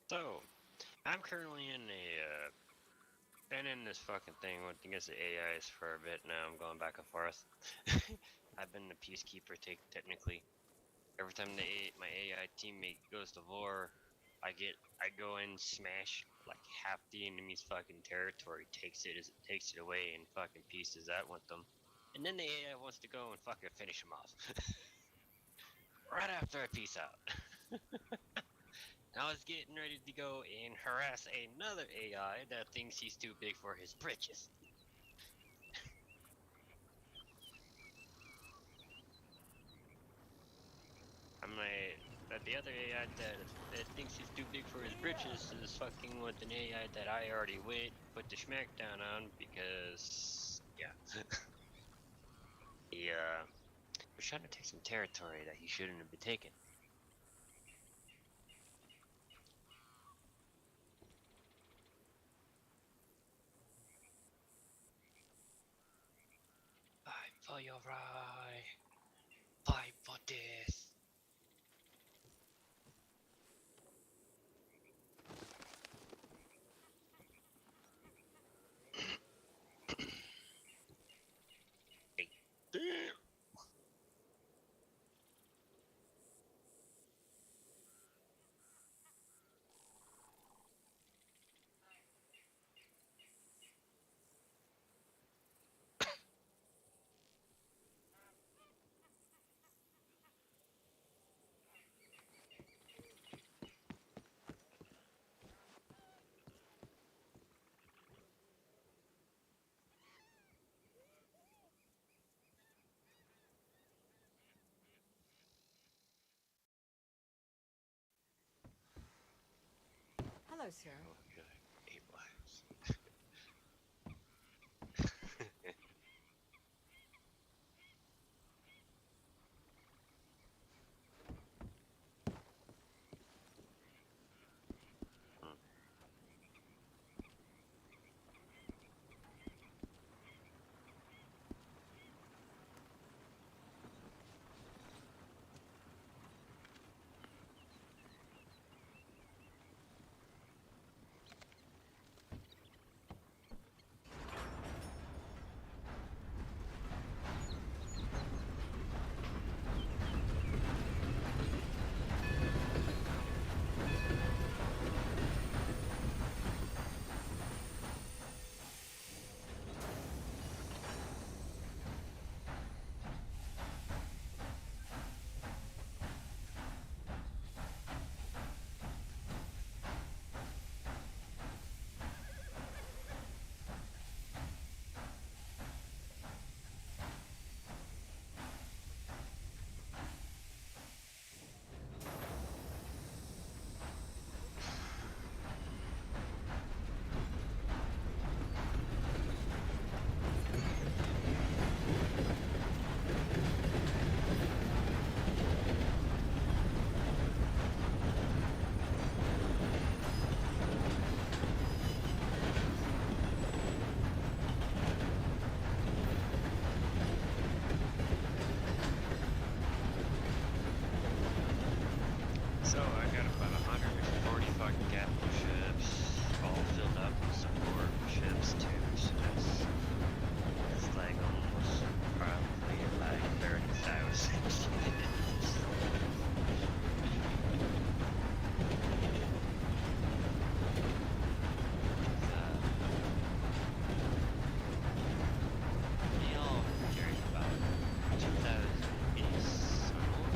So, I'm currently in been in this fucking thing with against the AIs for a bit now. I'm going back and forth. I've been the peacekeeper technically. Every time my AI teammate goes to war, I go in, smash like half the enemy's fucking territory, takes it away and fucking pieces out with them. And then the AI wants to go and fucking finish him off. Right after I peace out. I was getting ready to go and harass another AI that thinks he's too big for his britches. I'm like, but the other AI that thinks he's too big for his britches is fucking with an AI that I already put the smackdown on because, yeah. He was trying to take some territory that he shouldn't have been taking. Fight for your right. Fight for this. Hey, damn. Hello, sir. Oh, good. 8 lives. Hmm. So I got about 140 fucking capital ships, all filled up with support ships too. So that's like almost probably like 30,000 ships. They all carry about 2,000 apiece or more.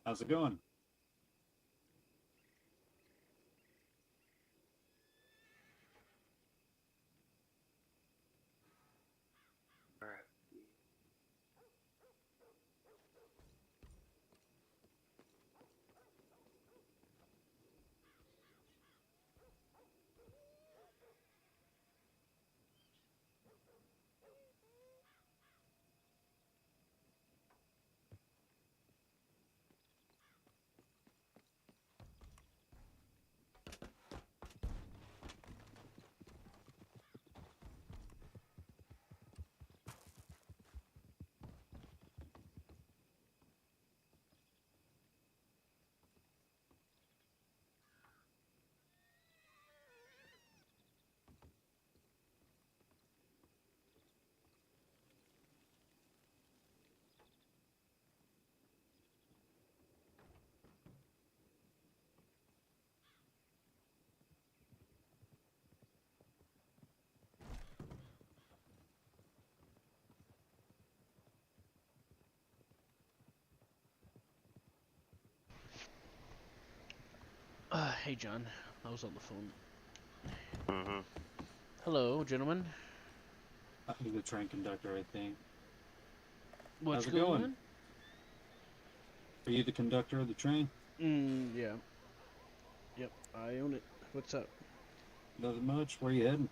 How's it going? Alright. Hey John, I was on the phone. Mm-hmm. Hello, gentlemen. I'm the train conductor, I think. What's How's it going going? on? Are you the conductor of the train? Yeah. Yep, I own it. What's up? Nothing much. Where you heading?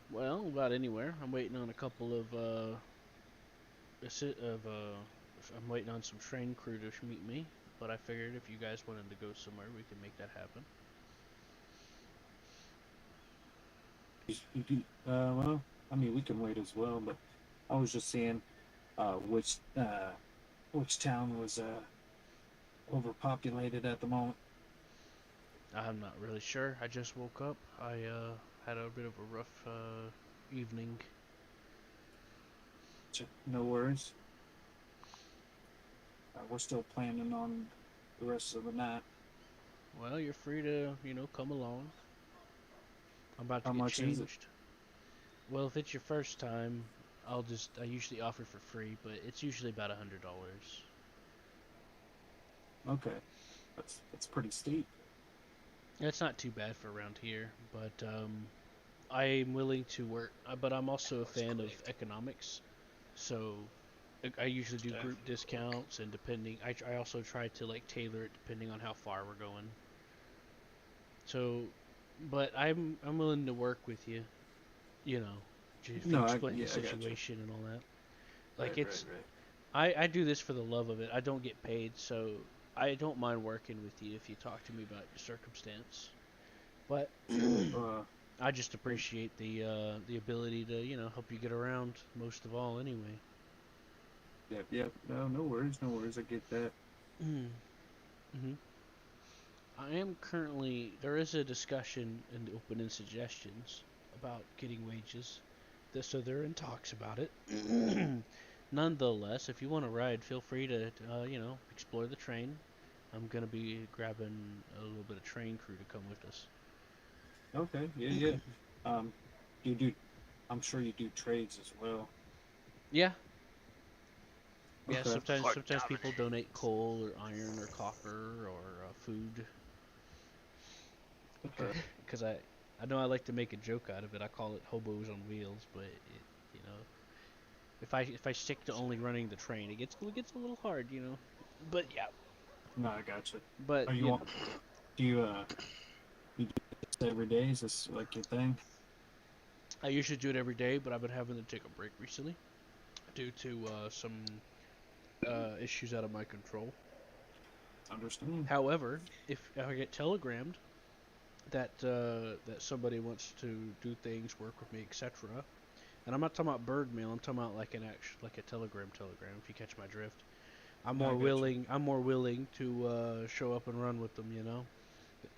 Well, about anywhere. I'm waiting on a couple of I'm waiting on some train crew to meet me. But I figured if you guys wanted to go somewhere, we could make that happen. Well, I mean, we can wait as well, but I was just seeing uh, which uh, which town was overpopulated at the moment. I'm not really sure. I just woke up. I had a bit of a rough evening. No worries. We're still planning on the rest of the night. Well, you're free to, come along. I'm about to How get much is it? changed. Well, if it's your first time, I usually offer for free, but it's usually about $100. Okay, that's pretty steep. It's not too bad for around here, but I'm willing to work. But I'm also a fan of economics, so I usually do Stuff. group discounts, and I also try to like tailor it depending on how far we're going. So, but I'm willing to work with you, you know, if you No, explain the yeah, I got you. situation and all that. Like Right, right, it's right. I do this for the love of it. I don't get paid, so I don't mind working with you if you talk to me about your circumstance. But Sure. I just appreciate the ability to help you get around most of all. Anyway. Yep, yep. No, no worries, no worries. I get that. Mm-hmm. I am currently there is a discussion and open in suggestions about getting wages. So they're in talks about it. Nonetheless, if you want to ride, feel free to explore the train. I'm gonna be grabbing a little bit of train crew to come with us. Okay, yeah, yeah. Um, you do. I'm sure you do trades as well. Yeah, yeah. Okay. Sometimes people donate coal or iron or copper or food. Okay. Because I know I like to make a joke out of it. I call it hobos on wheels, but you know if I stick to only running the train, it gets a little hard, But yeah, No, I got you. but Are you on? Do you do this every day? Is this like your thing? I usually do it every day, but I've been having to take a break recently due to some issues out of my control. Understand? However, if I get telegrammed that somebody wants to do things, work with me, etc., and I'm not talking about bird mail, I'm talking about like like a telegram. If you catch my drift, I'm No, I more got you. willing. I'm more willing to show up and run with them,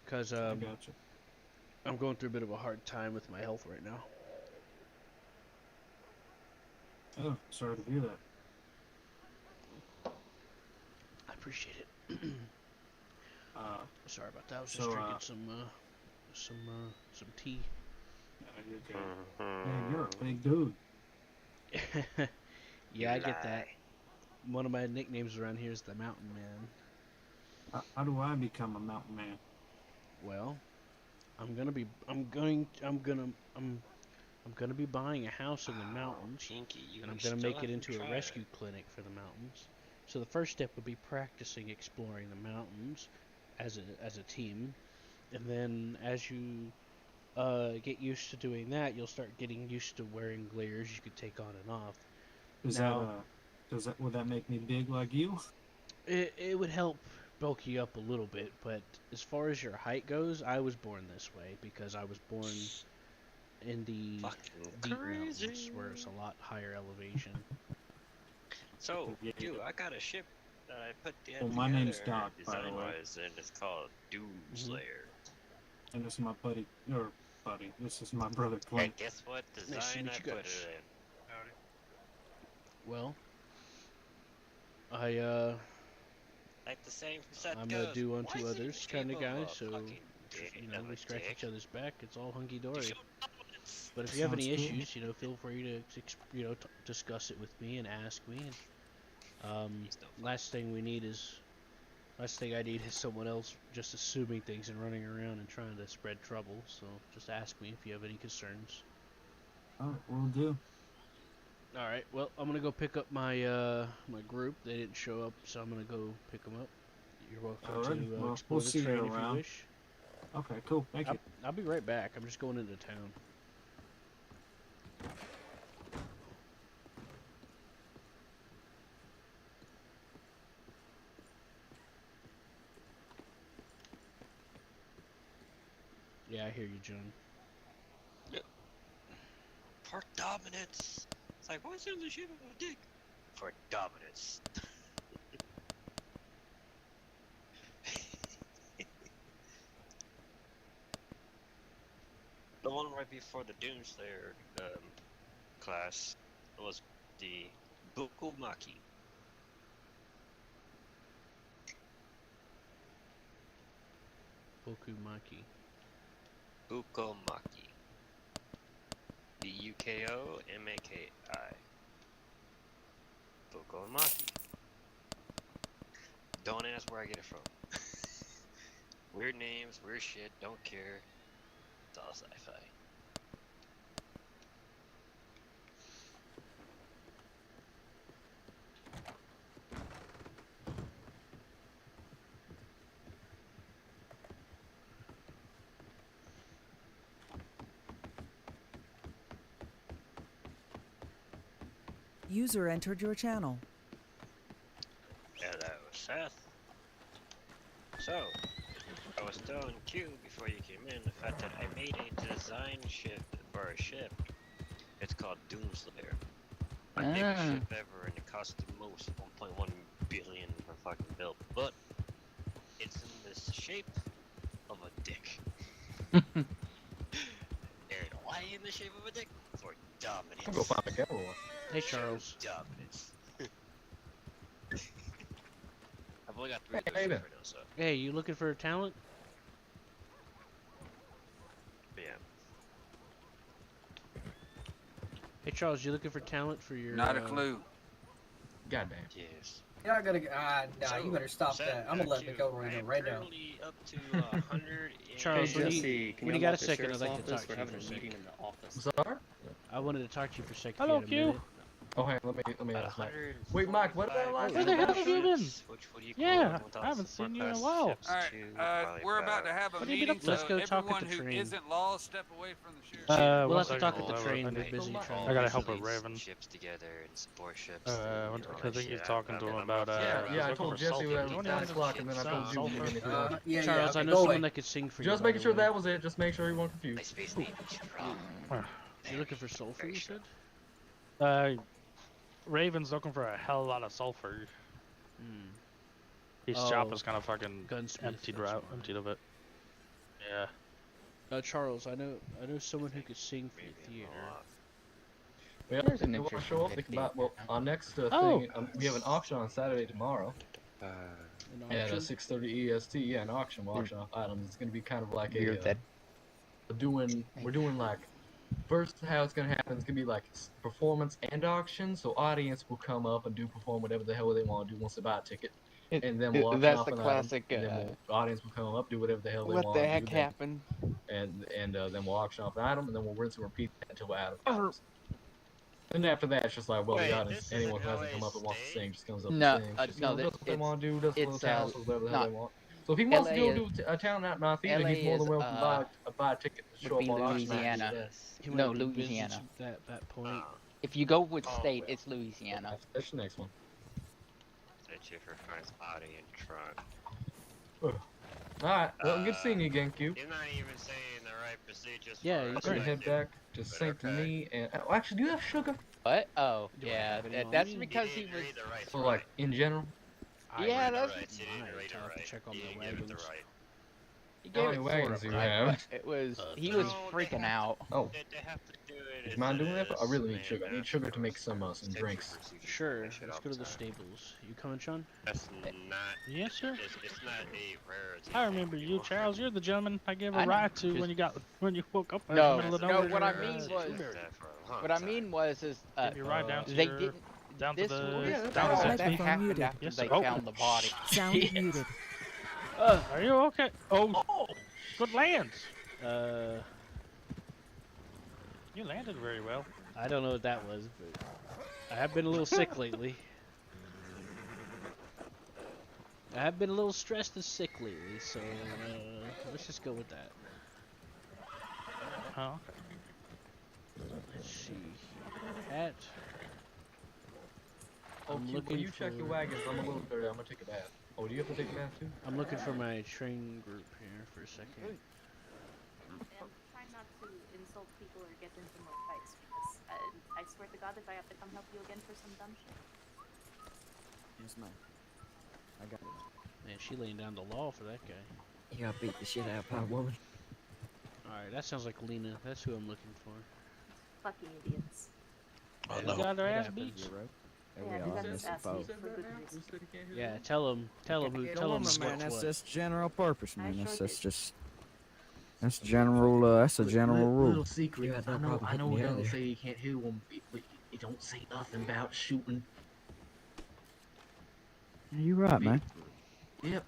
because I got you. I'm going through a bit of a hard time with my health right now. Oh, sorry to hear that. I appreciate it. Uh, Sorry about that. I was just so drinking some tea. you're good. Man, you're a Mm-hmm. big dude. Yeah, You I get that. lie. One of my nicknames around here is the Mountain Man. How do I become a mountain man? Well, I'm gonna be buying a house in the mountains, Pinky, you and I'm gonna still make it haven't into a tried. rescue clinic for the mountains. So the first step would be practicing exploring the mountains as a team, and then as you get used to doing that, you'll start getting used to wearing layers you could take on and off. Is Now, would that make me big like you? it would help bulk you up a little bit, but as far as your height goes, I was born this way because I was born in the Fucking deep crazy. mountains where it's a lot higher elevation. So, Yeah. dude, I got a ship that I put Well, together my name's Doc, by the way. design-wise, and it's called Doomslayer. And this is my buddy. This is my brother And Clint. guess what Nice to design meet I you put guys. it in? Well, Like the same set I'm goes. a do "Why unto is it in others the kind shape of guy, a so fucking dick you know of we a scratch dick?" each other's back. It's all hunky To dory. show dominance. But if you have any Sounds good. issues, feel free to discuss it with me and ask me. And He's no fun. last thing I need is someone else just assuming things and running around and trying to spread trouble. So just ask me if you have any concerns. Oh, we'll do. All right. Well, I'm gonna go pick up my my group. They didn't show up, so I'm gonna go pick them up. You're welcome Alrighty, to well, explore we'll the see you train if you around. wish. Okay, cool. Thank you. I'll be right back. I'm just going into town. Yeah, I hear you, John. For dominance. It's like, what's in the shape of a dick? For dominance. The one right before the Doomslayer class was the Bukomaki. Bokumaki. Bukomaki. Bukomaki. Bukomaki. Don't ask where I get it from. Weird names, weird shit, don't care. It's all sci-fi. User entered your channel. Yeah, that was Seth. So, I was telling Q before you came in the fact that I made a design ship for a ship. It's called Doomslayer. My biggest ship ever, and it cost the most, 1.1 billion for fucking build. But it's in the shape of a dick. And why in the shape of a dick? For dominance. I'll go find a camera one. Hey, Charles. Dominance. I've only got 3 Hey, good hey ships there. right now, so Hey, you looking for talent? yeah. Hey, Charles, you looking for talent for your? Not a clue. Goddamn. Yes. You're not gonna. Nah, So, you better stop Seth, that. I'm gonna let Q, it go right I now. am Right now. currently up to 100. Charles, Hey when you- Jesse, can when you you got a unlock the second, I'd sheriff's like to office? talk to We're you having for a a meeting second. in the office. Sorry? I wanted to talk to you for a second. Hello, if you had a minute. Oh, hey, let me About ask Mike. 100. Wait, Mike, what about last Where the hell have you been? Which would equal Yeah, 1,000 I haven't seen you in a class while. ships All right, to we're probably about to have a What have you been meeting, up to? so Let's go talk at everyone the who train. isn't lost, step away from the sheriff. We'll one have to talk second, at the I'll train. I They're need- busy I trying. I gotta to help do a these. Raven. ships together and support ships. I think he's talking to him about, Yeah, I looking told for Jesse sulfur. that You was know 9 what o'clock, and then I told you sulfur? when it Yeah, yeah. Charles, Okay, I know go someone away. that could sing for you. Just by making the sure way. that was it. Just make sure you weren't My confused. space name is wrong. You're looking for sulfur, you said? Raven's looking for a hell of a lot of sulfur. Hmm. His Oh, shop is kind of fucking Gunsmith. emptied that's out, why. emptied of it. Yeah. Charles, I know someone who could sing for the theater. Yeah, There's an if you want to interesting show up, think about, well, our next Oh. thing, we have an auction on Saturday tomorrow An at auction? 6:30 EST. Yeah, an auction. We'll auction off items. It's going to be kind of like You're a, dead. we're doing like, first how it's going to happen is going to be like performance and auction. So audience will come up and perform whatever the hell they want to do once they buy a ticket. and then we'll auction That's off the an classic. item, and then the audience will come up, do whatever the hell they What want the to heck do, happened? and then we'll auction off an item, and then we'll rinse and repeat that until Adam comes. And after that, it's just like, well, Wait, the audience, this is anyone an who hasn't LA come up and wants to state? sing just comes up No, and sings. Just, no, does what they want to do, does a little it's town, so whatever the hell not they want. So if he wants to LA go is do a town out in our theater, LA he's more than is welcome to buy a ticket to show would up be on auction night. Louisiana. He No, might be Louisiana. visiting that point. If you go with Oh, state, well. it's Louisiana. That's the next one. Search you for Frank's body and trunk. Alright, well, good seeing you again, Q. You're not even saying the right procedures. Yeah, for you us Alright, said- head back to Saint Denis, and actually, do you have sugar? What? Oh, Do I yeah. have any That's money? because You he didn't was. read the right So, like, in general? Yeah, read the that's. rights. You didn't Right, read it I'll have to right. check on You the didn't give it the wagons. right. He How gave many it wagons sort do of you right, have? but it was. He No, was they freaking have out. Oh, They have to do it. is as mine it doing that? I is, really need man. sugar. I need That's sugar to make gross. some State drinks. procedures. Sure, That shit let's all go to the time. stables. You coming, Sean? That's not. Yes, sir. It's not a rarity. I remember you, Charles. You're the gentleman I gave a I know, ride to just- when you woke up in No, the middle of no, nowhere. what I to, mean uh, was- Blueberry. What I mean was, Give you a ride down to they your, didn't. down to This the was yeah, that's down to all. that Sesame. happened muted. after Yes, they sir. found the body. Sound Yes. muted. Are you okay? Oh, good lands. You landed very well. I don't know what that was, but I have been a little sick lately. I have been a little stressed and sick lately, so let's just go with that. Oh, Let's see. Hat. Oh, I'm Q, looking will you check your for- wagons? I'm a little dirty. I'm gonna take a bath. Oh, do you have to take a bath too? I'm looking for my train group here for a second. And try not to insult people or get into more fights because I swear to God, if I have to come help you again for some dumb shit. Here's mine. I got it. Man, she laying down the law for that guy. You got beat the shit out by a woman. Alright, that sounds like Lena. That's who I'm looking for. Fucking idiots. oh Yeah, no. Got their it ass happens. beat. You're right. And Yeah, we he all got miss his the ass boat. beat for good reason. Yeah, tell him who, Get a tell him woman, man. what's That's what. just general purpose, I man. sure That's did. just. That's general. That's a general rule. Little secret. You had no I know. problem I know. hitting me It doesn't earlier. say you can't hit one, but it don't say nothing about shooting. You're right, man. Yep.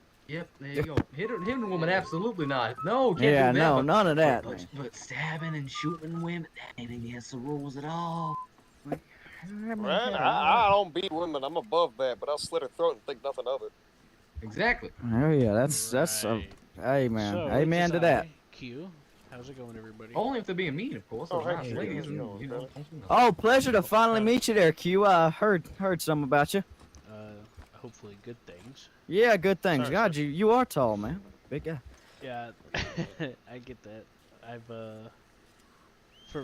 There you go. Hitting a woman, absolutely not. No, can't Yeah, do that. no, but, none of that. but stabbing and shooting women, that ain't against the rules at all. Right? I don't beat women. I'm above that, but I'll slit her throat and think nothing of it. Exactly. Oh yeah, that's Right. hey man, So, amen to that. Q, how's it going, everybody? Only if they're being mean, of course. Oh, Those hey, nice hey, ladies, hey, and, hey, you know. Oh, pleasure to finally meet you there, Q. I heard some about you. Hopefully good things. Yeah, good things. Sorry, God, sir. you are tall, man. Big guy. Yeah, I get that. I've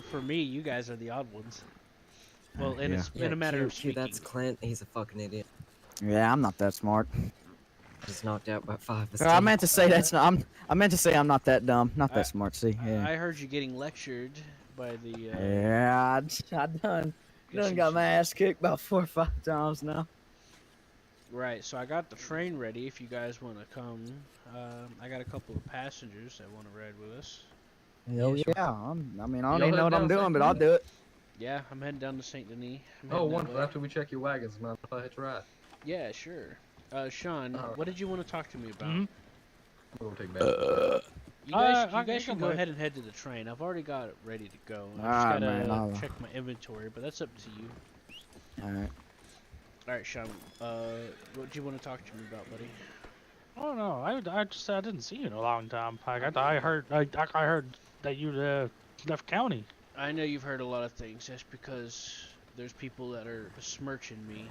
for me, you guys are the odd ones. Well, and Yeah. it's been a matter of speaking. that's Clint. He's a fucking idiot. Yeah, I'm not that smart. He's knocked out by 5 I meant to say that's not. I meant to say I'm not that dumb, not I- that smart. See, yeah. I heard you getting lectured by the. Yeah, I done guessing got she- my ass kicked about 4 or 5 times now. Right, so I got the train ready if you guys want to come. I got a couple of passengers that want to ride with us. Hell Yeah, yeah, sure. I mean, I don't Y'all even know what head I'm down doing, but I'll Saint do it. Yeah, I'm heading down to Saint Denis. I'm Oh, heading that wonderful. way. After we check your wagons, man, if I hit your ride, Yeah, sure. Sean, Alright. what did you want to talk to me about? Mhm. we'll go take a bath. You guys, I you guys can should go wait. ahead and head to the train. I've already got it ready to go. I Alright, just man, gotta I'll- check my inventory, but that's up to you. All right. Alright, Sean, what do you want to talk to me about, buddy? Oh no, I just I didn't see you in a long time. I heard that you left county. I know you've heard a lot of things. That's because there's people that are besmirching me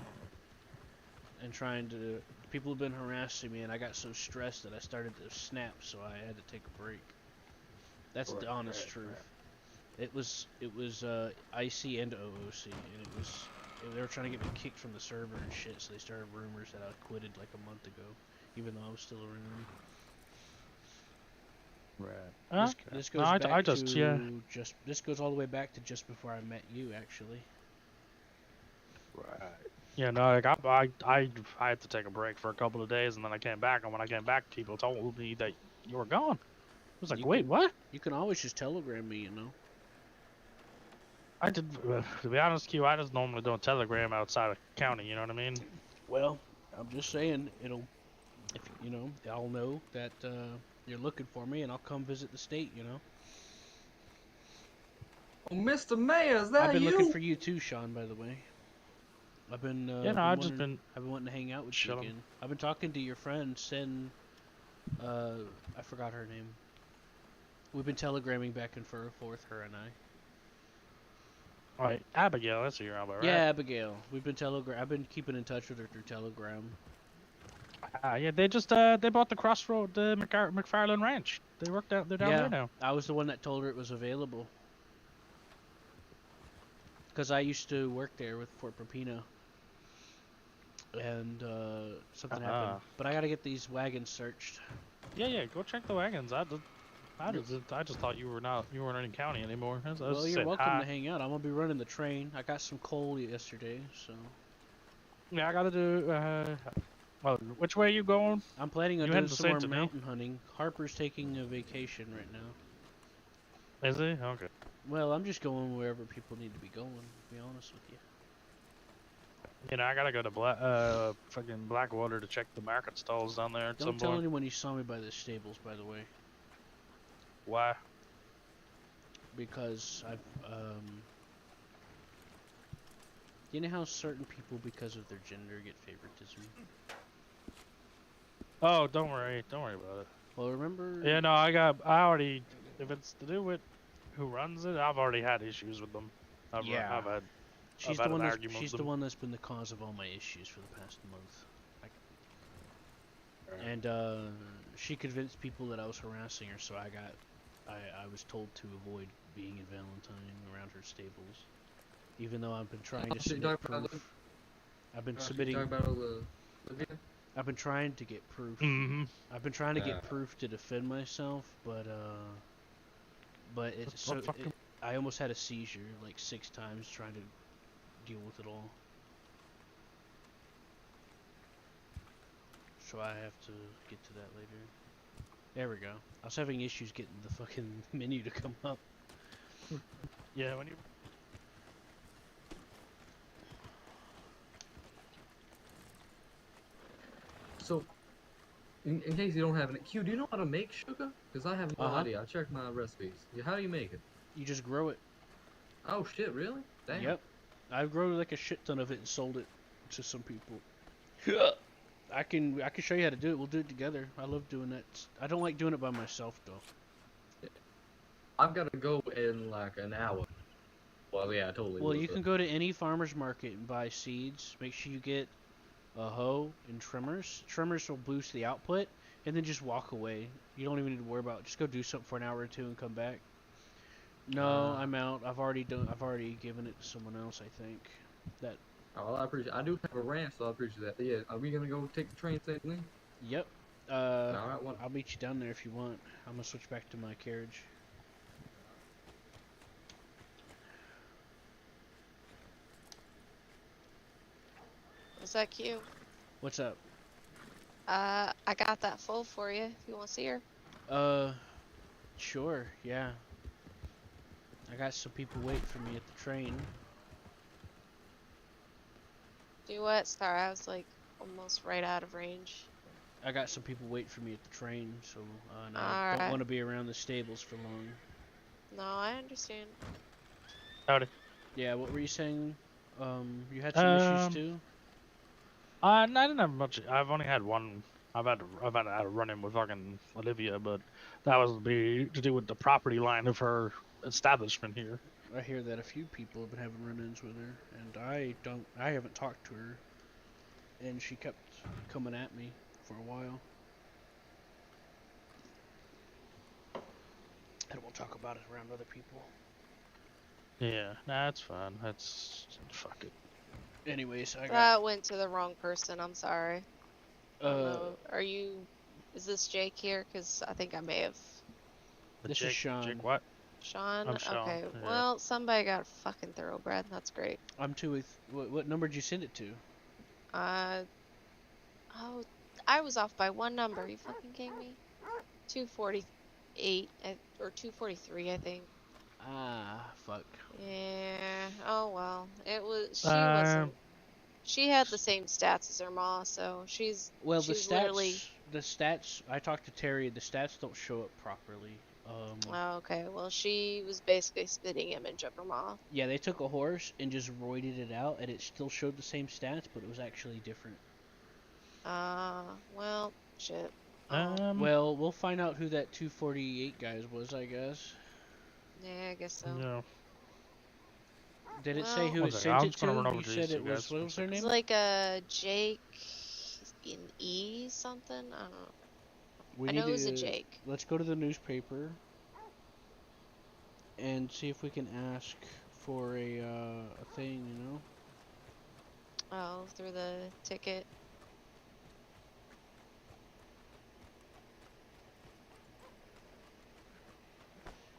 and trying to. People have been harassing me, and I got so stressed that I started to snap, so I had to take a break. That's the honest truth. It was IC and OOC, and they were trying to get me kicked from the server and shit. So they started rumors that I quitted like a month ago, even though I was still around. Huh? This goes No, back just to this goes all the way back to just before I met you, actually. Yeah, no, like I had to take a break for a couple of days, and then I came back, and when I came back, people told me that you were gone. I was like, You wait, can- what? You can always just telegram me, you know. I did. To be honest, Q, I just normally don't telegram outside of county. You know what I mean? Well, I'm just saying if you know, I'll know that you're looking for me, and I'll come visit the state. You know. Oh, Mr. Mayor, is that I've been you? looking for you too, Sean. By the way, I've been Yeah, no, I've just been I've been wanting to hang out with you chilling. again. I've been talking to your friend Sin. I forgot her name. We've been telegramming back and forth, her and I. Right, Abigail, that's who you're on about, right? Yeah, Abigail. We've been I've been keeping in touch with her through Telegram. Yeah, they just they bought the Crossroad McFarlane Ranch. They worked out. They're down there now. I was the one that told her it was available. Because I used to work there with Fort Propina. And something happened. But I gotta get these wagons searched. Yeah, go check the wagons. I just thought you weren't in county anymore. Well, you're welcome to hang out. I'm gonna be running the train. I got some coal yesterday, so. Yeah, I gotta do. Well, which way are you going? I'm planning on doing some more mountain hunting. Harper's taking a vacation right now. Is he? Okay. Well, I'm just going wherever people need to be going, to be honest with you. You know, I gotta go to fucking Blackwater to check the market stalls down there at some Don't tell point. anyone you saw me by the stables, by the way. Why? Because I've, you know how certain people, because of their gender, get favoritism? Oh, don't worry about it. Well, remember... Yeah, no, I already, if it's to do with who runs it, I've already had issues with them. I've had She's an the one. argument She's with the them. one that's been the cause of all my issues for the past month. And she convinced people that I was harassing her, so I was told to avoid being in Valentine around her stables, even though I've been trying to submit proof. I've been submitting. I've been trying to get proof. Mm-hmm. I've been trying to get proof to defend myself, but I almost had a seizure like 6 times trying to deal with it all. So I have to get to that later. There we go. I was having issues getting the fucking menu to come up. Yeah, when you. So, in case you don't have any, Q, do you know how to make sugar? Because I have no idea. I checked my recipes. How do you make it? You just grow it. Oh shit, really? Damn. Yep. I've grown like a shit ton of it and sold it to some people. I can show you how to do it. We'll do it together. I love doing that. I don't like doing it by myself though. I've got to go in like an hour. Well, yeah, I totally. Well, you can go to any farmer's market and buy seeds. Make sure you get a hoe and trimmers. Trimmers will boost the output, and then just walk away. You don't even need to worry about it. Just go do something for an hour or two and come back. No, I'm out. I've already given it to someone else, I think. That. Oh, well, I appreciate. I do have a ranch, so I appreciate that. But yeah, are we gonna go take the train safely? Yep. Alright, I'll meet you down there if you want. I'm gonna switch back to my carriage. Is that cute? What's up? I got that full for you. If you want to see her. Sure. Yeah. I got some people waiting for me at the train. Do what? Sorry, I was like almost right out of range. I got some people waiting for me at the train, so and I don't want to be around the stables for long. No, I understand. Howdy. Yeah, what were you saying? You had some issues too? I didn't have much. I've only had one. I've had a run-in with fucking Olivia, but that was to do with the property line of her establishment here. I hear that a few people have been having run-ins with her, and I haven't talked to her, and she kept coming at me for a while. I don't want to talk about it around other people. Yeah, nah, that's fine. That's fuck it. Anyways, That went to the wrong person. I'm sorry. Are you? Is this Jake here? Because I think I may have. This is Sean. Jake what? Sean? I'm Sean. Okay. Yeah. Well, somebody got fucking thoroughbred. That's great. I'm too with. What number did you send it to? Oh, I was off by one number. You fucking kidding me? 248 or 243, I think. Ah, fuck. Yeah. Oh well. It was. She wasn't. She had the same stats as her ma, so she's. Well, she's the stats. literally... the stats. I talked to Terry. The stats don't show up properly. Oh, okay. Well, she was basically spitting image of her mom. Yeah, they took a horse and just roided it out, and it still showed the same stats, but it was actually different. Well, shit. Well, we'll find out who that 248 guys was, I guess. Yeah, I guess so. Yeah. Did it say who One it second, sent I'm it just gonna run to? over You to said these it two was, guys. what was her It's name? like Jake in E something. I don't know. I know it was a Jake. Let's go to the newspaper and see if we can ask for a thing, you know? Oh, through the ticket.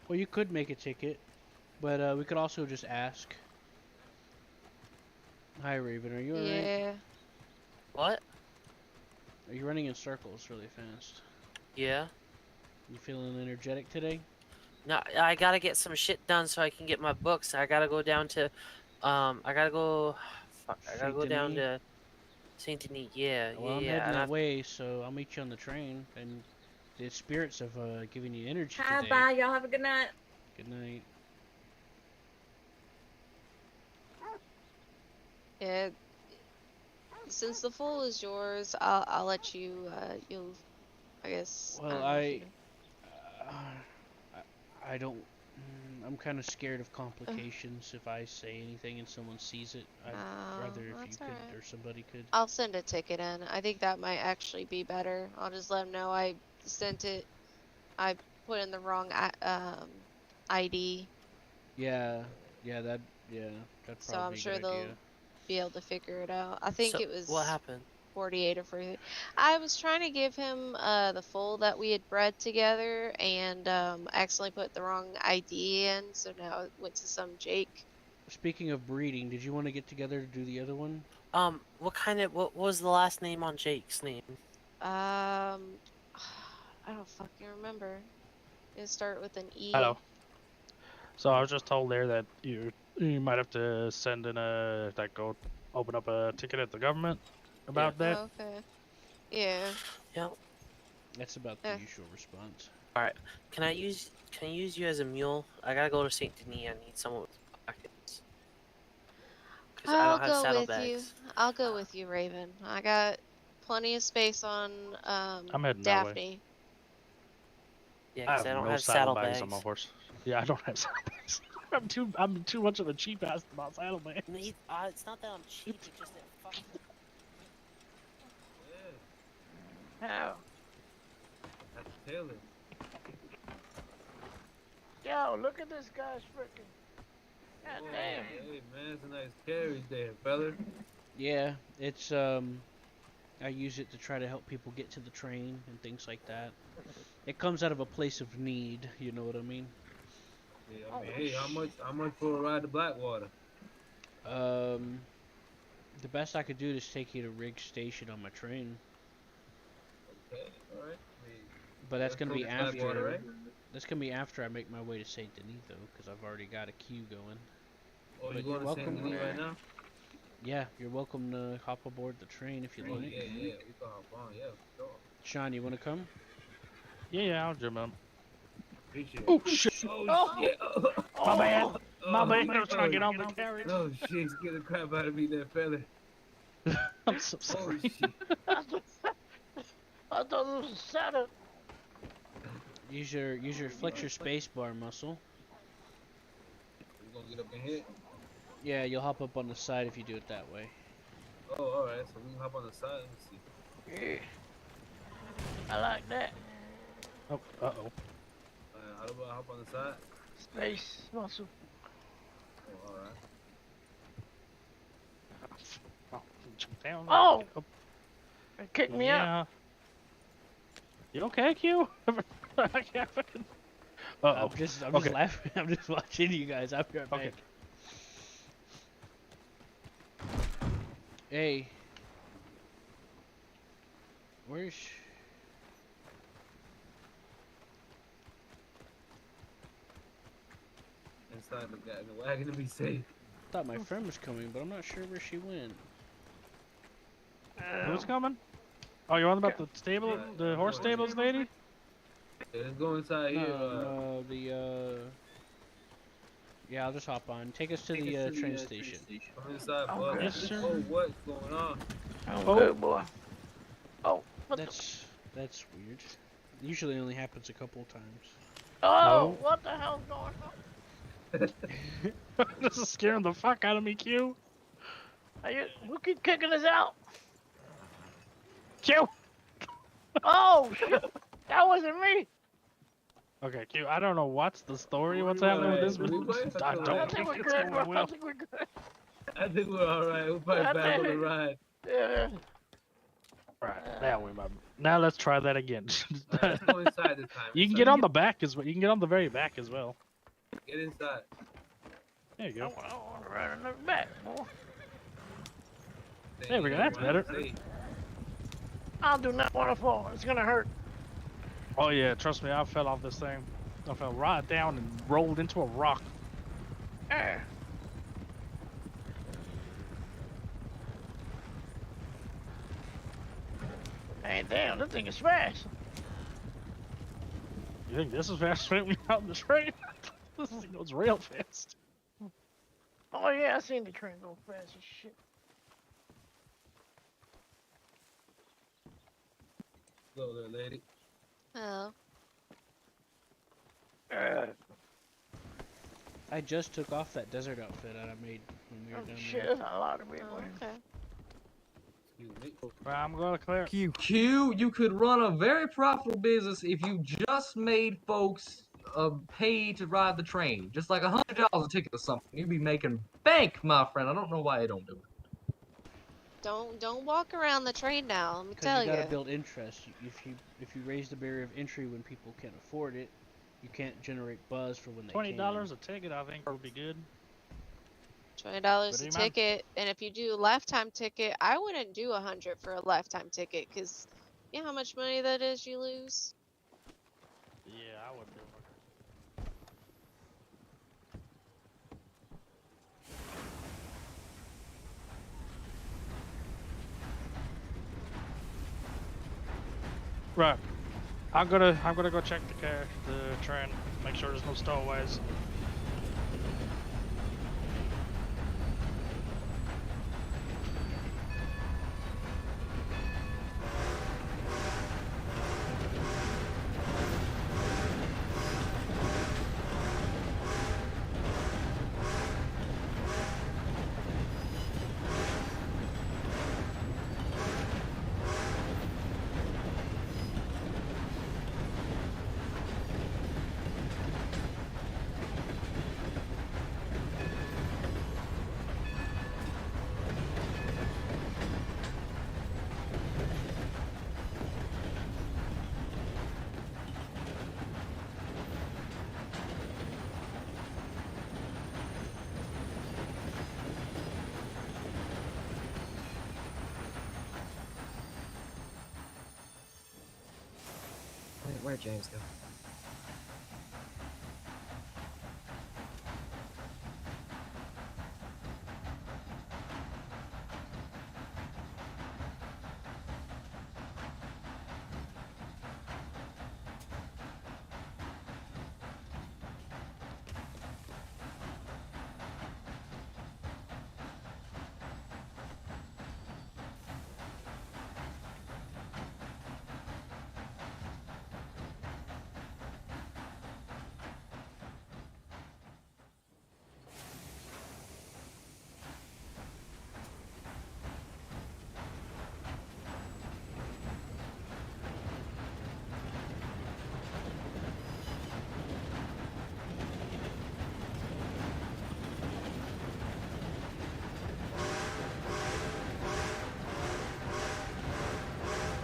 Well, you could make a ticket, but we could also just ask. Hi, Raven. Are you alright? Yeah. What? Are you running in circles really fast? Yeah. You feeling energetic today? No, I gotta get some shit done so I can get my books. I gotta go down to, I gotta go. Fuck, I gotta go down to Saint Denis. Yeah, Well, I'm yeah. heading And that way, so I'll meet you on the train. And the spirits have given you energy Hi, today. bye. Y'all have a good night. Good night. Yeah. Since the full is yours, I'll let you. You'll, I guess. Well, I I don't. I'm kind of scared of complications if I say anything and someone sees it. I'd rather if you could or somebody could. I'll send a ticket in. I think that might actually be better. I'll just let them know I sent it. I put in the wrong ID. Yeah, that'd So probably I'm be a sure good they'll idea. be able to figure it out. I think So, it was what happened? 48 or 40. I was trying to give him the foal that we had bred together and accidentally put the wrong ID in, so now it went to some Jake. Speaking of breeding, did you want to get together to do the other one? What was the last name on Jake's name? I don't fucking remember. It start with an E. Hello. So I was just told there that you might have to send in go open up a ticket at the government about that. Oh, okay. Yeah. Yep. That's about the usual response. All right. Can I use you as a mule? I gotta go to Saint Denis. I need someone with pockets. Cause I I'll don't have go with saddlebags. you. I'll go with you, Raven. I got plenty of space on I'm heading that way. Daphne. Yeah, I because I don't no have saddlebags saddlebags. on my horse. Yeah, I don't have saddlebags. I'm too much of a cheap ass about saddlebags. It's not that I'm cheap. It's just that fucking. How? That's Taylor. Yo, look at this guy's freaking. God damn. Hey man, it's a nice carriage there, brother. Yeah, it's I use it to try to help people get to the train and things like that. It comes out of a place of need, you know what I mean? Yeah, I mean, hey, how much for a ride to Blackwater? The best I could do is take you to Riggs Station on my train. Okay, all right. But that's gonna be after. Blackwater, right? That's gonna be after I make my way to Saint Denis, though, because I've already got a queue going. Oh, But you going to Saint Denis right now? Yeah, you're welcome to hop aboard the train if you Oh, like. yeah, we can hop on, yeah, for sure. Sean, you wanna come? Yeah, I'll jump on. Appreciate it. Oh shit! Oh shit! My bad. My bad. Oh, I was trying to get on the carriage. No shit, scared the crap out of me, that fella. I'm so sorry. Oh shit! I thought it was a setup. Use your flex your space bar muscle. You gonna get up in here? Yeah, you'll hop up on the side if you do it that way. Oh, alright, so we can hop on the side. Let me see. Yeah. I like that. Oh, uh-oh. How do I hop on the side? Space muscle. Oh, alright. Oh, jump down. Oh! Oh. It kicked me out. You okay, Q? I can't fucking... Uh-oh. I'm just laughing. I'm just watching you guys. I'll be right back. Okay. Hey. Where's... Inside the wagon to be safe. I thought my friend was coming, but I'm not sure where she went. Who's coming? Oh, you on about the stable, the horse stables, lady? Yeah, let's go inside here. No, yeah, I'll just hop on. Take us to the train station. I'm inside, I'm bud. good. Yes, sir. Oh, what's going on? I'm Oh. good, boy. Oh, what the? That's weird. Usually only happens a couple times. Oh, No. what the hell's going on? This is scaring the fuck out of me, Q. Who keep kicking us out? Q. Oh shit! That wasn't me. Okay, Q. I don't know what's the story, what's happening with this, but I I don't think think we're it's good, bro. going I well. think we're good. I think we're all right. We're probably back on the ride. Yeah. Right, now we might. Now let's try that again. Let's go inside this time. You can get on the back as well. You can get on the very back as well. Get inside. There you go. I want to ride on the back, boy. There we go. That's better. I do not want to fall. It's gonna hurt. Oh yeah, trust me, I fell off this thing. I fell right down and rolled into a rock. Hey, damn, this thing is fast. You think this is faster than we out in the train? This thing goes real fast. Oh yeah, I seen the train go fast as shit. Go there, lady. Oh. I just took off that desert outfit that I made when we were down Shit, there. that's a lot of people. Okay. I'm gonna clear. Q. You could run a very profitable business if you just made folks pay to ride the train. Just like $100 a ticket or something. You'd be making bank, my friend. I don't know why they don't do it. Don't walk around the train now. Let me tell Because you you. gotta build interest. If you raise the barrier of entry when people can't afford it, you can't generate buzz for when they can. $20 a ticket, I think, would be good. $20 Pretty a much. ticket, and if you do a lifetime ticket, I wouldn't do 100 for a lifetime ticket, cause you know how much money that is you lose. Yeah, I would do it. Right. I'm gonna go check the train, make sure there's no stowaways. Where'd James go?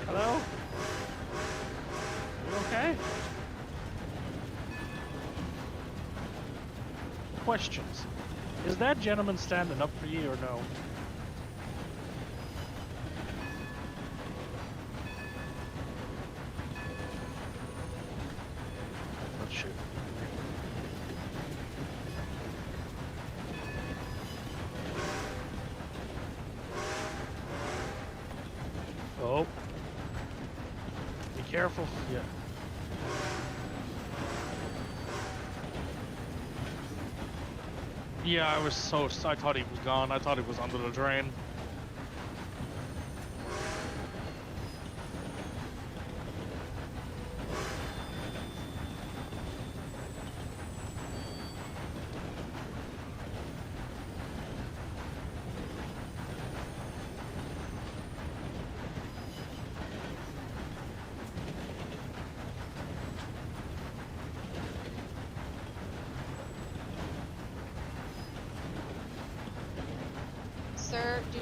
Hello? You okay? Questions. Is that gentleman standing up for you or no? Oh shit. Oh. careful. Yeah. Yeah, I thought he was gone. I thought he was under the drain. Sir, do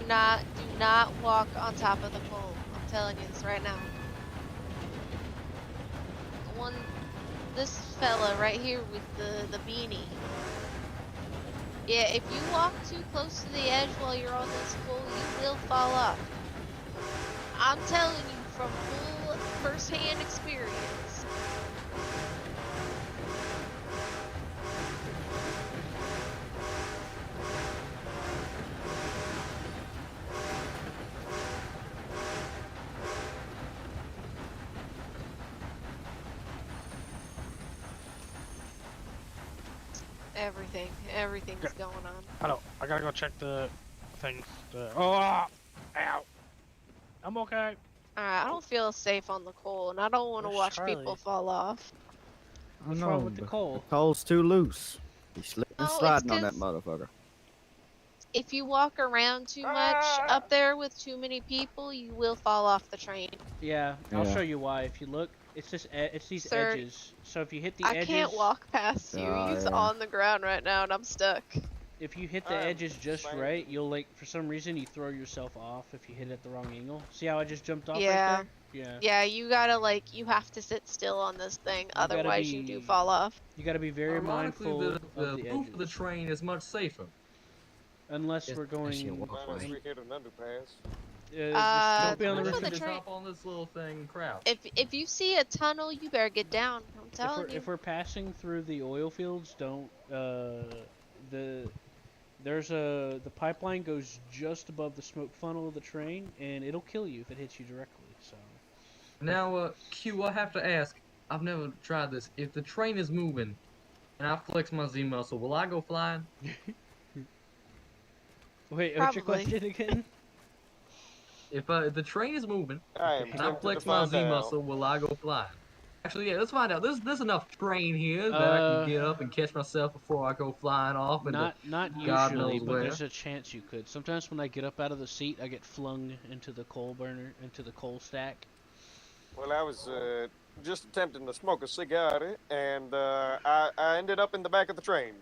not walk on top of the pole. I'm telling you this right now. The one, this fella right here with the beanie. Yeah, if you walk too close to the edge while you're on this pole, you will fall off. I'm telling you from full first-hand experience. Everything's going on. I gotta go check the thing. Ow! I'm okay. Alright, I don't feel safe on the coal, and I don't want to Where's watch Charlie? people fall off. What's wrong with the coal? The coal's too loose. He's slipping and Oh, it's sliding on that 'cause motherfucker. if you walk around too much up there with too many people, you will fall off the train. Yeah, I'll Yeah. show you why. If you look, it's just it's these Sir, edges. So if you hit the I edges, can't walk past you. Oh, He's yeah. on the ground right now, and I'm stuck. if you hit the edges just right, you'll for some reason you throw yourself off if you hit it at the wrong angle. See how I just jumped off Yeah. right there? Yeah. Yeah, you gotta you have to sit still on this thing, gotta otherwise you be- do fall off. You gotta be very Ironically, mindful the of the roof of the edges. train is much safer. Unless we're Unless you going. walk Unless right. we hit an underpass. Don't be on the roof roof. of the Just train. hop on this little thing and crouch. If you see a tunnel, you better get down. I'm telling you. If we're passing through the oil fields, don't the pipeline goes just above the smoke funnel of the train, and it'll kill you if it hits you directly. So. Now, Q, I have to ask. I've never tried this. If the train is moving, and I flex my Z muscle, will I go flying? Wait, what's your question again? If the train is moving, I am and I tempted flex to my find Z out. muscle, will I go flying? Actually, yeah, let's find out. There's enough train here that I can get up and catch myself before I go flying off. Not God usually, knows but where. there's a chance you could. Sometimes when I get up out of the seat, I get flung into the coal burner, into the coal stack. Well, I was just attempting to smoke a cigar, and I ended up in the back of the train.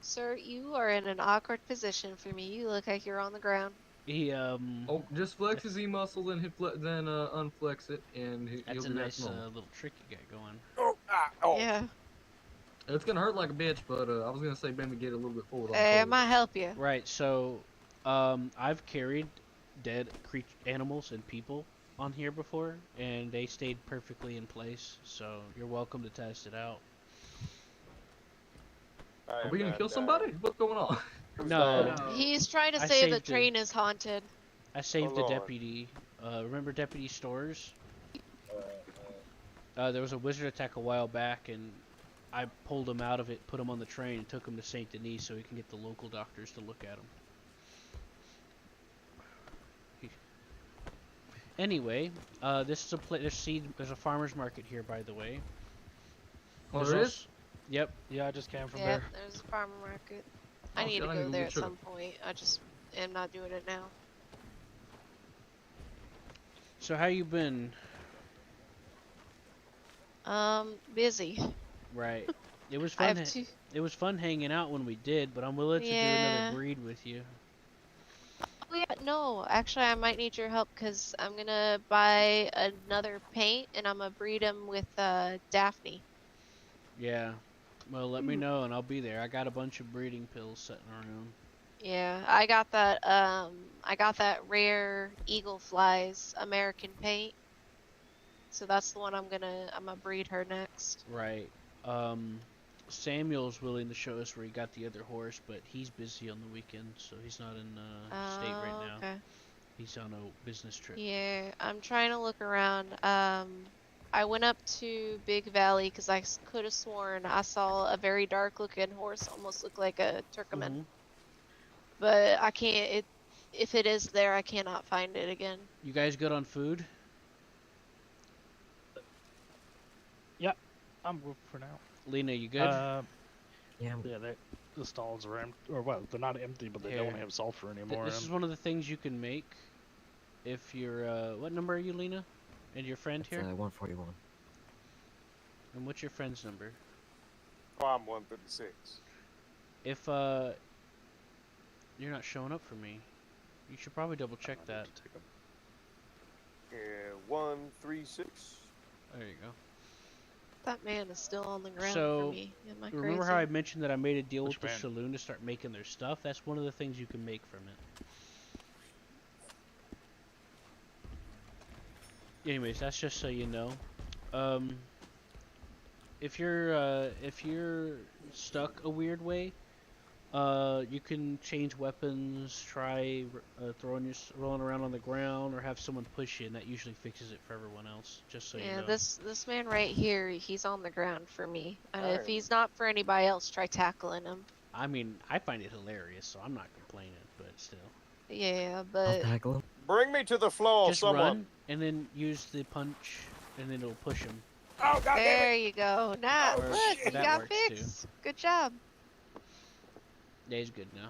Sir, you are in an awkward position for me. You look like you're on the ground. He Oh, just flex his Z muscle, then unflex it, and he'll That's a be back nice to normal. little trick you got going. Oh. Yeah. It's gonna hurt like a bitch, but I was gonna say maybe get a little bit forward. Hey, I might help you. Right. So, I've carried dead animals and people on here before, and they stayed perfectly in place. So you're welcome to test it out. Are we gonna kill somebody? What's going on? No. He's trying to I say the saved train is haunted. I saved Oh, the Lord. deputy. Remember Deputy Stores? There was a wizard attack a while back, and I pulled him out of it, put him on the train, and took him to Saint Denis so he can get the local doctors to look at him. Anyway, this is there's a farmer's market here, by the way. Oh, There's there als- is? Yep. Yeah, I just came from Yeah, there. there's a farmer market. I Oh, need shit, to I go need to there get at sugar. some point. I just am not doing it now. So how you been? Busy. Right. It was I fun. have two. It was fun hanging out when we did, but I'm willing to do Yeah. another breed with you. Oh yeah, no, actually I might need your help because I'm gonna buy another paint and I'm gonna breed them with Daphne. Yeah. Well, let me know and I'll be there. I got a bunch of breeding pills sitting around. Yeah, I got that rare Eagle Flies American paint. So that's the one I'm gonna breed her next. Right. Samuel's willing to show us where he got the other horse, but he's busy on the weekend, so he's not in state right now. Okay. He's on a business trip. Yeah, I'm trying to look around. I went up to Big Valley because I could have sworn I saw a very dark looking horse, almost look like a Turkoman. Mhm. But I can't, if it is there, I cannot find it again. You guys good on food? Yeah, I'm good for now. Lena, you good? Yeah. The stalls are empty, or well, they're not empty, but they don't have sulfur anymore. This is one of the things you can make if you're, what number are you, Lena? And your friend It's here? 141. And what's your friend's number? Oh, I'm 136. If, you're not showing up for me, you should probably double check that. Yeah, 136. There you go. That man is still on the ground So, for me. Am I remember crazy? how I mentioned that I made a deal Which with the man? saloon to start making their stuff? That's one of the things you can make from it. Anyways, that's just so you know. If you're stuck a weird way, you can change weapons, try rolling around on the ground, or have someone push you, and that usually fixes it for everyone else. Just so you Yeah, know. this man right here, he's on the ground for me. If Alright. he's not for anybody else, try tackling him. I mean, I find it hilarious, so I'm not complaining, but still. Yeah, I'll but tackle him. Bring me to the floor, Just someone. run, and then use the punch, and then it'll push him. Oh, God there you go. Nah, Or look, he that got works, too. fixed. Good job. Yeah, he's good now.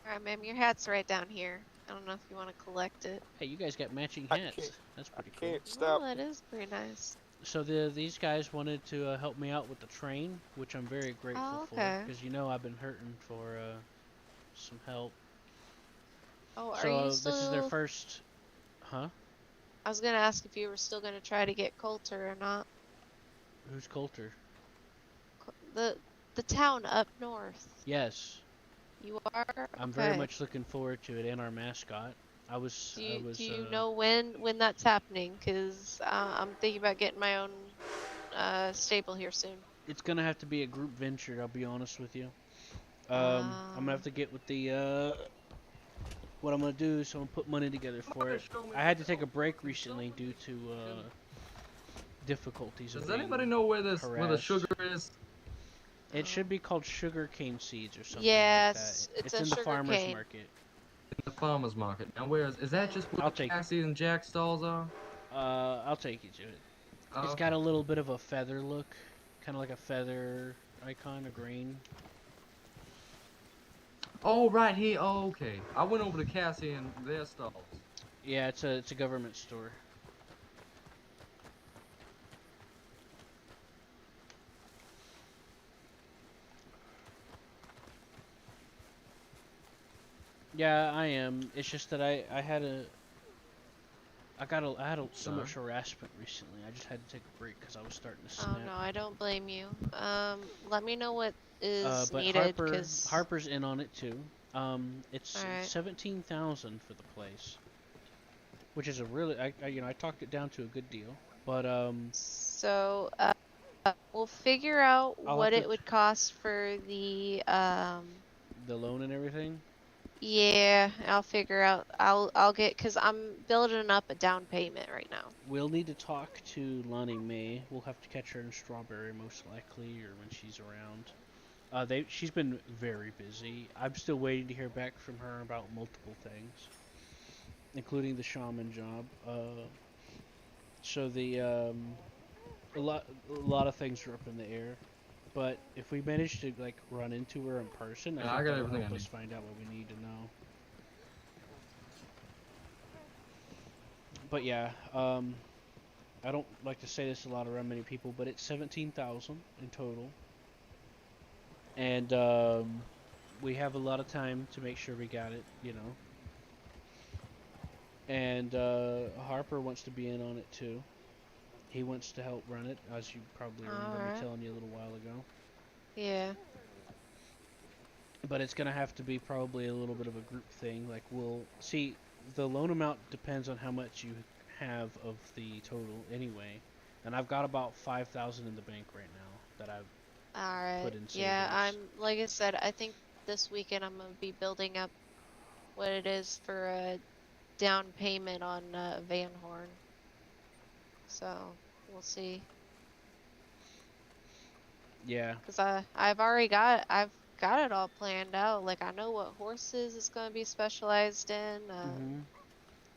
Alright, ma'am, your hat's right down here. I don't know if you want to collect it. Hey, you guys got matching I hats. can't- That's pretty I cool. can't stop. Well, that is pretty nice. So these guys wanted to help me out with the train, which I'm very grateful Oh, for, okay. because you know I've been hurting for some help. Oh, are So you this is their still... first, huh? I was gonna ask if you were still gonna try to get Coulter or not. Who's Coulter? The town up north. Yes, You are? I'm very Okay. much looking forward to it, and our mascot. Do you know when that's happening? Cause I'm thinking about getting my own stable here soon. It's gonna have to be a group venture. I'll be honest with you. I'm gonna have to get with the what I'm gonna do. So I'm gonna put money together for it. I had to take a break recently due to difficulties. Does of being anybody know where the harassed. sugar is? It should be called sugar cane seeds or something Yes, like that. it's a in the sugar farmer's cane. market. In the farmer's market. Now where is that just where I'll the take- Cassie and Jack stalls are? I'll take you to it. Oh, It's got a little bit of a feather look, kind of like a feather icon, a grain. Oh, right here. Oh, okay. I went over to Cassie and their stalls. Yeah, it's a government store. Yeah, I am. It's just that I had so much harassment recently. I just had to take a break because I was starting to snap. Oh no, I don't blame you. Let me know what is But needed, cause Harper's in on it too. It's Alright. 17,000 for the place, which is a really I talked it down to a good deal. But so we'll figure out I'll what have to it would cost for the loan and everything. Yeah, I'll figure out. I'll get, cause I'm building up a down payment right now. We'll need to talk to Lonnie Mae. We'll have to catch her in Strawberry most likely, or when she's around. She's been very busy. I'm still waiting to hear back from her about multiple things, including the shaman job. So a lot of things are up in the air. But if we manage to like run into her in person, Yeah, I I think got that'll everything help I us need. find out what we need to know. But yeah, I don't like to say this a lot around many people, but it's 17,000 in total, and we have a lot of time to make sure we got it, you know. And Harper wants to be in on it too. He wants to help run it, as you probably remember me Alright. telling you a little while ago. Yeah. But it's gonna have to be probably a little bit of a group thing. Like we'll see, the loan amount depends on how much you have of the total anyway. And I've got about 5,000 in the bank right now that I've Alright. put in Yeah, savings. like I said, I think this weekend I'm gonna be building up what it is for down payment on Van Horn. So we'll see. Yeah. Cause I've got it all planned out. Like I know what horses it's gonna be specialized in.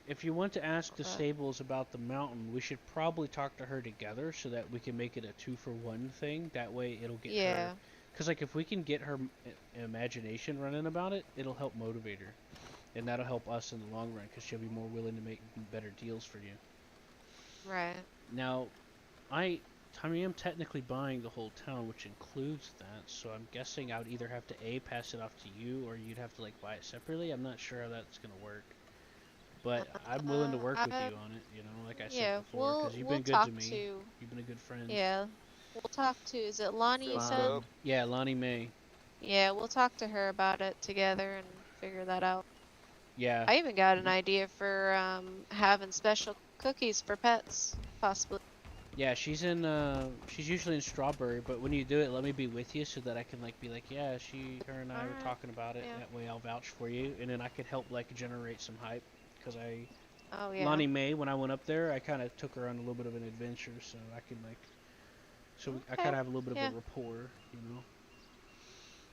If you want to ask the stables about the mountain, we should probably talk to her together so that we can make it a 2-for-1 thing. That way it'll get her. Because like if we can get her imagination running about it, it'll help motivate her. And that'll help us in the long run because she'll be more willing to make better deals for you. Right. Now, I am technically buying the whole town, which includes that. So I'm guessing I would either have to pass it off to you, or you'd have to like buy it separately. I'm not sure how that's gonna work. But I'm willing to work with you on it, you know, like I said before, because you've been good to me. You've been a good friend. Yeah, we'll talk to. Is it Lonnie you said? Yeah, Lonnie May. Yeah, we'll talk to her about it together and figure that out. Yeah. I even got an idea for having special cookies for pets, possibly. Yeah, she's usually in Strawberry, but when you do it, let me be with you so that I can like be like, yeah, her and I were talking about it. That way I'll vouch for you, and then I could help like generate some hype. Because Lonnie May, when I went up there, I kind of took her on a little bit of an adventure, so I can I kind of have a little bit of a rapport, you know.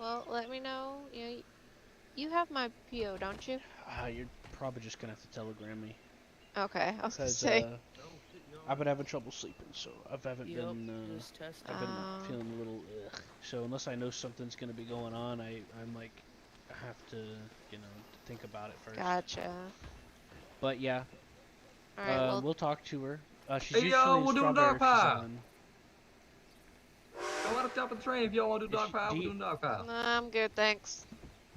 Well, let me know. You have my PO, don't you? You're probably just gonna have to telegram me. Okay, I was gonna say. I've been having trouble sleeping, so I've been feeling a little ugh. So unless I know something's gonna be going on, I'm like, I have to, think about it first. Gotcha. But yeah, all right, we'll talk to her. She's Hey, usually yo, in we're doing Strawberry dog pile. on. Go on top of the train if y'all want to do dog pile. We're doing dog pile. Nah, I'm good, thanks.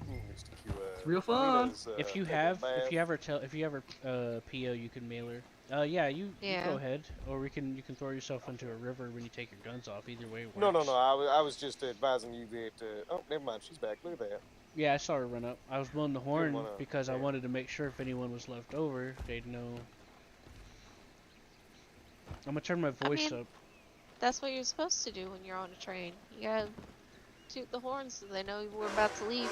It's real fun. If you ever PO, you can mail her. Yeah, you go ahead, or you can throw yourself into a river when you take your guns off. Either way works. No. I was just advising you that. Oh, never mind. She's back. Look at that. Yeah, I saw her run up. I was blowing the horn because I wanted to make sure if anyone was left over, they'd know. I'm gonna turn my voice up. That's what you're supposed to do when you're on a train. You gotta toot the horn so they know we're about to leave.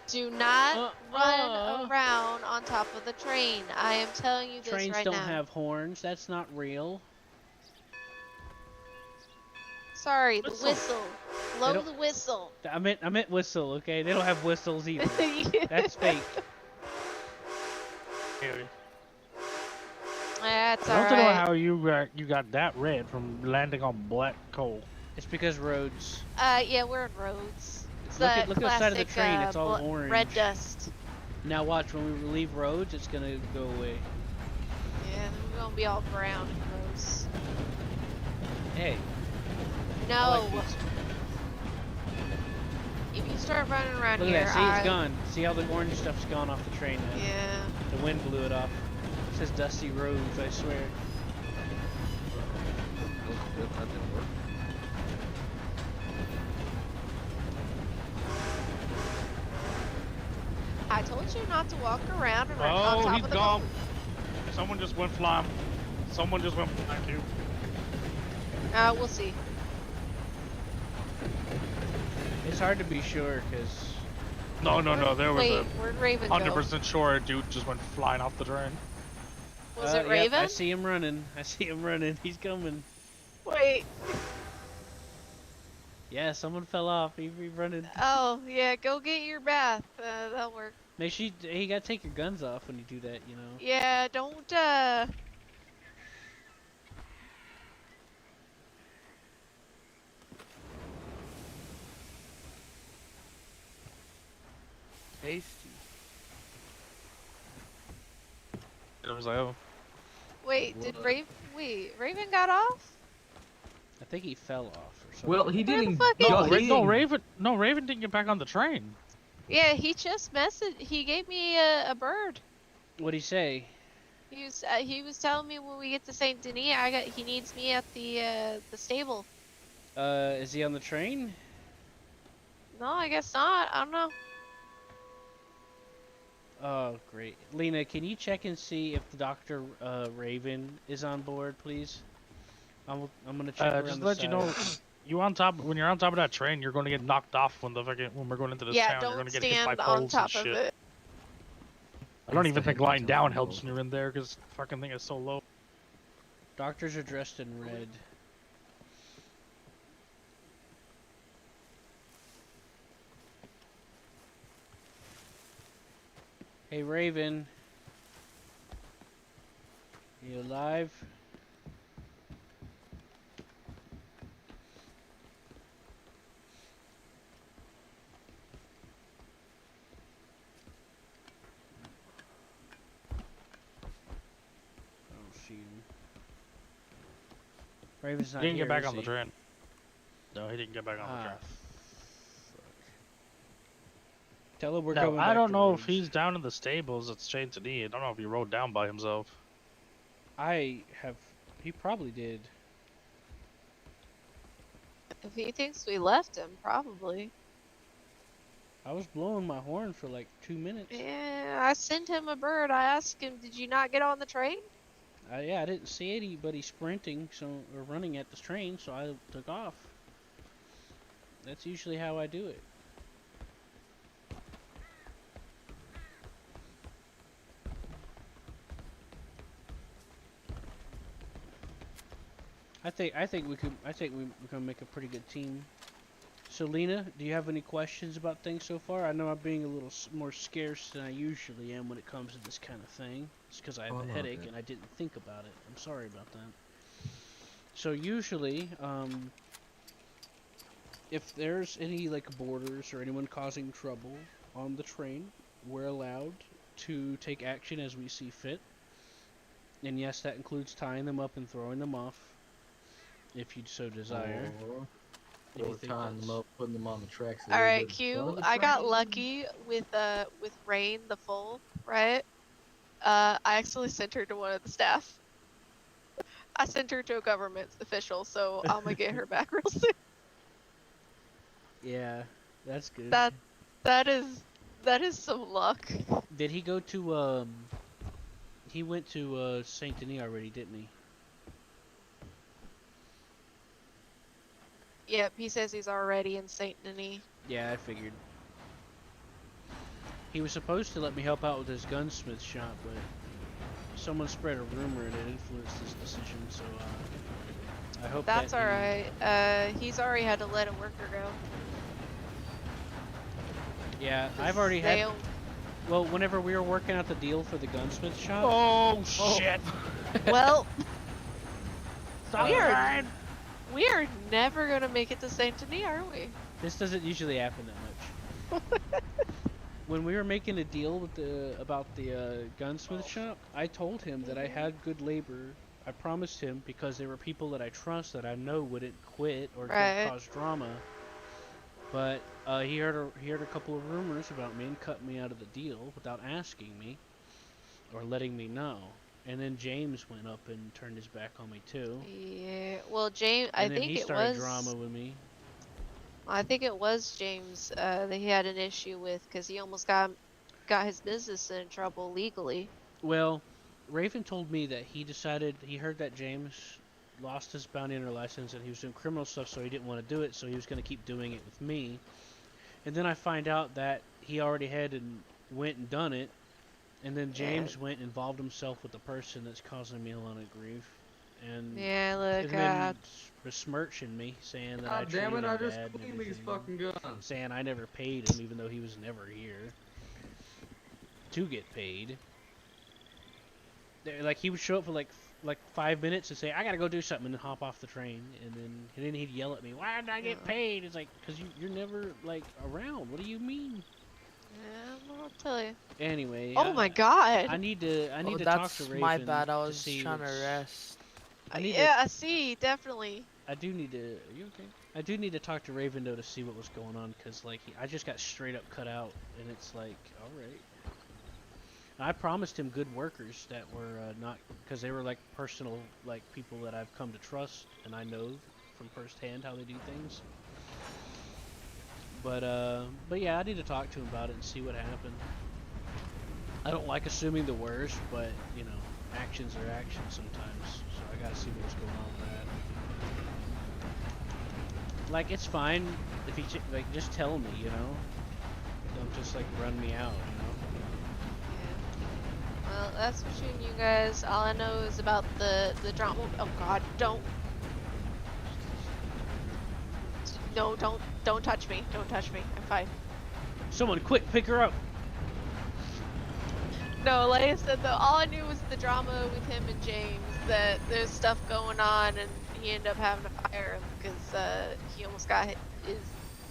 Do not run around on top of the train. I am telling you this right now. Trains don't have horns. That's not real. Sorry, the whistle. Blow the whistle. I meant whistle. Okay, they don't have whistles either. That's fake. That's I alright. don't know how you got that red from landing on black coal. It's because roads. Yeah, we're in roads. It's look classic, outside of the train. It's all orange. Red dust. Now watch, when we leave roads, it's gonna go away. Yeah, then we're gonna be all brown and gross. Hey. No. If you start running around Look here, at that. See, it's gone. See how the orange stuff's gone off the train now? Yeah. The wind blew it off. It says dusty roads, I swear. That didn't work. I told you not to walk around and run on top he's of the gone. boat. Someone just went flying. Someone just went flying, you. We'll see. It's hard to be sure, because... No, there was Wait, where'd Raven go? 100% sure a dude just went flying off the train. Was it Raven? Yep, I see him running. He's coming. Wait. Yeah, someone fell off. He's running. Oh, yeah, go get your bath. That'll work. Make sure you gotta take your guns off when you do that, you know. Yeah, don't, Tasty. It was like, oh. Wait, did Raven got off? I think he fell off or something. Well, he didn't. No, Raven didn't get back on the train. Yeah, he just he gave me a bird. What'd he say? He was telling me when we get to Saint Denis, he needs me at the stable. Is he on the train? No, I guess not. I don't know. Oh, great. Lena, can you check and see if the Dr. Raven is on board, please? I'm gonna check around just the let side. you know, when you're on top of that train, you're going to get knocked off when we're going into this town. You're going to get hit by don't poles stand on and top shit. of it. I don't That's even the think head lying down control helps when you're in there because the fucking thing is so low. Doctors are dressed in red. Hey, Raven. You alive? I don't see him. Raven's not He didn't here, get back is on the he? train. No, he didn't get back on the train. Tell him we're Now, coming I back don't to know if Rhodes. he's down in the stables at Saint Denis. I don't know if he rode down by himself. He probably did. If he thinks we left him, probably. I was blowing my horn for like 2 minutes. Yeah, I sent him a bird. I asked him, did you not get on the train? Yeah, I didn't see anybody sprinting or running at the train, so I took off. That's usually how I do it. I think we can make a pretty good team. Selena, do you have any questions about things so far? I know I'm being a little more scarce than I usually am when it comes to this kind of thing. It's because I have a headache and I didn't think about it. I'm sorry about that. So usually, if there's any like boarders or anyone causing trouble on the train, we're allowed to take action as we see fit. And yes, that includes tying them up and throwing them off, if you so desire. Or tying them up, putting them on the tracks. All right, Q. I got lucky with Rain the Full, right? I actually sent her to one of the staff. I sent her to a government official, so I'm gonna get her back real soon. Yeah, that's good. That is some luck. Did he go to he went to Saint Denis already, didn't he? Yep, he says he's already in Saint Denis. Yeah, I figured. He was supposed to let me help out with his gunsmith shop, but someone spread a rumor and it influenced his decision, so I hope that's that alright. He's already had to let a worker go. Yeah, I've already had. Well, whenever we were working out the deal for the gunsmith shop. Oh shit! Well, Stop we are never gonna make it to Saint Denis, are we? This doesn't usually happen that much. When we were making a deal with about the gunsmith shop, I told him that I had good labor. I promised him because there were people that I trust that I know wouldn't quit or cause drama. But he heard a couple of rumors about me and cut me out of the deal without asking me or letting me know. And then James went up and turned his back on me too. Yeah, well, James, and then he started drama with me. I think it was James that he had an issue with because he almost got his business in trouble legally. Well, Raven told me that he heard that James lost his bounty hunter license and he was doing criminal stuff, so he didn't want to do it, so he was going to keep doing it with me. And then I find out that he already had and went and done it. And then James went and involved himself with the person that's causing me a lot of grief. And then besmirching me, saying that I treated him bad and everything, saying I never paid him, even though he was never here to get paid. Like he would show up for like 5 minutes and say, "I gotta go do something," and then hop off the train, and then he'd yell at me, "Why did I get paid?" It's like, "Cause you're never like around. What do you mean?" Yeah, I'll tell you. Anyway. Oh my God. I need to talk to That's Raven. my bad. I to was see trying to rest. I see, definitely. I do need to. Are you okay? I do need to talk to Raven though to see what was going on, cause like I just got straight up cut out, and it's like, all right. I promised him good workers that were not, cause they were like personal, like people that I've come to trust, and I know from firsthand how they do things. But yeah, I need to talk to him about it and see what happened. I don't like assuming the worst, but you know, actions are actions sometimes, so I gotta see what's going on with that. Like, it's fine if he like just tell me, you know. Don't just like run me out, you know. Well, that's between you guys. All I know is about the drama. Oh God, don't. No, don't touch me. Don't touch me. I'm fine. Someone quick, pick her up. No, like I said though, all I knew was the drama with him and James. That there's stuff going on, and he ended up having to fire him because he almost got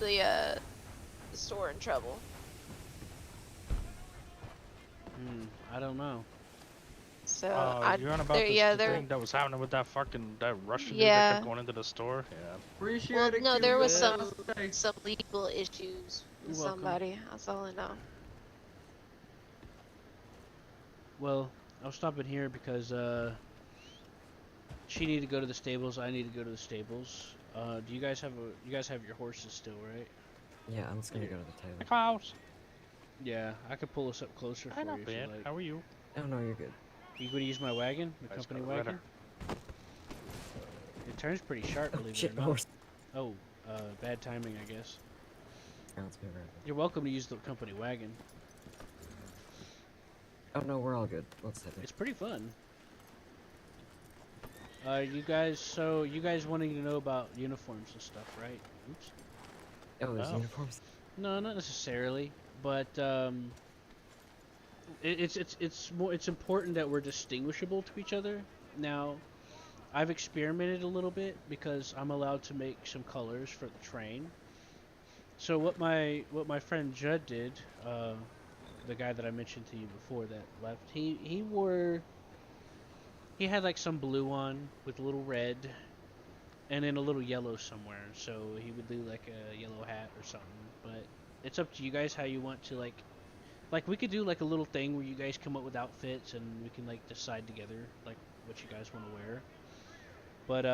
the store in trouble. I don't know. So you're on about the thing that was happening with that Russian dude that kept going into the store? Yeah. Appreciate Well, it, no, there was Cuban. some legal issues with You're welcome. somebody. That's all I know. Well, I was stopping here because she needed to go to the stables. I need to go to the stables. Do you guys have your horses still, right? Yeah, I'm just gonna go to the table. Klaus. Yeah, I could pull us up closer for you if you like. How are you? Oh no, you're good. You going to use my wagon, the company wagon? It turns pretty sharp, believe shit, it or not. horse. Oh, bad timing, I guess. Sounds good, right? You're welcome to use the company wagon. Oh no, we're all good. Let's hit it. It's pretty fun. You guys wanting to know about uniforms and stuff, right? Oops. Oh, there's uniforms? No, not necessarily, but it's important that we're distinguishable to each other. Now, I've experimented a little bit because I'm allowed to make some colors for the train. So what my friend Judd did, the guy that I mentioned to you before that left, he had like some blue on with a little red and then a little yellow somewhere, so he would do like a yellow hat or something. But it's up to you guys how you want to like we could do like a little thing where you guys come up with outfits and we can like decide together like what you guys want to wear. But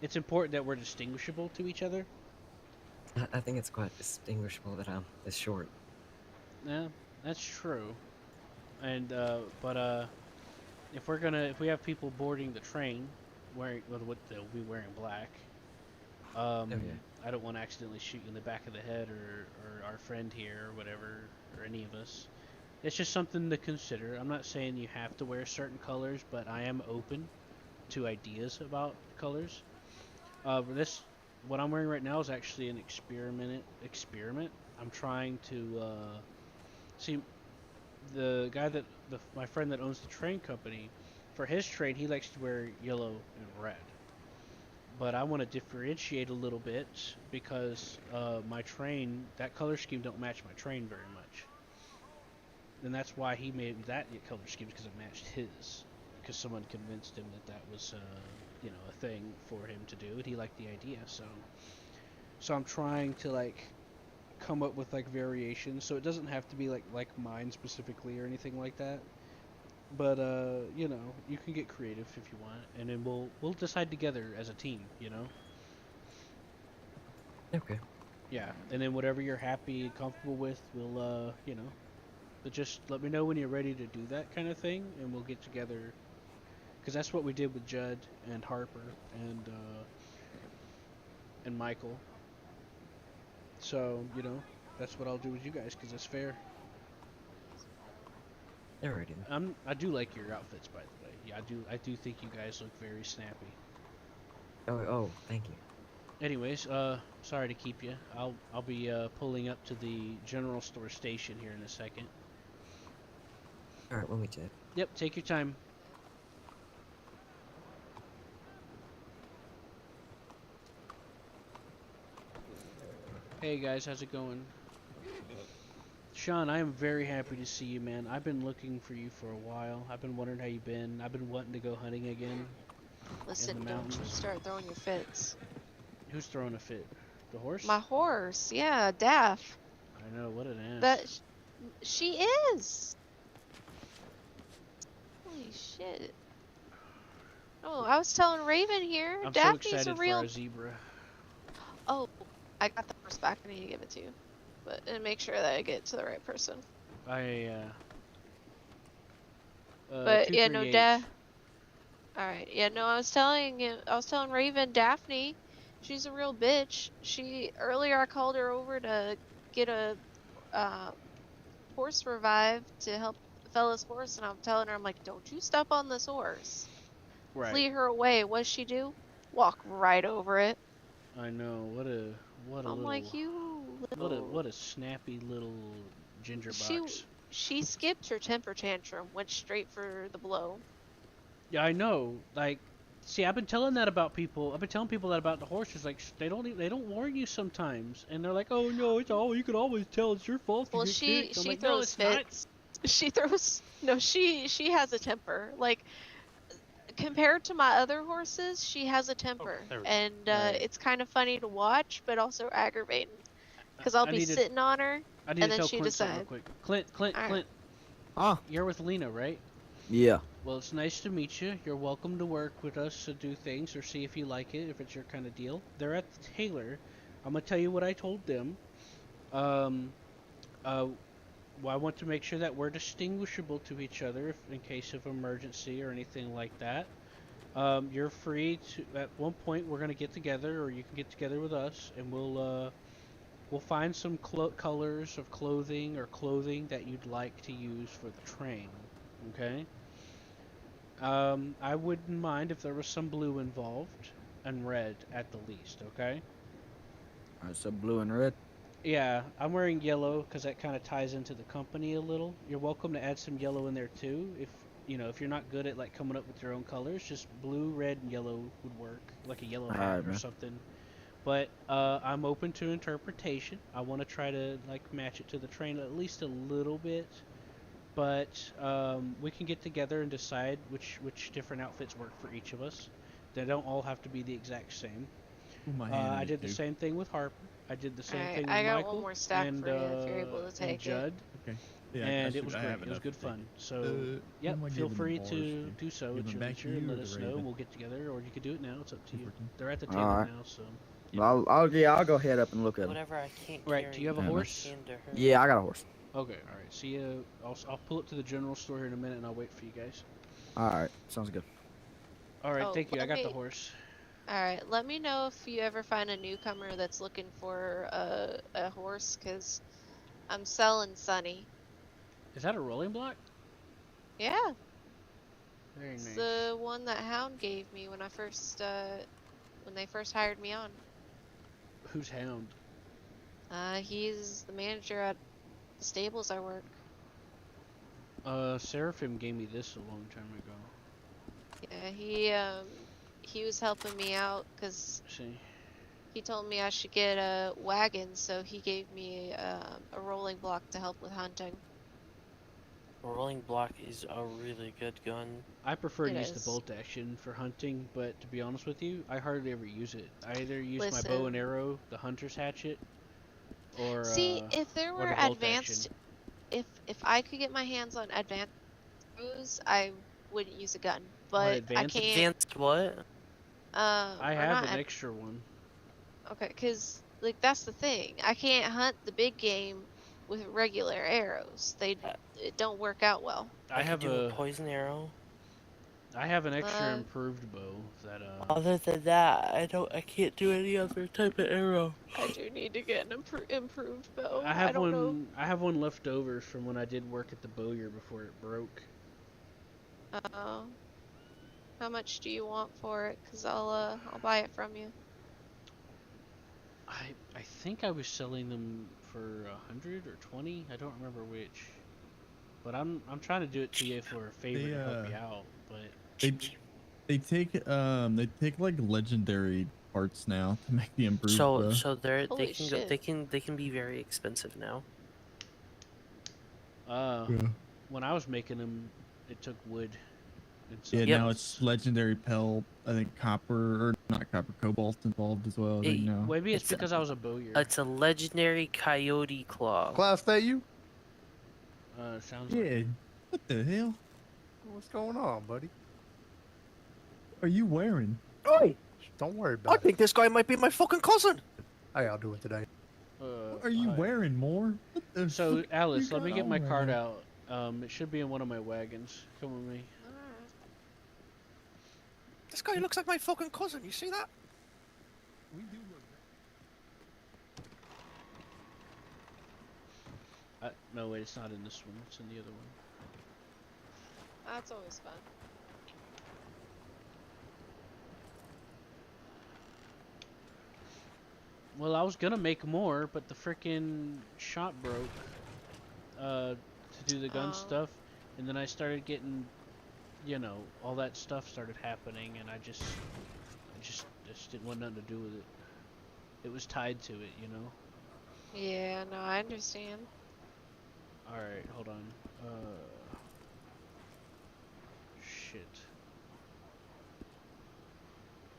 it's important that we're distinguishable to each other. I think it's quite distinguishable that I'm this short. Yeah, that's true. And if we have people boarding the train they'll be wearing black. I don't want to accidentally shoot you in the back of the head or our friend here or whatever, or any of us. It's just something to consider. I'm not saying you have to wear certain colors, but I am open to ideas about colors. What I'm wearing right now is actually an experiment. I'm trying to see the guy my friend that owns the train company. For his train, he likes to wear yellow and red. But I want to differentiate a little bit because my train, that color scheme don't match my train very much. And that's why he made that color scheme, because it matched his. Because someone convinced him that was a thing for him to do, and he liked the idea. So I'm trying to like come up with like variations, so it doesn't have to be like mine specifically or anything like that. But you can get creative if you want, and then we'll decide together as a team, Okay. Yeah, and then whatever you're happy and comfortable with, we'll but just let me know when you're ready to do that kind of thing, and we'll get together. Because that's what we did with Judd and Harper and Michael. So that's what I'll do with you guys, because it's fair. Alrighty. I do like your outfits, by the way. Yeah, I do think you guys look very snappy. Oh, thank you. Anyways, sorry to keep you. I'll be pulling up to the general store station here in a second. Alright, we'll meet you. Yep, take your time. Hey guys, how's it going? Sean, I am very happy to see you, man. I've been looking for you for a while. I've been wondering how you've been. I've been wanting to go hunting again. Listen, in the don't mountains. you start throwing your fits. Who's throwing a fit? The horse? My horse, yeah, Daff. I know, what an ass. But she is. Holy shit. Oh, I was telling Raven here. I'm Daphne's so excited a real. for our zebra. Oh, I got the horse back. I need to give it to you, and make sure that I get it to the right person. But yeah, no, 238. All right, yeah, no, I was telling Raven, Daphne, she's a real bitch. Earlier I called her over to get a horse revived to help fella's horse, and I'm telling her, I'm like, don't you step on this horse. Right. Flee her away. What'd she do? Walk right over it. I know. What a I'm little. like, you little. What a snappy little ginger box. She skipped her temper tantrum, went straight for the blow. Yeah, I know. Like, see, I've been telling that about people. I've been telling people that about the horses. Like, they don't warn you sometimes, and they're like, "Oh no, it's all you can always tell. It's your fault." Well, you get she kicked. I'm she like, throws no, it's not. fits. She throws. No, she has a temper. Like, compared to my other horses, she has a temper, and it's kind of funny to watch, but also aggravating. Because I'll be sitting on her, I need and to then tell she Clint something real decides. quick. Clint. Huh? You're with Lena, right? Yeah. Well, it's nice to meet you. You're welcome to work with us to do things or see if you like it, if it's your kind of deal. They're at the tailor. I'm gonna tell you what I told them. Well, I want to make sure that we're distinguishable to each other if, in case of emergency or anything like that. You're free to, at one point, we're gonna get together, or you can get together with us, and we'll find some colors of clothing or clothing that you'd like to use for the train. Okay. I wouldn't mind if there was some blue involved, and red at the least. Okay. Alright, so blue and red. Yeah, I'm wearing yellow because that kind of ties into the company a little. You're welcome to add some yellow in there too. If you're not good at like coming up with your own colors, just blue, red, and yellow would work, like a yellow hat or something. But I'm open to interpretation. I want to try to like match it to the train at least a little bit. But we can get together and decide which different outfits work for each of us. They don't all have to be the exact same. I did the same thing with Harper. I did the same thing with I got Michael one more stack and, for you if you're able to take and Judd. Okay. Yeah, And it was great. It was good fun. So, yep, feel free to do so at your leisure and let us know. We'll get together, or you could do it now. It's up to you. They're at the table Alright. now, so. Well, I'll go head up and look at them. Whatever I can't Right, carry, do you have a I horse? hand to her. Yeah, I got a horse. Okay, alright. See you. I'll pull up to the general store here in a minute, and I'll wait for you guys. Alright, sounds good. Alright, Oh, thank you. I let got the me- horse. Alright, let me know if you ever find a newcomer that's looking for a horse, because I'm selling Sunny. Is that a rolling block? Yeah, Very it's nice. the one that Hound gave me when when they first hired me on. Who's Hound? He's the manager at the stables I work. Seraphim gave me this a long time ago. Yeah, he was helping me out because See. he told me I should get a wagon, so he gave me a rolling block to help with hunting. A rolling block is a really good gun. I prefer to It use the is. bolt action for hunting, but to be honest with you, I hardly ever use it. I either use my bow Listen. and arrow, the hunter's hatchet, or See, if there or were the bolt advanced, action. if I could get my hands on advanced arrows, I wouldn't use a gun. But I advanced? can't. Advanced what? I or have not an extra one. Okay, because like that's the thing. I can't hunt the big game with regular arrows. It don't work out well. I have do a poison arrow. I have an extra Uh, improved bow that Other than that, I can't do any other type of arrow. I do need to get an improved bow. I have don't know. one. I have one left over from when I did work at the bowyer before it broke. How much do you want for it? Cause I'll buy it from you. I think I was selling them for 100 or 20. I don't remember which. But I'm trying to do it to you for a favor to help you out. But They take like legendary parts now to make the improved. So they Holy can shit. they can be very expensive now. when I was making them, it took wood. And Yeah, now it's legendary pelt. I think copper or not copper, cobalt involved as well. I think now. Maybe it's because I was a bowyer. It's a legendary coyote claw. Class, that you? Sounds Yeah. like What the hell What's going on, buddy? are you wearing? Oi! Don't worry about I it. think this guy might be my fucking cousin. How y'all doing today? What are you wearing more? What the So, fuck Alice, you let me got get on my right card now? out. It should be in one of my wagons. Come with me. This guy looks like my fucking cousin. You see that? No, wait, it's not in this one. It's in the other one. That's always fun. Well, I was gonna make more, but the frickin' shop broke. To do the gun stuff, and then I started getting, you know, all that stuff started happening, and I just didn't want nothing to do with it. It was tied to it, you know. Yeah, no, I understand. All right, hold on. Shit.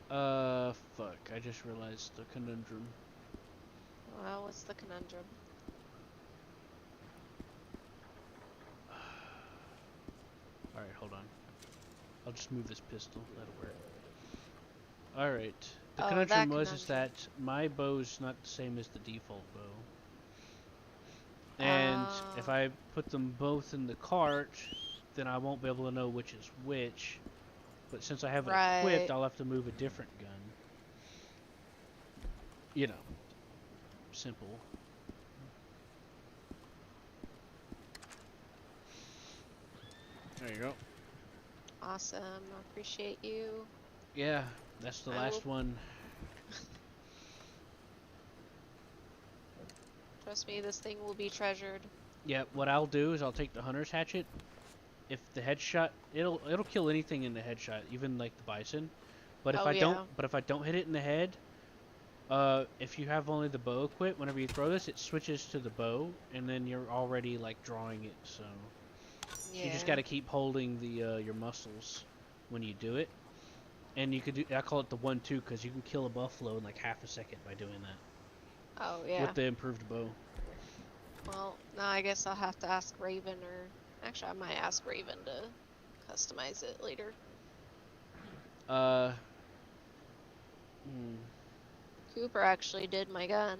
Fuck. I just realized the conundrum. Well, what's the conundrum? Alright, hold on. I'll just move this pistol. That'll work. Alright. The conundrum is that my bow's not the same as the default bow. And if I put them both in the cart, then I won't be able to know which is which. But since I have it equipped, I'll have to move a different gun. You know. Simple. There you go. Awesome. I appreciate you. Yeah, that's the last one. Trust me, this thing will be treasured. Yeah, what I'll do is I'll take the hunter's hatchet. If the headshot, it'll kill anything in the headshot, even like the bison. But if if I don't hit it in the head, if you have only the bow equipped, whenever you throw this, it switches to the bow, and then you're already like drawing it. So you just got to keep holding the your muscles when you do it. And you could do, I call it the 1-2 because you can kill a buffalo in like half a second by doing that. Oh yeah. With the improved bow. Well, now I guess I'll have to ask Raven, or actually I might ask Raven to customize it later. Cooper actually did my gun.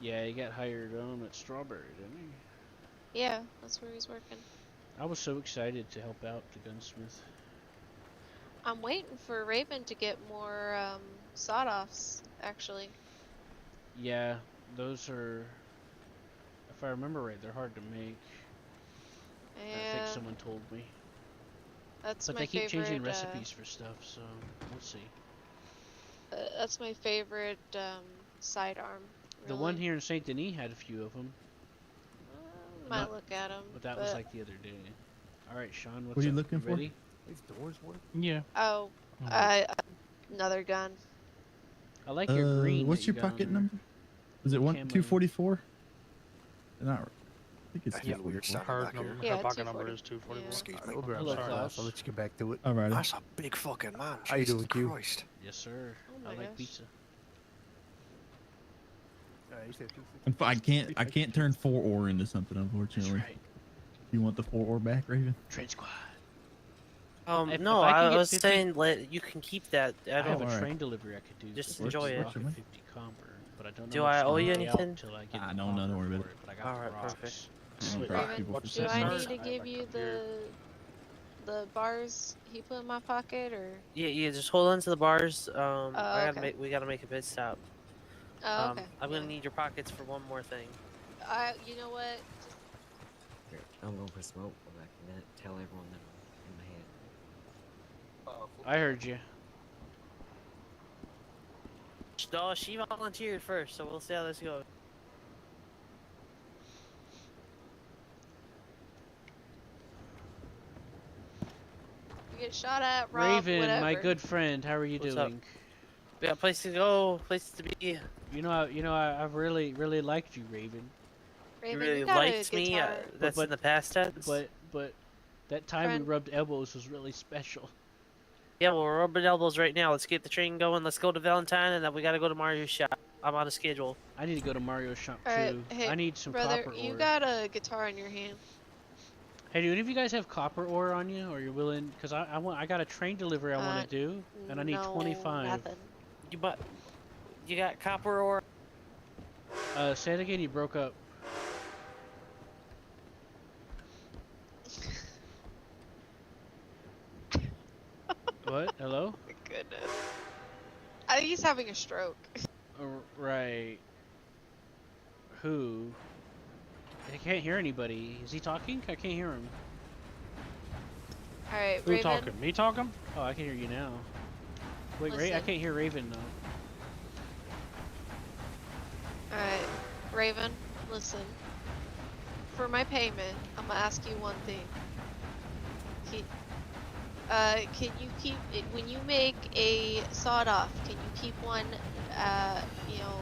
Yeah, he got hired on at Strawberry, didn't he? Yeah, that's where he's working. I was so excited to help out the gunsmith. I'm waiting for Raven to get more sawed-offs, actually. Yeah, those are, if I remember right, they're hard to make. Yeah. I think someone told me. That's but my they keep favorite, changing recipes for stuff, so we'll see. That's my favorite sidearm. The one here in Saint Denis had a few of them. Might look at them. But that was like the other day. All right, Sean, what's What are you up? looking for? Ready? These doors work? Yeah. Oh, another gun. I like your green. What's your pocket number? Is it 244? Not. I think it's I hear a weird sound Her back here. pocket number is 244. Yeah. Excuse me. Hello, Sorry, Klaus. I'll let you get back to it. Alright. That's a big fucking man. How you doing, Q? Christ. Yes, sir. Oh my I like gosh. pizza. You said 250? I can't turn 4-ore into something, unfortunately. That's right. You want the 4-ore back, Raven? Train squad. No, I can I get was 50 saying you can keep that. I have a alright. train delivery I could do. Just for enjoy it. 50 copper, but I don't know Do if I it's owe gonna you pay out anything? till I get I the don't know, don't offer worry about for it. But I got Alright, the rocks. perfect. I don't Raven, trust people for do sitting I there. need to give you the bars he put in my pocket, or? Yeah, just hold on to the bars. okay. We gotta make a pit stop. Oh, okay. I'm gonna need your pockets for one more thing. You know what? Here, I'm going for smoke. Go back a minute. Tell everyone that I'm in my head. I heard you. No, she volunteered first, so we'll see how this goes. You get shot at, Rob, Raven, whatever. my good friend, how are you What's doing? up? We got places to go, places to be. I've really liked you, Raven. Raven, You really got a liked me. guitar. That's in the past tense. But that time Friend. we rubbed elbows was really special. Yeah, well, we're rubbing elbows right now. Let's get the train going. Let's go to Valentine, and then we gotta go to Mario's shop. I'm on a schedule. I need to go to Mario's shop Alright, too. hey, I need some brother, copper you ore. got a guitar in your hand. Hey, do any of you guys have copper ore on you, or you're willing? Because I got a train delivery I want to do, and I need No, 25. nothing. You got copper ore? Say it again. You broke up. What? Hello? My goodness. I think he's having a stroke. Right. Who? I can't hear anybody. Is he talking? I can't hear him. Alright, Who Raven. talking? Me talking? Oh, I can hear you now. Wait, I Listen. can't hear Raven though. Alright, Raven, listen. For my payment, I'm gonna ask you one thing. Can you keep it when you make a sawed off? Can you keep one? You know,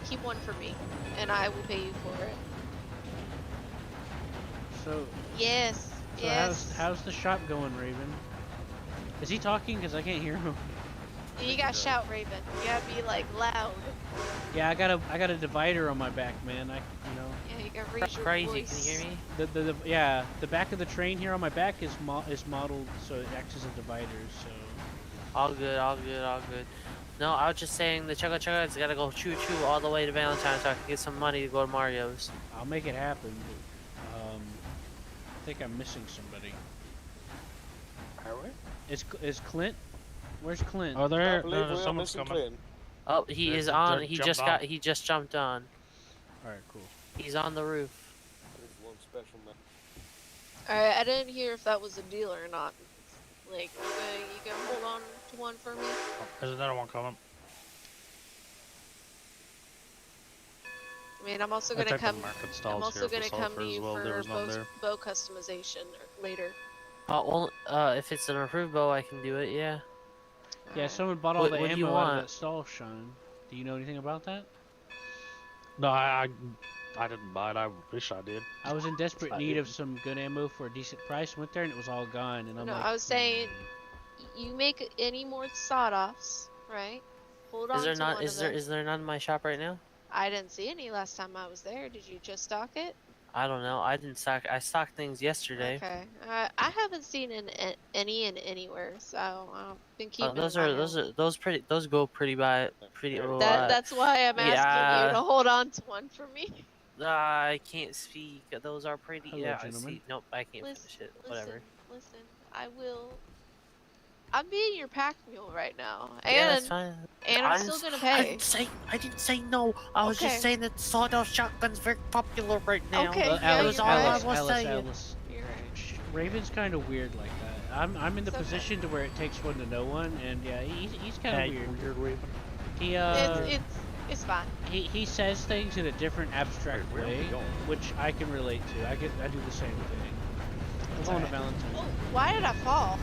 keep one for me, and I will pay you for it. So. Yes. So yes. how's the shop going, Raven? Is he talking? Cause I can't hear him. You gotta shout, Raven. You gotta be like loud. Yeah, I got a divider on my back, man. Yeah, you gotta raise your Crazy, voice. can you hear me? The back of the train here on my back is modeled so it acts as a divider. So. All good, all good, all good. No, I was just saying the Chugga Chugga's gotta go choo choo all the way to Valentine so I can get some money to go to Mario's. I'll make it happen. But, I think I'm missing somebody. Are we? Is Clint? Where's Clint? Oh, there. I believe No, we're someone's missing coming. Clint. Oh, he is on. He jumped just on. got. He just jumped on. All right, cool. He's on the roof. There's one special man. Alright, I didn't hear if that was a deal or not. Like, you can hold on to one for me? There's another one coming. I mean, I'm also I gonna checked the come. market I'm stalls also here for gonna come sulfur to as you well. There for was none there. bow customization later. Well, if it's an approved bow, I can do it. Yeah. Yeah, someone bought all What- the what do you ammo out of want? that stall, Sean. Do you know anything about that? No, I didn't buy it. I wish I did. I was in desperate I need of didn't. some good ammo for a decent price. Went there and it was all gone. And I'm No, like, I was saying, you make any more sawed-offs, right? Hold on Is there to not? one Is of there? them. Is there none in my shop right now? I didn't see any last time I was there. Did you just stock it? I don't know. I didn't stock. I stocked things yesterday. Okay. I haven't seen any in anywhere, so I've been keeping Those an eye are on those them. are those pretty. Those go pretty by pretty. That's why I'm asking you to hold on to one for me. I can't speak. Those are pretty. Hello, yeah. gentlemen. See, nope. I can't Listen, finish it. Whatever. Listen. I will. I'm being your pack mule right now, Yeah, that's and fine. I'm I still didn't- gonna I pay. didn't say no. I was Okay. just saying that sawed-off shotgun's very popular right now. Okay, Well, yeah, that was you're all I right. was saying. Alice. You're right. Raven's kind of weird like that. I'm in the It's okay. position to where it takes one to know one, and yeah, he's kind of Hey, weird. weird Raven. He It's fine. he says things in a different abstract way, which I can relate to. I do the same thing. I'm going to Valentine Oh, why did I fall?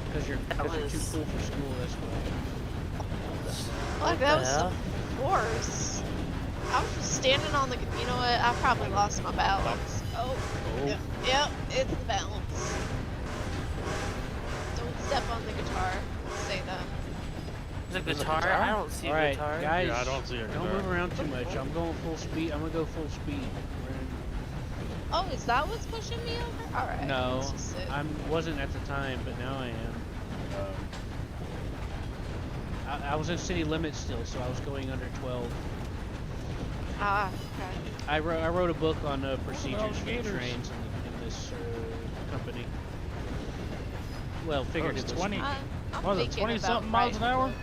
because you're too cool for school. That's why. Like that was some force. I was just standing on the. You know what? I probably lost my balance. Oh. Yep, it's the balance. Don't step on the guitar. Say that. The There's a guitar? guitar? I don't see All a right, guitar. guys. Yeah, I don't see a Don't guitar. move around too much. I'm going full speed. I'm gonna go full speed. Oh, is that what's pushing me over? All right. No, let's just sit. I wasn't at the time, but now I am. I was in city limits still, so I was going under 12. Ah, okay. I wrote a book on procedures Oh, for skaters. trains in this company. Well, figured it's it was 20. I'm What is it, thinking 20 about something miles an writing a hour? book.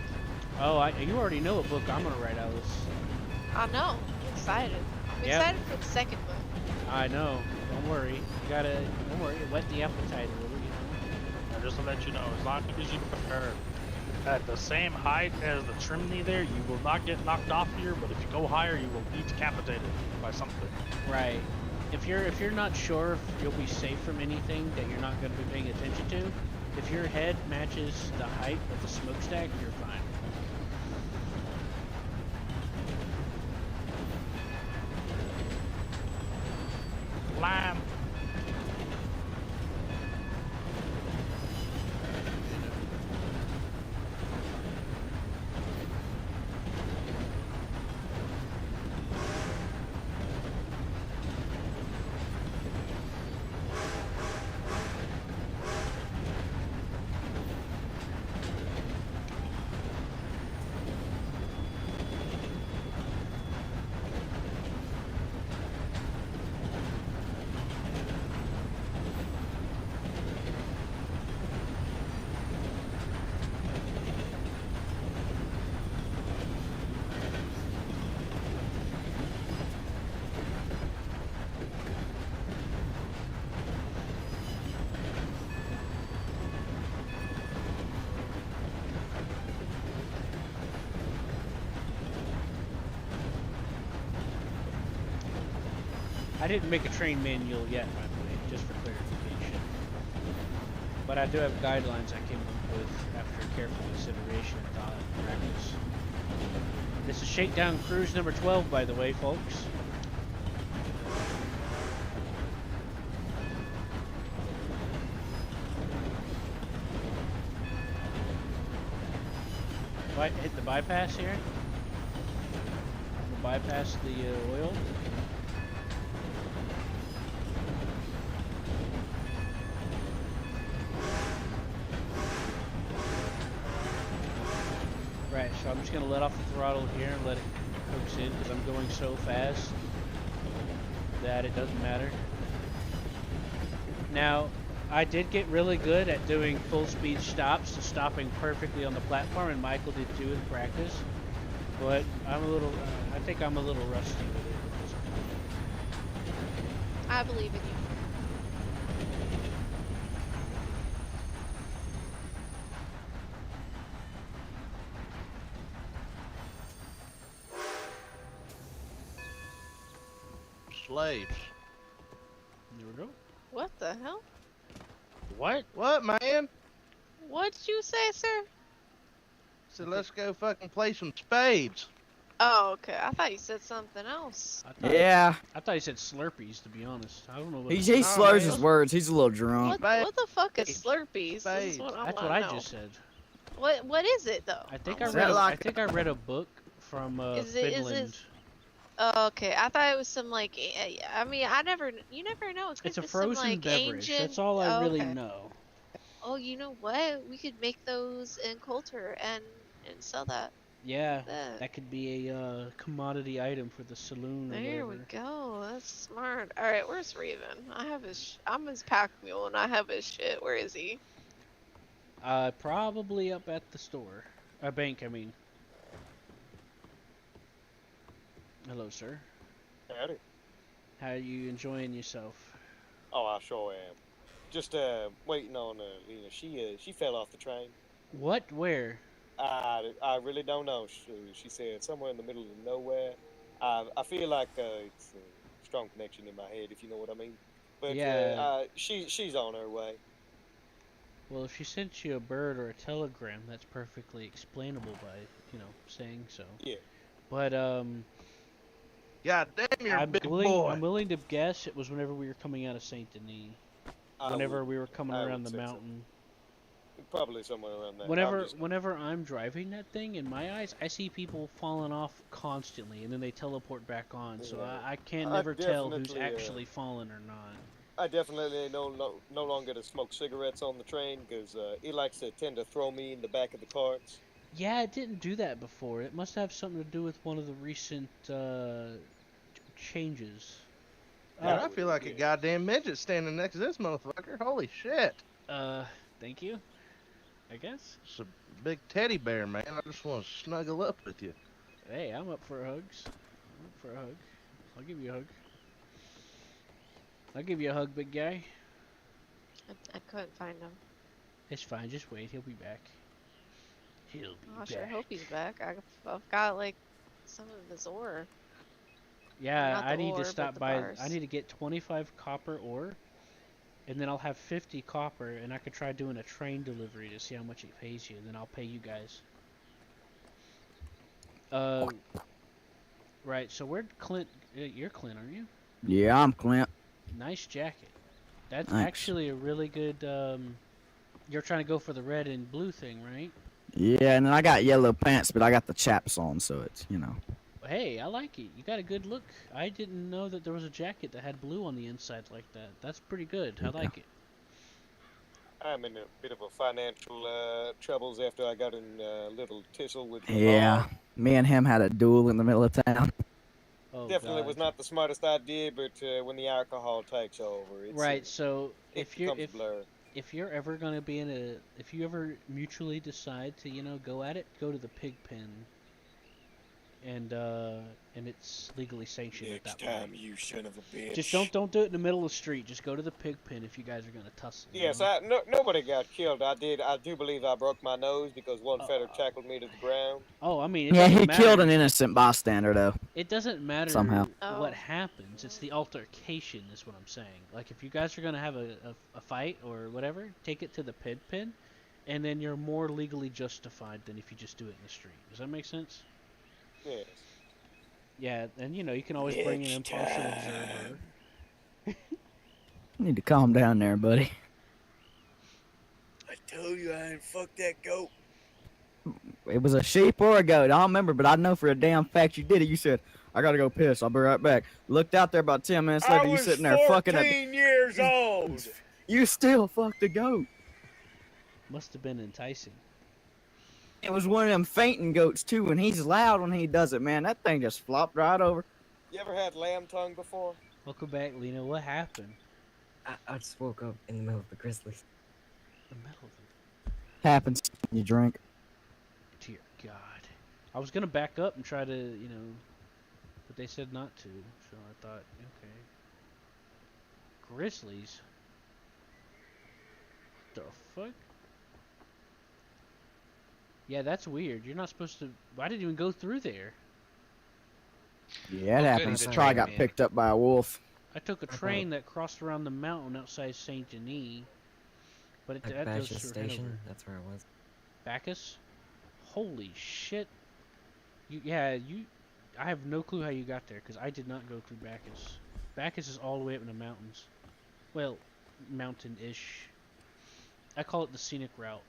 Oh, you already know what book I'm gonna write, Alice. I know. I'm excited. I'm Yep. excited for the second book. I know. Don't worry. Don't worry. Whet the appetite a little, you know. And just to let you know, as long as you prepare at the same height as the chimney there, you will not get knocked off here, but if you go higher, you will be decapitated by something. Right. If you're not sure if you'll be safe from anything that you're not going to be paying attention to, if your head matches the height of the smokestack, you're fine. Lime. I didn't make a train manual yet, by the way, just for clarification. But I do have guidelines I came up with after careful consideration and thought and practice. This is Shakedown Cruise number 12, by the way, folks. Hit the bypass here. We'll bypass the oil. Right, so I'm just going to let off the throttle here and let it coax in because I'm going so fast that it doesn't matter. Now, I did get really good at doing full speed stops, so stopping perfectly on the platform, and Michael did too in practice. But I'm a little, I think I'm a little rusty with it at this point. I believe in you. Slaves. There we go. What the hell? What? What, man? What'd you say, sir? So let's go fucking play some spades. Oh, okay. I thought you said something else. Yeah. I thought he said Slurpees, to be honest. I don't know what He slurs his words. He's a little What, drunk. what the fuck is Slurpees? This is what I That's wanna what I know. just said. What is it though? I think I think I read a book from Finland. Oh, okay, I thought it was some like. I mean, you never know. It could It's a be frozen some, like, beverage. ancient. That's all I really okay. know. Oh, you know what? We could make those in Coulter and sell that. Yeah, That. that could be a commodity item for the saloon or There whatever. we go. That's smart. All right, where's Raven? I have his. I'm his pack mule, and I have his shit. Where is he? Probably up at the store. Bank, I mean. Hello, sir. Howdy. How are you enjoying yourself? Oh, I sure am. Just waiting on Lena. She fell off the train. What? Where? I really don't know. She said somewhere in the middle of nowhere. I feel like it's a strong connection in my head, if you know what I mean. But Yeah. she's on her way. Well, if she sent you a bird or a telegram, that's perfectly explainable by, saying so. Yeah. But, God damn, you're a big boy. I'm willing to guess it was whenever we were coming out of Saint Denis. Whenever we were coming around the mountain. So. Probably somewhere around that. Whenever I'm driving that thing, in my eyes, I see people falling off constantly, and then they teleport back on. So I can't never tell who's actually fallen or not. I definitely no longer to smoke cigarettes on the train because it likes to tend to throw me in the back of the carts. Yeah, it didn't do that before. It must have something to do with one of the recent changes. God, I feel like a goddamn midget standing next to this motherfucker. Holy shit. Thank you. I guess. It's a big teddy bear, man. I just want to snuggle up with you. Hey, I'm up for hugs. I'm up for a hug. I'll give you a hug. I'll give you a hug, big guy. I couldn't find him. It's fine. Just wait. He'll be back. He'll be I back. sure hope he's back. I've got like some of his ore. Yeah, Not the I need ore, to but stop the by. bars. I need to get 25 copper ore, and then I'll have 50 copper, and I could try doing a train delivery to see how much it pays you, and then I'll pay you guys. Right. So where'd Clint? You're Clint, aren't you? Yeah, I'm Clint. Nice jacket. That's Thanks. actually a really good. You're trying to go for the red and blue thing, right? Yeah, and then I got yellow pants, but I got the chaps on, so it's, Hey, I like it. You got a good look. I didn't know that there was a jacket that had blue on the inside like that. That's pretty good. I like it. I'm in a bit of a financial troubles after I got in a little tussle with Yeah, Lamar. me and him had a duel in the middle of town. Oh, Definitely God. was not the smartest idea, but when the alcohol takes over, it's Right. So it if you're becomes a blur. if you're ever gonna be if you ever mutually decide to go at it, go to the pig pen. and it's legally sanctioned at Next that time, point. you son of a bitch. Just don't do it in the middle of the street. Just go to the pig pen if you guys are gonna tussle. you Yes, know? nobody got killed. I do believe I broke my nose because one feller tackled me to the ground. Oh, I mean, it Yeah, doesn't he matter. killed an innocent bystander though. It doesn't matter Somehow. what happens. It's the altercation, is what I'm saying. Like, if you guys are gonna have a fight or whatever, take it to the pig pen, and then you're more legally justified than if you just do it in the street. Does that make sense? Yes. Yeah, and you can always bring an impartial observer. You need to calm down there, buddy. I told you I ain't fucked that goat. It was a sheep or a goat. I don't remember, but I know for a damn fact you did it. You said, I gotta go piss. I'll be right back. Looked out there about 10 minutes later. You sitting there fucking up. 14 years old. You still fucked a goat. Must have been enticing. It was one of them fainting goats too, and he's loud when he does it, man. That thing just flopped right over. You ever had lamb tongue before? Welcome back, Lena. What happened? I just woke up in the middle of the grizzlies. The middle of Happens when you drink. Dear God. I was gonna back up and try to, but they said not to, so I thought, okay. Grizzlies? What the fuck? Yeah, that's weird. You're not supposed to. I didn't even go through there. Yeah, it happens. Try got picked up by a wolf. I took a train that crossed around the mountain outside Saint Denis, but Like that goes Bacchus through Station, Hanover. that's where I was. Bacchus? Holy shit! I have no clue how you got there because I did not go through Bacchus. Bacchus is all the way up in the mountains. Well, mountain-ish. I call it the scenic route.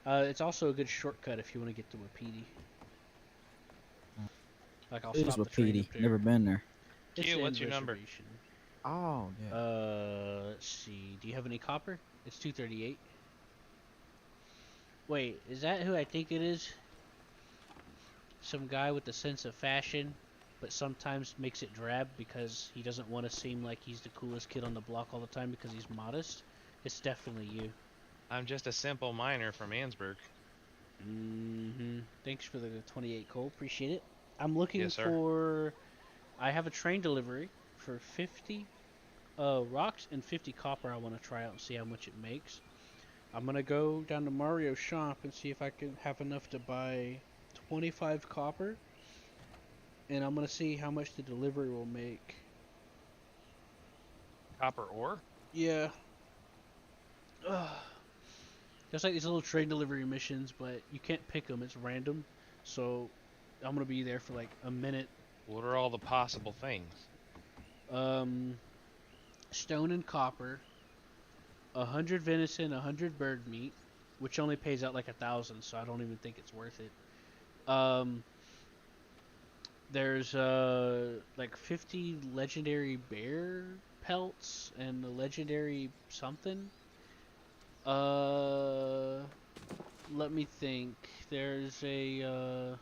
It's also a good shortcut if you want to get to Wapiti. Like, I'll It is stop the train Wapiti. up there. Never been there. It's Q, in what's your number? reservation. Oh, yeah. Let's see. Do you have any copper? It's 238. Wait, is that who I think it is? Some guy with a sense of fashion, but sometimes makes it drab because he doesn't want to seem like he's the coolest kid on the block all the time because he's modest. It's definitely you. I'm just a simple miner from Ansburg. Thanks for the 28 coal. Appreciate it. I'm looking Yes, sir. for. I have a train delivery for 50 rocks and 50 copper. I want to try out and see how much it makes. I'm gonna go down to Mario's shop and see if I can have enough to buy 25 copper, and I'm gonna see how much the delivery will make. Copper ore? Yeah. There's like these little train delivery missions, but you can't pick them. It's random. So I'm gonna be there for like a minute. What are all the possible things? Stone and copper, 100 venison, 100 bird meat, which only pays out like 1,000, so I don't even think it's worth it. There's like 50 legendary bear pelts and a legendary something. Let me think. There's a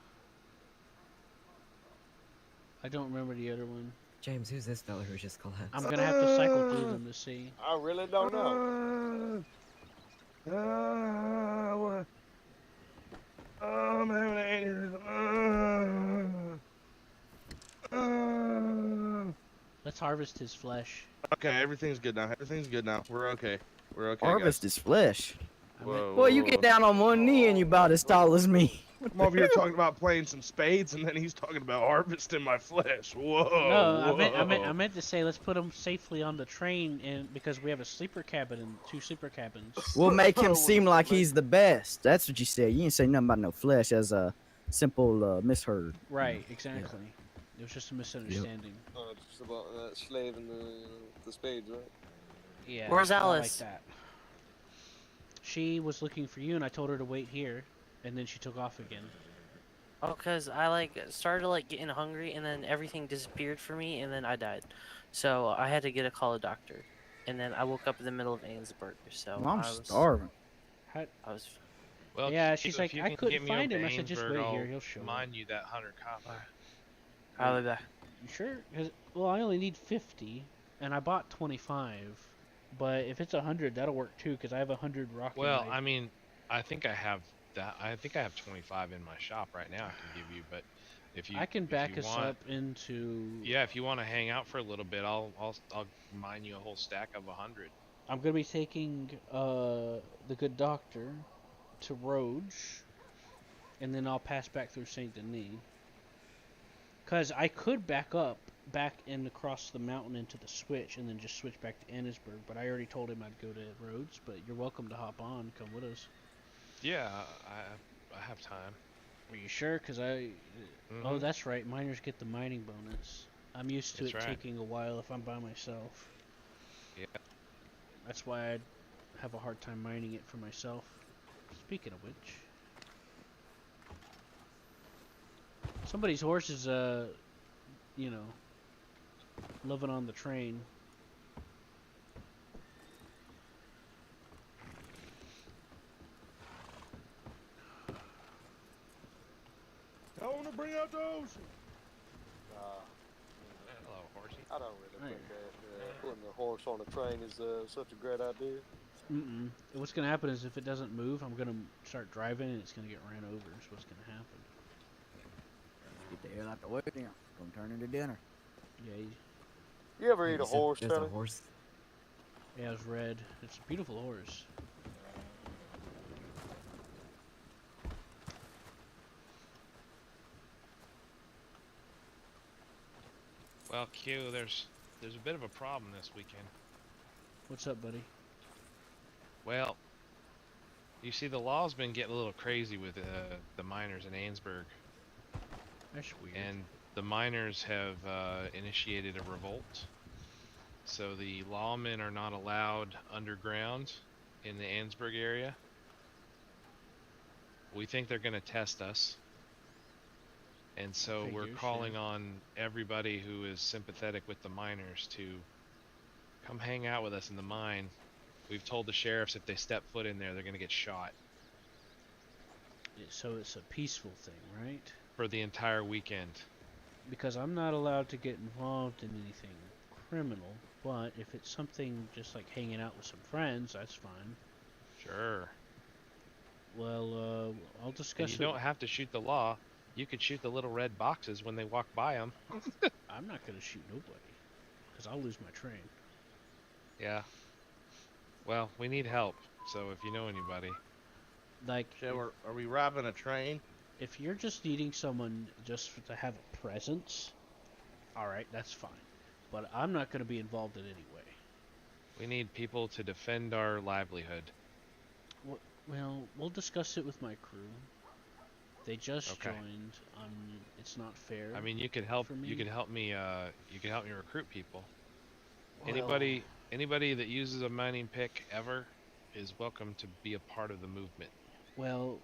I don't remember the other one. James, who's this fella who just collapsed? I'm gonna have to cycle through them to see. I really don't know. I'm having an aneurysm. Let's harvest his flesh. Okay, everything's good now. Everything's good now. We're okay. We're okay. Harvest guys. his flesh. Whoa, Boy, you whoa, get whoa. down on one knee and you about as tall as me. I'm over here talking about playing some spades, and then he's talking about harvesting my flesh. Whoa. No, whoa. I meant to say let's put him safely on the train, and because we have a sleeper cabin and 2 sleeper cabins. We'll make him seem like he's the best. That's what you said. You didn't say nothing about no flesh as a simple misheard. Right, exactly. It was just a misunderstanding. Oh, just about that slave and the spades, right? Yeah. Where's not Alice? Like that. She was looking for you, and I told her to wait here, and then she took off again. Oh, cause I started getting hungry, and then everything disappeared for me, and then I died. So I had to get a call a doctor, and then I woke up in the middle of Ansburg. So Well, I'm I was starving. I was. Well, Yeah, Q, she's if like, you I can couldn't get me find over him. to I said, just Ansburg, wait here, I'll he'll show up. mine you that 100 copper. I'll be back. You sure? 'Cause, well, I only need 50, and I bought 25. But if it's 100, that'll work too, because I have 100 rock. Well, I mean, I think I have that. I think I have 25 in my shop right now. I can give you, but if you I can if back you us want, up into. yeah, if you want to hang out for a little bit, I'll mine you a whole stack of 100. I'm gonna be taking the good doctor to Rhodes, and then I'll pass back through Saint Denis. Cause I could back up back and across the mountain into the switch, and then just switch back to Annisburg. But I already told him I'd go to Rhodes. But you're welcome to hop on, come with us. Yeah, I have time. Are you sure? Cause I. Oh, Mhm. that's right. Miners get the mining bonus. I'm used to That's it right. taking a while if I'm by myself. Yeah. That's why I have a hard time mining it for myself. Speaking of which, somebody's horse is you know, living on the train. I want to bring out those. Hello, horsey. I don't really think that putting a horse on a train is such a great idea. What's gonna happen is if it doesn't move, I'm gonna start driving and it's gonna get ran over. Is what's gonna happen. Get the hell out the way then. Gonna turn into dinner. Yeah. You ever eat a horse, There's a Tony? horse. Yeah, it's red. It's a beautiful horse. Well, Q, there's a bit of a problem this weekend. What's up, buddy? Well, you see, the law's been getting a little crazy with the miners in Ainsburg. That's weird. And the miners have initiated a revolt. So the lawmen are not allowed underground in the Ainsburg area. We think they're going to test us. And so we're calling on everybody who is sympathetic with the miners to come hang out with us in the mine. We've told the sheriffs if they step foot in there, they're going to get shot. So it's a peaceful thing, right? For the entire weekend. Because I'm not allowed to get involved in anything criminal, but if it's something just like hanging out with some friends, that's fine. Sure. Well, I'll discuss And you don't have to shoot the law. You could shoot the little red boxes when they walk by them. I'm not going to shoot nobody, because I'll lose my train. Yeah. Well, we need help, so if you know anybody. Like, So are we robbing a train? If you're just needing someone to have a presence, alright, that's fine. But I'm not going to be involved in any way. We need people to defend our livelihood. Well, we'll discuss it with my crew. They just Okay. joined. It's not fair. I mean, you could help. for me. You could help me. You could help me recruit people. Well- Anybody that uses a mining pick ever is welcome to be a part of the movement. Well,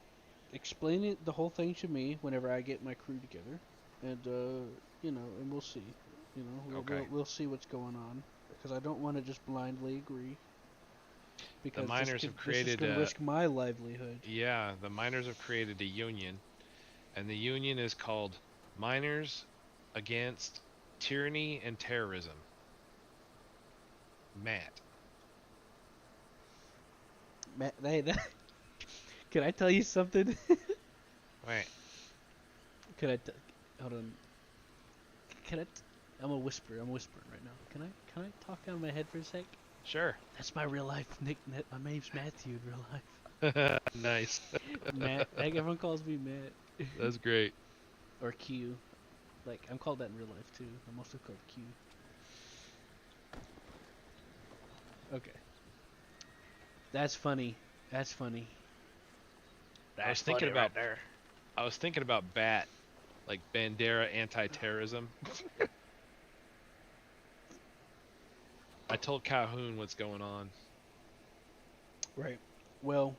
explain the whole thing to me whenever I get my crew together, and and we'll see. Okay. We'll see what's going on, because I don't want to just blindly agree. Because The miners this have is created going to risk my livelihood. Yeah, the miners have created a union, and the union is called Miners Against Tyranny and Terrorism. Matt. Hey, can I tell you something? Wait. Hold on. I'm a whisper. I'm whispering right now. Can I talk out of my head for a sec? Sure. That's my real life nickname. My name's Matthew in real life. Nice. Matt. Like, everyone calls me Matt. That's great. Or Q. Like, I'm called that in real life too. I'm also called Q. Okay. That's funny. That's funny. I was thinking about I was thinking about BAT, like Bandera Anti-Terrorism. I told Calhoun what's going on. Right. Well.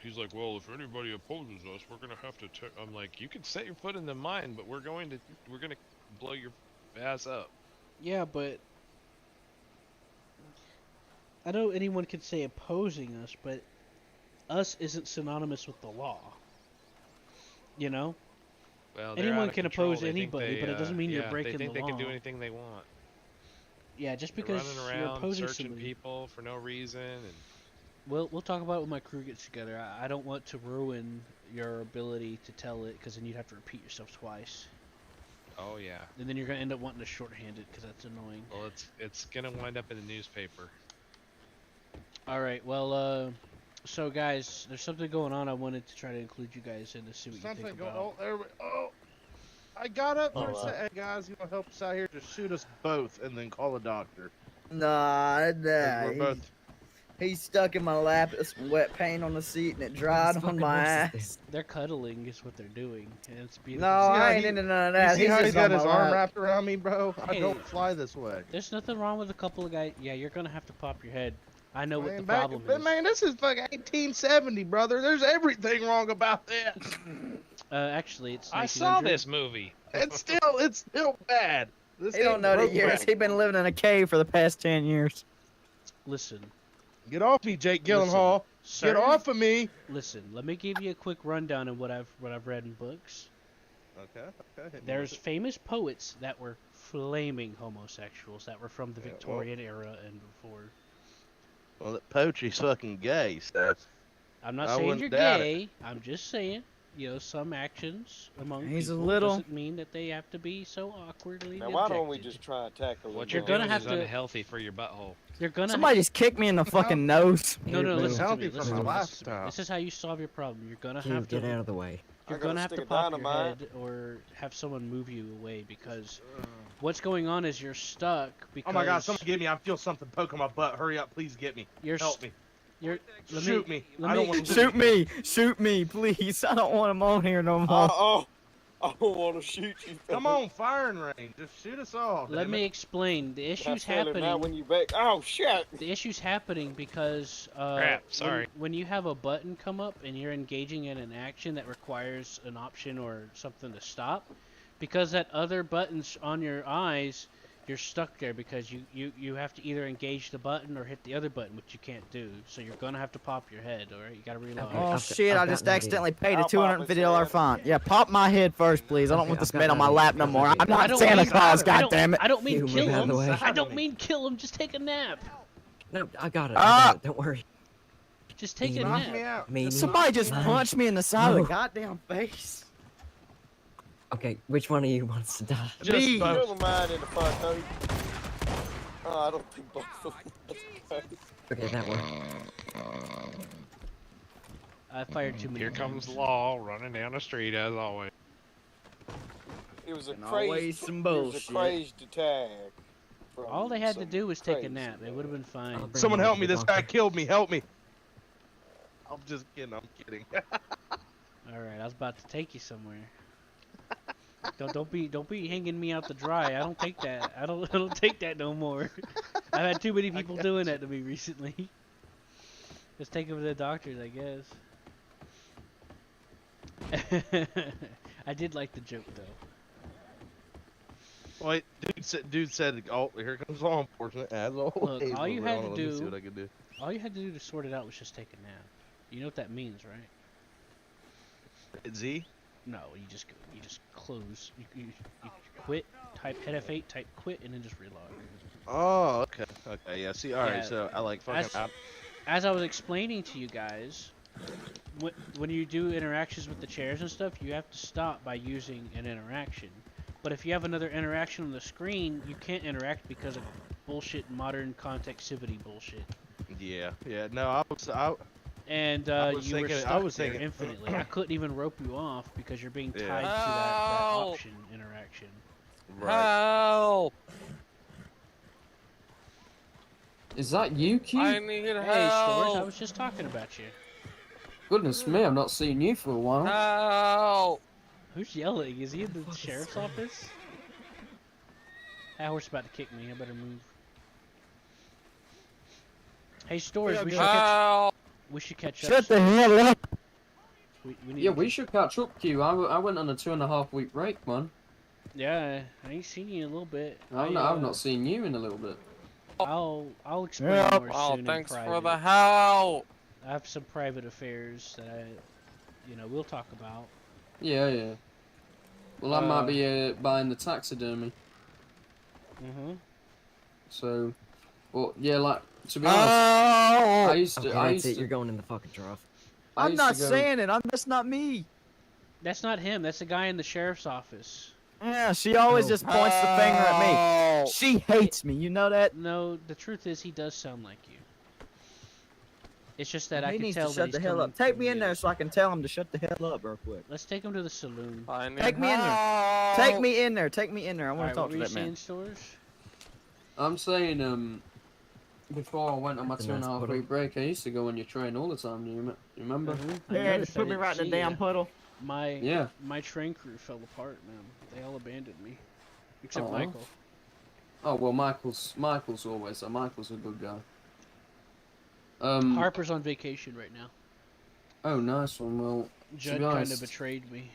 He's like, well, if anybody opposes us, we're gonna have to. I'm like, you can set your foot in the mine, but we're gonna blow your ass up. Yeah, but I know anyone can say opposing us, but us isn't synonymous with the law. You know? Well, they're anyone out of can control. oppose They think anybody, but it doesn't mean you're breaking the law. They think they can do anything they want. Yeah, just They're because running you're around opposing searching somebody. people for no reason, and We'll talk about it when my crew gets together. I don't want to ruin your ability to tell it, because then you'd have to repeat yourself twice. Oh yeah. And then you're gonna end up wanting to shorthand it, because that's annoying. Well, it's gonna wind up in the newspaper. All right. Well, so guys, there's something going on. I wanted to try to include you guys in to see what you think about. Oh, there we. Oh, I got up there and All said, "Hey guys, you want to help us out here? Just shoot us both, and then call a doctor." Nah, We're both. He's stuck in my lap. There's some wet paint on the seat, and it dried on my ass. They're cuddling is what they're doing, and it's beautiful. No, I ain't into none of that. You see how he's got his arm lap. wrapped around me, bro? I Hey. don't fly this way. There's nothing wrong with a couple of guys. Yeah, you're gonna have to pop your head. I know what the Back- problem but is. man, this is fucking 1870, brother. There's everything wrong about this. Actually, it's. I saw 1900. this movie. It's still bad. This He don't ain't know the broke years. back. He been living in a cave for the past 10 years. Listen. Get off me, Jake Gyllenhaal. Get off of me. Listen, let me give you a quick rundown of what I've read in books. Okay. Hit me There's with it. famous poets that were flaming homosexuals that were from the Yeah, well- Victorian era and before. Well, that poetry's fucking gay, so. I'm not I saying wouldn't you're doubt gay. I'm just saying, some actions among He's a people little- doesn't mean that they have to be so awkwardly Now, why don't we objected. just try and tackle What it? you're gonna doing have is to- unhealthy for your butthole. You're gonna. Somebody just kicked me in the fucking nose. No, Here, listen to healthy me. from Listen my to me. lifestyle. This is how you solve your problem. You're gonna Cube, have to. get out of the way. You're I gotta gonna have stick to a pop your dynamite. head or have someone move you away, because what's going on is you're stuck. Because Oh my god, someone get me. I feel something poking my butt. Hurry up, please get me. You're Help me. You're. let Shoot me. let I don't want to Shoot me, please. I don't want him on here no more. I don't want to shoot you. Come on, firing range. Just shoot us all. Let damn me it. explain. The I issue's feel it now happening. when you back. Oh shit! The issue's happening because Crap, sorry. When you have a button come up and you're engaging in an action that requires an option or something to stop, because that other button's on your eyes, you're stuck there because you have to either engage the button or hit the other button, which you can't do. So you're gonna have to pop your head. All right, you gotta reload. Oh I've shit, got I just an idea. accidentally paid a I'll pop his $250 head. fine. Yeah, pop my head first, please. I don't Okay, want this I've got man on an my idea. lap no I've more. got an I'm idea. not Santa Claus, goddammit. I don't mean You kill move out of him. the way. I don't mean kill him. Just take a nap. No, I got it. Don't worry. Just take a Knock me nap. out. Meanie, Somebody just mine. punched me in the side of No. the goddamn face. Okay, which one of you wants to die? Just both. Never mind in the front, though. Oh, I don't think both of them. Okay, that one. I fired too many. Here comes times. Law running down the street as always. It was a And always crazed, some It bullshit. was a crazed attack. from All they had to some do was take a crazy nap. They man. would have been fine. I'll bring Someone him help to me. the This guy doctor. killed me. Help me. I'm just kidding. I'm kidding. All right, I was about to take you somewhere. don't be hanging me out to dry. I don't take that. I don't take that no more. I've had too many people doing that to me recently. Just take him to the doctors, I guess. I did like the joke though. Wait, dude said, "Oh, here comes law enforcement." As always. Look, all you Hold had on, to let me see do, what I can do. all you had to do to sort it out was just take a nap. You know what that means, right? Z. No, you just close. You quit. Type head F8. Type quit, and then just reload. Oh, okay. Okay, yeah. See, all right. Yeah, So I like fucking. As I was explaining to you guys, when you do interactions with the chairs and stuff, you have to stop by using an interaction. But if you have another interaction on the screen, you can't interact because of bullshit modern contextivity bullshit. Yeah, yeah. No, I was And I was you were thinking- stuck I was there thinking- infinitely. I couldn't even rope you off because you're being tied Yeah. to that option interaction. right. Is that you, Q? I need Hey, help. Stores, I was just talking about you. Goodness me, I've not seen you for a while. Help. Who's yelling? Is he in the sheriff's office? That horse is about to kick me. I better move. Hey, Stores, we should catch. We should catch up. Shut the hell up. We need Yeah, to we should catch up, Q. I went on a 2.5 week break, man. Yeah, I ain't seen you in a little bit. I've not seen you in a little bit. I'll explain Yep. more Oh, soon in thanks for private. the help. I have some private affairs that we'll talk about. Yeah, yeah. Well, I might be buying the taxidermy. Mm-hmm. So, well, yeah, like To be honest, I used to. Okay, I that's used it. to. You're going in the fucking trough. I'm not saying it. That's not me. That's not him. That's the guy in the sheriff's office. Yeah, she always just points the finger at me. She hates me. You know that? No, the truth is he does sound like you. It's just that I He can needs tell to that shut he's the hell coming up. Take from me in you. there so I can tell him to shut the hell up real quick. Let's take him to the saloon. Take me in there. Take me in there. Take me in there. I want Alright, to talk what to were you that man. saying, Stores? I'm saying, before I went on my That's a 2.5 nice week puddle. break, I used to go on your train all the time. Do you remember? I Yeah, noticed just I put me didn't right in the see damn ya. puddle. My train crew fell apart, man. They all abandoned me. Except Aw. Michael. Oh well, Michael's always. Michael's a good guy. Harper's on vacation right now. Oh, nice one. Well, to Judd be kind honest, of betrayed me.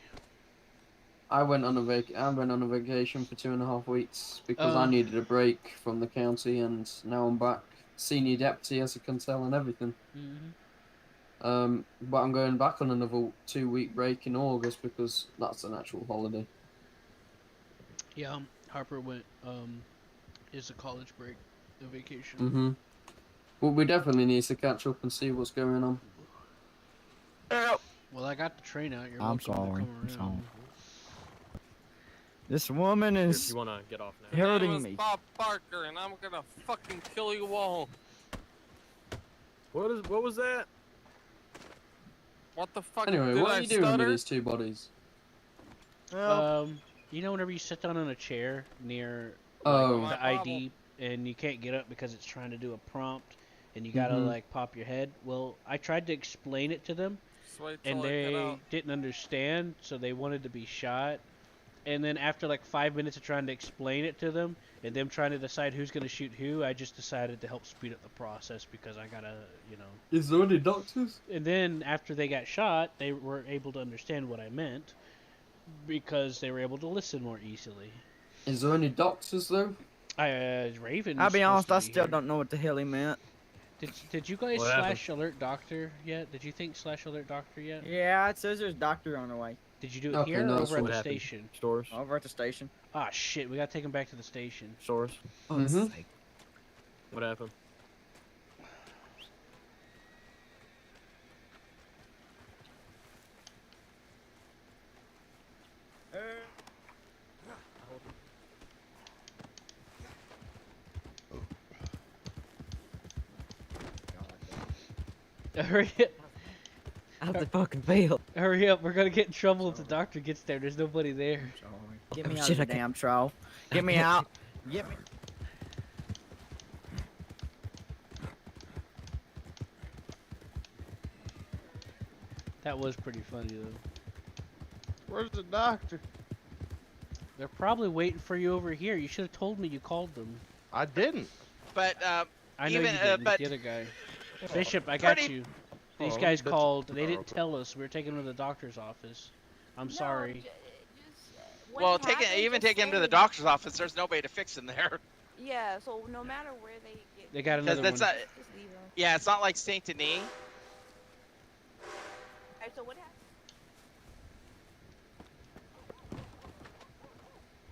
I went on a vacation for 2.5 weeks because I needed a break from the county, and now I'm back, senior deputy, as you can tell, and everything. But I'm going back on another 2-week break in August because that's an actual holiday. Yeah, Harper went, is a college break, a vacation. Well, we definitely need to catch up and see what's going on. Well, I got the train out. You're I'm welcome sorry. to come I'm around. sorry. This woman If is you wanna get off now. hurting My name me. is Bob Barker, and I'm gonna fucking kill you all. What was that? What the fuck? Anyway, did what I are you doing with stutter? these two bodies? You know whenever you sit down on a chair near Oh. the ID and you can't get up because it's trying to do a prompt and you gotta Mhm. like pop your head? Well, I tried to explain it to them Just wait till and I get they out. didn't understand, so they wanted to be shot. And then after like 5 minutes of trying to explain it to them and them trying to decide who's gonna shoot who, I just decided to help speed up the process because I gotta, you know. Is there any doctors? And then after they got shot, they were able to understand what I meant because they were able to listen more easily. Is there any doctors though? Raven. I'll be honest, I still here. don't know what the hell he meant. Did you guys What happened? slash alert doctor yet? Did you think slash alert doctor yet? Yeah, it says there's a doctor on the way. Did you do it here or over at the station? Stores. Over at the station. Ah shit, we gotta take him back to the station. Stores. Oh, this is like... What happened? Hurry up. How'd the fucking fail? Hurry up, we're gonna get in trouble if the doctor gets there. There's nobody there. Get me Oh, out shit, of the I damn trough. Get me out. Get me. That was pretty funny though. Where's the doctor? They're probably waiting for you over here. You should have told me you called them. I didn't. But I know even you didn't. but The other guy. Bishop, I got pretty- you. These Oh, guys bitch. called. They didn't tell us. We were taking them to the doctor's office. I'm sorry. well, even taking him to the doctor's office, there's nobody to fix him there. Yeah, so no matter where they get. They got another That's one. not, Just leave them. yeah, it's not like Saint Denis. Alright, so what happened?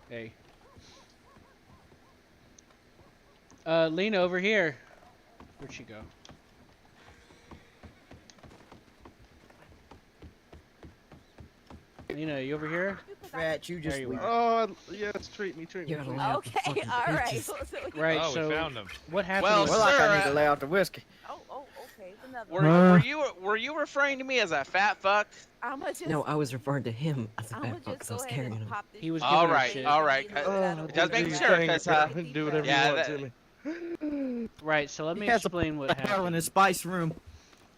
Hey. Lena, over here. Where'd she go? Lena, you over here? Fat, you just There you leave. are. Oh, yes, treat me. You're treat me. allowed Okay, fucking alright. bitches. So Right, Oh, we so found him. what happened Well, was... Well, like I sir, need to lay out the whiskey. Oh, okay. It's another Were you referring to me as a fat fuck? I'ma just. No, I was referring to him as a I'ma fat fuck just because I go was ahead carrying and him. pop this. He was All giving her right, shit. all right. Just making sure, because do whatever yeah, you want that- to me. Right, so let me He has a explain what hell in happened. his spice room.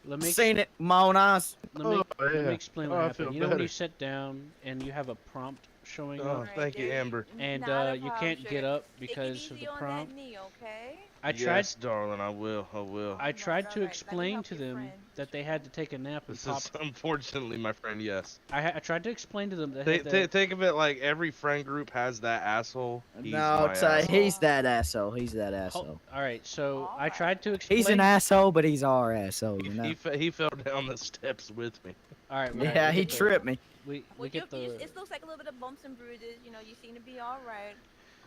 Let me Seen it, with my own eyes. Let me, Oh, let yeah. me explain what Oh, I happened. feel You know when better. you sit down and you have a prompt showing Oh, up, thank you, Amber. and Not a you problem, can't sugar. get up Take it because of easy the on prompt? That knee, okay? I tried. Yes, darling, I will. I will. I tried to alright. Let me explain help to your them friend. that they had to take a nap and This pop. is unfortunately, my friend. Yes. I tried to explain to them that they had to, Think of it like every friend group has that asshole. He's No, my asshole. he's that asshole. He's that asshole. all right, so I tried to explain. He's an asshole, but he's our asshole, you know. He fell down the steps with me. All right, Yeah, he tripped me. We Well, get the. it looks like a little bit of bumps and bruises. You know, you seem to be all right.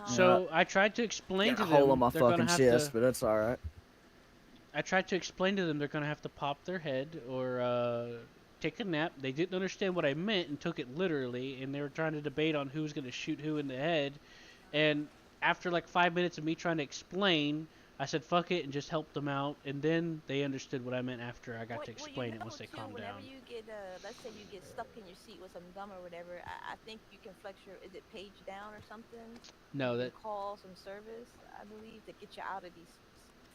So I tried to explain Got to a hole them on my they're gonna fucking have chest, to. but that's all right. I tried to explain to them they're gonna have to pop their head or take a nap. They didn't understand what I meant and took it literally, and they were trying to debate on who's gonna shoot who in the head. And after like 5 minutes of me trying to explain, I said fuck it and just helped them out. And then they understood what I meant after I got to explain it once they calmed whenever down. you get, let's say you get stuck in your seat with some gum or whatever, I think you can flex your, is it page down or something? No, you that can call some service, I believe, to get you out of these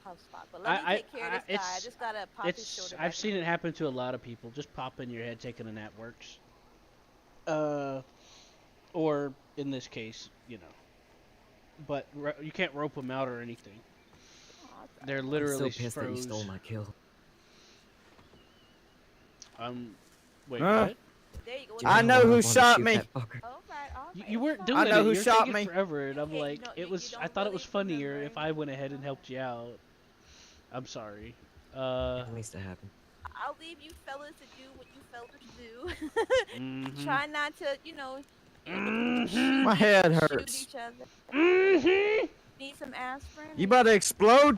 tough spots. But let me take care of this guy. I just gotta pop his shoulder. I've seen it happen to a lot of people. Just popping your head, taking a nap works. Or in this case, you know. But you can't rope them out or anything. They're literally I'm still pissed that you froze. stole my kill. Wait, Huh? what? I know who shot me. You weren't doing I know it. who You're shot taking me. forever, and I'm like, I thought it was funnier if I went ahead and helped you out. I'm sorry. It needs to happen. I'll leave you fellas to do what you fellas do. Try not to, you know, My head shoot hurts. each other. Need some aspirin? You about to explode?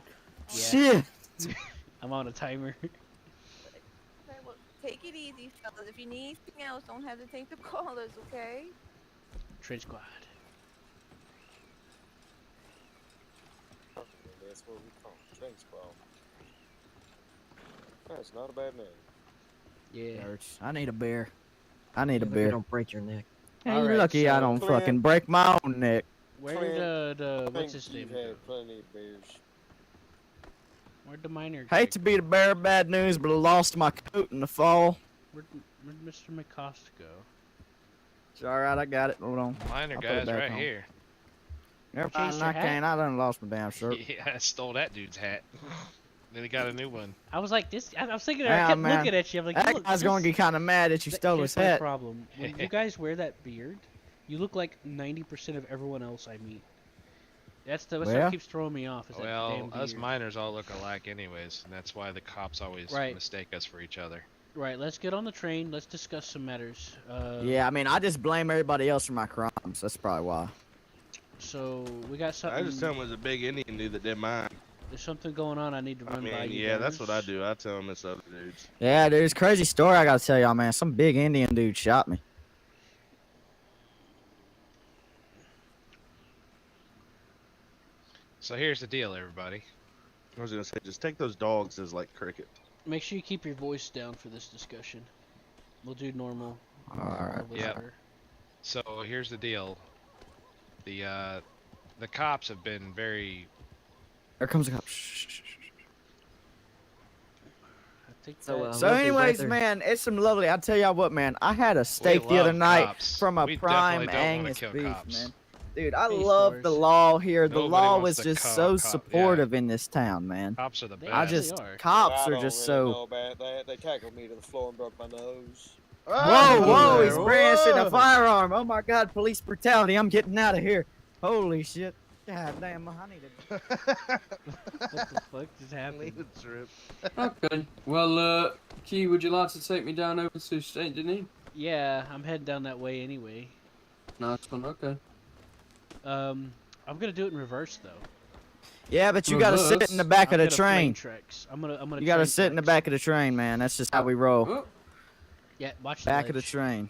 Yeah. Shit. I'm on a timer. Okay, well, take it easy, fellas. If you need anything else, don't hesitate to call us, okay? Trench squad. That's what we call it, Trench Squad. That's not a bad name. Yeah. Hurts. I need a beer. I need a You beer. don't break your neck. Hey, All you're right, lucky I so- don't Clint- fucking break my own neck. Where Clint, did what's think his name you've go? had plenty of beers. Where'd the miner? Hate to be the bearer of bad news, but I lost my coat in the fall. Where'd Mr. McCosta go? It's alright, I got it. Hold on. Minor I'll put it guy's back right on. here. Never Changed mind, your I hat? can't. I done lost my damn shirt. Yeah, I stole that dude's hat. Then he got a new one. I was like, this. I was thinking. I Yeah, kept man. looking at you. I'm like, That look, guy's gonna get kind of mad that you stole Here's his my hat. problem. When you guys wear that beard, you look like 90% of everyone else I meet. That's what Well. keeps throwing me off. Is that Well, damn beard. us miners all look alike anyways, and that's why the cops always Right. mistake us for each other. Right. Let's get on the train. Let's discuss some matters. Yeah, I mean, I just blame everybody else for my crimes. That's probably why. So we got something. I just tell him it was a big Indian dude that did mine. There's something going on. I need to I run by mean, you. yeah, that's guys. what I do. I tell him it's other dudes. Yeah, dude, it's a crazy story I gotta tell y'all, man. Some big Indian dude shot me. So here's the deal, everybody. I was gonna say, just take those dogs as like cricket. Make sure you keep your voice down for this discussion. We'll do normal. Alright. Yep. So here's the deal. The cops have been very. Here comes the cop. Shh, shh, shh. I think So, So lovely anyways, weather. man, it's some lovely. I tell y'all what, man. I had a steak the love other night cops. from a We prime definitely don't wanna Angus kill beef, cops. man. Dude, I Peace love the stores. law here. The Nobody law wants was to just call so cop, yeah. supportive in this town, man. Cops are the best. I just are. cops I are don't just really know so. about that. They tackled me to the floor and broke my nose. Whoa, whoa! He's Whoa. brandishing a firearm. Oh my God! Police brutality! I'm getting out of here. Holy shit! God damn! I need to. What the fuck just happened? Leave it trip. Okay. Well, Key, would you like to take me down over to St. Denis? Yeah, I'm heading down that way anyway. Nice one. Okay. I'm gonna do it in reverse though. Yeah, but you gotta sit in the back of the I'm gonna train. plane treks. I'm gonna. You gotta train sit in the treks. back of the train, man. That's just how we roll. Oh, Yeah, watch the Back of the ledge. train.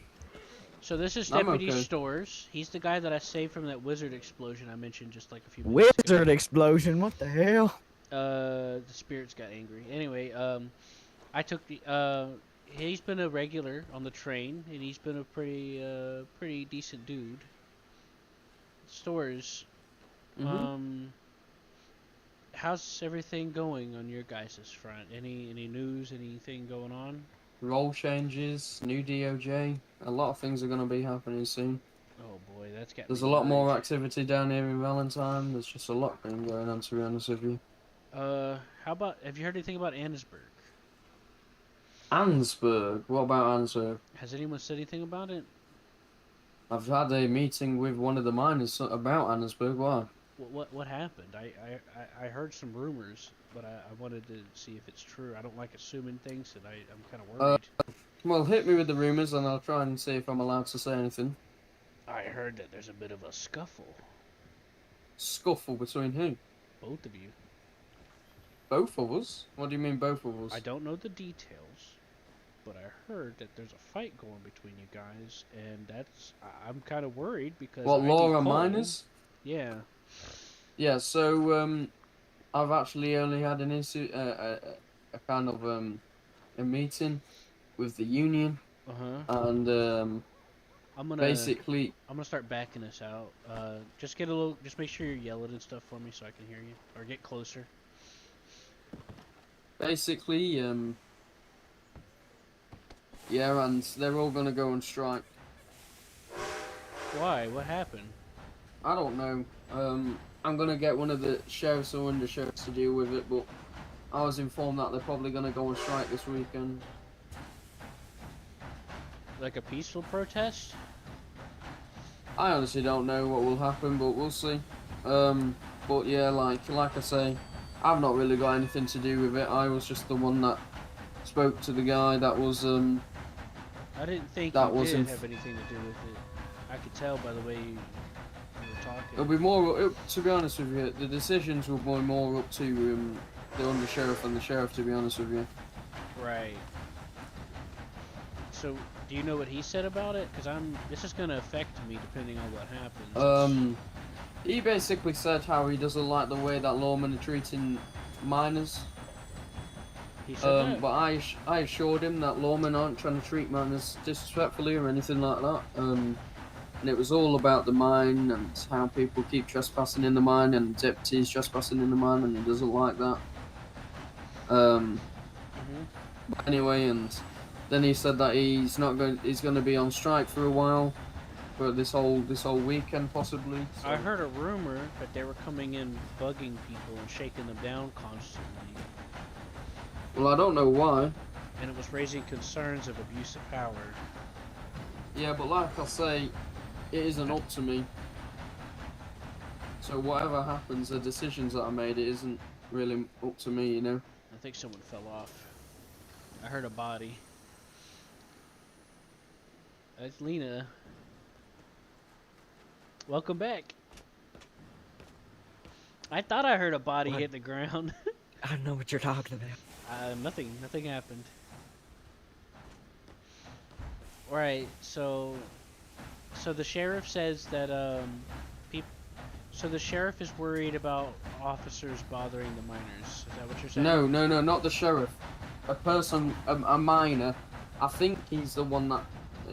So this is I'm Deputy okay. Stores. He's the guy that I saved from that wizard explosion I mentioned just like a few minutes ago. Wizard explosion! What the hell? The spirits got angry. Anyway, I took the he's been a regular on the train and he's been a pretty decent dude. Stores. Mhm. How's everything going on your guys' front? Any news? Anything going on? role changes, new DOJ. A lot of things are going to be happening soon. Oh boy, that's got. There's me a lot more worried. activity down here in Valentine. There's just a lot been going on, to be honest with you. How about? Have you heard anything about Annesburg? Annesburg. What about Annesburg? Has anyone said anything about it? I've had a meeting with one of the miners about Annesburg. Why? What happened? I heard some rumors, but I wanted to see if it's true. I don't like assuming things, and I'm kind of worried. Well, hit me with the rumors, and I'll try and see if I'm allowed to say anything. I heard that there's a bit of a scuffle. Scuffle between who? Both of you. Both of us? What do you mean both of us? I don't know the details, but I heard that there's a fight going between you guys, and I'm kind of worried because What, I Laura need coal. Miners? Yeah. Yeah, so, I've actually only had an issue, a kind of, a meeting with the union. And, I'm gonna basically, start backing this out. Just make sure you're yelling and stuff for me so I can hear you, or get closer. basically, yeah, and they're all gonna go on strike. Why? What happened? I don't know. I'm gonna get one of the sheriffs or undersheriffs to deal with it, but I was informed that they're probably gonna go on strike this weekend. Like a peaceful protest? I honestly don't know what will happen, but we'll see. But yeah, like I say, I've not really got anything to do with it. I was just the one that spoke to the guy that was I didn't think that you was did have anything to do with it. I could tell by the way you were talking. It'll be more, to be honest with you, the decisions will be more up to the undersheriff and the sheriff, to be honest with you. Right. So, do you know what he said about it? Because this is going to affect me depending on what happens. He basically said how he doesn't like the way that lawmen are treating minors. He said that? But I assured him that lawmen aren't trying to treat minors disrespectfully or anything like that. And it was all about the mine and how people keep trespassing in the mine and deputies trespassing in the mine, and he doesn't like that. But anyway, and then he said that he's going to be on strike for a while, for this whole weekend possibly. So. I heard a rumor that they were coming in bugging people and shaking them down constantly. Well, I don't know why. And it was raising concerns of abuse of power. Yeah, but like I say, it isn't up to me. So whatever happens, the decisions that I made, it isn't really up to me, you know? I think someone fell off. I heard a body. That's Lena. Welcome back. I thought I heard a body hit the ground. I don't know what you're talking about. Nothing happened. Right, so the sheriff says that so the sheriff is worried about officers bothering the miners. Is that what you're saying? No, not the sheriff. A person, a miner. I think he's the one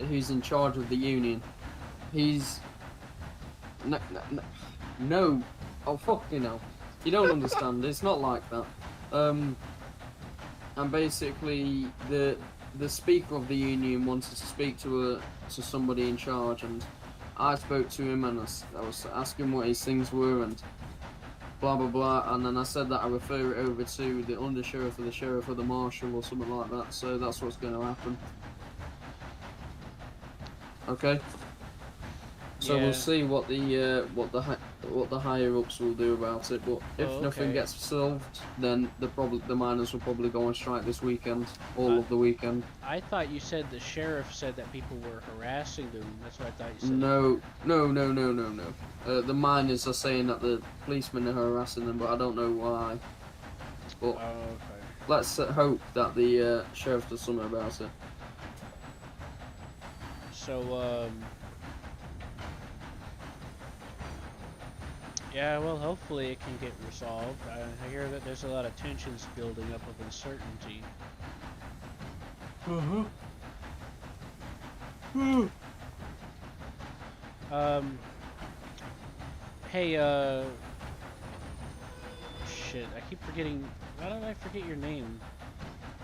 who's in charge of the union. He's no. Oh fuck, you know. You don't understand. It's not like that. And basically the speaker of the union wanted to speak to somebody in charge, and I spoke to him and I was asking what his things were and blah blah blah, and then I said that I refer it over to the undersheriff or the sheriff or the marshal or something like that. So that's what's going to happen. Okay. So we'll see what the higher ups will do about it. But if nothing gets solved, then the miners will probably go on strike this weekend, all of the weekend. I thought you said the sheriff said that people were harassing them. That's what I thought you said. No. The miners are saying that the policemen are harassing them, but I don't know why. But let's hope that the sheriff does something about it. So yeah, well, hopefully it can get resolved. I hear that there's a lot of tensions building up of uncertainty. Hey, shit, I keep forgetting. Why don't I forget your name?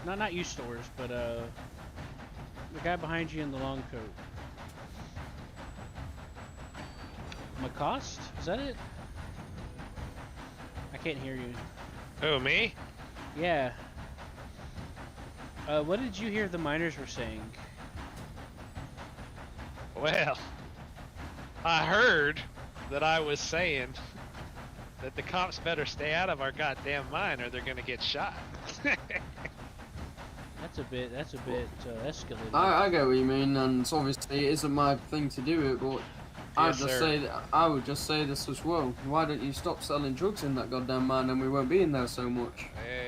Not you, Stores, but the guy behind you in the long coat. McCost? Is that it? I can't hear you. Oh, me? Yeah. What did you hear the miners were saying? Well, I heard that I was saying that the cops better stay out of our goddamn mine or they're gonna get shot. That's a bit escalated. I get what you mean, and obviously it isn't my thing to do it, but I would just say this as well. Why don't you stop selling drugs in that goddamn mine and we won't be in there so much? Hey,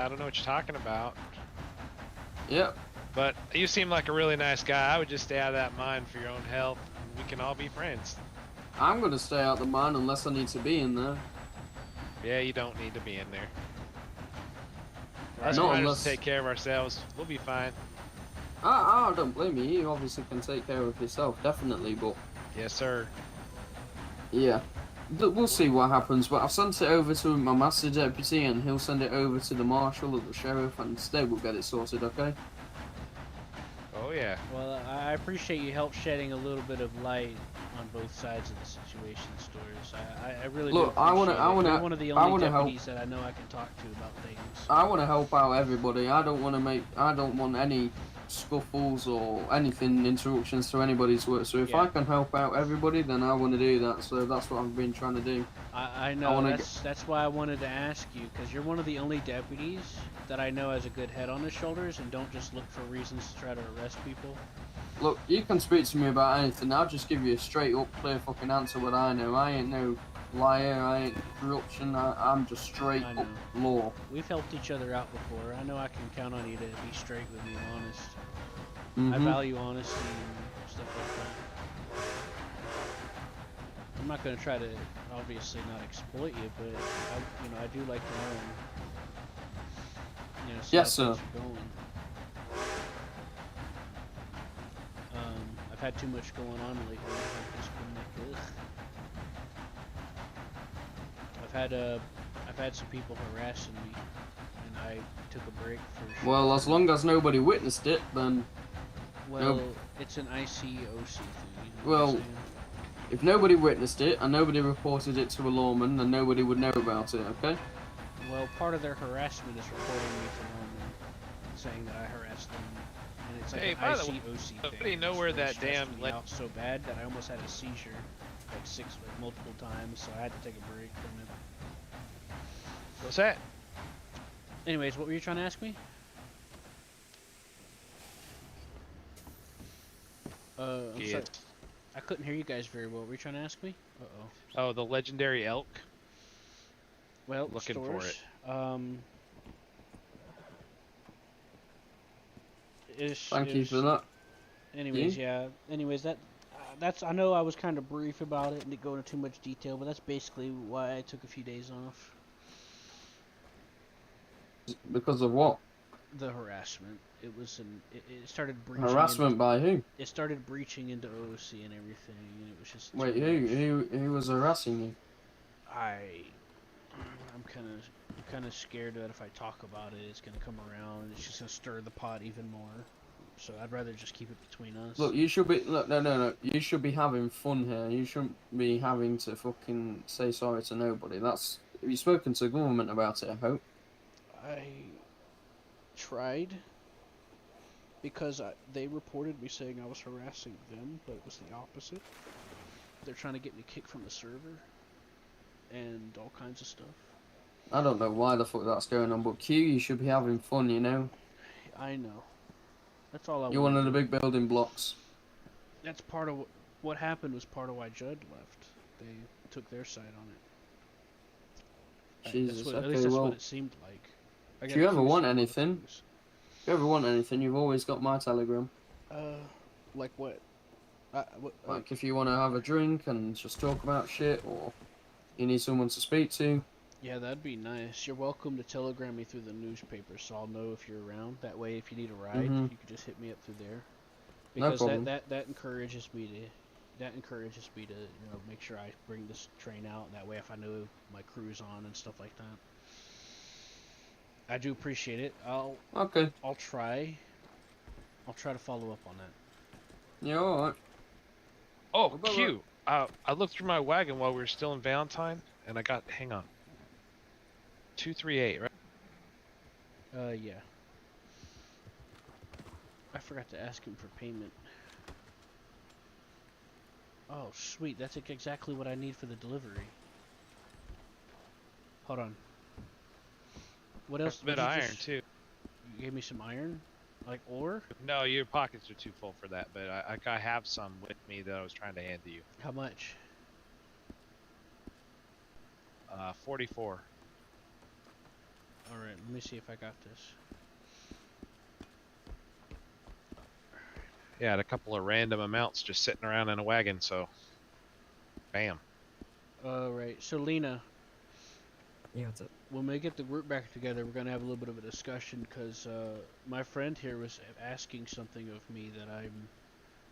I don't know what you're talking about. Yep. But you seem like a really nice guy. I would just stay out of that mine for your own health. We can all be friends. I'm gonna stay out the mine unless I need to be in there. Yeah, you don't need to be in there. Right. Us Not miners unless... take care of ourselves. We'll be fine. I don't blame you. You obviously can take care of yourself, definitely, but... Yes, sir. Yeah. We'll see what happens, but I've sent it over to my master deputy, and he'll send it over to the marshal or the sheriff, and they will get it sorted, okay? Oh, yeah. Well, I appreciate you help shedding a little bit of light on both sides of the situation, Stories. I really Look, do I appreciate wanna, it. You're one of the only deputies help. that I know I can talk to about things. I want to help out everybody. I don't want any scuffles or anything, interruptions to anybody's work. So if I can help out everybody, then I want to do that. So that's what I've been trying to do. I know, that's why I wanted to ask you, because you're one of the only deputies that I know has a good head on his shoulders and don't just look for reasons to try to arrest people. Look, you can speak to me about anything. I'll just give you a straight up, clear fucking answer what I know. I ain't no liar, I ain't corruption, I'm just straight up law. We've helped each other out before. I know I can count on you to be straight with me and honest. I value honesty and stuff like that. I'm not going to try to, obviously, not exploit you, but I do like to learn. See yes, how sir. things are going. I've had too much going on lately. I've just been like, ugh. I've had some people harassing me, and I took a break for sure. Well, as long as nobody witnessed it, then... Well, it's an ICOC thing. Well, if nobody witnessed it, and nobody reported it to a lawman, then nobody would know about it, okay? Well, part of their harassment is reporting me to lawmen, saying that I harassed them. And it's like an ICOC thing. Nobody know where that damn... me out so bad that I almost had a seizure, like multiple times, so I had to take a break from it. What's that? Anyways, what were you trying to ask me? I'm sorry. I couldn't hear you guys very well. Were you trying to ask me? Uh-oh. Oh, the legendary elk? Well, looking stores, for it. Thank you for that. Anyways, yeah. Anyways, that's. I know I was kind of brief about it and didn't go into too much detail, but that's basically why I took a few days off. Because of what? The harassment. It was it started breaching. Harassment by who? It started breaching into OOC and everything, and it was just. Wait, who was harassing you? I'm kind of scared that if I talk about it, it's gonna come around and it's just gonna stir the pot even more. So I'd rather just keep it between us. Look, you should be no. You should be having fun here. You shouldn't be having to fucking say sorry to nobody. Have you spoken to the government about it? I hope. I tried because they reported me saying I was harassing them, but it was the opposite. They're trying to get me kicked from the server and all kinds of stuff. I don't know why the fuck that's going on, but Q, you should be having fun, you know. I know. That's all I. You're one of the big building blocks. That's part of what happened. Was part of why Judd left. They took their side on it. Jesus. At least that's what it seemed like. If you ever want anything, you've always got my Telegram. Like what? Like if you want to have a drink and just talk about shit, or you need someone to speak to. Yeah, that'd be nice. You're welcome to telegram me through the newspaper, so I'll know if you're around. That way, if you need a ride, you can just hit me up through there. Because that encourages me to make sure I bring this train out. That way, if I know my crew's on and stuff like that. I do appreciate it. I'll try to follow up on that. Yeah, alright. Oh, Q. I looked through my wagon while we were still in Valentine, and I got, hang on. 238, right? Yeah. I forgot to ask him for payment. Oh, sweet. That's exactly what I need for the delivery. Hold on. What else? A bit of iron, too. You gave me some iron? Like ore? No, your pockets are too full for that, but I have some with me that I was trying to hand to you. How much? 44. Alright, let me see if I got this. Yeah, had a couple of random amounts just sitting around in a wagon, so bam. Alright, so Lena. Yeah, what's up? When we get the group back together, we're gonna have a little bit of a discussion because my friend here was asking something of me that I'm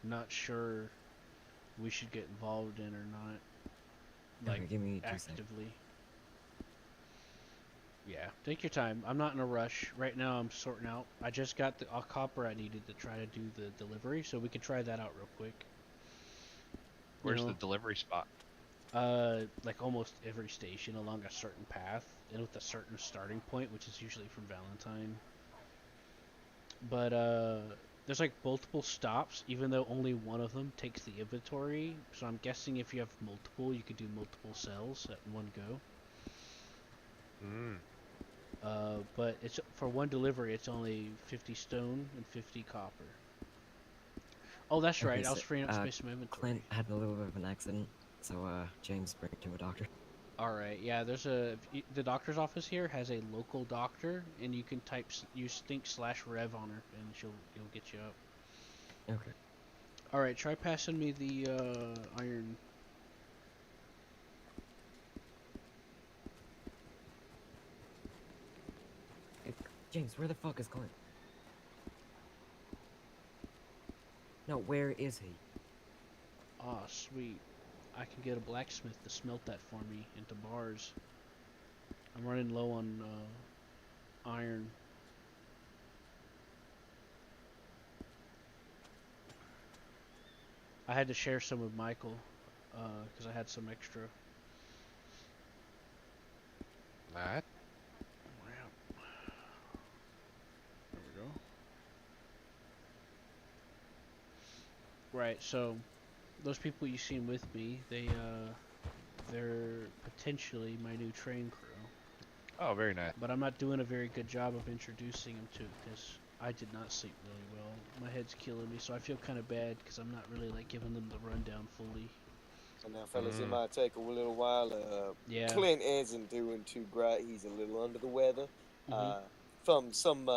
not sure we should get involved in or not. Like, okay, give me 2 actively. seconds. Yeah, take your time. I'm not in a rush. Right now I'm sorting out. I just got the copper I needed to try to do the delivery, so we can try that out real quick. Where's the delivery spot? Like almost every station along a certain path and with a certain starting point, which is usually from Valentine. But there's like multiple stops, even though only one of them takes the inventory. So I'm guessing if you have multiple, you could do multiple cells at one go. But it's for one delivery, it's only 50 stone and 50 copper. Oh, that's Okay, right. I was so, freeing up space in my inventory. Clint had a little bit of an accident, so James bring him to a doctor. All right, yeah. There's the doctor's office here has a local doctor, and you can use think/rev on her, and she'll get you up. Okay. All right, try passing me the iron. Hey, James, where the fuck is Clint? No, where is he? Oh, sweet. I can get a blacksmith to smelt that for me into bars. I'm running low on iron. I had to share some with Michael because I had some extra. That? There we go. Right, so those people you seen with me, they're potentially my new train crew. Oh, very nice. But I'm not doing a very good job of introducing them to it because I did not sleep really well. My head's killing me, so I feel kind of bad because I'm not really like giving them the rundown fully. So now, fellas, it might take a little while. Yeah. Clint isn't doing too great. He's a little under the weather. Mhm. From some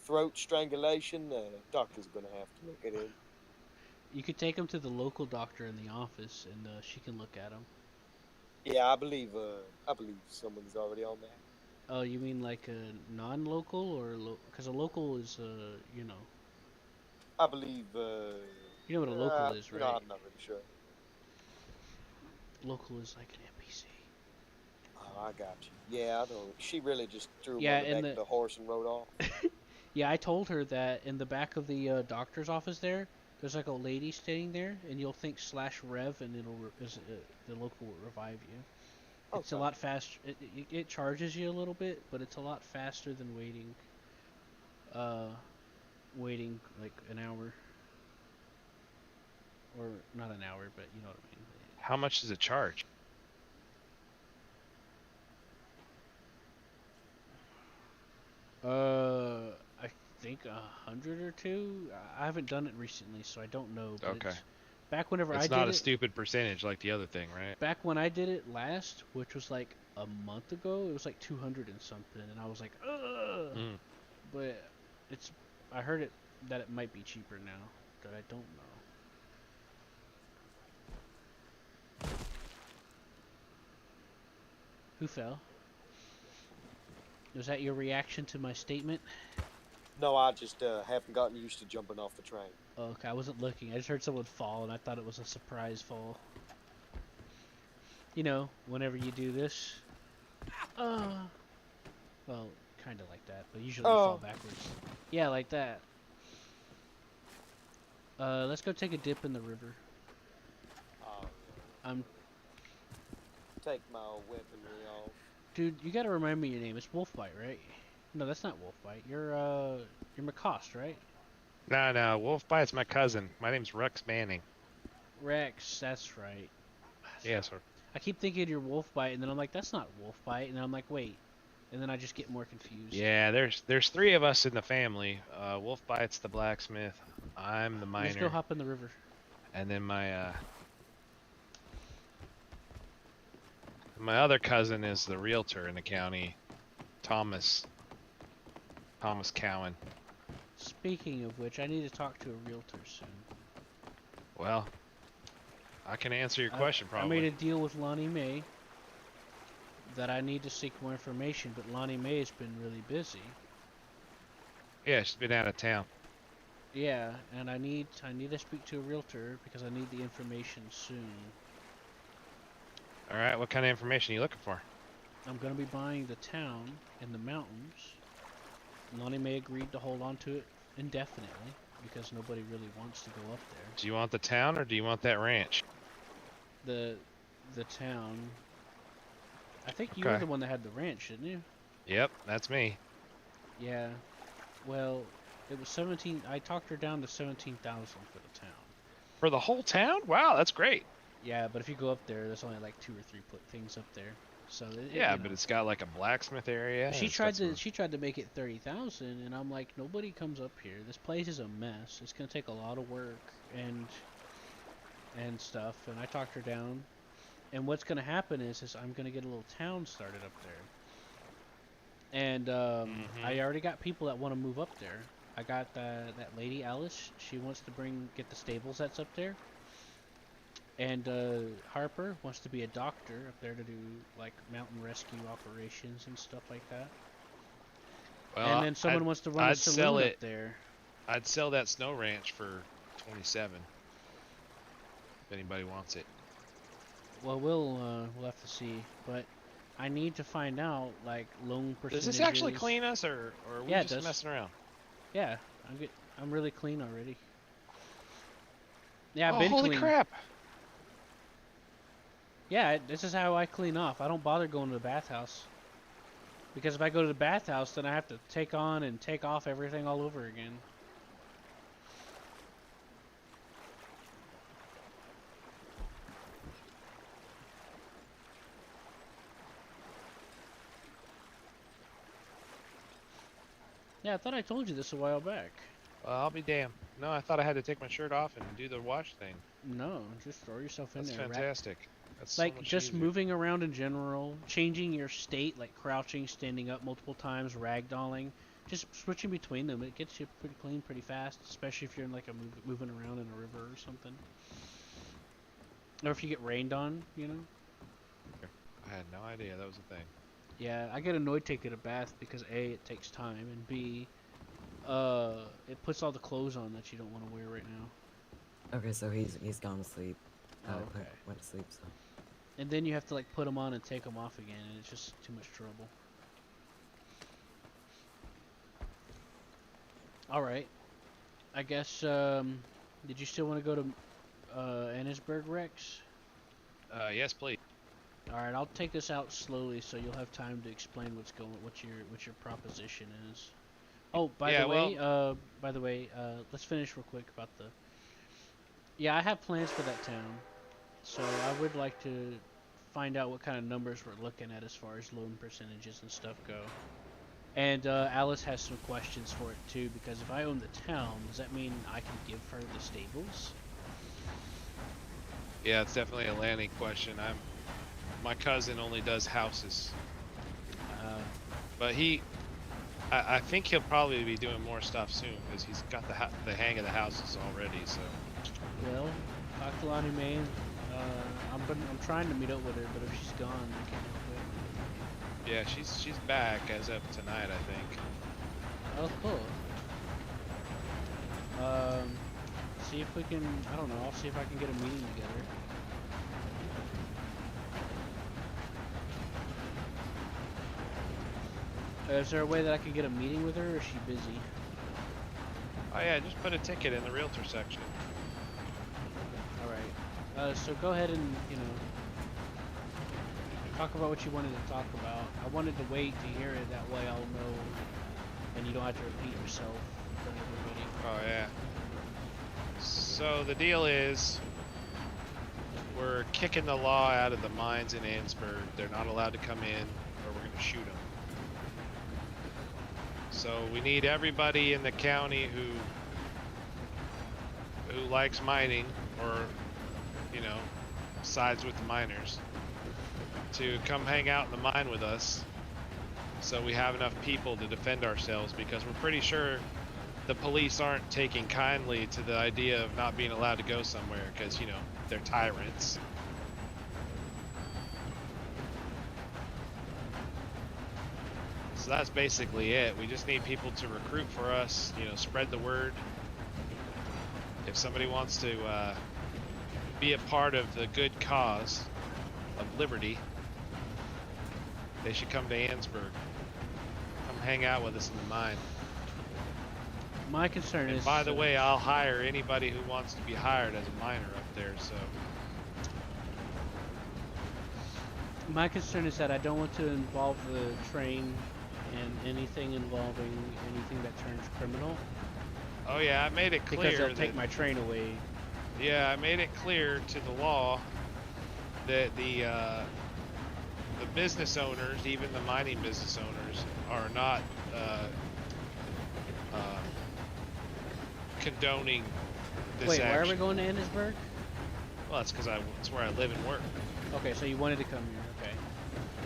throat strangulation, doctor's gonna have to look at him. You could take him to the local doctor in the office, and she can look at him. Yeah, I believe someone's already on that. Oh, you mean like a non-local or because a local is you know. I believe. You know what a local is, right? No, I'm not really sure. Local is like an NPC. Oh, I got you. Yeah, I know. She really just threw him Yeah, on the back of the horse and rode off. Yeah, I told her that in the back of the doctor's office there's like a lady standing there, and you'll think /rev, and the local will revive you. It's a lot faster. It charges you a little bit, but it's a lot faster than waiting. Waiting like an hour, or not an hour, but you know what I mean. How much does it charge? I think 100 or 2. I haven't done it recently, so I don't know. But Okay. Back whenever it's I did not a it, stupid percentage like the other thing, right? back when I did it last, which was like a month ago, it was like 200 and something, and I was like, ugh. But I heard that it might be cheaper now, that I don't know. Who fell? Was that your reaction to my statement? No, I just haven't gotten used to jumping off the train. Oh, okay, I wasn't looking. I just heard someone fall, and I thought it was a surprise fall. You know, whenever you do this. Well, kind of like that, but usually you fall backwards. Yeah, like that. Let's go take a dip in the river. Take my weaponry off. Dude, you gotta remind me your name. It's Wolfbite, right? No, that's not Wolfbite. You're McCost, right? No, Wolfbite's my cousin. My name's Rex Manning. Rex, that's right. Yeah, sir. I keep thinking you're Wolfbite, and then I'm like, that's not Wolfbite, and then I'm like, wait, and then I just get more confused. Yeah, there's 3 of us in the family. Wolfbite's the blacksmith. I'm the miner. Let's go hop in the river. And then my other cousin is the realtor in the county, Thomas. Thomas Cowan. Speaking of which, I need to talk to a realtor soon. Well, I can answer your question probably. I made a deal with Lonnie Mae that I need to seek more information, but Lonnie Mae has been really busy. Yeah, she's been out of town. Yeah, and I need to speak to a realtor because I need the information soon. All right, what kind of information are you looking for? I'm gonna be buying the town in the mountains. Lonnie Mae agreed to hold on to it indefinitely because nobody really wants to go up there. Do you want the town or do you want that ranch? The town. I think you were the one that had the ranch, didn't you? Yep, that's me. Yeah. Well, it was 17. I talked her down to 17,000 for the town. For the whole town? Wow, that's great. Yeah, but if you go up there, there's only like 2 or 3 things up there. So yeah, but it's got like a blacksmith area. She tried to make it 30,000, and I'm like, nobody comes up here. This place is a mess. It's gonna take a lot of work and stuff. And I talked her down. And what's gonna happen is I'm gonna get a little town started up there. And I already got people that want to move up there. I got that lady Alice. She wants to get the stables that's up there. And Harper wants to be a doctor up there to do like mountain rescue operations and stuff like that. Well, and then someone wants to run a saloon up there. I'd sell that snow ranch for 27. If anybody wants it. Well, we'll have to see, but I need to find out like loan percentages. Does this actually clean us, or are we just messing around? Yeah, I'm really clean already. Yeah, I've oh, been holy clean. crap! Yeah, this is how I clean off. I don't bother going to the bathhouse. Because if I go to the bathhouse, then I have to take on and take off everything all over again. Yeah, I thought I told you this a while back. Well, I'll be damned. No, I thought I had to take my shirt off and do the wash thing. No, just throw yourself in there. That's fantastic. That's like so much just easier. moving around in general, changing your state, like crouching, standing up multiple times, ragdolling, just switching between them. It gets you pretty clean pretty fast, especially if you're in like moving around in a river or something. Or if you get rained on, you know. I had no idea that was a thing. Yeah, I get annoyed taking a bath because A, it takes time, and B, it puts all the clothes on that you don't want to wear right now. Okay, so he's gone to sleep. Okay. Went to sleep, so. And then you have to like put them on and take them off again, and it's just too much trouble. All right. I guess. Did you still want to go to Annisburg, Rex? Yes, please. All right, I'll take this out slowly so you'll have time to explain what your proposition is. Oh, by the way, let's finish real quick about the. Yeah, I have plans for that town, so I would like to find out what kind of numbers we're looking at as far as loan percentages and stuff go. And Alice has some questions for it too, because if I own the town, does that mean I can give her the stables? Yeah, it's definitely a landing question. My cousin only does houses, but I think he'll probably be doing more stuff soon because he's got the hang of the houses already. So. Well, talk to Lonnie Mae. I'm trying to meet up with her, but if she's gone, I can't help it. Yeah, she's back as of tonight, I think. Oh, cool. See if we can. I don't know. I'll see if I can get a meeting together. Is there a way that I can get a meeting with her, or is she busy? Oh yeah, just put a ticket in the realtor section. Alright. So go ahead and, talk about what you wanted to talk about. I wanted to wait to hear it, that way I'll know, and you don't have to repeat yourself for everybody. Oh yeah. So the deal is, we're kicking the law out of the mines in Annisburg. They're not allowed to come in, or we're going to shoot them. So we need everybody in the county who likes mining, or sides with the miners, to come hang out in the mine with us so we have enough people to defend ourselves, because we're pretty sure the police aren't taking kindly to the idea of not being allowed to go somewhere, because, you know, they're tyrants. So that's basically it. We just need people to recruit for us, you know, spread the word. If somebody wants to be a part of the good cause of liberty, they should come to Annesburg. Come hang out with us in the mine. My concern and is. By the way, I'll hire anybody who wants to be hired as a miner up there. So. My concern is that I don't want to involve the train in anything involving anything that turns criminal. Oh yeah, I made it clear because they'll take my train away. Yeah, I made it clear to the law that the business owners, even the mining business owners, are not condoning this Wait, action. where are we going to Annesburg? Well, that's because it's where I live and work. Okay, so you wanted to come here. Okay.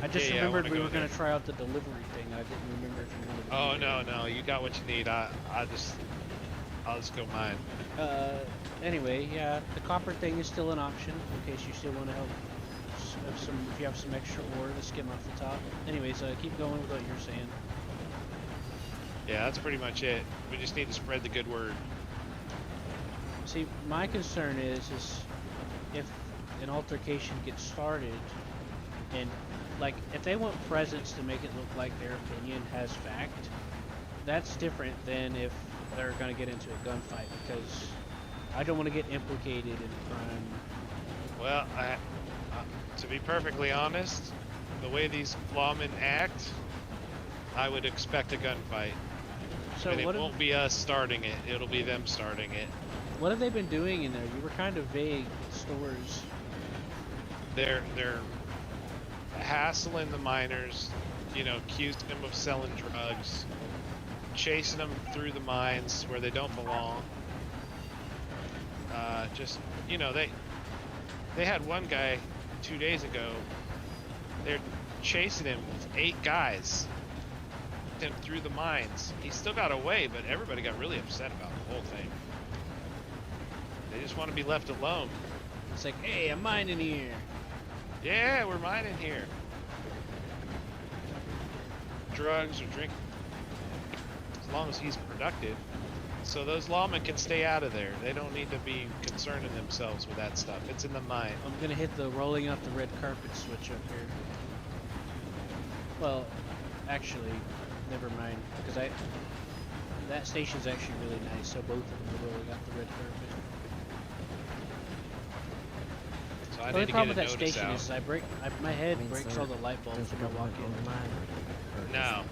I just remembered we were going to try out the delivery thing. I didn't remember if you wanted to. Oh no, you got what you need. I'll just go mine. Anyway, yeah, the copper thing is still an option in case you still want to help. If you have some extra ore to skim off the top. Anyways, keep going with what you're saying. Yeah, that's pretty much it. We just need to spread the good word. See, my concern is if an altercation gets started, and like if they want presence to make it look like their opinion has fact, that's different than if they're going to get into a gunfight, because I don't want to get implicated in crime. Well, to be perfectly honest, the way these lawmen act, I would expect a gunfight. So and it won't be us starting it, it'll be them starting it. What have they been doing in there? You were kind of vague. Stores. They're hassling the miners, you know, accusing them of selling drugs, chasing them through the mines where they don't belong. Just, you know, they had one guy 2 days ago, they're chasing him with 8 guys him through the mines. He still got away, but everybody got really upset about the whole thing. They just want to be left alone. It's like, hey, I'm mining here. Yeah, we're mining here. Drugs or drink, as long as he's productive. So those lawmen can stay out of there. They don't need to be concerning themselves with that stuff. It's in the mine. I'm gonna hit the rolling out the red carpet switch up here. Well, actually, never mind, because that station's actually really nice. So both of them are rolling out the red carpet. So I the only need to problem get with a that notice station out. is my head breaks all the light bulbs when I walk in. No.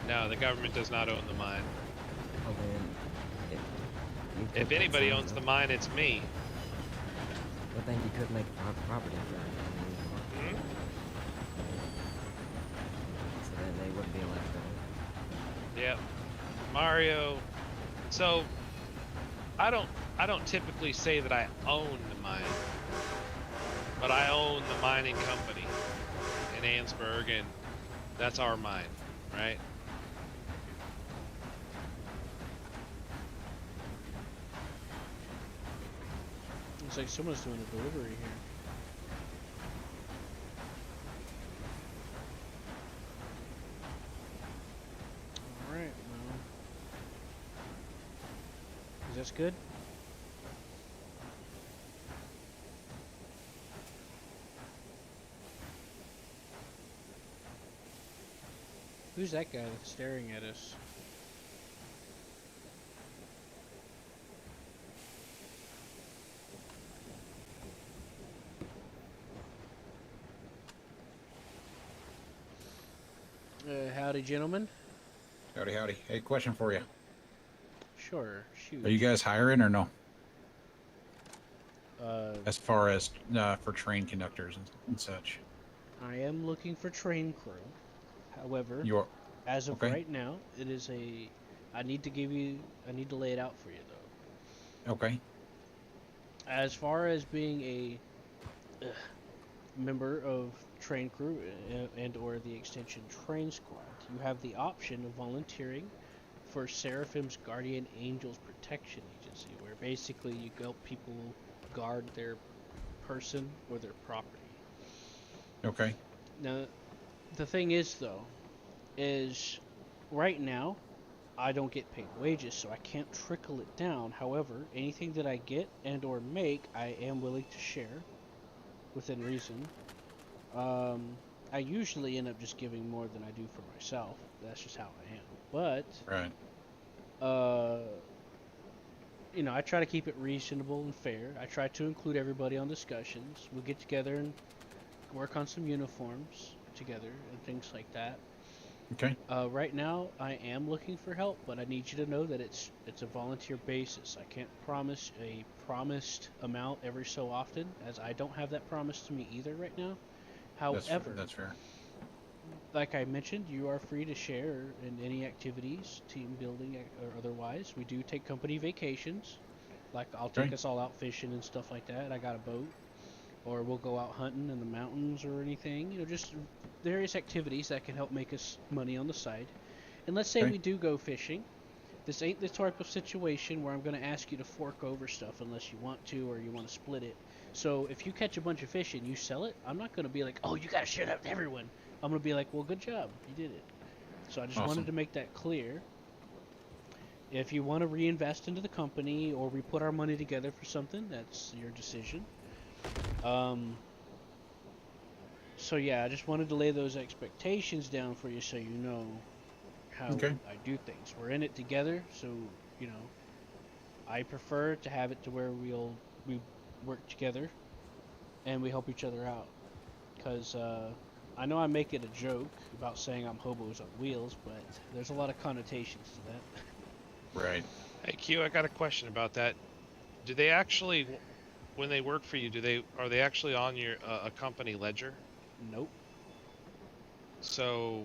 No, the government does not own the mine. Oh, then, If anybody owns the mine, it's me. But then you could make property for it. Hmm? So then they wouldn't be allowed to. Yep. Mario. So I don't typically say that I own the mine, but I own the mining company in Annesburg, and that's our mine, right? Looks like someone's doing a delivery here. Alright, well. Is this good? Who's that guy that's staring at us? Howdy, gentlemen. Howdy, howdy. Hey, question for you. Sure, shoot. Are you guys hiring or no? As far as for train conductors and such. I am looking for train crew. However, as of right now, it is I need to lay it out for you though. Okay. As far as being a member of train crew and or the extension train squad. You have the option of volunteering for Seraphim's Guardian Angels Protection Agency, where basically you help people guard their person or their property. Okay. Now, the thing is, though, is right now I don't get paid wages, so I can't trickle it down. However, anything that I get and or make, I am willing to share within reason. I usually end up just giving more than I do for myself. That's just how I am. But Right. you know, I try to keep it reasonable and fair. I try to include everybody on discussions. We'll get together and work on some uniforms together and things like that. Okay. Right now, I am looking for help, but I need you to know that it's a volunteer basis. I can't promise a promised amount every so often, as I don't have that promised to me either right now. However, That's fair. like I mentioned, you are free to share in any activities, team building or otherwise. We do take company vacations. Like, I'll take us all out fishing and stuff like that. I got a boat. Or we'll go out hunting in the mountains or anything. You know, just various activities that can help make us money on the side. And let's say we do go fishing. This ain't the type of situation where I'm going to ask you to fork over stuff unless you want to or you want to split it. So if you catch a bunch of fish and you sell it, I'm not going to be like, oh, you got to share that with everyone. I'm going to be like, well, good job. You did it. So I just wanted to make that clear. If you want to reinvest into the company or we put our money together for something, that's your decision. So yeah, I just wanted to lay those expectations down for you so you know how I do things. We're in it together, so, you know, I prefer to have it to where we work together and we help each other out. Because I know I make it a joke about saying I'm hobos on wheels, but there's a lot of connotations to that. Right. Hey Q, I got a question about that. Do they actually, when they work for you, are they actually on your a company ledger? Nope. So,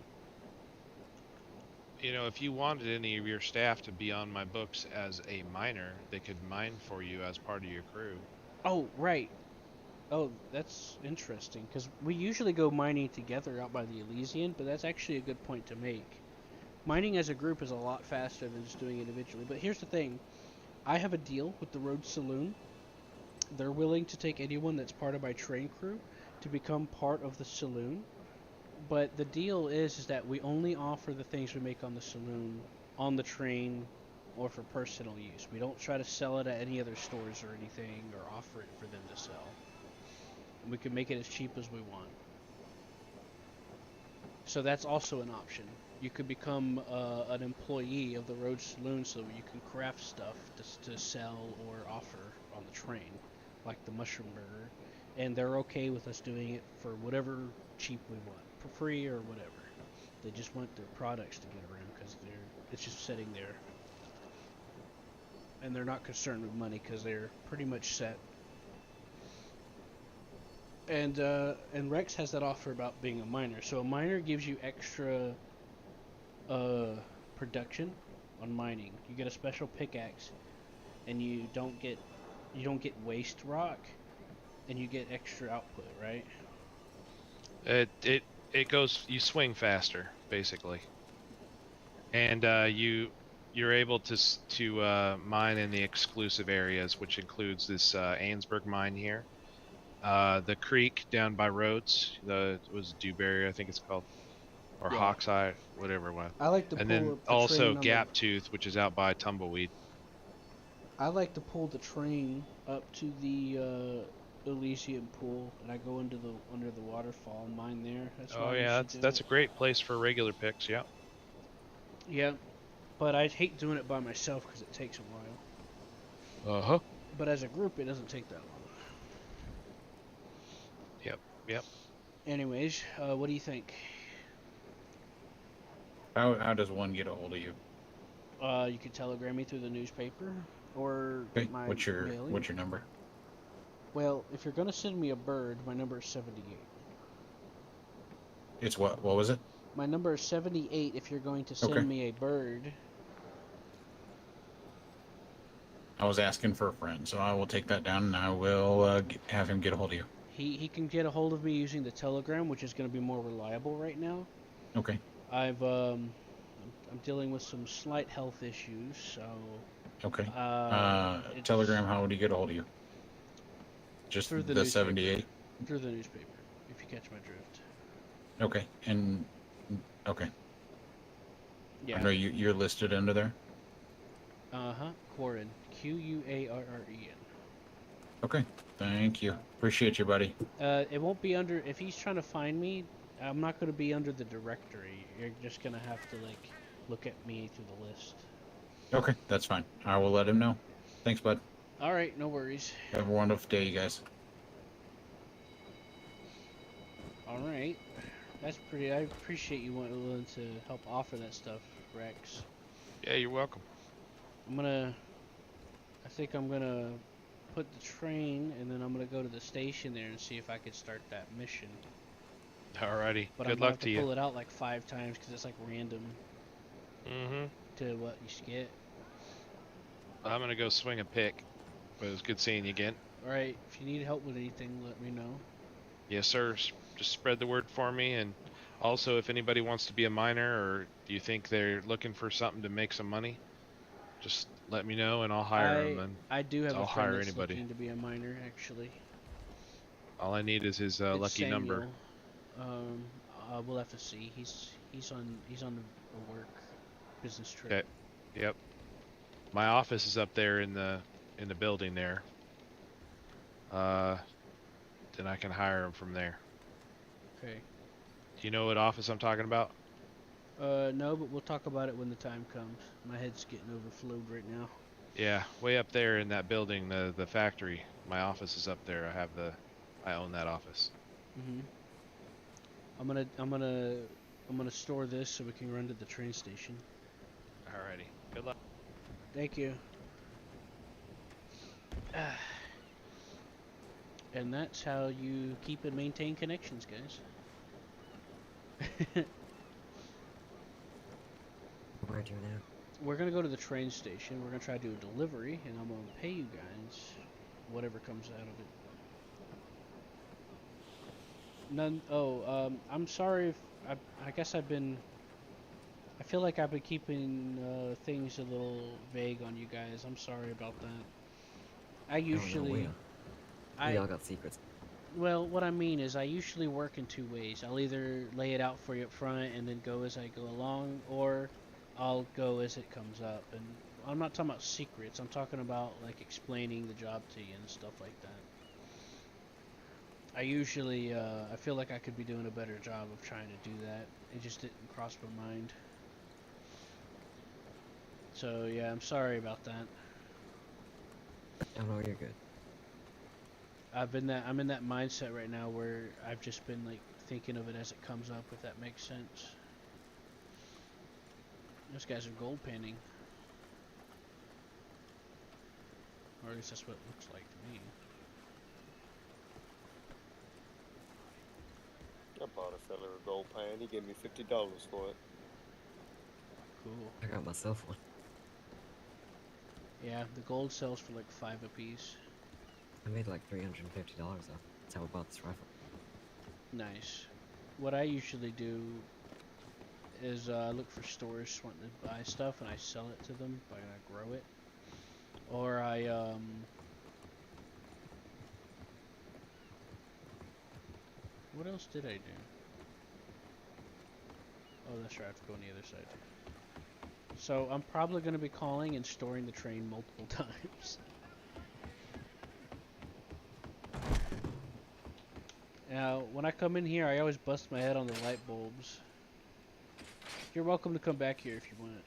you know, if you wanted any of your staff to be on my books as a miner, they could mine for you as part of your crew. Oh, right. Oh, that's interesting, because we usually go mining together out by the Elysian, but that's actually a good point to make. Mining as a group is a lot faster than just doing it individually, but here's the thing. I have a deal with the Road Saloon. They're willing to take anyone that's part of my train crew to become part of the saloon, but the deal is that we only offer the things we make on the saloon on the train or for personal use. We don't try to sell it at any other stores or anything or offer it for them to sell. We can make it as cheap as we want. So that's also an option. You could become an employee of the Road Saloon so you can craft stuff to sell or offer on the train, like the mushroom burger, and they're okay with us doing it for whatever cheap we want, for free or whatever. They just want their products to get around because it's just sitting there, and they're not concerned with money because they're pretty much set. And Rex has that offer about being a miner. So a miner gives you extra production on mining. You get a special pickaxe, and you don't get waste rock, and you get extra output, right? It goes, you swing faster basically, and you're able to mine in the exclusive areas, which includes this Ainsburg mine here, the creek down by Rhodes, it was Dewberry I think it's called, or Hawkseye, whatever it was. I like to and pull then up the also train on Gap Tooth, which is out by Tumbleweed. I like to pull the train up to the Elysium pool, and I go under the waterfall and mine there. That's Oh yeah, that's a great place for regular picks. Yeah. Yeah, but I hate doing it by myself because it takes a while. But as a group, it doesn't take that long. Yep. Anyways, what do you think? How does one get a hold of you? You can telegram me through the newspaper or my What's your mailing. number? Well, if you're gonna send me a bird, my number is 78. It's what? What was it? My number is 78 if you're going to send me a bird. I was asking for a friend, so I will take that down and I will have him get a hold of you. He can get a hold of me using the Telegram, which is going to be more reliable right now. Okay. I'm dealing with some slight health issues, so. Okay. It's Telegram, how would he get a hold of you? Just through the the newspaper. 78? Through the newspaper, if you catch my drift. Okay. And okay. Yeah. I know you're listed under there. Quarren. Quarren. Okay. Thank you. Appreciate you, buddy. It won't be under. If he's trying to find me, I'm not going to be under the directory. You're just going to have to like look at me through the list. Okay, that's fine. I will let him know. Thanks, bud. All right, no worries. Have a wonderful day, you guys. All right, that's pretty. I appreciate you willing to help offer that stuff, Rex. Yeah, you're welcome. I think I'm gonna put the train, and then I'm gonna go to the station there and see if I could start that mission. Alrighty. But Good I'm luck to to pull you. it out like 5 times because it's like random. To what you get. I'm gonna go swing a pick, but it was good seeing you again. All right. If you need help with anything, let me know. Yes, sir. Just spread the word for me, and also if anybody wants to be a miner, or do you think they're looking for something to make some money, just let me know and I'll hire them. And I do have I'll a friend hire that's anybody. looking to be a miner, actually. All I need is his lucky Samuel. number. We'll have to see. He's on the work business trip. Okay. Yep. My office is up there in the building there. Then I can hire him from there. Okay. Do you know what office I'm talking about? No, but we'll talk about it when the time comes. My head's getting overflowed right now. Yeah, way up there in that building, the factory. My office is up there. I own that office. Mhm. I'm gonna store this so we can run to the train station. Alrighty. Good luck. Thank you. And that's how you keep and maintain connections, guys. Where to now? We're gonna go to the train station. We're gonna try to do a delivery, and I'm gonna pay you guys whatever comes out of it. None. Oh, I'm sorry if I guess I feel like I've been keeping things a little vague on you guys. I'm sorry about that. I usually. We all got secrets. Well, what I mean is I usually work in 2 ways. I'll either lay it out for you up front and then go as I go along, or I'll go as it comes up. And I'm not talking about secrets. I'm talking about like explaining the job to you and stuff like that. I usually, I feel like I could be doing a better job of trying to do that. It just didn't cross my mind. So yeah, I'm sorry about that. Oh no, you're good. I'm in that mindset right now where I've just been like thinking of it as it comes up, if that makes sense. Those guys are gold panning. Or at least that's what it looks like to me. I bought a fella a gold pan. He gave me $50 for it. Cool. I got myself one. Yeah, the gold sells for like 5 apiece. I made like $350 though. That's how I bought this rifle. Nice. What I usually do is look for stores wanting to buy stuff and I sell it to them by grow it. Or I what else did I do? Oh, that's right, I have to go on the other side. So I'm probably going to be calling and storing the train multiple times. Now, when I come in here, I always bust my head on the light bulbs. You're welcome to come back here if you want.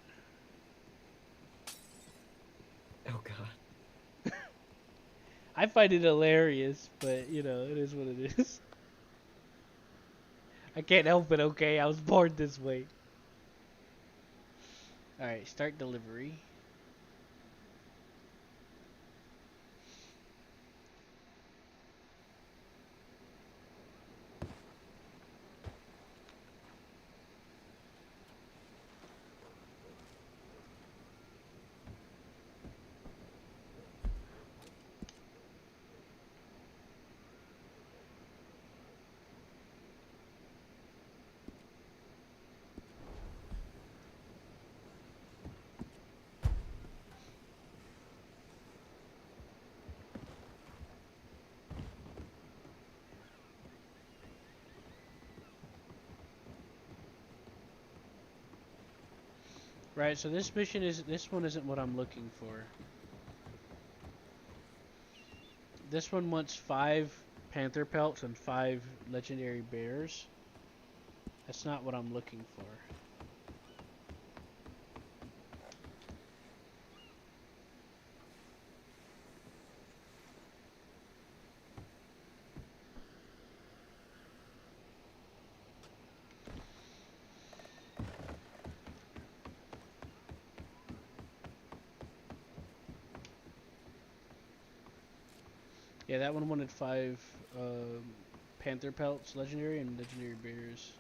Oh god. I find it hilarious, but you know, it is what it is. I can't help it, okay? I was born this way. Alright, start delivery. Right, so this mission is, this one isn't what I'm looking for. This one wants 5 panther pelts and 5 legendary bears. That's not what I'm looking for. Yeah, that one wanted 5 panther pelts, legendary, and legendary bears.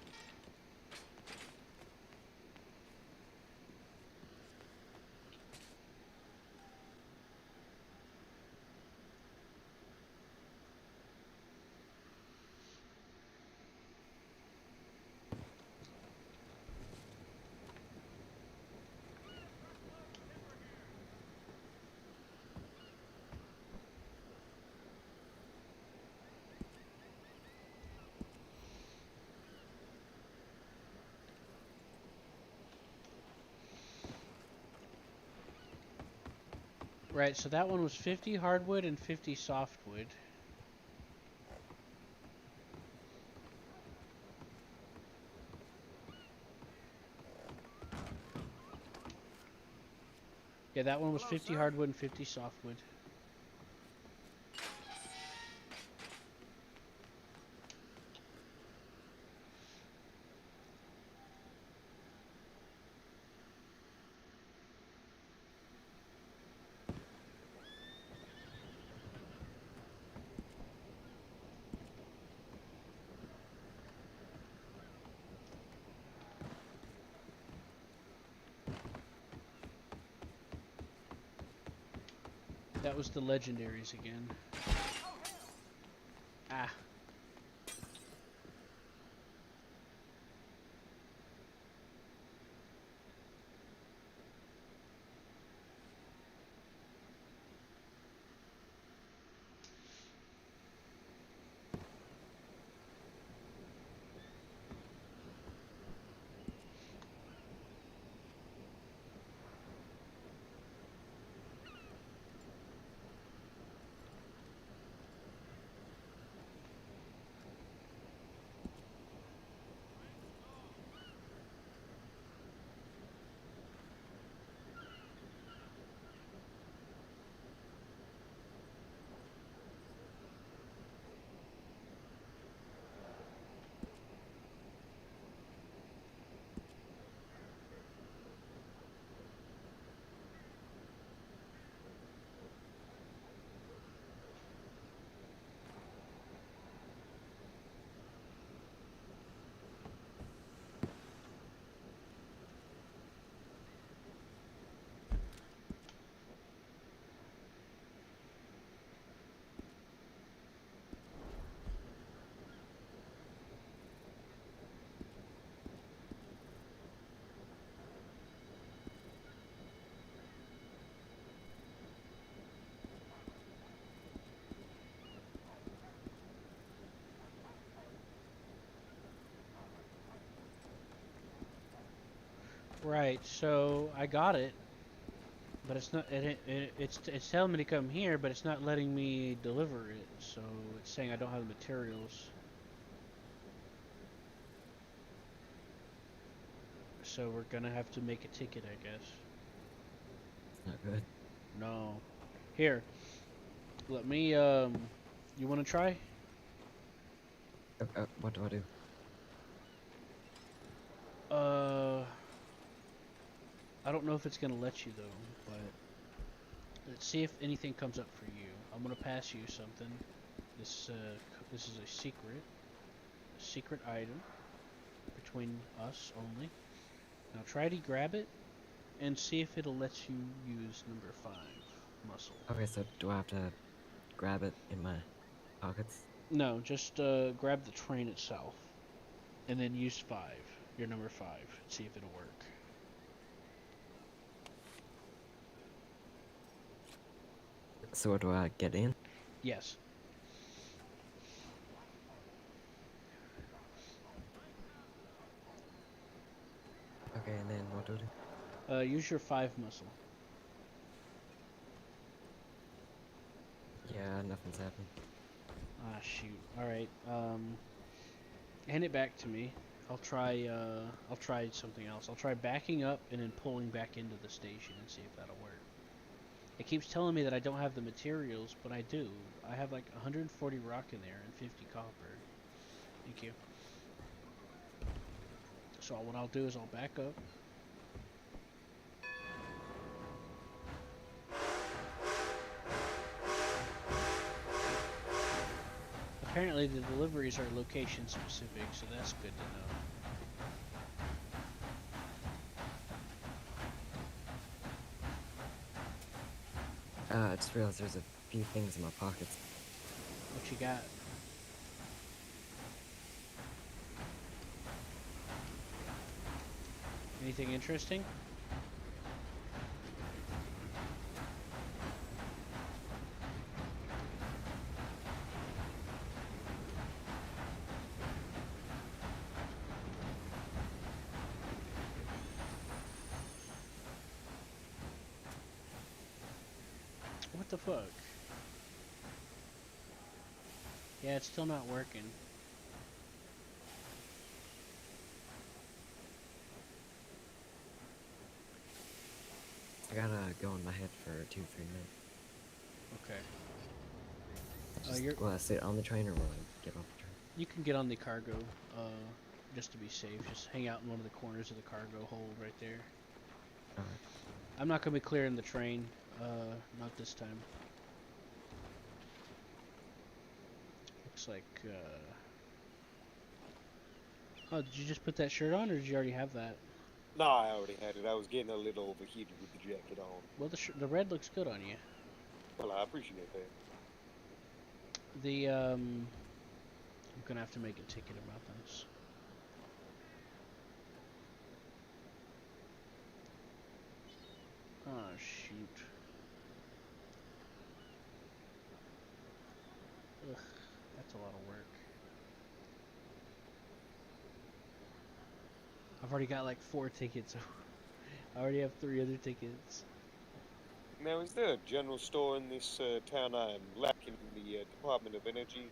Right, so that one was 50 hardwood and 50 softwood. Yeah, that one was 50 hardwood and 50 softwood. That was the legendaries again. Ah. Right, so I got it, but it's not. It's telling me to come here, but it's not letting me deliver it. So it's saying I don't have the materials. So we're gonna have to make a ticket, I guess. Not good. No. Here. Let me. You want to try? What do I do? I don't know if it's gonna let you though, but let's see if anything comes up for you. I'm gonna pass you something. This is a secret item between us only. Now try to grab it and see if it'll let you use number 5 muscle. Okay, so do I have to grab it in my pockets? No, just grab the train itself and then use 5, your number 5, see if it'll work. So do I get in? Yes. Okay, and then what do I do? Use your 5 muscle. Yeah, nothing's happened. Ah, shoot. Alright, hand it back to me. I'll try something else. I'll try backing up and then pulling back into the station and see if that'll work. It keeps telling me that I don't have the materials, but I do. I have like 140 rock in there and 50 copper. Thank you. So what I'll do is I'll back up. Apparently the deliveries are location specific, so that's good to know. I just realized there's a few things in my pockets. What you got? Anything interesting? What the fuck? Yeah, it's still not working. I gotta go in my head for 2-3 minutes. Okay. Will I sit on the train or will I get off the train? You can get on the cargo, just to be safe. Just hang out in one of the corners of the cargo hold right there. Alright. I'm not gonna be clearing the train, not this time. Looks like, oh, did you just put that shirt on, or did you already have that? No, I already had it. I was getting a little overheated with the jacket on. Well, the red looks good on you. Well, I appreciate that. I'm gonna have to make a ticket about this. Oh, shoot. Ugh, that's a lot of work. I've already got like 4 tickets. I already have 3 other tickets. Now, is there a general store in this town? I'm lacking in the Department of Energy.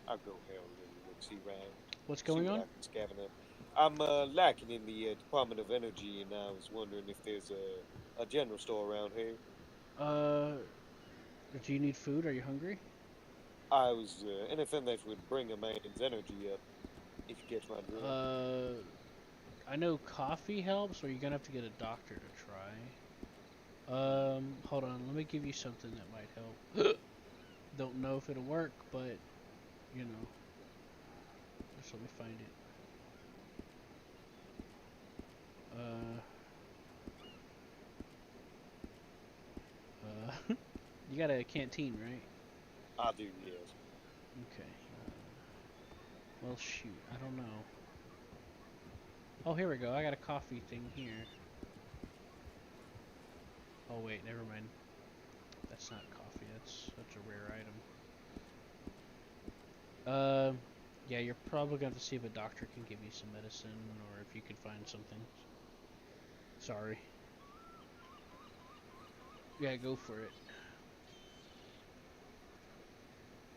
I'll go here and look-see around. What's going on? I'm lacking in the Department of Energy, and I was wondering if there's a general store around here. Do you need food? Are you hungry? I was anything that would bring a man's energy up, if you catch my drift. I know coffee helps, or you're gonna have to get a doctor to try. Hold on, let me give you something that might help. Don't know if it'll work, but, you know. Just let me find it. You got a canteen, right? I do, yes. Okay. Well, shoot, I don't know. Oh, here we go. I got a coffee thing here. Oh wait, never mind. That's not coffee. That's a rare item. Yeah, you're probably gonna have to see if a doctor can give you some medicine, or if you could find something. Sorry. Yeah, go for it.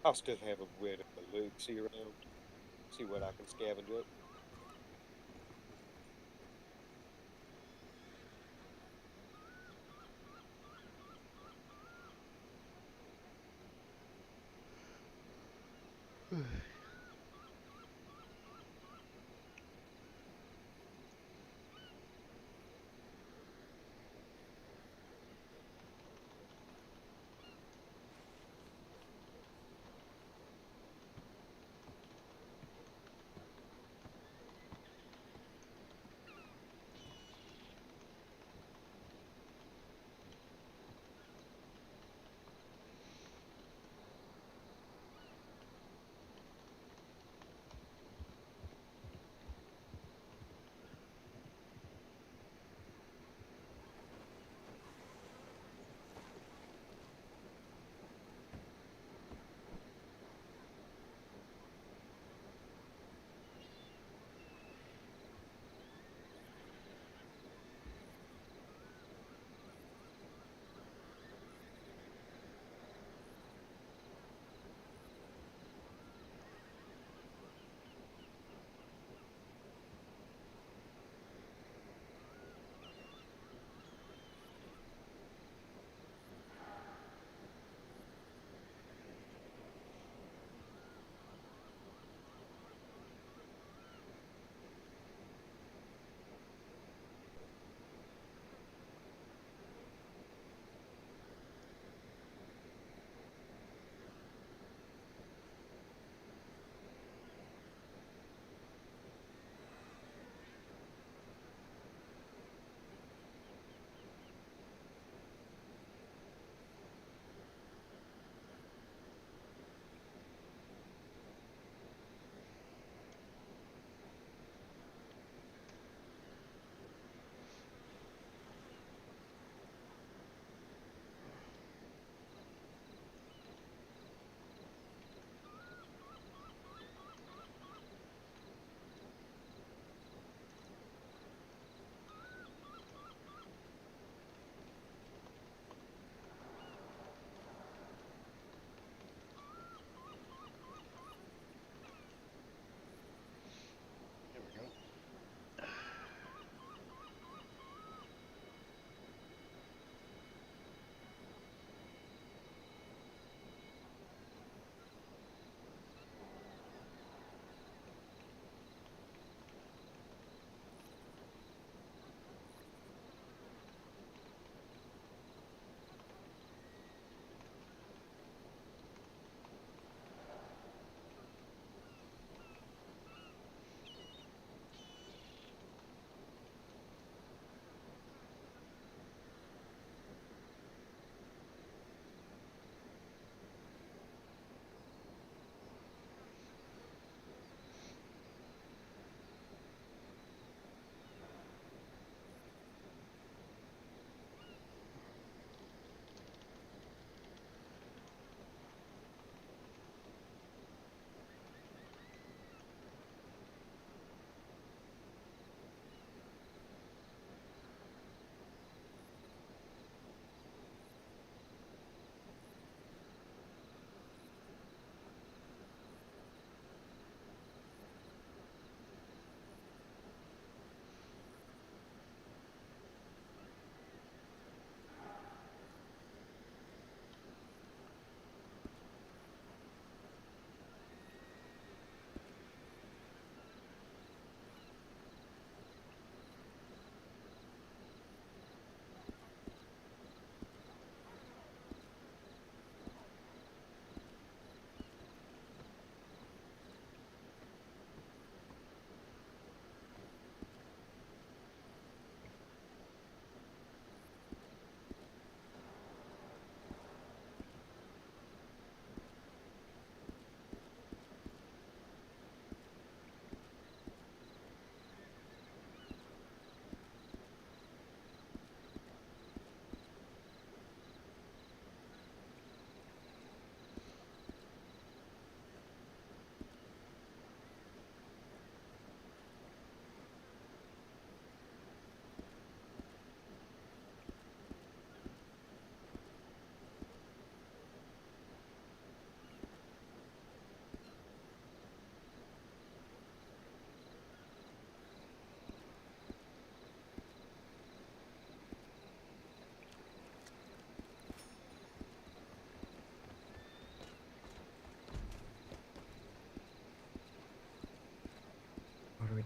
I'll still have a bit of a look-see around, see what I can scavenge up.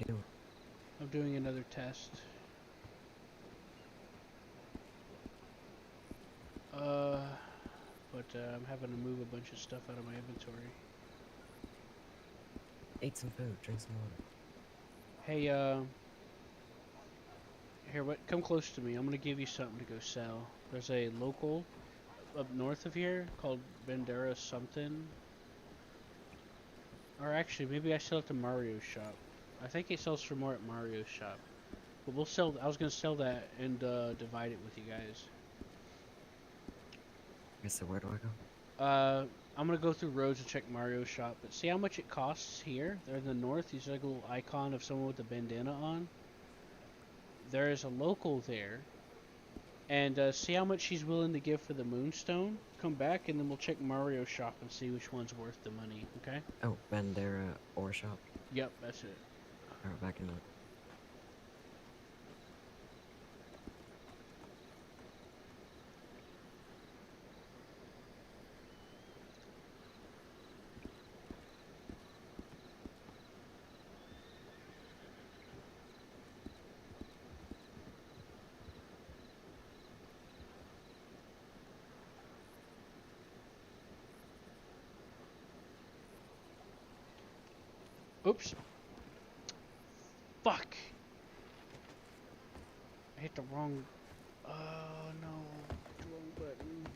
you doing? I'm doing another test. But I'm having to move a bunch of stuff out of my inventory. Eat some food, drink some water. Hey, here, what? Come close to me. I'm gonna give you something to go sell. There's a local up north of here called Bandera something. Or actually, maybe I sell it to Mario's shop. I think he sells for more at Mario's shop. But we'll sell. I was gonna sell that and divide it with you guys. Okay, so where do I go? I'm gonna go through roads and check Mario's shop. But see how much it costs here. They're in the north. He's like a little icon of someone with a bandana on. There is a local there. And see how much he's willing to give for the moonstone. Come back and then we'll check Mario's shop and see which one's worth the money. Okay? Oh, Bandera ore shop. Yep, that's it. Alright, back into it. Oops. Fuck. I hit the wrong... Oh, no. The wrong button.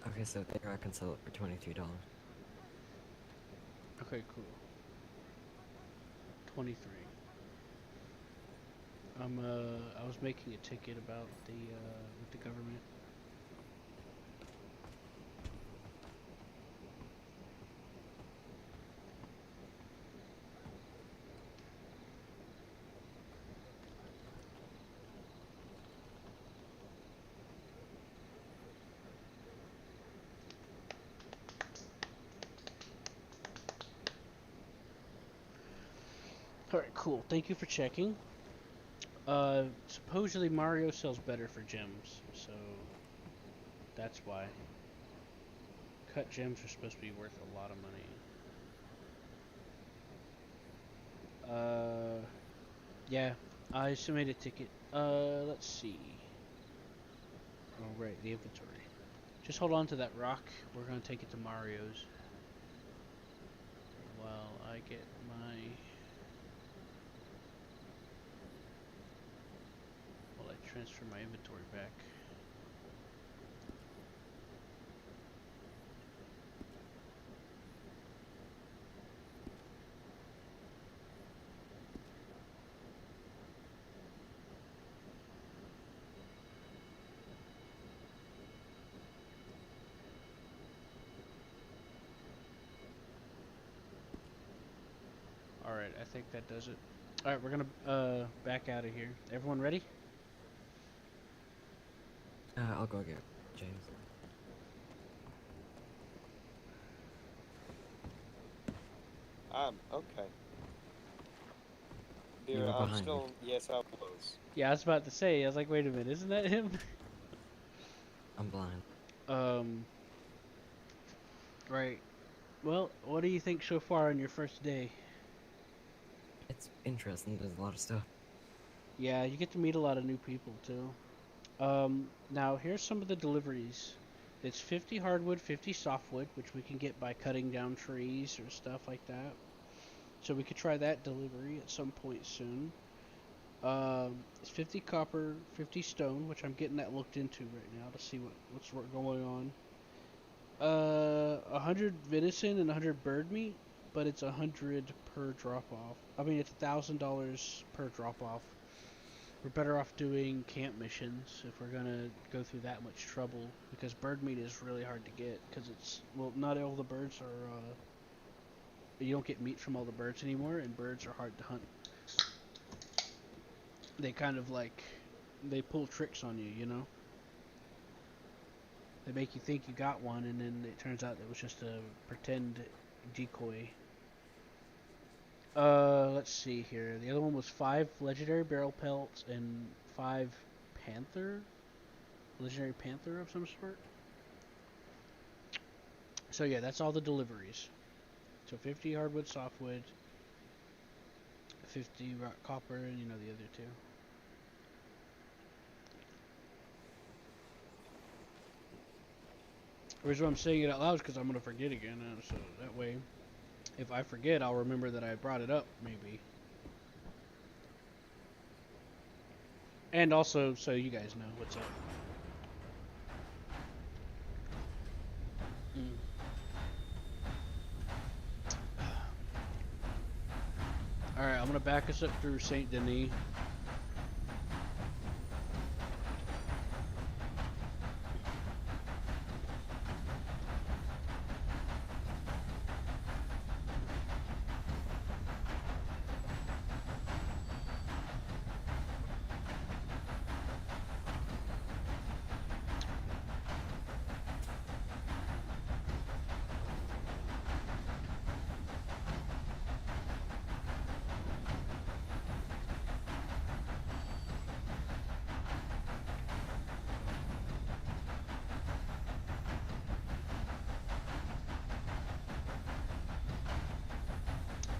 Okay, so there I can sell it for $22. Okay, cool. 23. I was making a ticket about the, with the government. Alright, cool. Thank you for checking. Supposedly Mario sells better for gems, so that's why. Cut gems are supposed to be worth a lot of money. Yeah, I submitted a ticket. Let's see. Oh, right, the inventory. Just hold on to that rock. We're gonna take it to Mario's. get my... While I transfer my inventory back. Alright, I think that does it. Alright, we're gonna back out of here. Everyone ready? I'll go get James. Okay. You Dear, were I'm behind me. still. Yes, I was. Yeah, I was about to say, I was like, wait a minute, isn't that him? I'm blind. Right. Well, what do you think so far on your first day? It's interesting. There's a lot of stuff. Yeah, you get to meet a lot of new people too. Now here's some of the deliveries. It's 50 hardwood, 50 softwood, which we can get by cutting down trees or stuff like that. So we could try that delivery at some point soon. It's 50 copper, 50 stone, which I'm getting that looked into right now to see what's going on. 100 venison and 100 bird meat, but it's 100 per drop off. I mean, it's $1,000 per drop off. We're better off doing camp missions if we're gonna go through that much trouble, because bird meat is really hard to get, because it's, well, not all the birds are, you don't get meat from all the birds anymore, and birds are hard to hunt. They kind of like, they pull tricks on you, you know? They make you think you got one, and then it turns out it was just a pretend decoy. Let's see here. The other one was 5 legendary barrel pelts and 5 legendary panther of some sort. So yeah, that's all the deliveries. So 50 hardwood, softwood, 50 rock copper, and you know the other two. The reason why I'm saying it out loud is because I'm going to forget again, so that way, if I forget, I'll remember that I brought it up, maybe. And also, so you guys know what's up. Alright, I'm going to back us up through Saint Denis.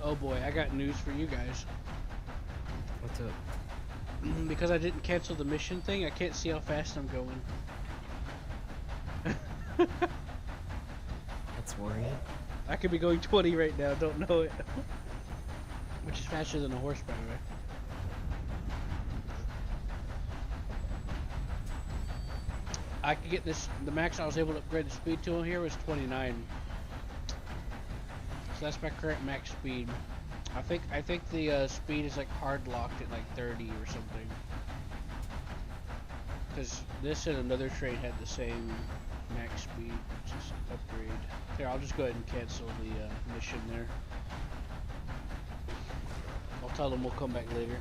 Oh boy, I got news for you guys. What's up? Because I didn't cancel the mission thing, I can't see how fast I'm going. That's worrying. I could be going 20 right now, don't know it. Which is faster than a horse, by the way. I could get this, the max I was able to upgrade the speed to on here was 29. So that's my current max speed. I think the speed is like hard locked at like 30 or something. Because this and another train had the same max speed, just upgrade. Here, I'll just go ahead and cancel the mission there. I'll tell them we'll come back later.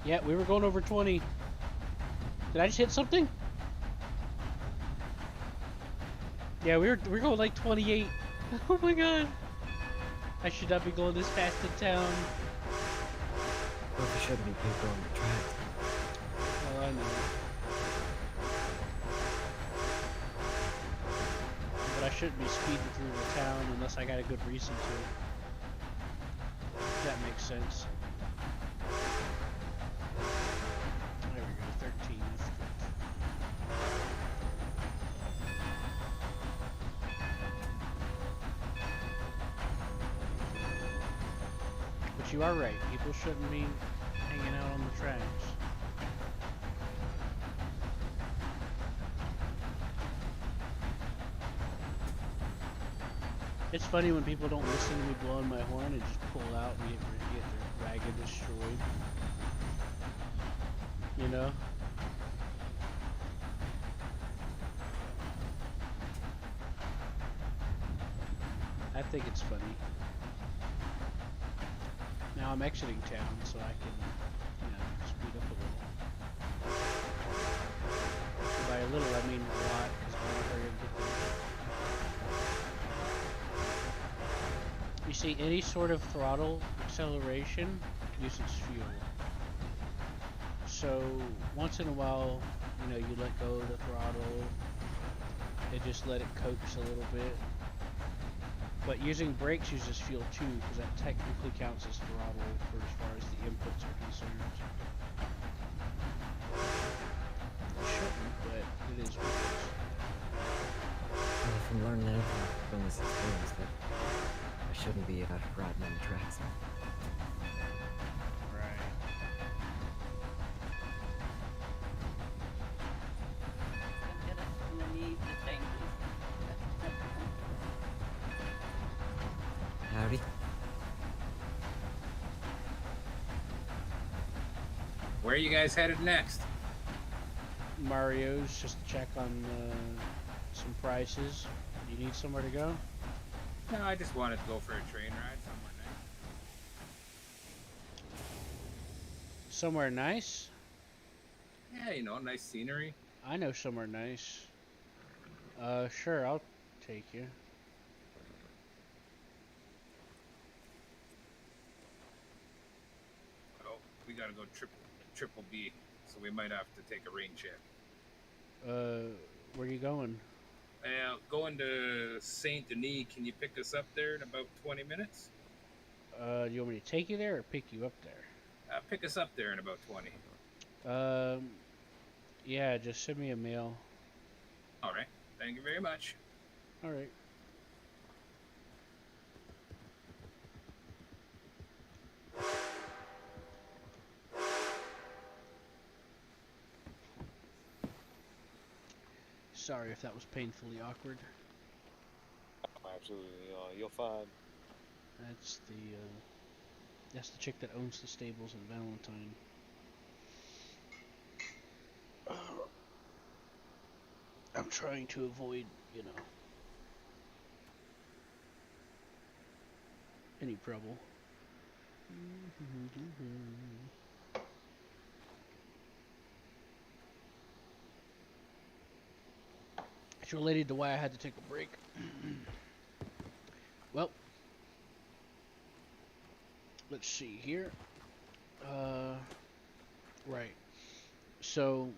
Yeah, we were going over 20. Did I just hit something? Yeah, we're going like 28. Oh my god. I should not be going this fast in town. Well, there shouldn't be people on the track. Oh, I know. But I shouldn't be speeding through the town unless I got a good reason to. If that makes sense. There we go, 13. That's good. But you are right. People shouldn't be hanging out on the tracks. It's funny when people don't listen to me blowing my horn and just pull out and get their wagon destroyed. You know? I think it's funny. Now I'm exiting town so I can, you know, speed up a little. By a little I mean a lot because I want to hurry up and get there. You see, any sort of throttle acceleration uses fuel. So once in a while, you know, you let go of the throttle and just let it coax a little bit. But using brakes uses fuel too, because that technically counts as throttle for as far as the inputs are concerned. It shouldn't, but it is what it is. Well, from learning anything from this experience, that I shouldn't be riding on the tracks. Right. I'm gonna need the tank. Howdy. Where are you guys headed next? Mario's, just to check on some prices. You need somewhere to go? No, I just wanted to go for a train ride somewhere nice. Somewhere nice? Yeah, you know, nice scenery. I know somewhere nice. Sure, I'll take you. Oh, we gotta go triple B, so we might have to take a rain check. Where you going? Going to Saint Denis. Can you pick us up there in about 20 minutes? You want me to take you there or pick you up there? Pick us up there in about 20. Yeah, just send me a mail. All right. Thank you very much. All right. Sorry if that was painfully awkward. Absolutely, you're fine. That's the chick that owns the stables in Valentine. I'm trying to avoid, you know, any trouble. It's related to why I had to take a break. Well, let's see here. Right. So,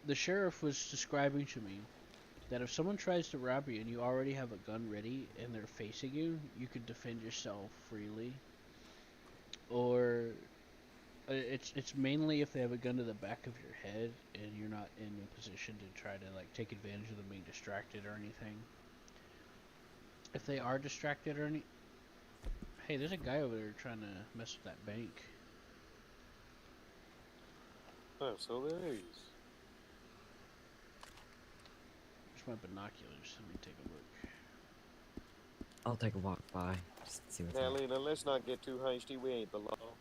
the sheriff was describing to me that if someone tries to rob you and you already have a gun ready and they're facing you, you could defend yourself freely. Or it's mainly if they have a gun to the back of your head and you're not in a position to try to like take advantage of them being distracted or anything. If they are distracted or any... Hey, there's a guy over there trying to mess with that bank. Oh, so there is. There's my binoculars. Let me take a look. I'll take a walk by, just see what's Now, up. Lena, let's not get too hasty. We ain't the law.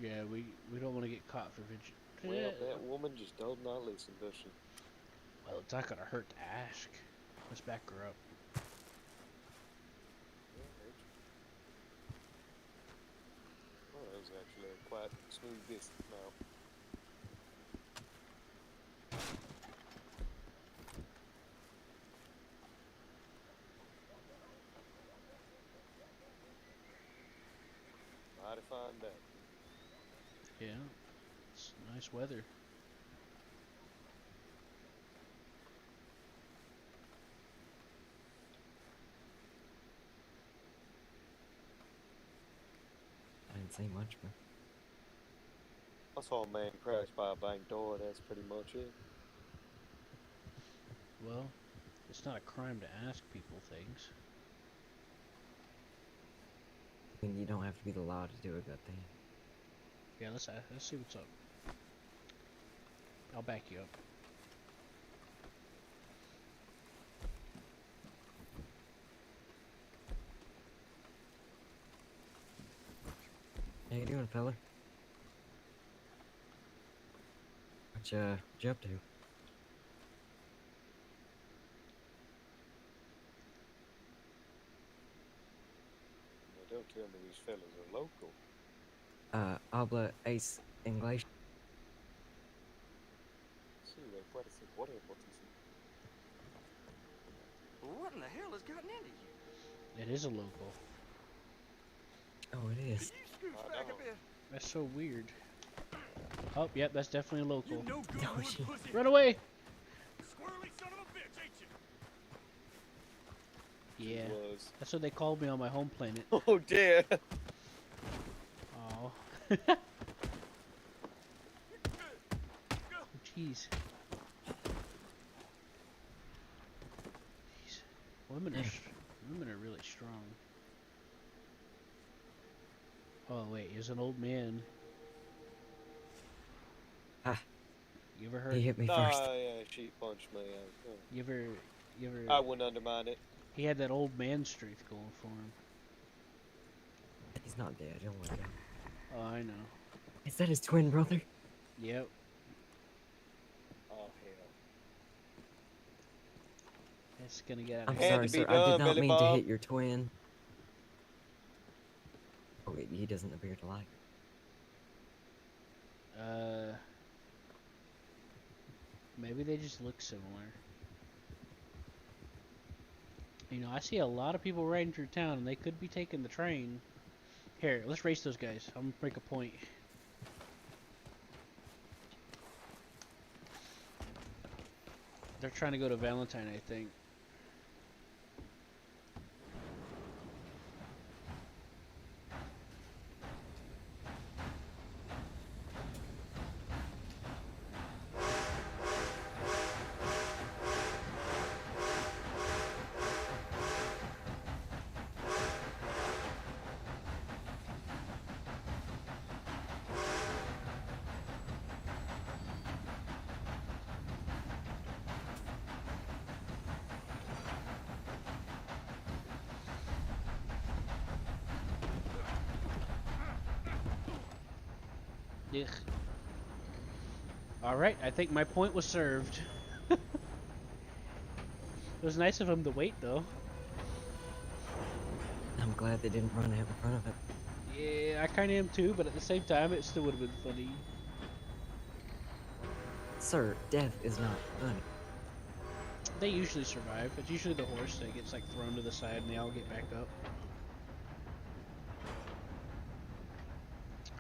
Yeah, we don't want to get caught for Well, that woman just does not listen, does she? Well, it's not gonna hurt to ask. Let's back her up. Well, that was actually a quite smooth distance now. Mighty fine day. Yeah, it's nice weather. can't say much, but I saw a man crash by a bank door. That's pretty much it. Well, it's not a crime to ask people things. I mean, you don't have to be the law to do a good thing. Yeah, let's see what's up. I'll back you up. How you doing, fella? What you up to? Now, don't tell me these fellas are local. Habla es English. Sí, puede ser, whatever, what is it? What in the hell has gotten into you? It is a local. Oh, it is. Can you scooch back a bit? That's so weird. Oh, yep, that's definitely a local. You no good Oh, wood shit. pussy. Run away! Squirrely son of a bitch, ain't you? Yeah, Was. that's what they called me on my home planet. Oh dear. Oh. Jeez. Jeez. Women are really strong. Oh wait, he's an old man. Ah. You ever heard? He hit me Nah, first. yeah, she punched me. You ever? I wouldn't undermine it. He had that old man strength going for him. He's not dead. Don't worry. Oh, I know. Is that his twin brother? Yep. Oh hell. That's gonna get out I'm of Had sorry, to be sir. I done, did not Billy mean Bob. to hit your twin. Oh, wait, he doesn't appear to like it. Maybe they just look similar. You know, I see a lot of people riding through town, and they could be taking the train. Here, let's race those guys. I'm gonna make a point. They're trying to go to Valentine, I think. Ugh. Alright, I think my point was served. It was nice of him to wait, though. I'm glad they didn't run out in front of it. Yeah, I kinda am too, but at the same time, it still would have been funny. Sir, death is not funny. They usually survive. It's usually the horse that gets, like, thrown to the side and they all get back up.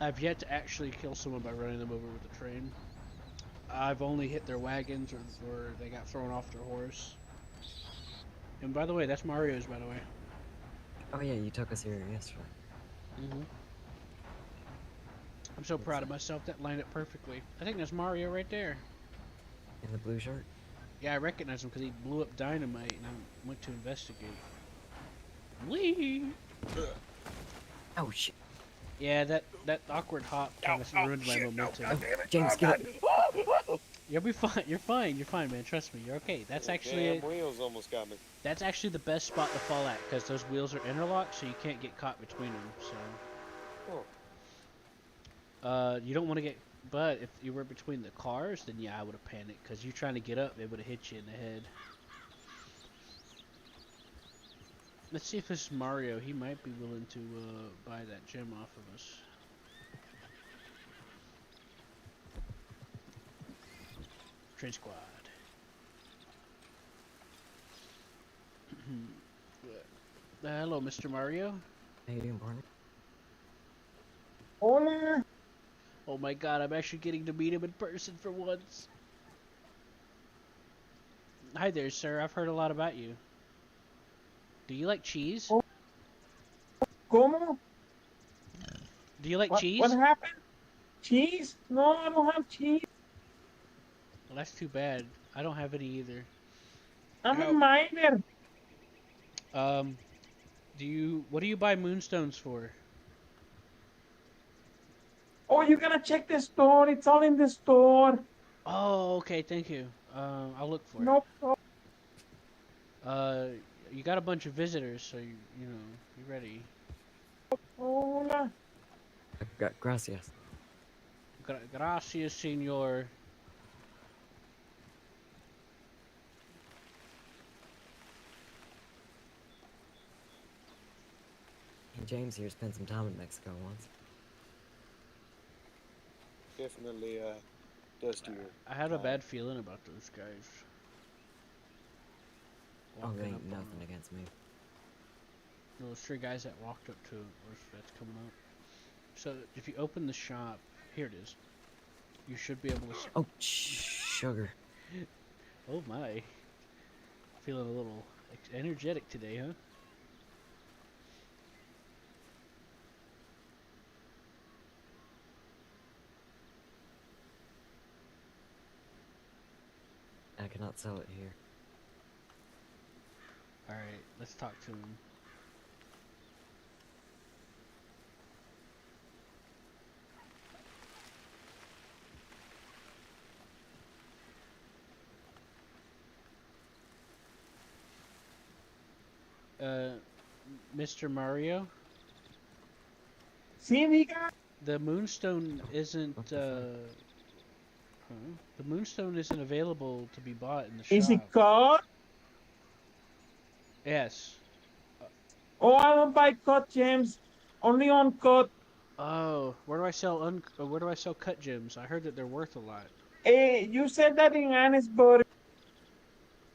I've yet to actually kill someone by running them over with a train. I've only hit their wagons or they got thrown off their horse. And by the way, that's Mario's, by the way. Oh yeah, you took us here yesterday. I'm so proud of myself. That lined up perfectly. I think that's Mario right there. In the blue shirt? Yeah, I recognize him because he blew up dynamite and I went to investigate. Whee! Oh shit. Yeah, that awkward hop kind of ruined my momentum. Oh, James, get up. You'll be fine. You're fine. You're fine, man. Trust me. You're okay. That's actually Damn wheels almost got me. that's actually the best spot to fall at because those wheels are interlocked, so you can't get caught between them. So, you don't want to get. But if you were between the cars, then yeah, I would have panicked because you trying to get up, they would have hit you in the head. Let's see if this is Mario. He might be willing to buy that gem off of us. Train squad. Hello, Mr. Mario. How you doing, partner? Hola. Oh my god, I'm actually getting to meet him in person for once. Hi there, sir. I've heard a lot about you. Do you like cheese? ¿Cómo? Do you like cheese? What happened? Cheese? No, I don't have cheese. Well, that's too bad. I don't have any either. I'm a miner. What do you buy moonstones for? Oh, you gotta check the store. It's all in the store. Oh, okay, thank you. I'll look for Nope. it. You got a bunch of visitors, so you ready. Hola. Gracias. Gracias, senor. James here spent some time in Mexico once. Definitely dustier. I had a bad feeling about those guys. Oh, they Walking ain't up on nothing against me. those 3 guys that walked up to that's coming up. So if you open the shop, here it is. You should be able to. Oh, sugar. Oh my. Feeling a little energetic today, huh? I cannot sell it here. Alright, let's talk to him. Mr. Mario? Sí, diga. The moonstone isn't, the moonstone isn't available to be bought in the shop. Is it cut? Yes. Oh, I don't buy cut gems. Only uncut. Oh, where do I sell cut gems? I heard that they're worth a lot. Hey, you said that in Annisburg.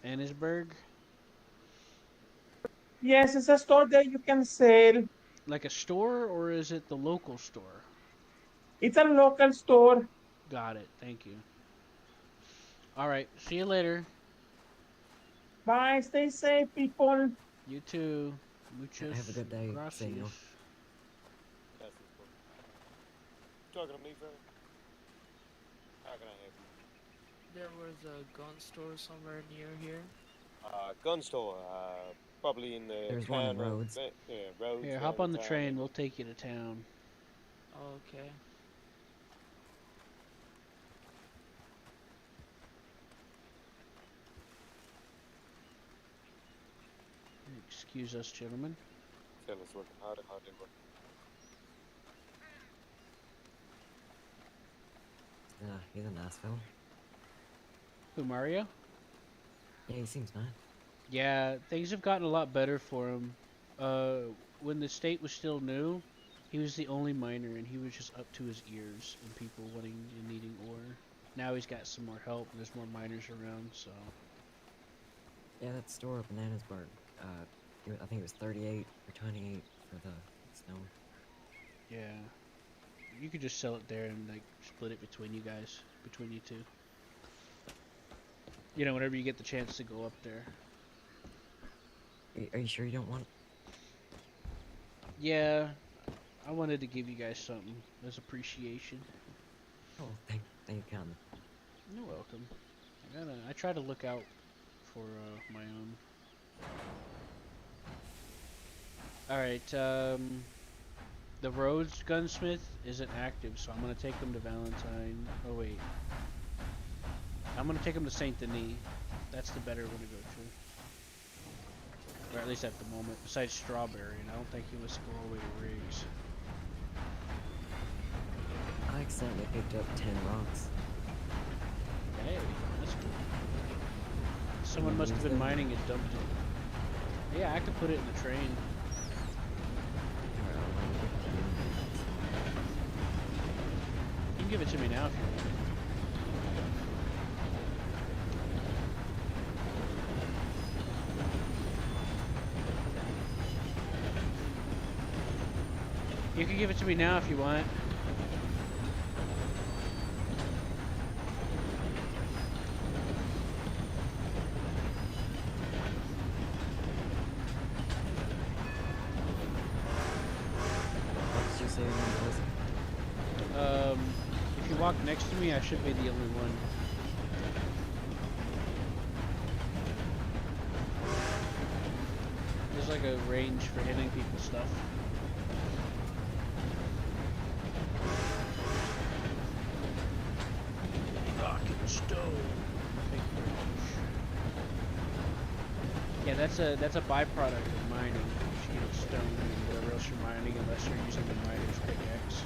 Annisburg? Yes, it's a store that you can sell. Like a store, or is it the local store? It's a local store. Got it. Thank you. All right. See you later. Bye. Stay safe, people. You too. Muchas Have a good day, gracias. senor. Talking to me, friend? How can I help you? There was a gun store somewhere near here. Gun store. Probably in the There's one in town of- Rhodes. Yeah, Rhodes. Here, hop on the train. We'll take you to town. Okay. Excuse us, gentlemen. Fella's working hard they work. He's a nice fella. Who, Mario? Yeah, he seems fine. Yeah, things have gotten a lot better for him. When the state was still new, he was the only miner, and he was just up to his ears in people wanting and needing ore. Now he's got some more help, and there's more miners around, so... Yeah, that store up in Annisburg, I think it was 38 or 28 for the stone. Yeah. You could just sell it there and, like, split it between you guys. Between you two. You know, whenever you get the chance to go up there. Are you sure you don't want... Yeah. I wanted to give you guys something as appreciation. Oh, thank you kindly. You're welcome. I try to look out for, my own. Alright, the Rhodes gunsmith isn't active, so I'm gonna take him to Valentine. Oh wait. I'm gonna take him to Saint Denis. That's the better one to go to. Or at least at the moment. Besides Strawberry, and I don't think he wants to go all the way to Riggs. I accidentally picked up 10 rocks. Hey, that's cool. Someone must have been mining and dumped it. Yeah, I could put it in the train. You can give it to me now if you want. You can give it to me now if you want. What did you say your name was? walk next to me, I should be the only one. There's like a range for hitting people's stuff. Rock and stone. Yeah, that's a byproduct of mining. You get stone and whatever else you're mining, unless you're using the miner's pickaxe.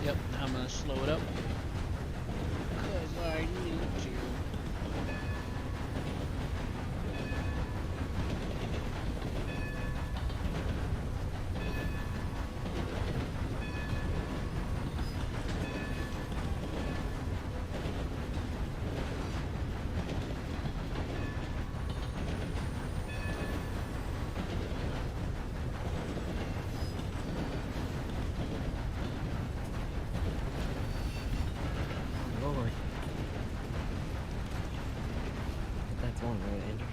Yep, I'm gonna slow it up. Cause I need to. Lord. That's one right, Andrew.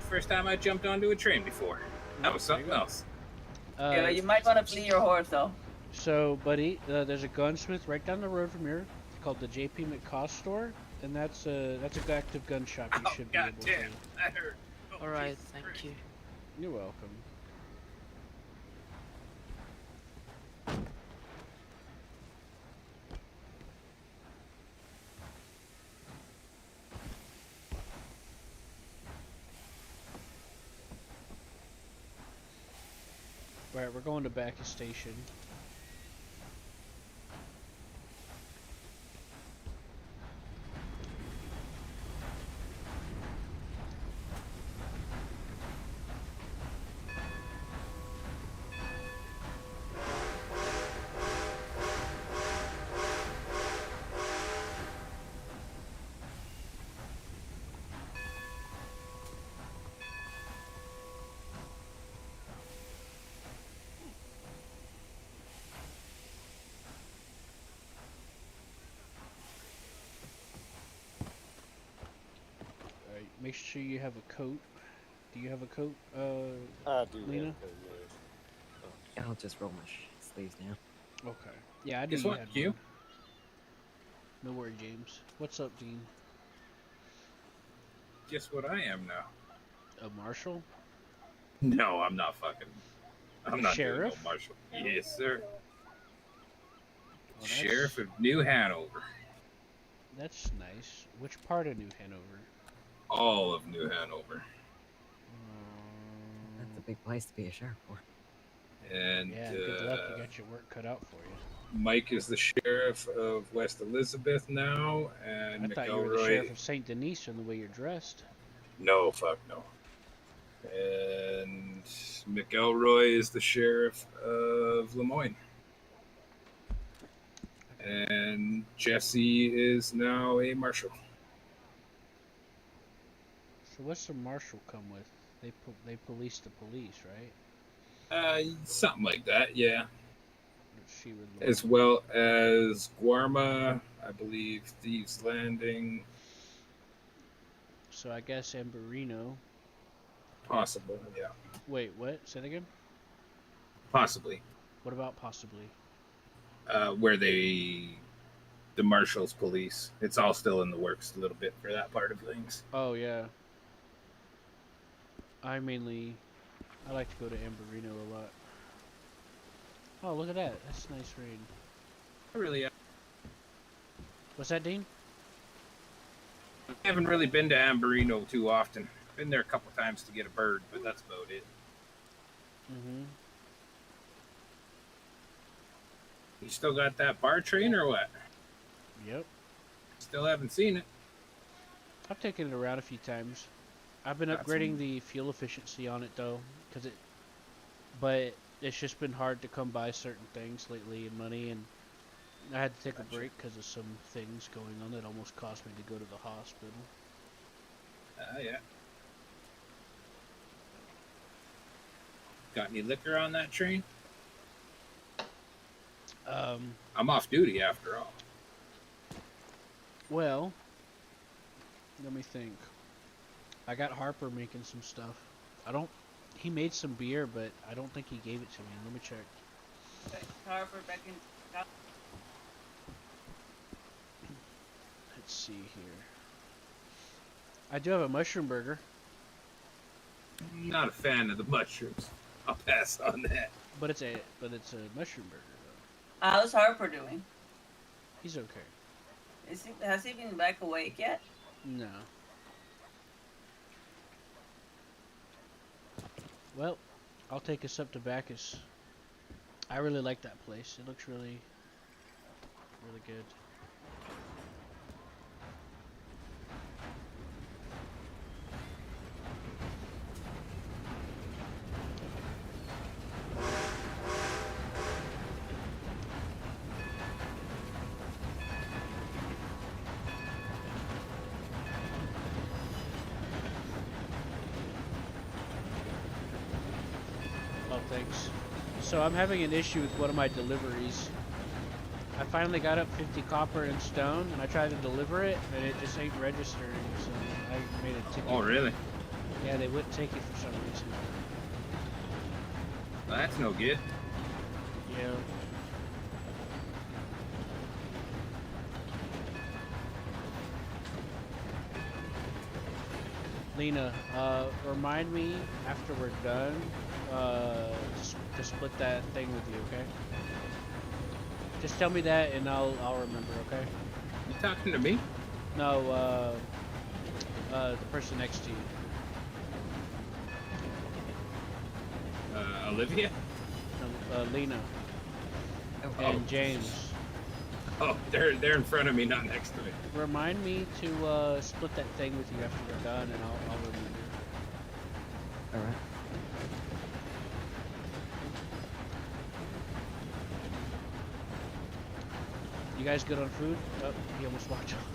First time I jumped onto a train before. That was something else. Yeah, you might want to flee your horse though. So, buddy, there's a gunsmith right down the road from here. It's called the J.P. McCoss store, and that's a active gun shop. You should be able to. That hurt. Oh, All right, Jesus thank Christ. you. You're welcome. Right, we're going to Bacchus Station. Alright, make sure you have a coat. Do you have a coat, I do Lena? have a coat, yes. I'll just roll my sleeves down. Okay. Yeah, I Guess knew you what, had Q? one. No worry, James. What's up, Dean? Guess what I am now? A marshal? No, I'm not fucking. I'm not Sheriff? doing no marshal. Yes, sir. Well, Sheriff of New Hanover. That's nice. Which part of New Hanover? All of New Hanover. That's a big place to be a sheriff for. And Yeah, good luck. You got your work cut out for you. Mike is the sheriff of West Elizabeth now, and I McElroy. thought you were the sheriff of St. Denis from the way you're dressed. No, fuck no. And McElroy is the sheriff of Lemoyne. And Jesse is now a marshal. So what's the marshal come with? They police the police, right? Something like that, yeah. Let's see where As well as Guarma, I believe, Thieves Landing. So I guess Amberino. Possible, yeah. Wait, what? Say it again? Possibly. What about possibly? Where the marshals, police. It's all still in the works a little bit for that part of things. Oh, yeah. I like to go to Amberino a lot. Oh, look at that. That's nice rain. Really? What's that, Dean? I haven't really been to Amberino too often. Been there a couple times to get a bird, but that's about it. Mm-hmm. You still got that bar train or what? Yep. Still haven't seen it. I've taken it around a few times. I've been upgrading the fuel efficiency on it though, but it's just been hard to come by certain things lately in money, and I had to take a break because of some things going on that almost cost me to go to the hospital. Yeah. Got any liquor on that train? I'm off duty after all. Well, let me think. I got Harper making some stuff. He made some beer, but I don't think he gave it to me. Let me check. Harper back in. Let's see here. I do have a mushroom burger. I'm not a fan of the mushrooms. I'll pass on that. But it's a mushroom burger though. How's Harper doing? He's okay. Has he been back awake yet? No. Well, I'll take us up to Bacchus. I really like that place. It looks really good. Thanks. So I'm having an issue with one of my deliveries. I finally got up 50 copper and stone, and I tried to deliver it, and it just ain't registering, so I made a ticket. Oh, really? Yeah, they wouldn't take it for some reason. Well, that's no good. Yeah. Lena, remind me after we're done to split that thing with you, okay? Just tell me that and I'll remember, okay? You talking to me? No, the person next to you. Olivia? No, Lena. And James. Oh, they're in front of me, not next to me. Remind me to split that thing with you after we're done, and I'll remember. All right. You guys good on food? Oh, he almost walked off.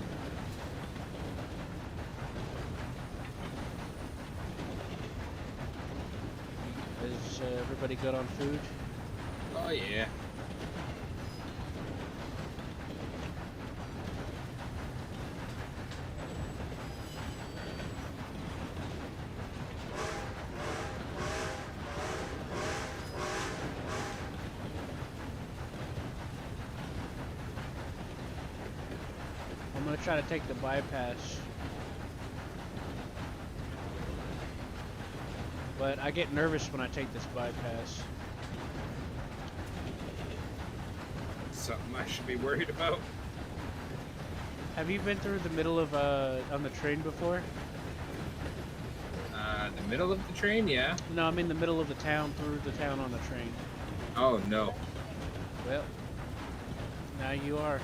Is everybody good on food? Oh yeah. I'm gonna try to take the bypass. But I get nervous when I take this bypass. Something I should be worried about. Have you been through the middle of on the train before? The middle of the train, yeah. No, I mean the middle of the town, through the town on the train. Oh no. Well, now you are.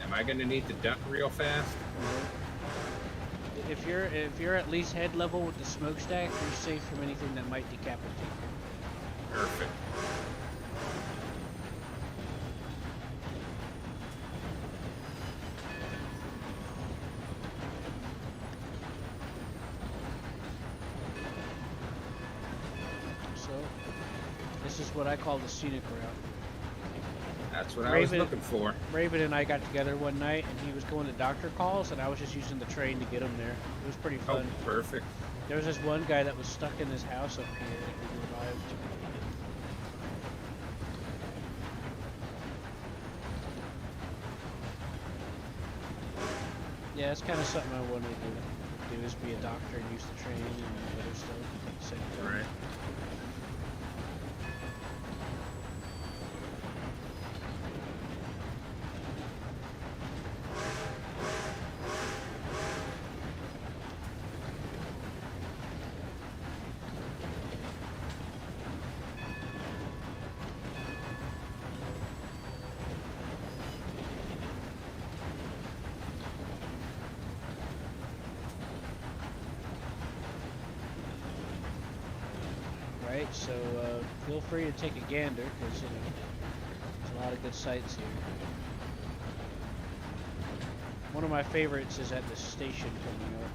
Am I gonna need to duck real fast? If you're at least head level with the smokestack, you're safe from anything that might decapitate you. Perfect. So, this is what I call the scenic route. That's what I was looking for. Raven and I got together one night, and he was going to doctor calls, and I was just using the train to get him there. It was pretty fun. Oh, perfect. There was this one guy that was stuck in his house up here that we revived. Yeah, it's kind of something I wanted to do is be a doctor and use the train and other stuff. Same Right. Right, so feel free to take a gander, because, you know, there's a lot of good sights here. One of my favorites is at the station coming up.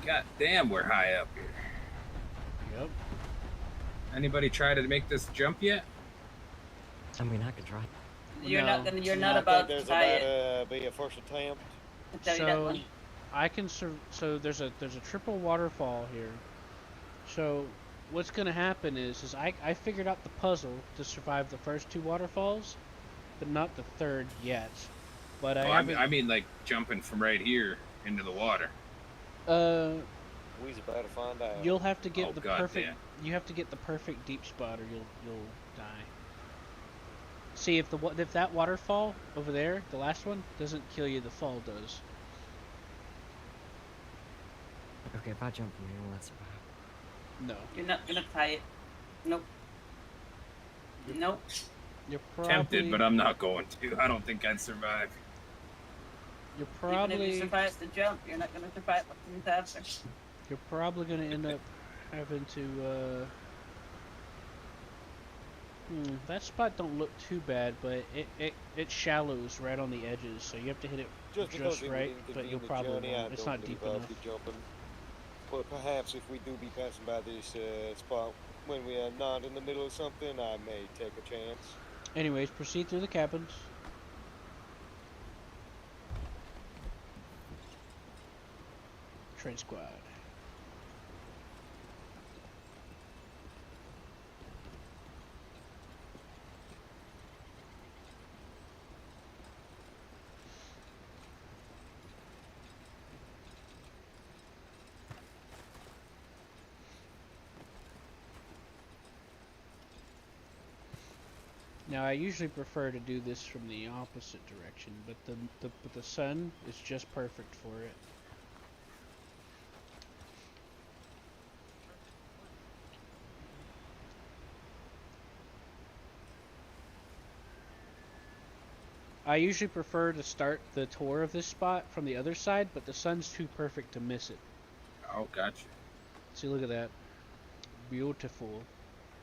God damn, we're high up here. Yep. Anybody try to make this jump yet? I mean, I could try. You're not gonna. You're not I about think to there's try about it. be a first attempt. I'll tell you that So one. I can so there's a triple waterfall here. So what's gonna happen is I figured out the puzzle to survive the first two waterfalls, but not the third yet. But I mean like jumping from right here into the water. We's about to find out. You'll have to get the God perfect. damn. You have to get the perfect deep spot, or you'll die. See if that waterfall over there, the last one, doesn't kill you, the fall does. Okay, if I jump from here, will that survive? No. You're not gonna try it. Nope. Nope. You're probably Tempted, but I'm not going to. I don't think I'd survive. You're Even if probably you survive the jump, you're not gonna survive what comes after. you're probably gonna end up having to. That spot don't look too bad, but it shallows right on the edges, so you have to hit it Just because it right. would But you'll inconvenience probably Johnny, I won't. It's don't not believe deep I'll enough. be jumping. But perhaps if we do be passing by this spot when we are not in the middle of something, I may take a chance. Anyways, proceed through the cabins. Train squad. Now I usually prefer to do this from the opposite direction, but the sun is just perfect for it. I usually prefer to start the tour of this spot from the other side, but the sun's too perfect to miss it. Oh, gotcha. See, look at that. Beautiful.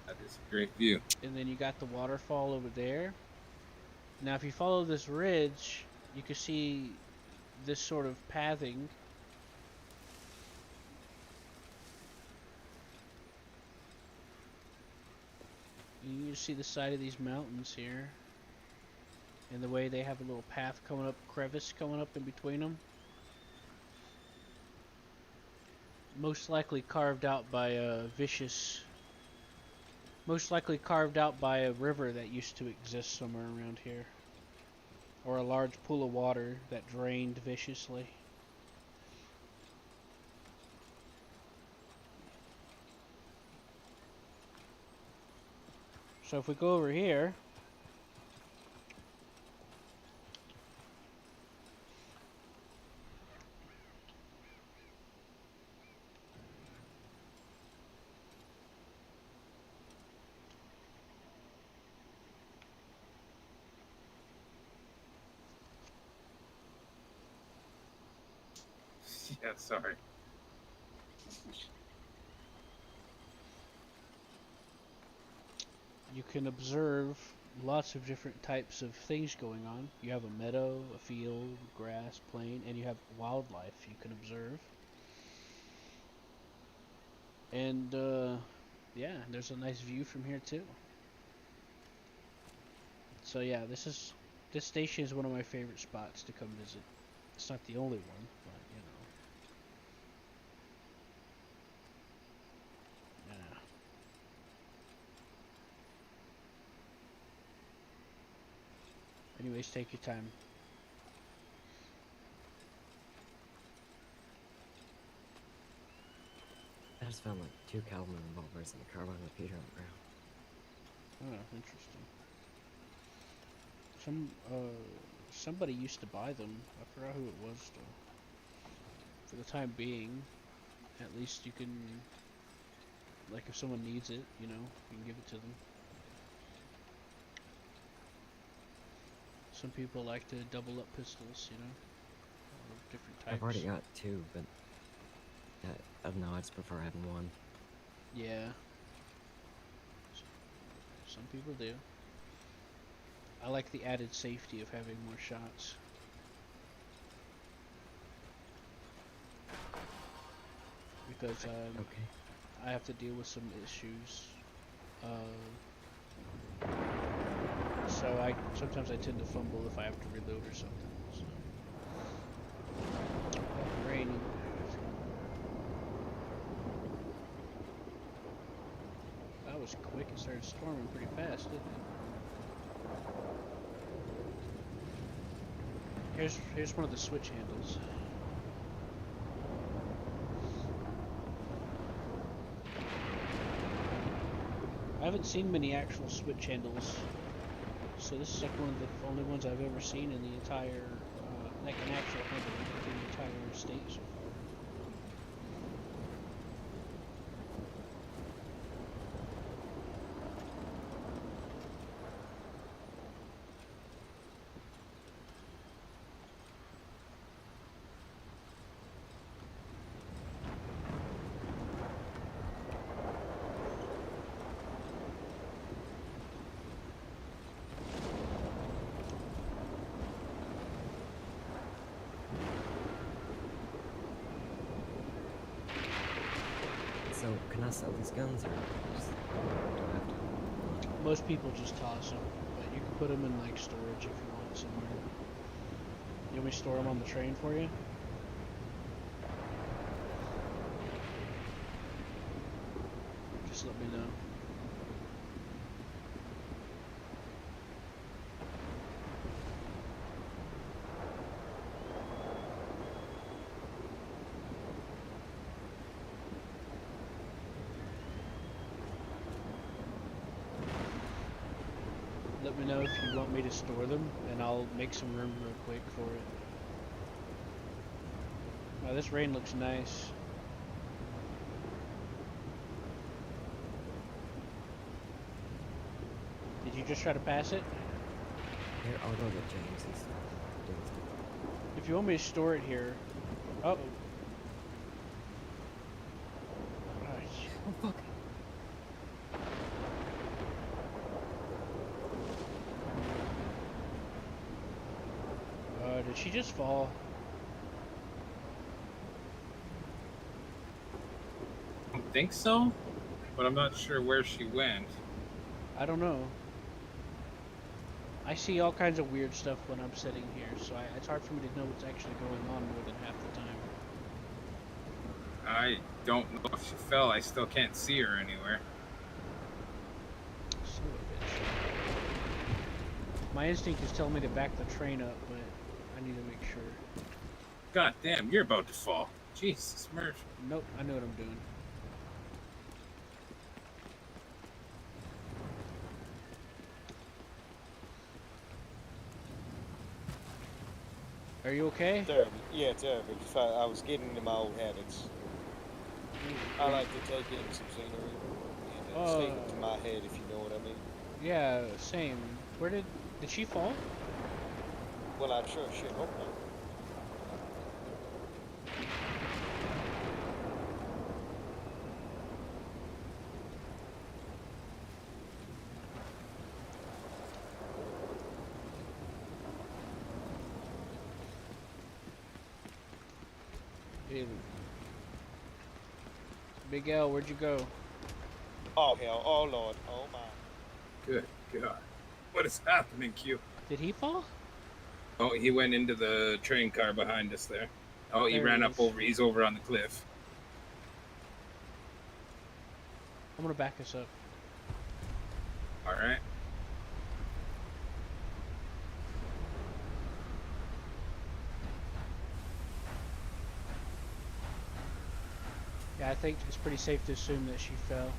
That is a great view. And then you got the waterfall over there. Now if you follow this ridge, you can see this sort of pathing. You can see the side of these mountains here, and the way they have a little path coming up, crevice coming up in between them. Most likely carved out by a most likely carved out by a river that used to exist somewhere around here. Or a large pool of water that drained viciously. So if we go over here, Yeah, sorry. you can observe lots of different types of things going on. You have a meadow, a field, grass, plain, and you have wildlife you can observe. And yeah, there's a nice view from here too. So yeah, this station is one of my favorite spots to come visit. It's not the only one, but you know. Yeah. Anyways, take your time. I just found like 2 Calvin revolvers and a carbine repeater on the ground. Oh, interesting. Somebody used to buy them. I forgot who it was though. For the time being, at least you can, like if someone needs it, you know, you can give it to them. Some people like to double up pistols, you know, of different types. I've already got 2, but I don't know, I just prefer having 1. Yeah. Some people do. I like the added safety of having more shots. Because I have to deal with some issues. So sometimes I tend to fumble if I have to reload or something. So. Raining. That was quick. It started storming pretty fast, didn't it? Here's one of the switch handles. I haven't seen many actual switch handles, so this is like one of the only ones I've ever seen in the entire, like an actual handle in the entire state so far. So, can I sell these guns, or just, do I have to? Most people just toss them, but you can put them in like storage if you want somewhere. You want me to store them on the train for you? Just let me know. Let me know if you want me to store them, and I'll make some room real quick for it. Wow, this rain looks nice. Did you just try to pass it? Here, I'll go get James and stuff. If you want me to store it here... Oh. Oh, fuck. Did she just fall? think so, but I'm not sure where she went. I don't know. I see all kinds of weird stuff when I'm sitting here, so it's hard for me to know what's actually going on more than half the time. I don't know if she fell. I still can't see her anywhere. Son of a bitch. My instinct is telling me to back the train up, but I need to make sure. God damn, you're about to fall. Jesus, Murph. Nope, I know what I'm doing. Are you okay? Terrible. Yeah, terrible. I was getting into my old habits. I like to take in some scenery and stay into my head, if you know what I mean. Yeah, same. Where did she fall? Well, I sure shit hope not. Big L, where'd you go? Oh hell, oh lord, oh my. Good God. What is happening, Q? Did he fall? Oh, he went into the train car behind us there. Oh, he There ran he up is. over. He's over on the cliff. I'm gonna back us up. All right. Yeah, I think it's pretty safe to assume that she fell.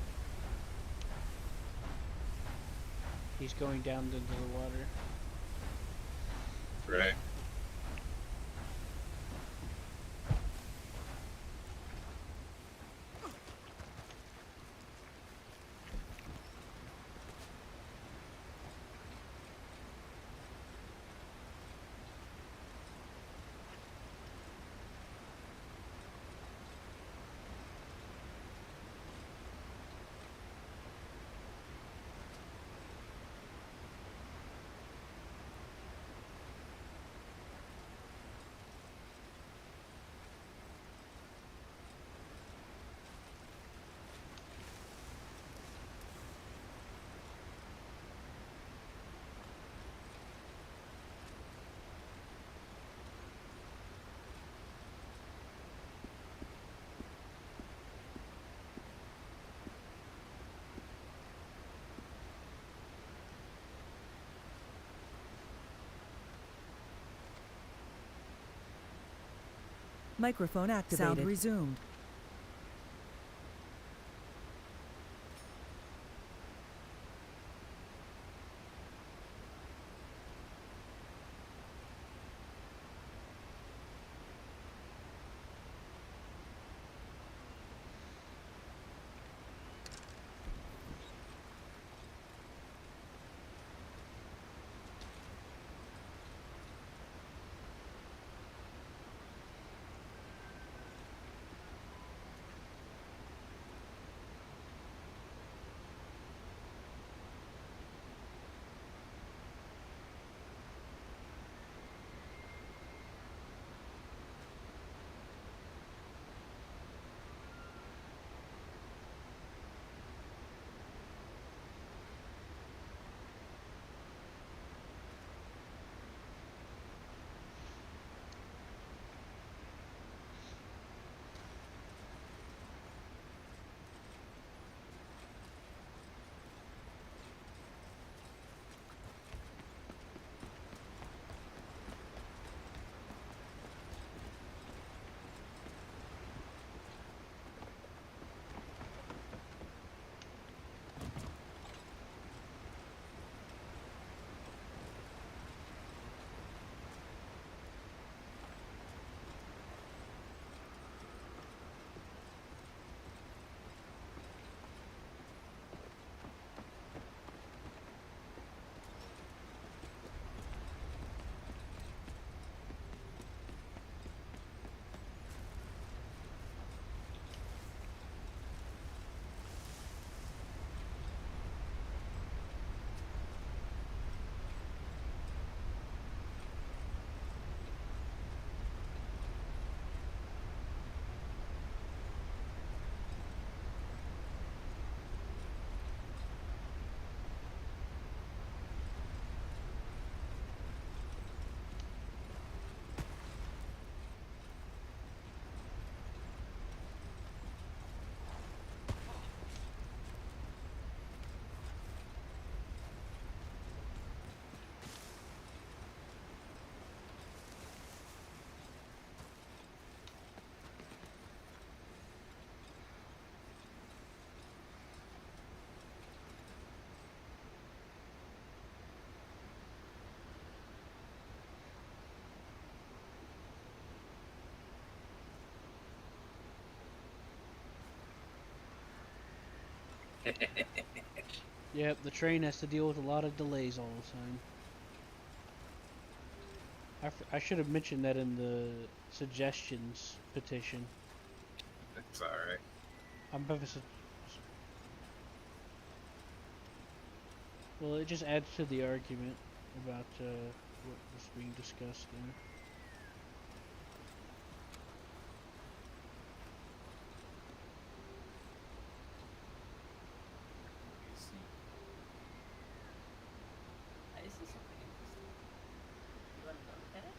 He's going down into the water. Right. Microphone activated. Sound resumed. Yep, the train has to deal with a lot of delays all the time. I should have mentioned that in the suggestions petition. That's alright. Well, it just adds to the argument about what was being discussed there. I see something interesting. You wanna go look at it?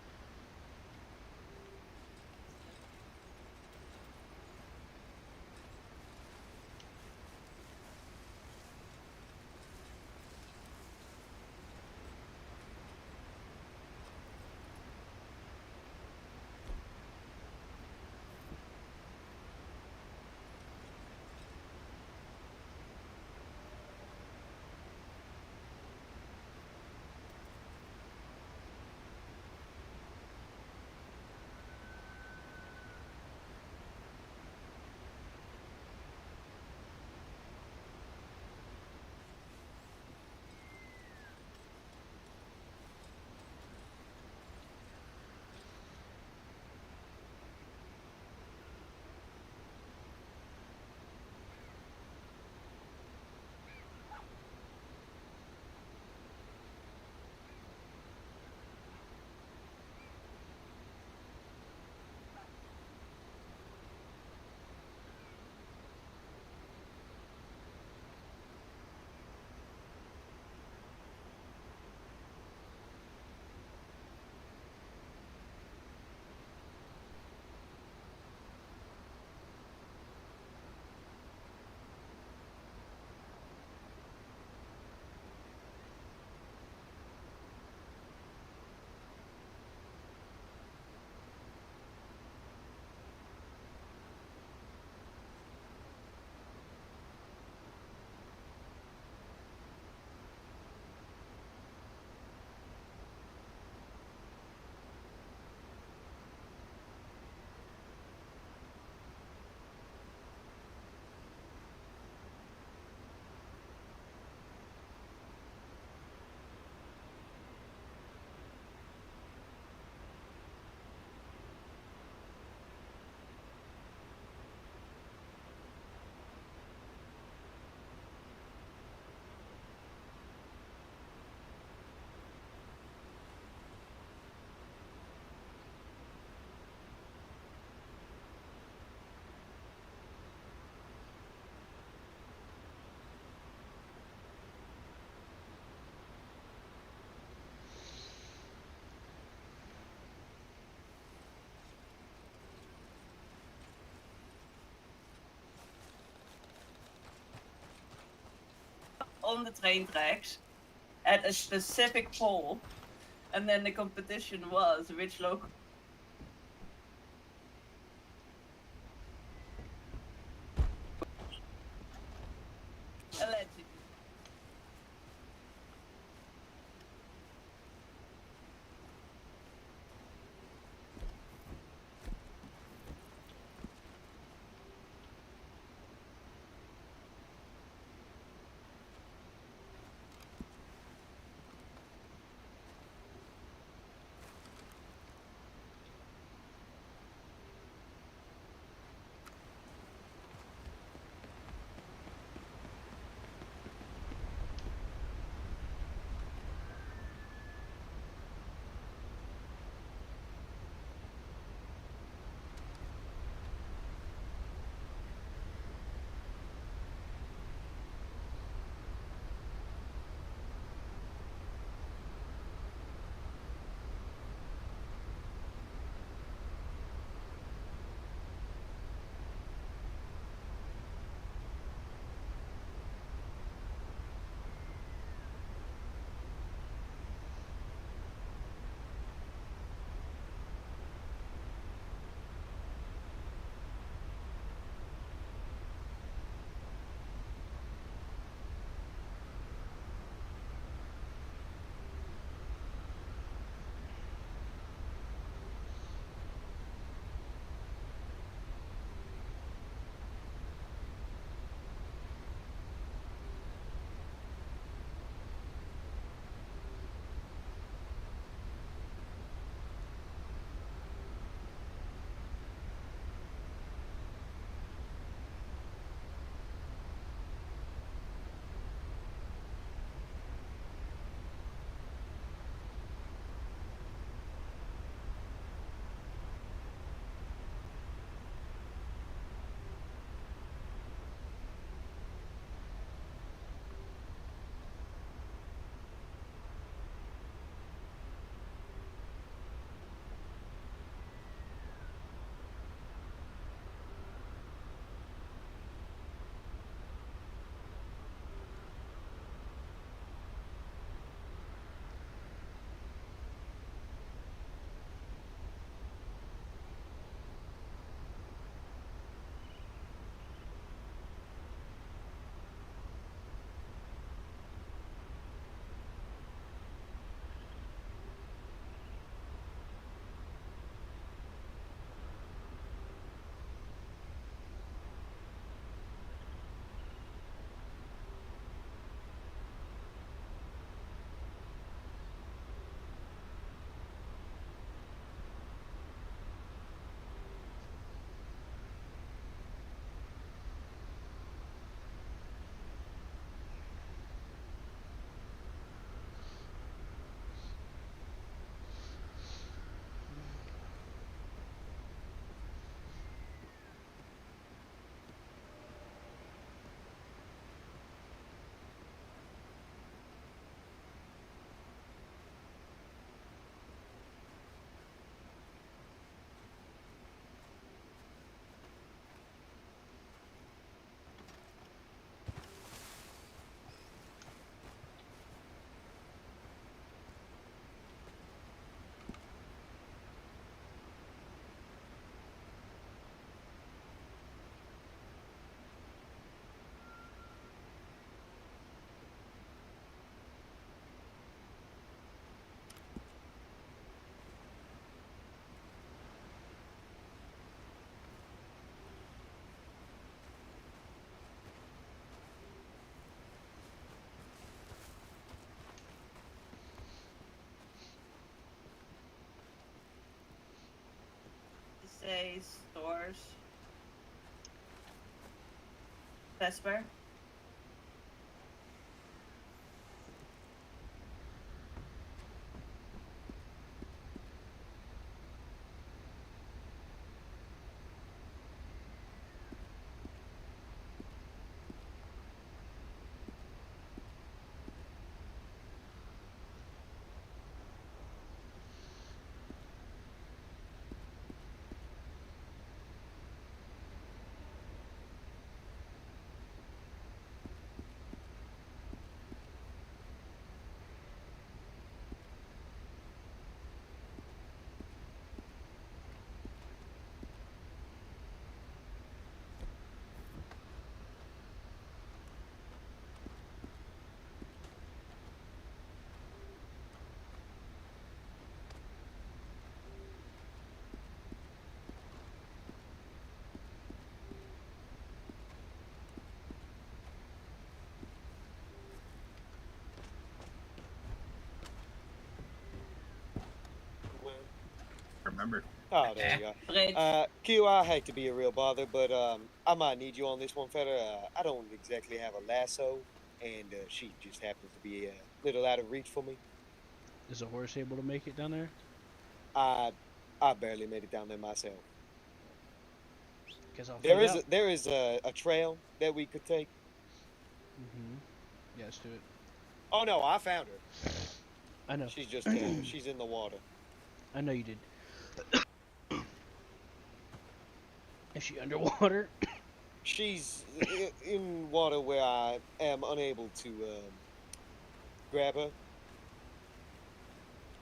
On the train tracks at a specific pole, and then the competition was which local. Allegedly. say stores. Vesper. Remember. Oh, there you go. Q, I hate to be a real bother, but I might need you on this one, fella. I don't exactly have a lasso, and she just happens to be a little out of reach for me. Is a horse able to make it down there? I barely made it down there myself. There is a trail that we could take. Yeah, let's do it. Oh no, I found her. I know. She's just she's in the water. I know you did. Is she underwater? She's in water where I am unable to grab her.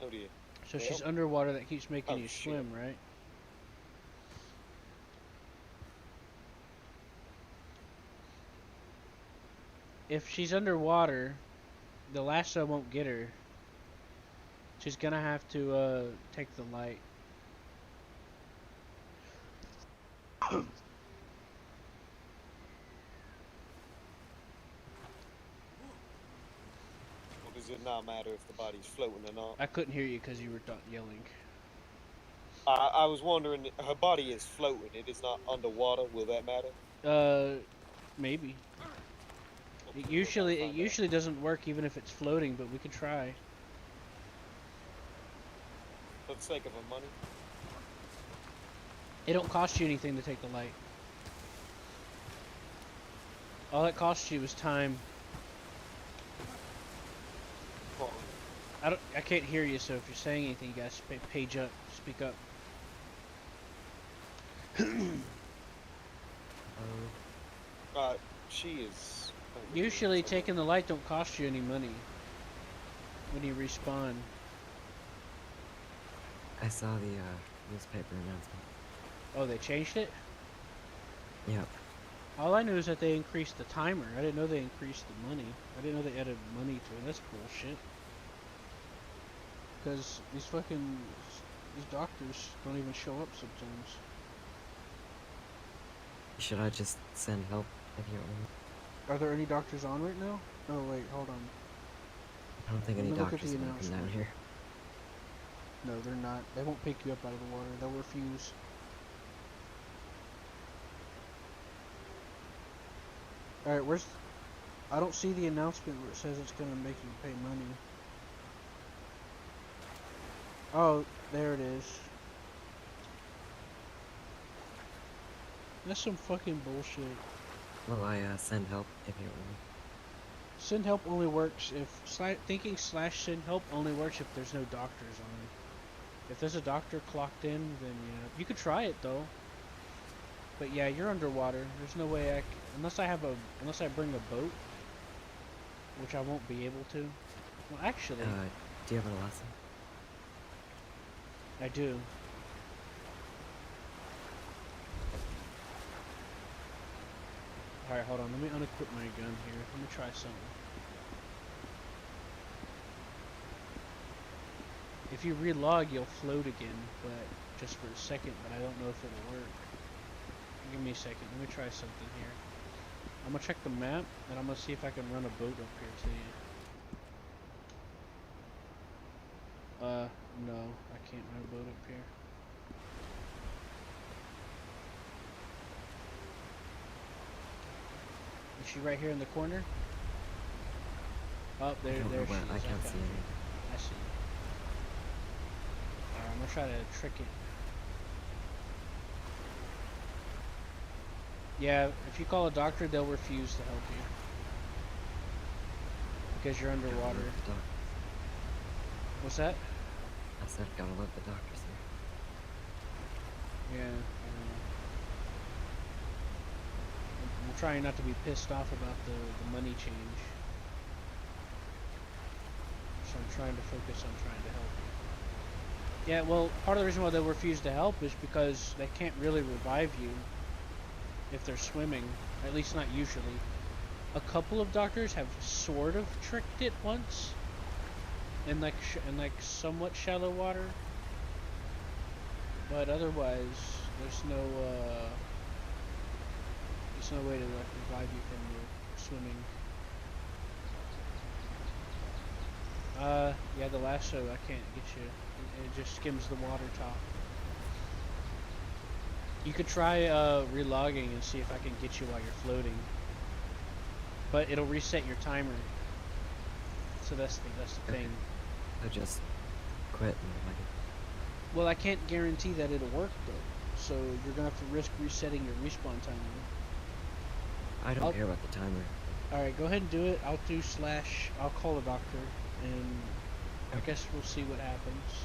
Oh dear. So she's underwater, that keeps making you swim, right? If she's underwater, the lasso won't get her. She's gonna have to take the light. Or does it not matter if the body's floating or not? I couldn't hear you because you were yelling. I was wondering, her body is floating. It is not underwater. Will that matter? Maybe. It usually doesn't work even if it's floating, but we could try. For the sake of her money. It don't cost you anything to take the light. All it costs you is time. I can't hear you, so if you're saying anything, you guys page up, speak up. She is. Usually taking the light don't cost you any money when you respawn. I saw the newspaper announcement. Oh, they changed it? Yep. All I knew is that they increased the timer. I didn't know they increased the money. I didn't know they added money to it. That's bullshit. Because these doctors don't even show up sometimes. Should I just send help if you want? Are there any doctors on right now? Oh wait, hold on. I don't think any doctors are coming down here. No, they're not. They won't pick you up out of the water. They'll refuse. Alright, I don't see the announcement where it says it's gonna make you pay money. Oh, there it is. That's some fucking bullshit. Will I send help if you want? Send help only works if thinking / send help only works if there's no doctors on. If there's a doctor clocked in, then yeah, you could try it though. But yeah, you're underwater. There's no way unless I bring a boat, which I won't be able to. Well, actually, do you have a lesson? I do. Alright, hold on. Let me unequip my gun here. Let me try something. If you relog, you'll float again, but just for a second, but I don't know if it'll work. Give me a second. Let me try something here. I'm gonna check the map, and I'm gonna see if I can run a boat up here to you. No, I can't run a boat up here. Is she right here in the corner? Oh, there she is. I can't see any. I see. Alright, I'm gonna try to trick it. Yeah, if you call a doctor, they'll refuse to help you. Because you're underwater. What's that? I said, gotta let the doctors here. Yeah, I'm trying not to be pissed off about the money change. So I'm trying to focus on trying to help you. Yeah, well, part of the reason why they'll refuse to help is because they can't really revive you if they're swimming. At least not usually. A couple of doctors have sort of tricked it once. In like somewhat shallow water. But otherwise, there's no way to like revive you from your swimming. Yeah, the lasso I can't get you. It just skims the water top. You could try relogging and see if I can get you while you're floating. But it'll reset your timer. So that's the thing. I just quit and like. Well, I can't guarantee that it'll work though. So you're gonna have to risk resetting your respawn timer. I don't care about the timer. Alright, go ahead and do it. I'll call a doctor and I guess we'll see what happens.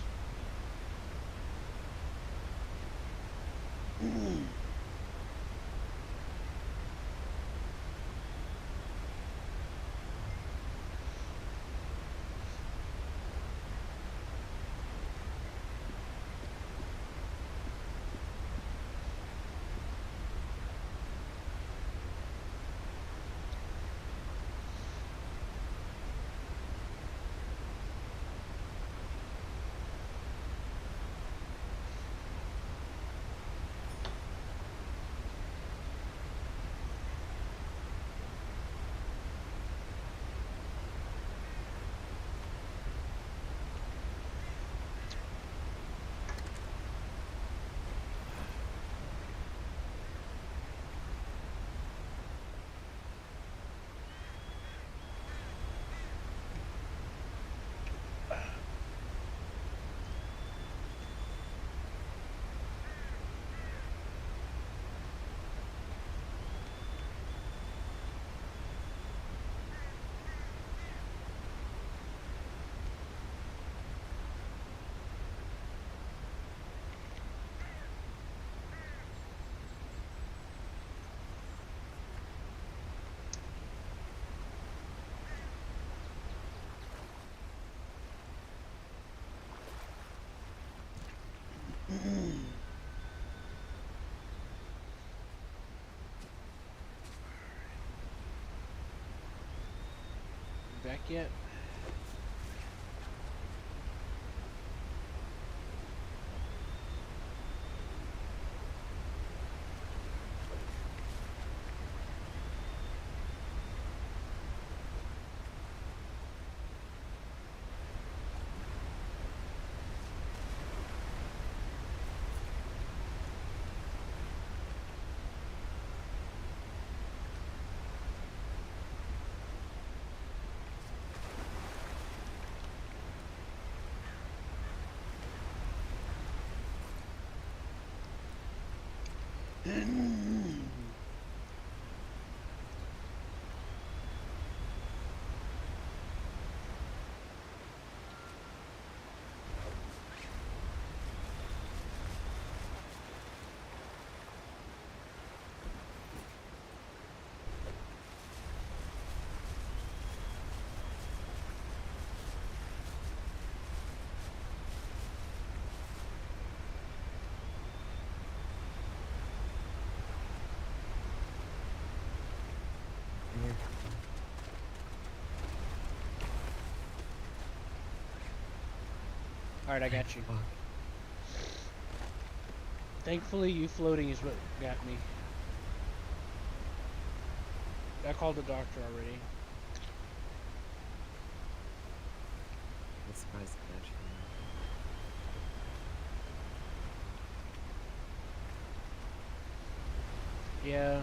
Back yet? Alright, I got you. Thankfully, you floating is what got me. I called the doctor already. I'm surprised I got you. Yeah.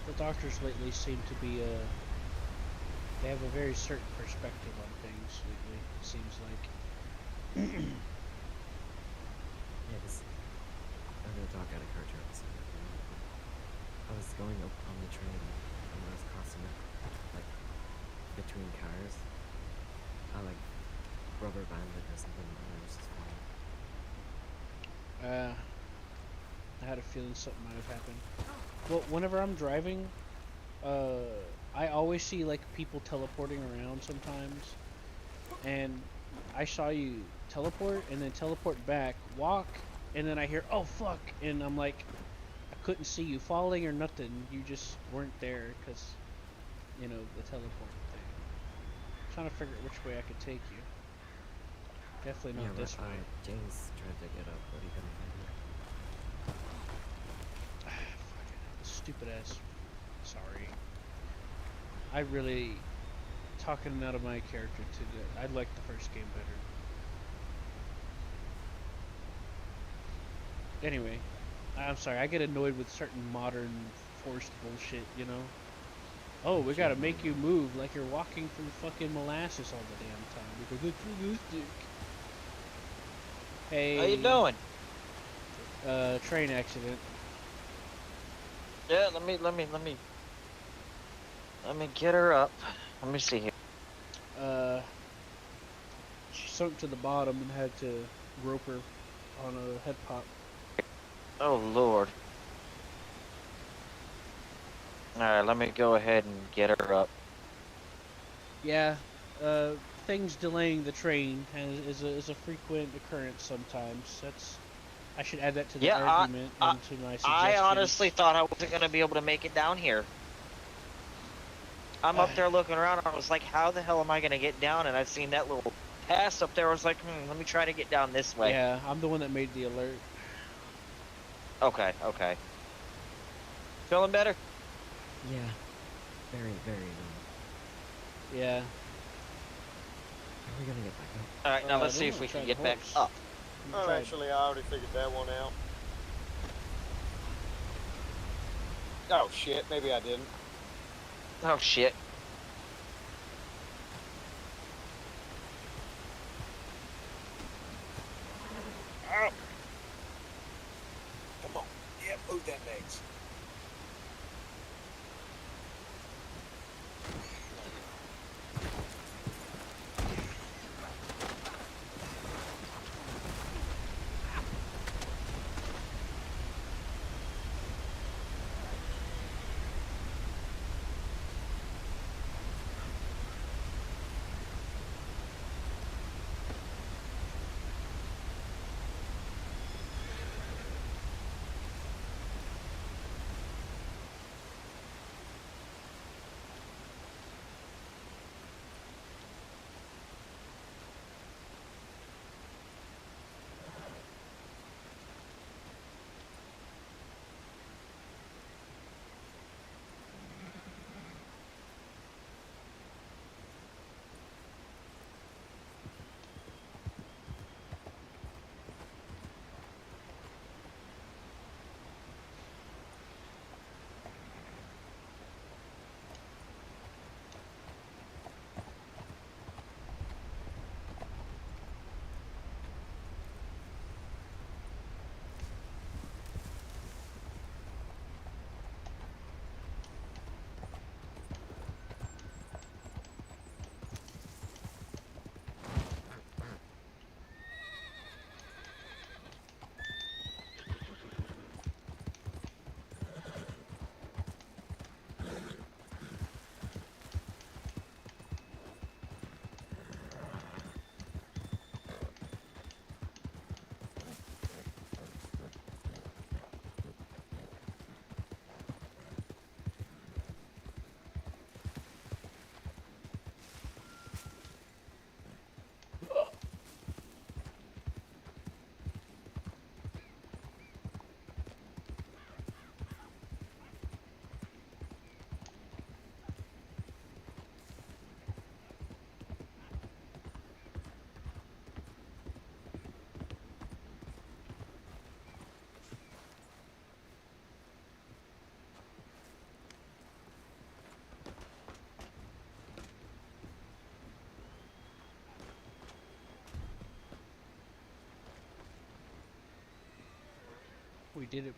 The doctors lately seem to be they have a very certain perspective on things lately, it seems like. Yeah, this other dog got a car trouble. So I was going up on the train and I was crossing it, like, between cars. I, like, rubber banded or something and I was just fine. I had a feeling something might have happened. Well, whenever I'm driving, I always see, like, people teleporting around sometimes. And I saw you teleport and then teleport back, walk, and then I hear, oh fuck, and I'm like, I couldn't see you falling or nothing, you just weren't there because, you know, the teleport thing. I'm trying to figure out which way I could take you. Definitely not this way. James tried to get up, but he couldn't find me. Stupid ass. Sorry. I really, talking out of my character today, I liked the first game better. Anyway, I'm sorry, I get annoyed with certain modern forced bullshit, you know? Oh, we gotta make you move like you're walking through fucking molasses all the damn time because it's realistic. Hey. How you doing? Train accident. Yeah, let me get her up. Let me see here. She sunk to the bottom and had to rope her on a head pop. Oh Lord. Alright, let me go ahead and get her up. Yeah, things delaying the train is a frequent occurrence sometimes. I should add that to the argument and to my suggestions. I honestly thought I wasn't going to be able to make it down here. I'm up there looking around, I was like, how the hell am I going to get down? And I've seen that little pass up there, I was like, let me try to get down this way. Yeah, I'm the one that made the alert. Okay. Feeling better? Yeah. Very, very low. Yeah. How are we gonna get back up? Alright, now let's see if we can get back up. Oh, actually, I already figured that one out. Oh, shit. Maybe I didn't. Oh, shit. Ow. Come on. Yeah, move that legs. did it.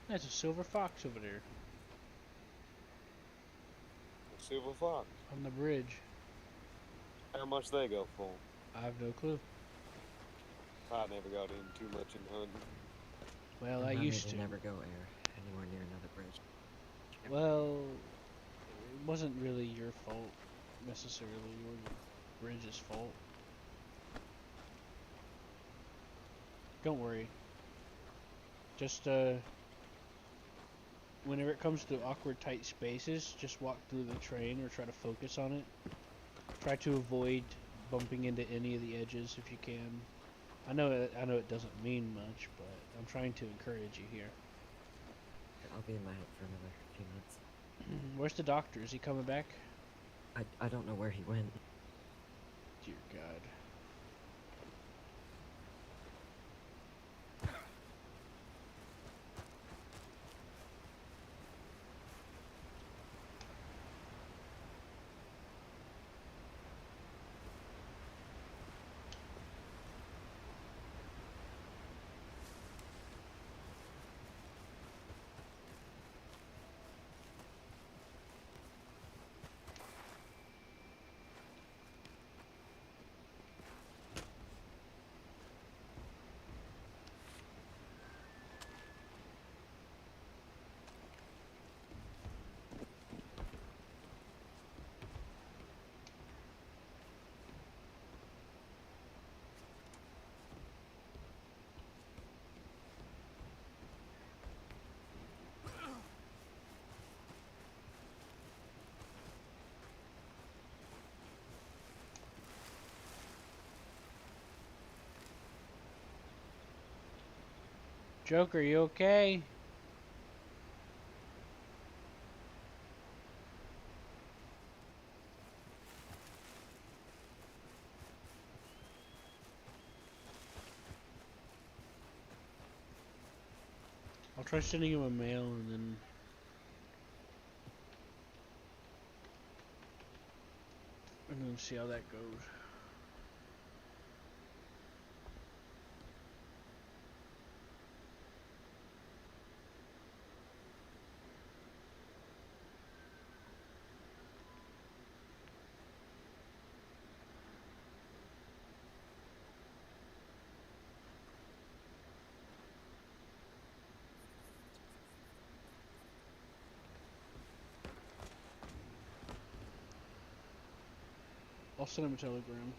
That's a silver fox over there. A silver fox. On the bridge. How much they go for? I have no clue. I never got in too much in hunting. Well, I Remind me used to to. never go anywhere near another bridge. Well, it wasn't really your fault necessarily, or the bridge's fault. Don't worry. Just whenever it comes to awkward tight spaces, just walk through the train or try to focus on it. Try to avoid bumping into any of the edges if you can. I know it doesn't mean much, but I'm trying to encourage you here. I'll be in my head for another few minutes. Where's the doctor? Is he coming back? I don't know where he went. Dear God. Joker, you okay? I'll try sending him a mail and then see how that goes. I'll send him a telegram.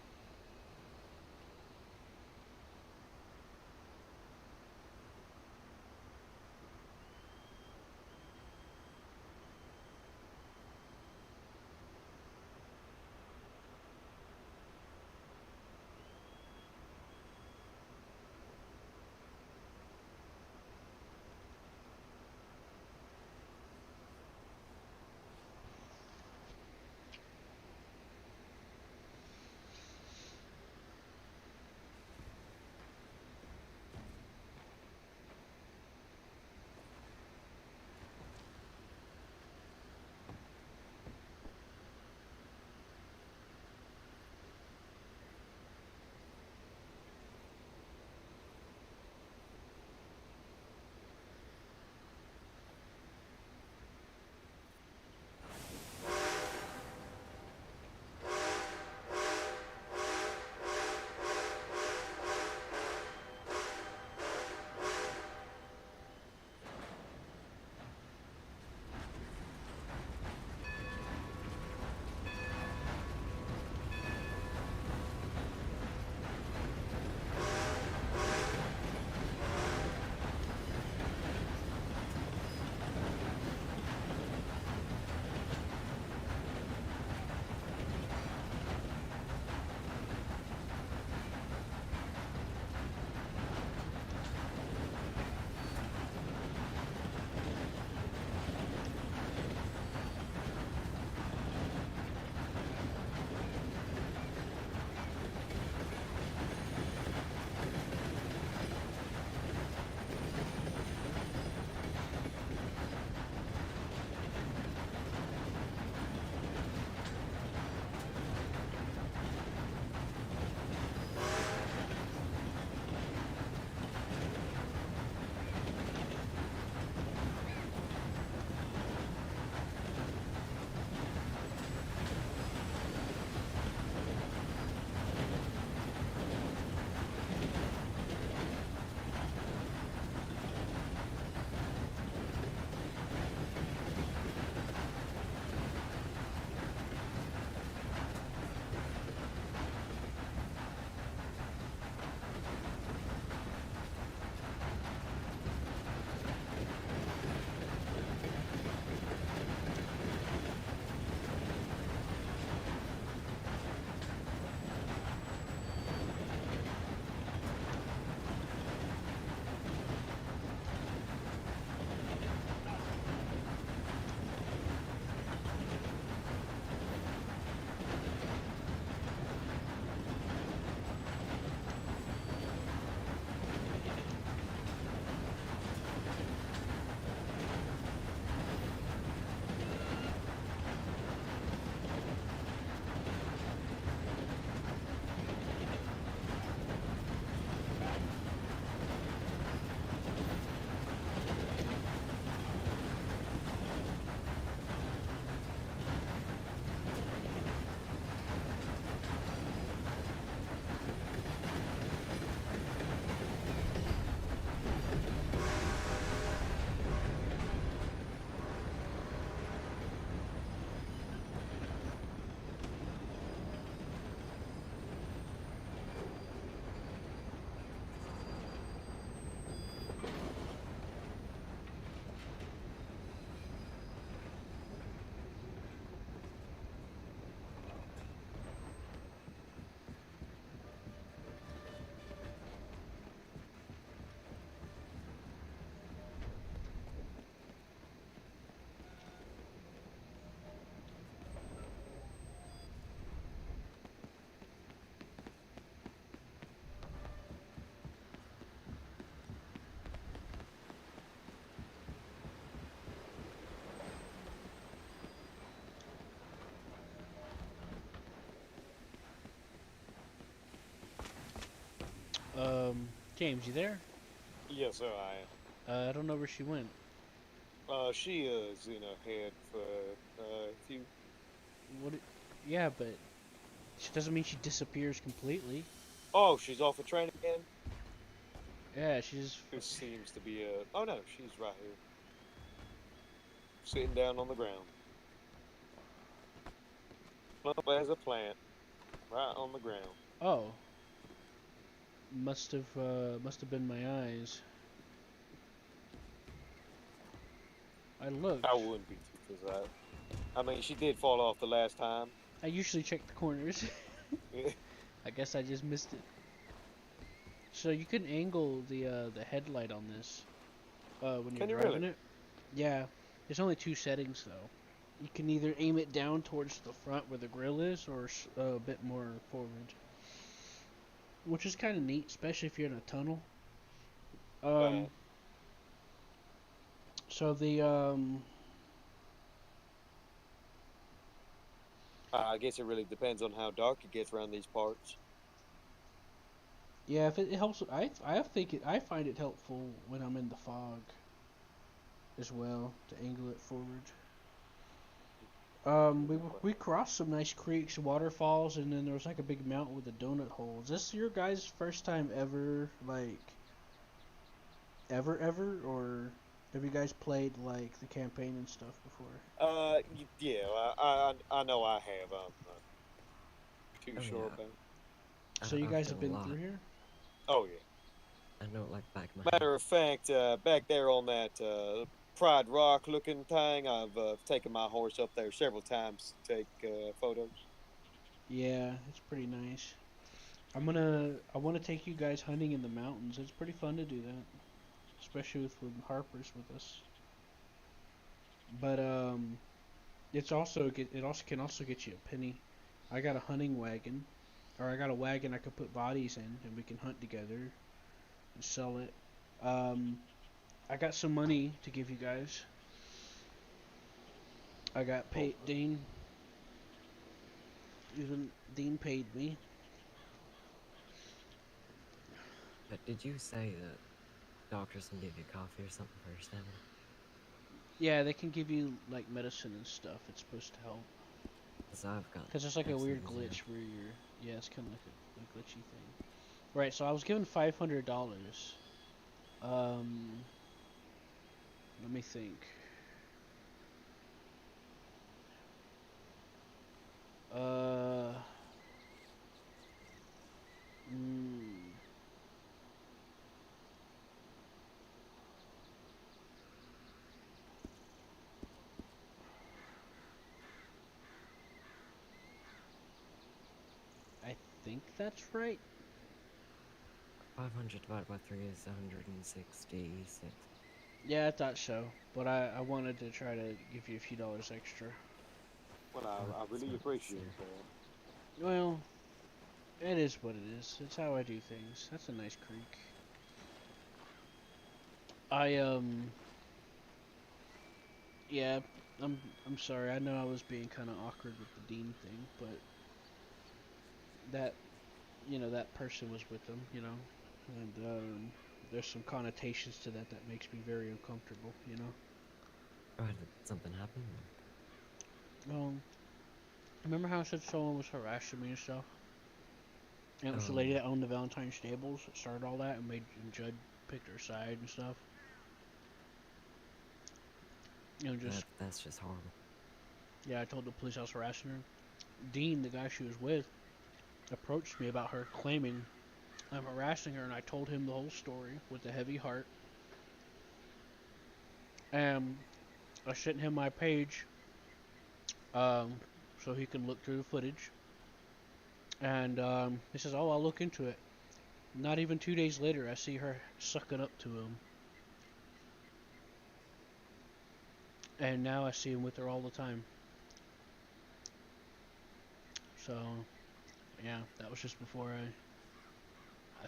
James, you there? Yes, sir, I am. I don't know where she went. She is in her head for a few. What? Yeah, but she doesn't mean she disappears completely. Oh, she's off the train again? Yeah, she's. This seems to be a. Oh no, she's right here. Sitting down on the ground. Plump as a plant. Right on the ground. Oh. Must have been my eyes. I looked. I wouldn't be too precise. I mean, she did fall off the last time. I usually check the corners. I guess I just missed it. So you can angle the headlight on this when you're driving it. Yeah, there's only 2 settings though. You can either aim it down towards the front where the grill is, or a bit more forward, which is kind of neat, especially if you're in a tunnel. So the I guess it really depends on how dark it gets around these parts. yeah, if it helps, I find it helpful when I'm in the fog as well to angle it forward. We crossed some nice creeks, waterfalls, and then there was like a big mountain with a donut hole. Is this your guys' first time ever, like, ever, or have you guys played like the campaign and stuff before? Yeah, I know I have. I'm not too sure about it. So you guys have been through here? Oh yeah. I know it like back my Matter of fact, back there on that Pride Rock looking thing, I've taken my horse up there several times to take photos. Yeah, it's pretty nice. I want to take you guys hunting in the mountains. It's pretty fun to do that, especially when Harper's with us. But it also can also get you a penny. I got a hunting wagon, or I got a wagon I could put bodies in, and we can hunt together and sell it. I got some money to give you guys. I got paid. Dean paid me. But did you say that doctors can give you coffee or something for your stamina? Yeah, they can give you like medicine and stuff. It's supposed to help. Because there's like a weird glitch where you're. Yeah, it's kind of like a glitchy thing. Right. So I was given $500. Let me think. I think that's right. 500 divided by 3 is 166. Yeah, I thought so. But I wanted to try to give you a few dollars extra. Well, I really appreciate that. Well, it is what it is. It's how I do things. That's a nice creek. Yeah, I'm sorry. I know I was being kind of awkward with the Dean thing, but that person was with them, and there's some connotations to that makes me very uncomfortable, Oh, did something happen? Remember how I said someone was harassing me and stuff? And it was the lady that owned the Valentine stables that started all that and Judd picked her side and stuff. That's just horrible. Yeah, I told the police I was harassing her. Dean, the guy she was with, approached me about her claiming I'm harassing her, and I told him the whole story with a heavy heart. And I sent him my page so he can look through the footage. And he says, "Oh, I'll look into it." Not even 2 days later, I see her sucking up to him. And now I see him with her all the time. So, yeah, that was just before I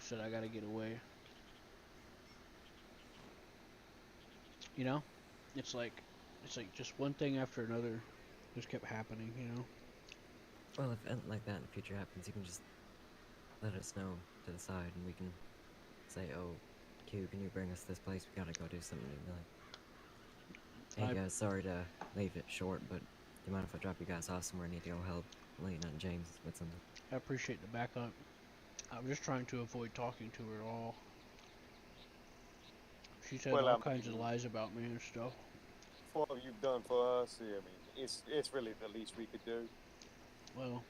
said I gotta get away. It's like just one thing after another just kept happening, Well, if anything like that in the future happens, you can just let us know to the side, and we can say, "Oh, Q, can you bring us this place? We gotta go do something." And be like, "Hey guys, sorry to leave it short, but do you mind if I drop you guys off somewhere? I need to go help Lena and James with something." I appreciate the backup. I'm just trying to avoid talking to her at all. She said Well, all kinds of lies about me and stuff. For what you've done for us, I mean, it's really the least we could do. Well,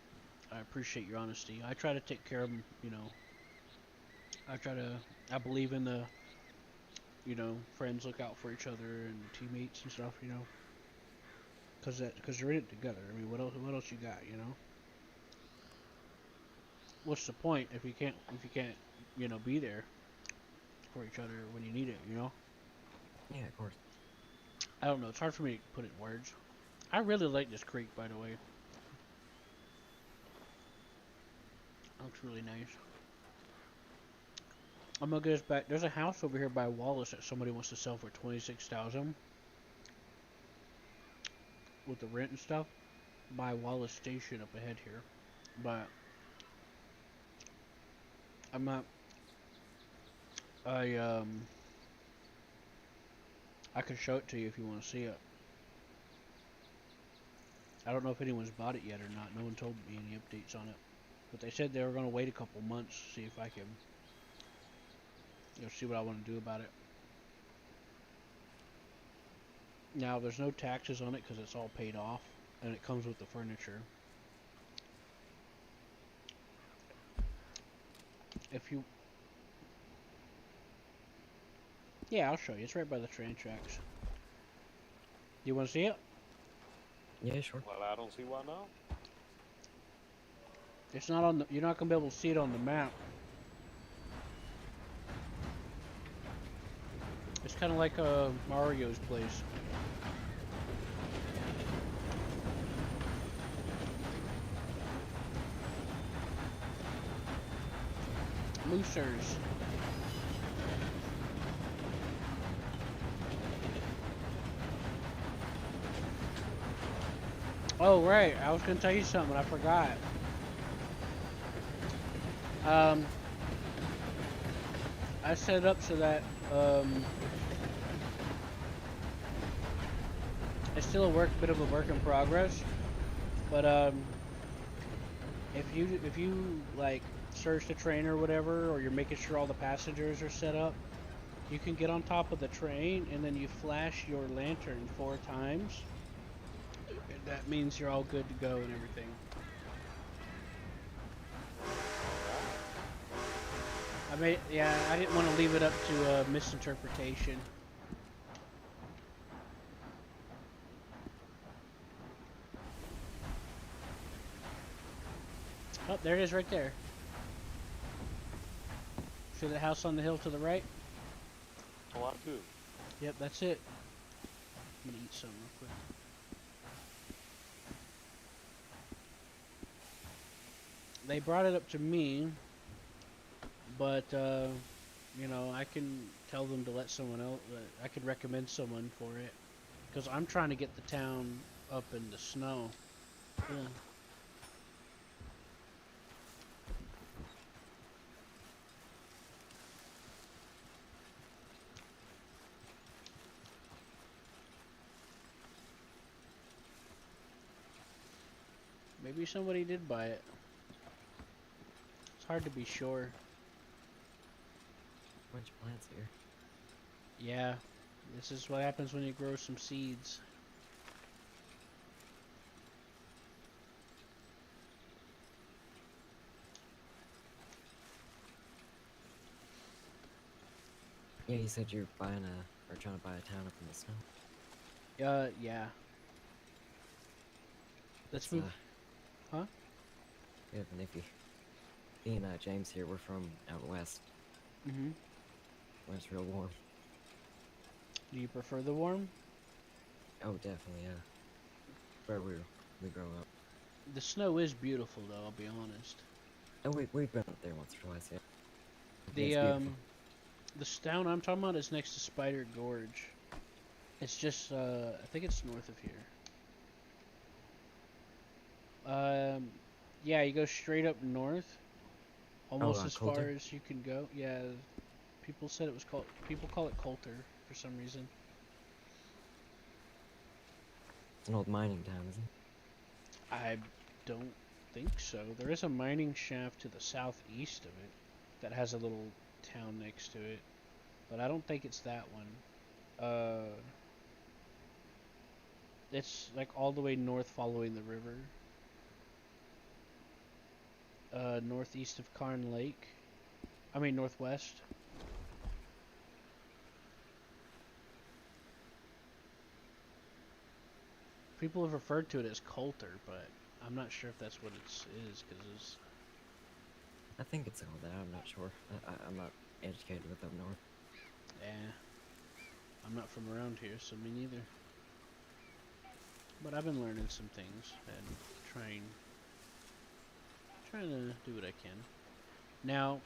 I appreciate your honesty. I try to take care of them, you know. I believe in the, you know, friends look out for each other and teammates and stuff, you know. Cause you're in it together. I mean, what else you got, you know? What's the point if you can't, you know, be there for each other when you need it, you know? Yeah, of course. I don't know. It's hard for me to put it in words. I really like this creek, by the way. Looks really nice. I'm gonna get us back. There's a house over here by Wallace that somebody wants to sell for $26,000 with the rent and stuff. By Wallace Station up ahead here, but I'm not. I can show it to you if you want to see it. I don't know if anyone's bought it yet or not. No one told me any updates on it, but they said they were gonna wait a couple months, see if I can, you know, see what I want to do about it. Now there's no taxes on it because it's all paid off, and it comes with the furniture. If you, yeah, I'll show you. It's right by the train tracks. You want to see it? Yeah, sure. Well, I don't see why not. It's not on the. You're not gonna be able to see it on the map. It's kind of like Mario's place. Moosers. Oh right, I was gonna tell you something, I forgot. I set it up so that it's still a bit of a work in progress, but if you like search the train or whatever, or you're making sure all the passengers are set up, you can get on top of the train and then you flash your lantern 4 times. And that means you're all good to go and everything. I didn't want to leave it up to misinterpretation. Oh, there it is right there. See the house on the hill to the right? Oh, I do. Yep, that's it. I'm gonna eat some real quick. They brought it up to me, but you know, I can tell them to let someone else. I could recommend someone for it, because I'm trying to get the town up in the snow. Yeah. Maybe somebody did buy it. It's hard to be sure. Bunch of plants here. Yeah, this is what happens when you grow some seeds. Yeah, you said you're trying to buy a town up in the snow. Yeah. Let's move. Huh? We have an iffy. Me and James here, we're from out west. Mm-hmm. Where it's real warm. Do you prefer the warm? Oh, definitely, yeah. Where we grow up. The snow is beautiful, though. I'll be honest. And we've been up there once or twice, yeah. The town I'm talking about is next to Spider Gorge. It's just I think it's north of here. Yeah, you go straight up north, almost as far as you can go. Yeah, People said it was called. People call it Coulter for some reason. It's an old mining town, isn't it? I don't think so. There is a mining shaft to the southeast of it that has a little town next to it, but I don't think it's that one. It's like all the way north following the river. Northeast of Carn Lake. I mean northwest. People have referred to it as Coulter, but I'm not sure if that's what it is, because it's... I think it's all that. I'm not sure. I'm not educated with up north. Yeah. I'm not from around here, so me neither. But I've been learning some things and trying to do what I can. Now,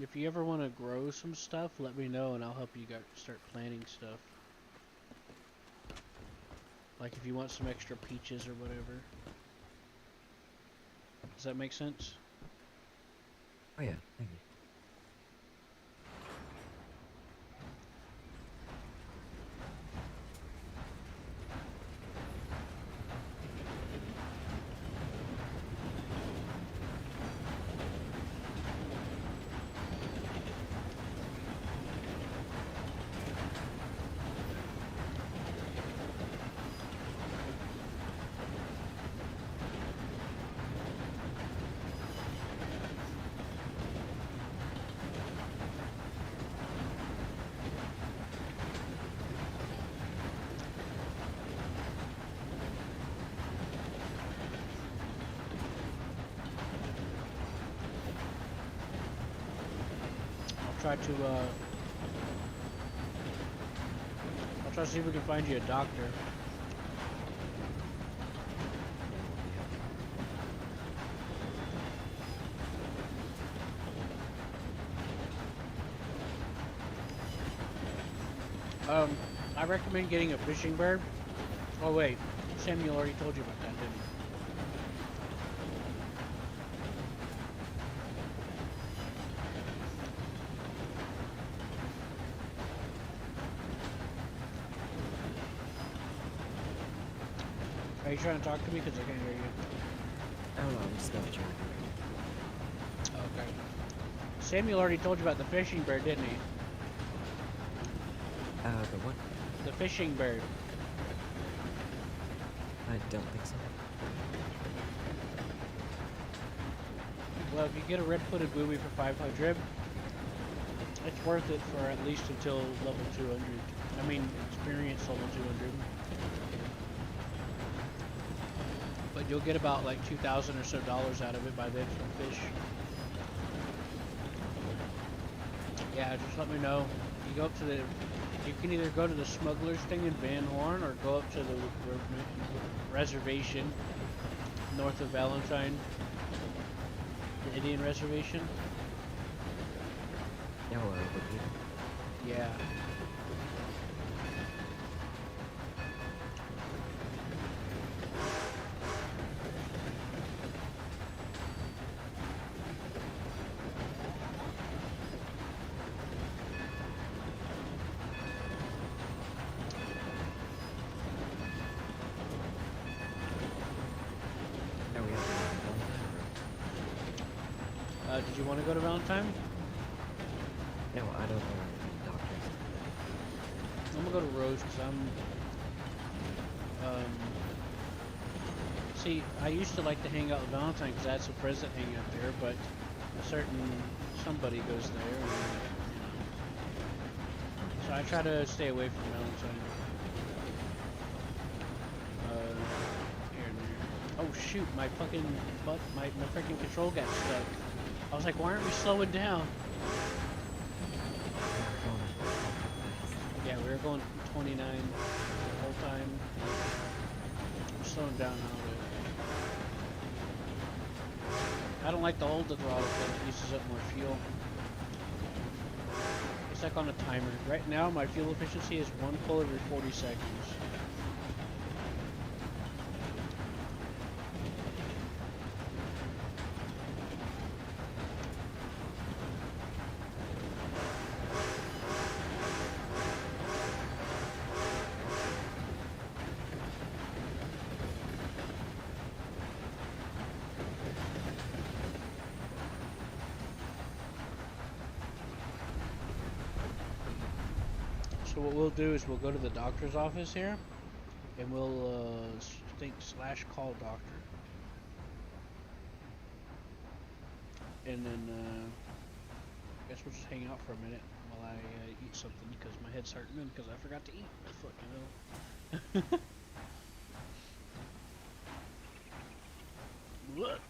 if you ever want to grow some stuff, let me know and I'll help you start planting stuff. Like if you want some extra peaches or whatever. Does that make sense? Oh yeah, thank you. I'll try to see if we can find you a doctor. I recommend getting a fishing bird. Oh wait, Samuel already told you about that, didn't he? Are you trying to talk to me? Because I can't hear you. I don't know, I'm just gonna try. Okay. Samuel already told you about the fishing bird, didn't he? The what? The fishing bird. I don't think so. Well, if you get a red-footed booby for 500, it's worth it for at least until level 200. I mean, experience level 200. But you'll get about like $2,000 or so out of it by then from fish. Yeah, just let me know. You go up to you can either go to the smuggler's thing in Van Horn or go up to the reservation north of Valentine, the Indian reservation. Yeah, where it would be. Yeah. Did you want to go to Valentine? No, I don't know any doctors. I'm gonna go to Rose because see, I used to like to hang out with Valentine because I had some friends that hang out there, but somebody goes there, and, so I try to stay away from Valentine. Here and there. Oh shoot, my fucking my freaking control got stuck. I was like, why aren't we slowing down? Yeah, we were going 29 the whole time. We're slowing down now, but I don't like to hold the throttle because it uses up more fuel. It's like on a timer. Right now, my fuel efficiency is 1 pull every 40 seconds. So what we'll do is we'll go to the doctor's office here, and we'll /call doctor, and then I guess we'll just hang out for a minute while I eat something because my head's hurting and because I forgot to eat. Fucking hell. What?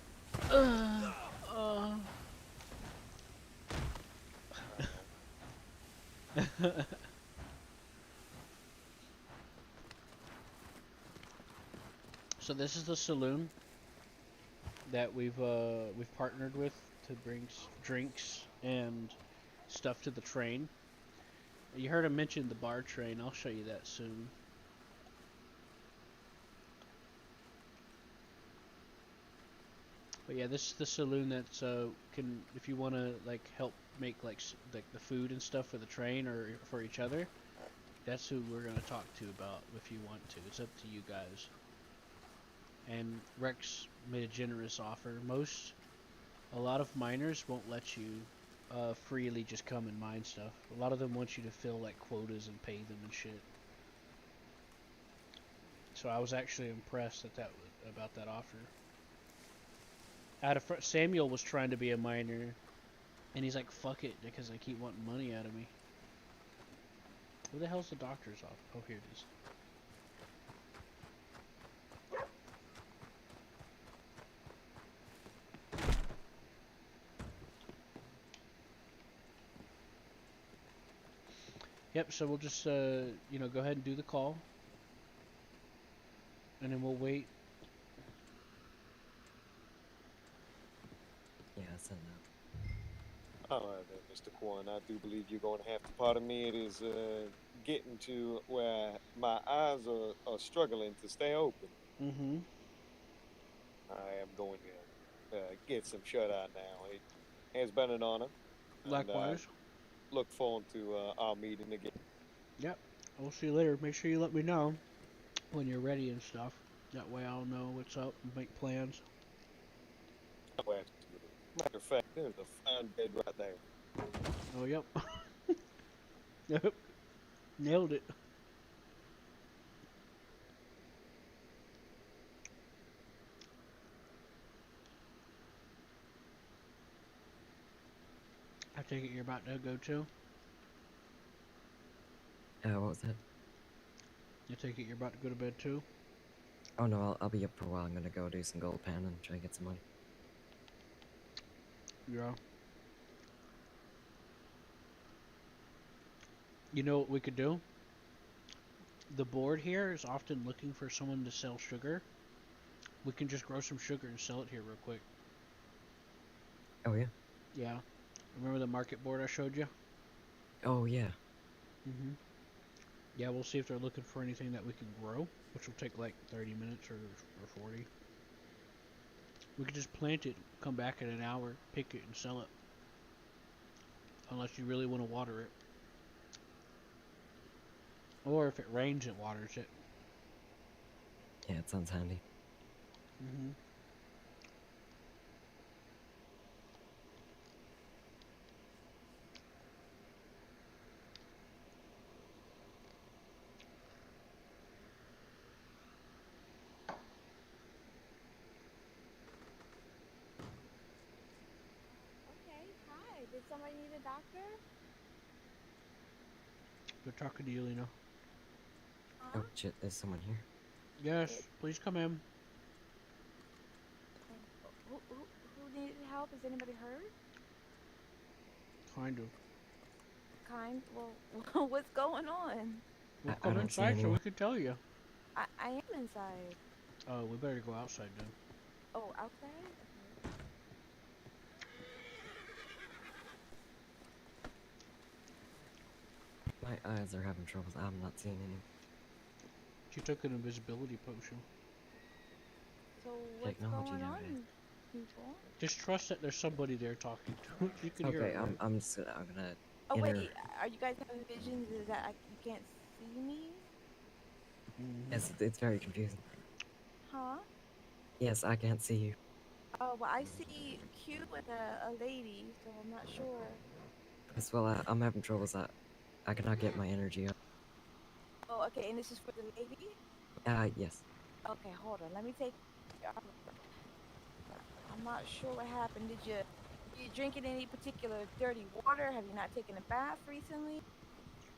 So this is the saloon that we've partnered with to bring drinks and stuff to the train. You heard him mention the bar train. I'll show you that soon. But yeah, this is the saloon that's can, if you want to like help make like the food and stuff for the train or for each other, that's who we're gonna talk to about if you want to. It's up to you guys. And Rex made a generous offer. A lot of miners won't let you freely just come and mine stuff. A lot of them want you to fill like quotas and pay them and shit. So I was actually impressed about that offer. Samuel was trying to be a miner, and he's like, "Fuck it," because they keep wanting money out of me. Where the hell's the doctor's office? Oh, here it is. Yep. So we'll just go ahead and do the call, and then we'll wait. Yeah, send that. All right, then, Mr. Quan, I do believe you're going to have to pardon me. It is getting to where my eyes are struggling to stay open. Mm-hmm. I am going to get some shut-eye now. It has been an honor. Likewise. And look forward to our meeting again. Yep. We'll see you later. Make sure you let me know when you're ready and stuff. That way I'll know what's up and make plans. Oh, absolutely. Matter of fact, there's a fine bed right there. Oh, yep. Yep. Nailed it. I take it you're about to go too? What was that? I take it you're about to go to bed too? Oh no, I'll be up for a while. I'm gonna go do some gold pan and try to get some money. Yeah. You know what we could do? The board here is often looking for someone to sell sugar. We can just grow some sugar and sell it here real quick. Oh yeah? Yeah. Remember the market board I showed you? Oh yeah. Mm-hmm. Yeah, we'll see if they're looking for anything that we can grow, which will take like 30 minutes or 40. We could just plant it, come back in an hour, pick it, and sell it. Unless you really want to water it. Or if it rains, it waters it. Yeah, it sounds handy. Mm-hmm. Okay, hi. Did somebody need a doctor? Good talking to you, Lena. Oh shit, there's someone here. Yes, please come in. Who needed help? Is anybody hurt? Kind of. Well, what's going on? We'll come inside so we can tell you. I am inside. Oh, we better go outside then. Oh, outside? Okay. My eyes are having troubles. I'm not seeing any. She took an invisibility potion. So what's Technology going on, nowadays. people? Just trust that there's somebody there talking to. You can hear Okay, it. I'm gonna. Oh wait, are you guys having visions? Is that you can't see me? It's very confusing. Huh? Yes, I can't see you. Oh, well, I see Q with a lady, so I'm not sure. As well, I'm having troubles. I cannot get my energy up. okay, and this is for the lady? Yes. Okay, hold on. Let me take. I'm not sure what happened. Did you drinking any particular dirty water? Have you not taken a bath recently?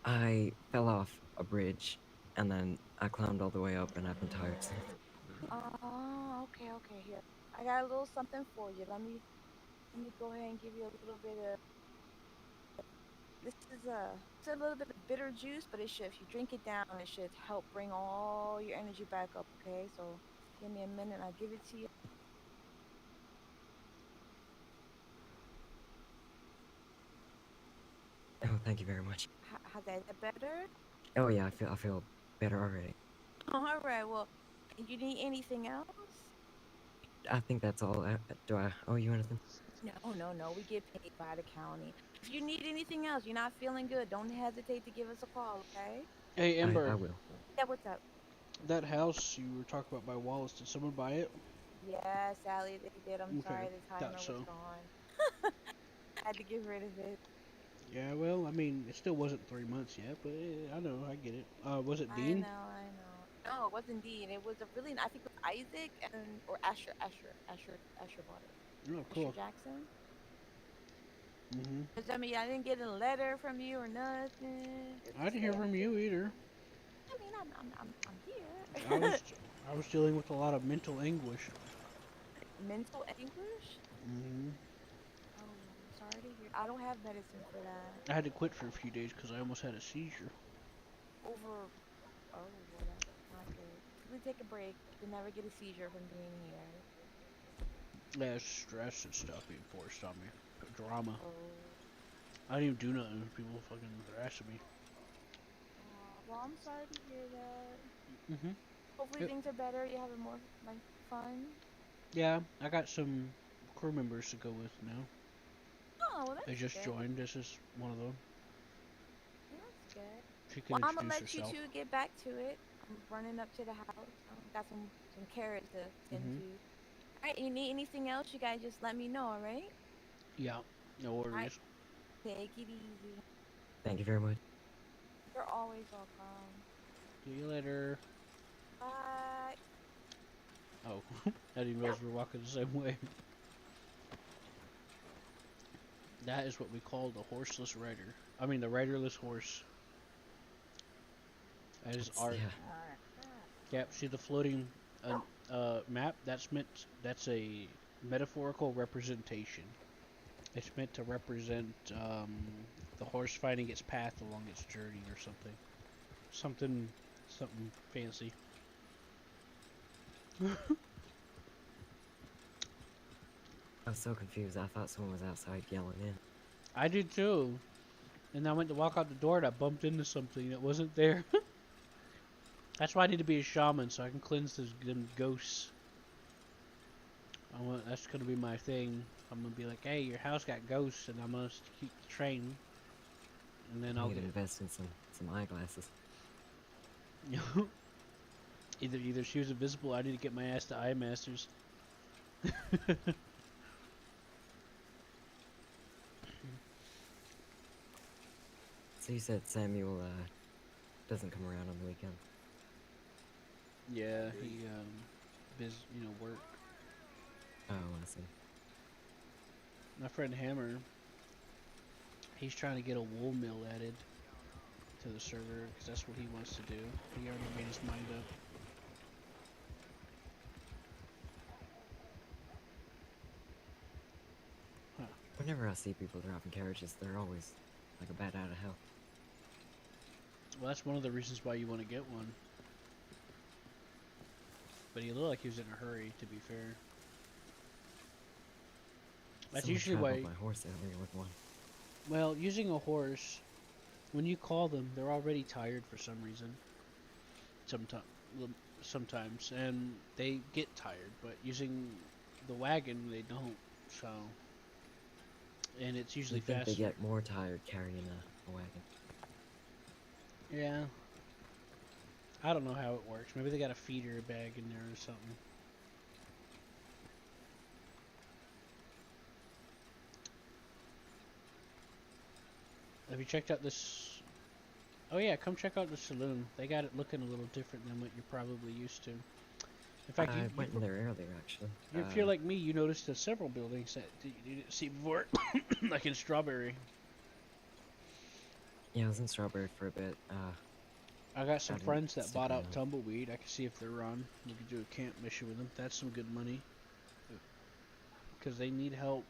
I fell off a bridge, and then I climbed all the way up, and I've been tired since. Oh, okay, okay. Here, I got a little something for you. Let me go ahead and give you a little bit of. This is it's a little bit of bitter juice, but it should, if you drink it down, it should help bring all your energy back up. Okay, so give me a minute. I'll give it to you. Oh, thank you very much. How's that better? Oh yeah, I feel better already. All right. Well, you need anything else? I think that's all. Do I owe you anything? No. We get paid by the county. If you need anything else, you're not feeling good, don't hesitate to give us a call, okay? Hey, Ember. I will. Yeah, what's up? That house you were talking about by Wallace, did someone buy it? Yeah, Sally, they did. I'm Okay, sorry the timer thought so. was gone. I had to get rid of it. Yeah, well, I mean, it still wasn't 3 months yet, but I know, I get it. Was it Dean? I know. No, it wasn't Dean. It was a really, I think it was Isaac or Asher bought it. Oh, cool. Asher Jackson. Mm-hmm. Cause I mean, I didn't get a letter from you or nothing. I didn't hear from you either. I mean, I'm here. I was dealing with a lot of mental anguish. Mental anguish? Mm-hmm. Oh, sorry to hear. I don't have medicine for that. I had to quit for a few days because I almost had a seizure. Over. Oh, well, that's not good. We take a break. You'll never get a seizure from being here. Yeah, it's stress and stuff being forced on me. Drama. Oh. I didn't even do nothing. People fucking harassing me. Well, I'm sorry to hear that. Mm-hmm. Hopefully things are better. You're having more like fun. Yeah, I got some crew members to go with now. Oh, well, that's They just good. joined. This is one of them. That's good. She can Well, I'm gonna introduce let herself. you two get back to it. I'm running up to the house. Got some carrots to tend to. All right, you need anything else? You guys just let me know. All right. Yeah, no worries. All right. Take it easy. Thank you very much. You're always welcome. See you later. Bye. Oh, I didn't realize we were walking the same way. That is what we call the horseless rider. I mean, the riderless horse. That is art. Yeah. Yep. See the floating map? That's a metaphorical representation. It's meant to represent the horse finding its path along its journey or something. Something fancy. I was so confused. I thought someone was outside yelling in. I did too. And I went to walk out the door and I bumped into something that wasn't there. That's why I need to be a shaman so I can cleanse them ghosts. That's gonna be my thing. I'm gonna be like, hey, your house got ghosts, and I'm gonna keep the train. And then I'll invest in some eyeglasses. either she was invisible, or I need to get my ass to Eye Masters. So you said Samuel doesn't come around on the weekend. Yeah, he work. Oh, I see. My friend Hammer, he's trying to get a wool mill added to the server because that's what he wants to do. He already made his mind up. Huh. Whenever I see people driving carriages, they're always like a bat out of hell. Well, that's one of the reasons why you want to get one. But he looked like he was in a hurry, to be fair. That's usually why. My horse earlier with one. Well, using a horse, when you call them, they're already tired for some reason. Sometimes, and they get tired. But using the wagon, they don't. So, and it's usually faster. They get more tired carrying a wagon. Yeah. I don't know how it works. Maybe they got a feeder bag in there or something. Have you checked out this Oh yeah, come check out the saloon. They got it looking a little different than what you're probably used to. In fact, I went in there earlier, actually. if you're like me, you noticed several buildings that you didn't see before, like in Strawberry. Yeah, I was in Strawberry for a bit. I got some I didn't friends that stick bought out around. Tumbleweed. I can see if they're on. We could do a camp mission with them. That's some good money. Because they need help.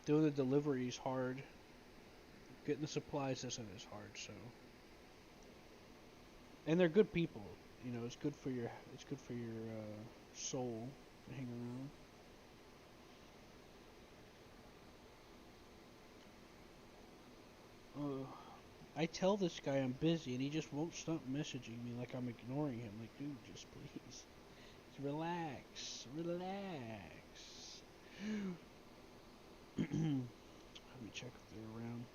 Doing the deliveries hard. Getting the supplies isn't as hard, so. And they're good people. You know, it's good for your soul to hang around. I tell this guy I'm busy, and he just won't stop messaging me like I'm ignoring him. Like, dude, just please, just relax, relax. Let me check if they're around.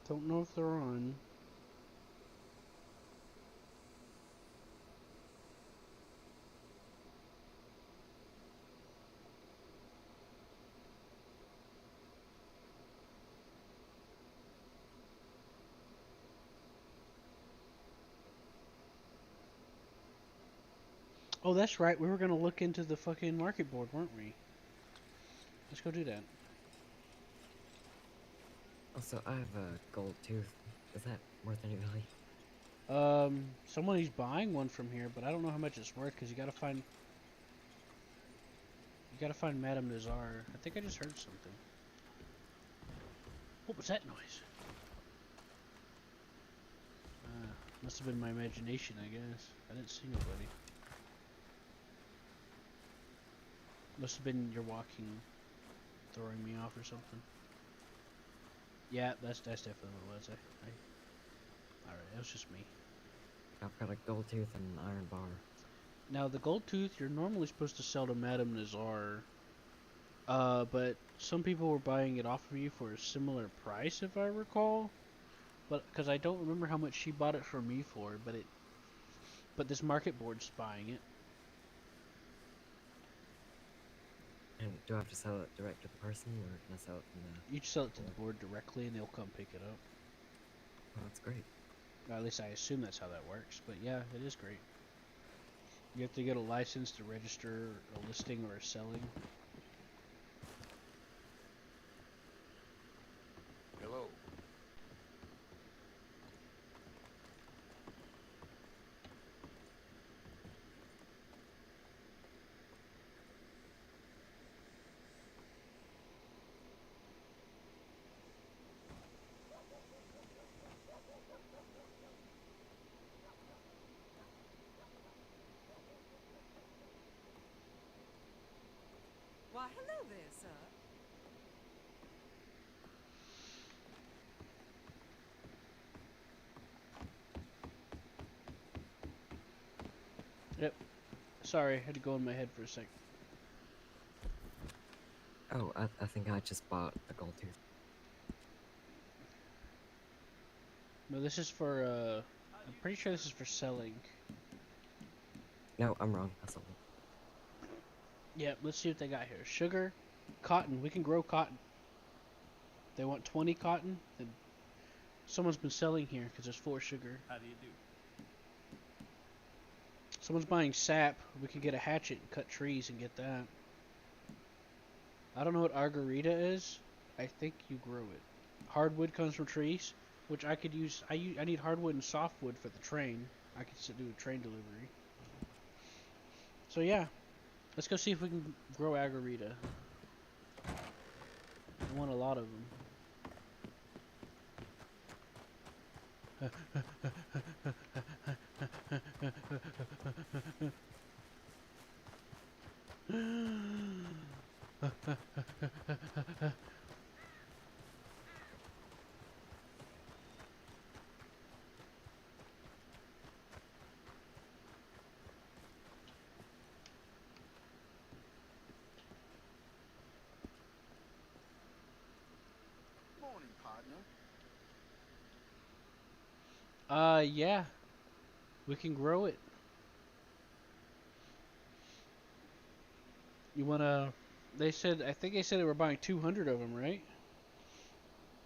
Don't know if they're on. Oh, that's right. We were gonna look into the fucking market board, weren't we? Let's go do that. Also, I have a gold tooth. Is that worth any value? Somebody's buying one from here, but I don't know how much it's worth because you gotta find Madame Nazar. I think I just heard something. What was that noise? Must have been my imagination, I guess. I didn't see nobody. Must have been your walking throwing me off or something. Yeah, that's definitely what it was. Alright, it was just me. I've got a gold tooth and an iron bar. Now, the gold tooth, you're normally supposed to sell to Madame Nazar. But some people were buying it off of you for a similar price, if I recall. But, because I don't remember how much she bought it for me for, but this market board's buying it. And do I have to sell it direct to the person, or can I sell it from the... You just sell it to the board directly, and they'll come pick it up. Oh, that's great. Or at least I assume that's how that works. But yeah, it is great. You have to get a license to register a listing or a selling. Hello. Why, hello there, sir. Yep. Sorry, I had to go in my head for a sec. Oh, I think I just bought a gold tooth. No, this is for, I'm pretty sure this is for selling. No, I'm wrong. That's not. Yeah, let's see what they got here. Sugar, cotton. We can grow cotton. They want 20 cotton. Then someone's been selling here because there's 4 sugar. How do you do? Someone's buying sap. We could get a hatchet and cut trees and get that. I don't know what argarita is. I think you grow it. Hardwood comes from trees, which I could use. I need hardwood and softwood for the train. I could do a train delivery. So yeah, let's go see if we can grow argarita. I want a lot of them. Morning, partner. Yeah. We can grow it. You wanna... I think they said they were buying 200 of them, right?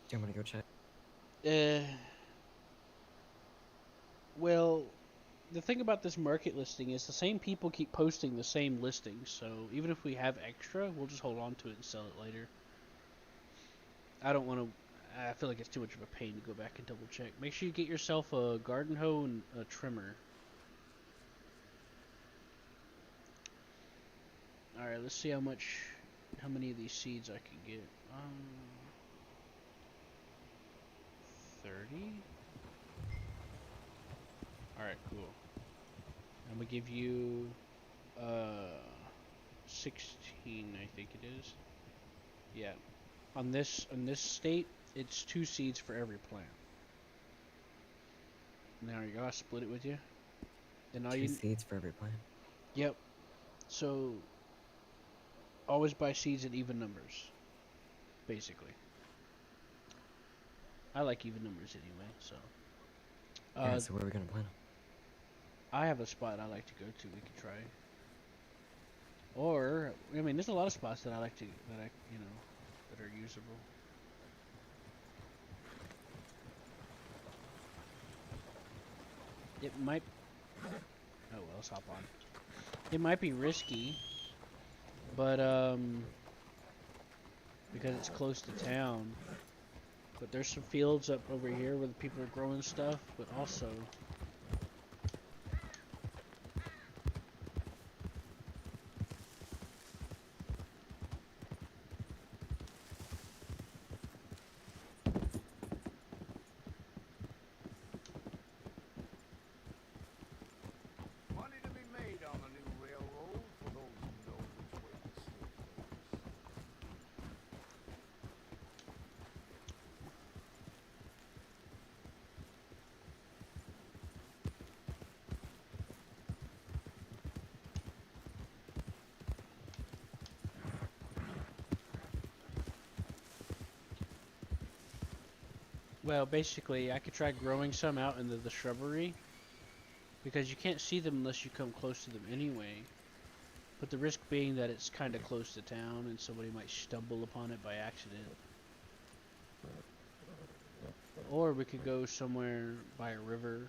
Do you want me to go check? Well, the thing about this market listing is the same people keep posting the same listings, so even if we have extra, we'll just hold on to it and sell it later. I don't want to... I feel like it's too much of a pain to go back and double check. Make sure you get yourself a garden hoe and a trimmer. Alright, let's see how many of these seeds I can get. 30? Alright, cool. I'm gonna give you 16, I think it is. Yeah. On this state, it's 2 seeds for every plant. There you go, I split it with you. And all 2 seeds for every plant. Yep. So always buy seeds in even numbers. Basically. I like even numbers anyway, so. Alright, so where are we gonna plant them? I have a spot I like to go to. We could try. Or I mean, there's a lot of spots that I like to that are usable. It might. Oh well, let's hop on. It might be risky, but because it's close to town. But there's some fields up over here where the people are growing stuff, but also. Money to be made on the new railroad for those who know which way the slip goes. Well, basically, I could try growing some out into the shrubbery, because you can't see them unless you come close to them anyway. But the risk being that it's kind of close to town and somebody might stumble upon it by accident. Or we could go somewhere by a river.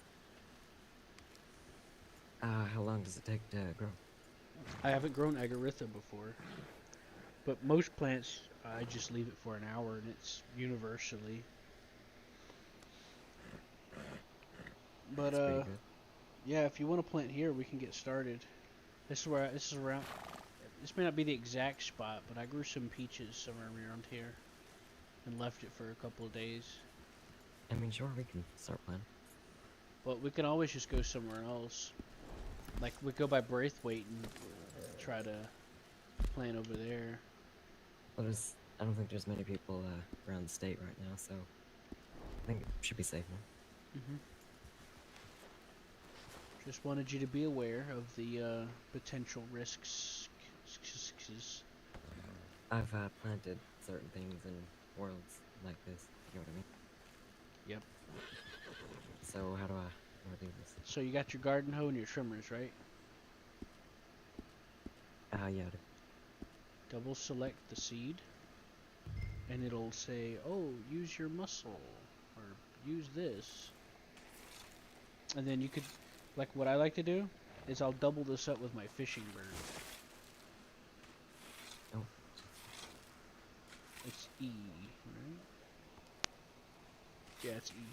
How long does it take to grow? I haven't grown agartha before, but most plants I just leave it for an hour and it's universally. But yeah, if you want to plant here, we can get started. This is around. This may not be the exact spot, but I grew some peaches somewhere around here, and left it for a couple of days. I mean, sure, we can start planting. But we can always just go somewhere else. Like we go by Braithwaite and try to plant over there. Well, I don't think there's many people around the state right now, so I think it should be safe now. Just wanted you to be aware of the potential risks. I've planted certain things in worlds like this. You know what I mean? Yep. So how do I do this? So you got your garden hoe and your trimmers, right? Yeah. Double select the seed, and it'll say, "Oh, use your muscle," or "Use this." And then you could, like, what I like to do is I'll double this up with my fishing bird. Oh. It's E, right? Yeah, it's E.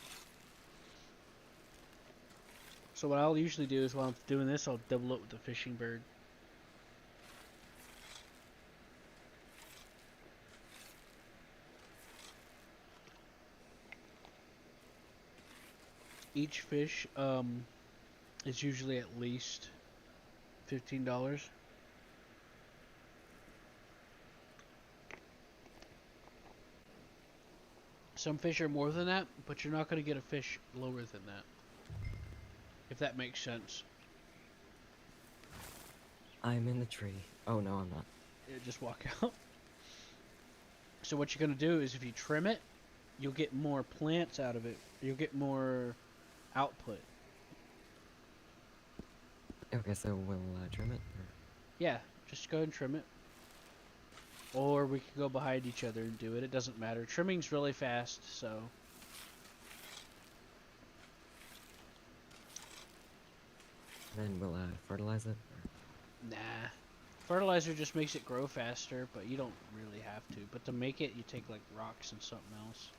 So what I'll usually do is while I'm doing this, I'll double it with the fishing bird. Each fish is usually at least $15. Some fish are more than that, but you're not going to get a fish lower than that. If that makes sense. I'm in the tree. Oh, no, I'm not. Yeah, just walk out. So what you're going to do is if you trim it, you'll get more plants out of it. You'll get more output. Okay, so we'll trim it? Or... Yeah, just go ahead and trim it. Or we can go behind each other and do it. It doesn't matter. Trimming's really fast, so... Then we'll fertilize it? Or... Nah. Fertilizer just makes it grow faster, but you don't really have to. But to make it, you take like rocks and something else.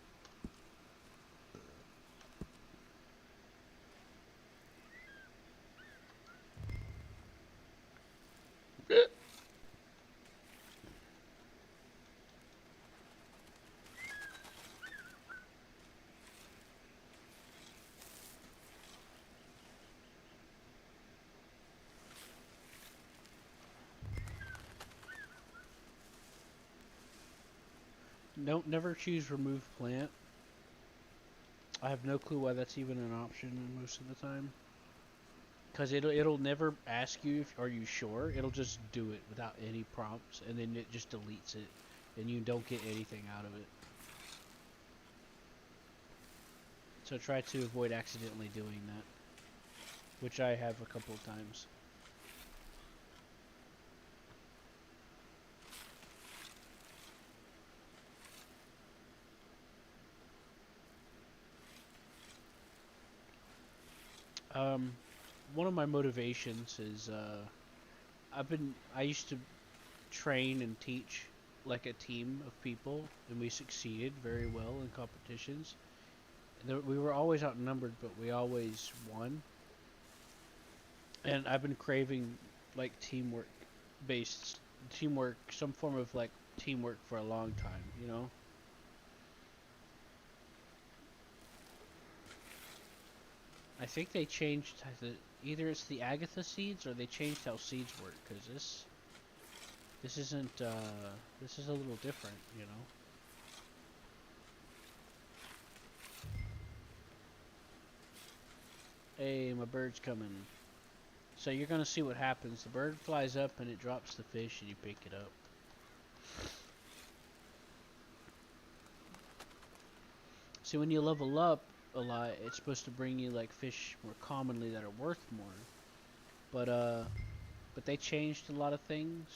Don't never choose remove plant. I have no clue why that's even an option most of the time. Because it'll never ask you if are you sure. It'll just do it without any prompts, and then it just deletes it, and you don't get anything out of it. So try to avoid accidentally doing that, which I have a couple of times. One of my motivations is I used to train and teach like a team of people, and we succeeded very well in competitions. We were always outnumbered, but we always won. And I've been craving like teamwork, some form of like teamwork for a long time, you know? I think they changed either it's the Agatha seeds or they changed how seeds work, because this isn't this is a little different, you know. Hey, my bird's coming. So you're gonna see what happens. The bird flies up and it drops the fish and you pick it up. See, when you level up a lot, it's supposed to bring you like fish more commonly that are worth more. But they changed a lot of things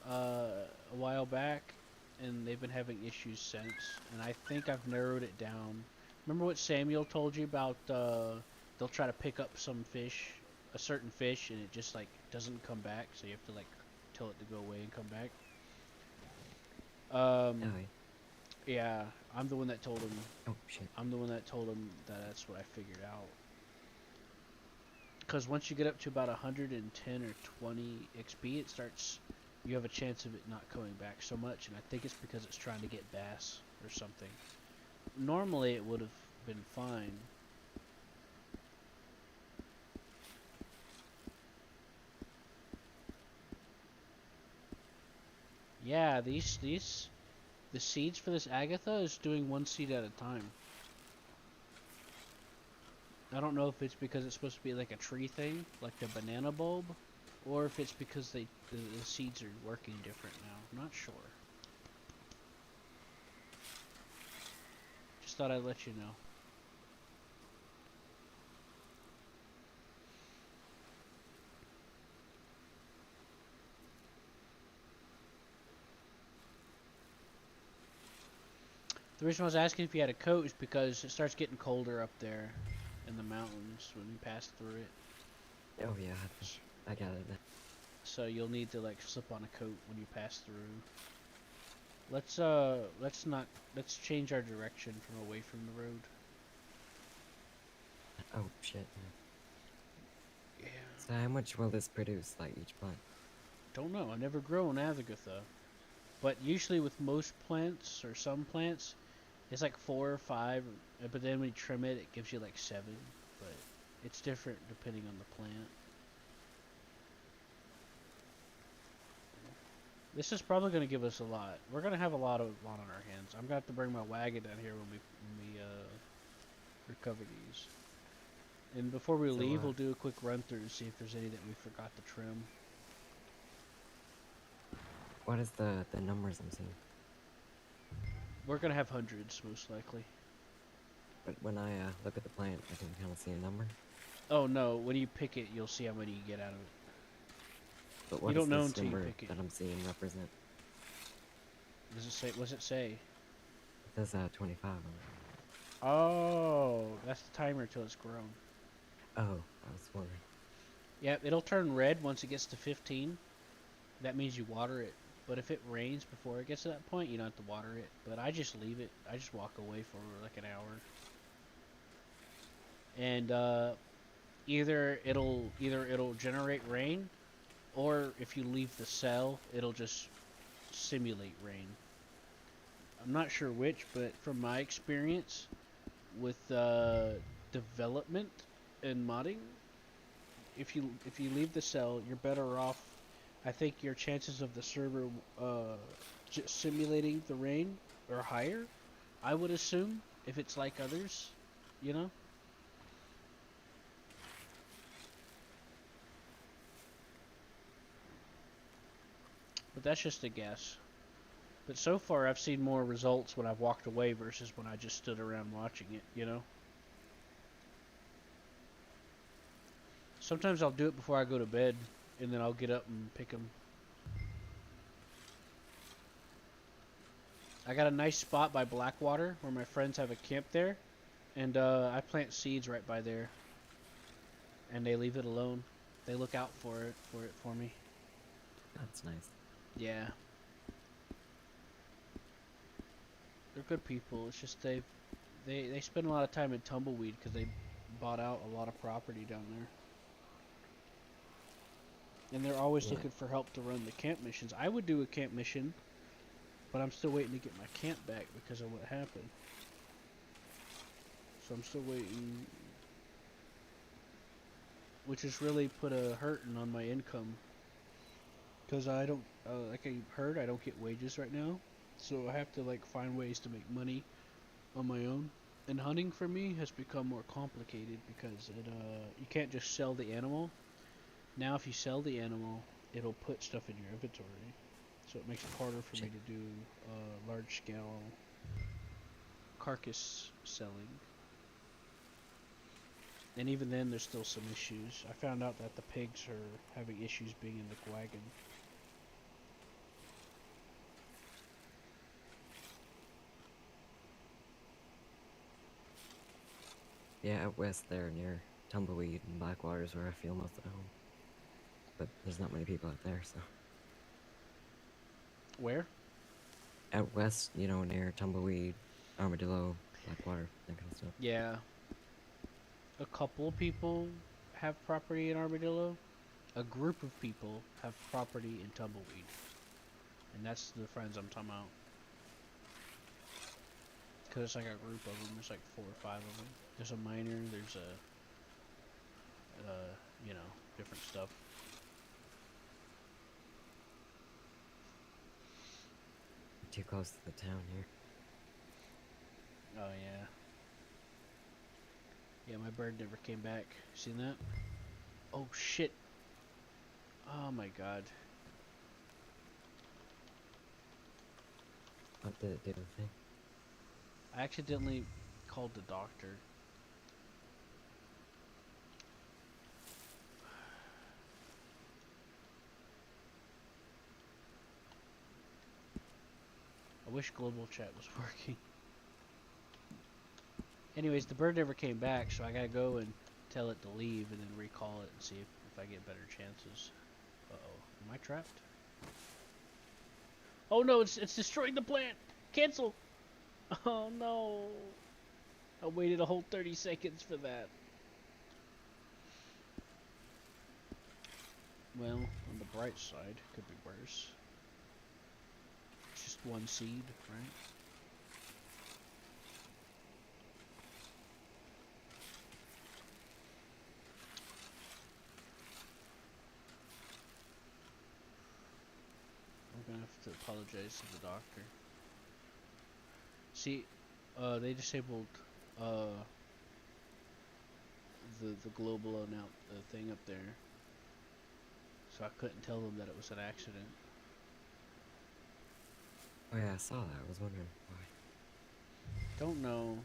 a while back, and they've been having issues since. And I think I've narrowed it down. Remember what Samuel told you about? They'll try to pick up some fish, a certain fish, and it just like doesn't come back. So you have to like tell it to go away and come back. Yeah, I'm the one that told him. Oh shit! I'm the one that told him that that's what I figured out. Because once you get up to about 110 or 20 XP, it starts. You have a chance of it not coming back so much, and I think it's because it's trying to get bass or something. Normally, it would have been fine. Yeah, the seeds for this Agatha is doing one seed at a time. I don't know if it's because it's supposed to be like a tree thing, like the banana bulb, or if it's because the seeds are working different now. I'm not sure. Just thought I'd let you know. The reason I was asking if you had a coat is because it starts getting colder up there in the mountains when you pass through it. Oh yeah, I got it. So you'll need to like slip on a coat when you pass through. Let's change our direction from away from the road. Oh shit. Yeah. So how much will this produce, like each plant? Don't know. I never grown Agatha. But usually with most plants or some plants, it's like 4 or 5. But then when you trim it, it gives you like 7. But it's different depending on the plant. This is probably going to give us a lot. We're going to have a lot on our hands. I'm going to have to bring my wagon down here when we recover these. And before we leave, we'll do a quick run through to see if there's any that we forgot to trim. What is the numbers I'm seeing? We're going to have hundreds, most likely. But when I look at the plant, I can kind of see a number. Oh no, when you pick it, you'll see how many you get out of it. But what you does don't know this until you number pick it. that I'm seeing represent? Does it say? What does it say? It says 25 on it. Oh, that's the timer till it's grown. Oh, I was wondering. Yep, it'll turn red once it gets to 15. That means you water it. But if it rains before it gets to that point, you don't have to water it. But I just leave it. I just walk away for like an hour. And either it'll generate rain, or if you leave the cell, it'll just simulate rain. I'm not sure which, but from my experience with development and modding, if you leave the cell, you're better off. I think your chances of the server simulating the rain are higher, I would assume, if it's like others, you know? But that's just a guess. But so far, I've seen more results when I've walked away versus when I just stood around watching it, you know? Sometimes I'll do it before I go to bed, and then I'll get up and pick them. I got a nice spot by Blackwater where my friends have a camp there, and I plant seeds right by there, and they leave it alone. They look out for it for me. That's nice. Yeah. They're good people. It's just they spend a lot of time in Tumbleweed because they bought out a lot of property down there. And they're always looking for help to run the camp missions. I would do a camp mission, but I'm still waiting to get my camp back because of what happened. So I'm still waiting, which has really put a hurting on my income. Because I don't, like I heard, I don't get wages right now. So I have to like find ways to make money on my own. And hunting for me has become more complicated because you can't just sell the animal. Now if you sell the animal, it'll put stuff in your inventory. So it makes it harder for me to do large scale carcass selling. And even then there's still some issues. I found out that the pigs are having issues being in the wagon. Yeah, out west there near Tumbleweed and Blackwater is where I feel most at home. But there's not many people out there, so. Where? Out west, you know, near Tumbleweed, Armadillo, Blackwater, that kind of stuff. Yeah. A couple of people have property in Armadillo. A group of people have property in Tumbleweed. And that's the friends I'm talking about. Because it's like a group of them. There's like 4 or 5 of them. There's a miner, there's a, you know, different stuff. Too close to the town here. Oh yeah. Yeah, my bird never came back. Seen that? Oh shit. Oh my god. What did it do, thing? I accidentally called the doctor. I wish global chat was working. Anyways, the bird never came back, so I gotta go and tell it to leave and then recall it and see if I get better chances. Uh-oh. Am I trapped? Oh no, it's destroying the plant! Cancel! Oh no! I waited a whole 30 seconds for that. Well, on the bright side, could be worse. It's just one seed, right? I'm gonna have to apologize to the doctor. See, they disabled the global thing up there, so I couldn't tell them that it was an accident. Oh yeah, I saw that. I was wondering why. Don't know,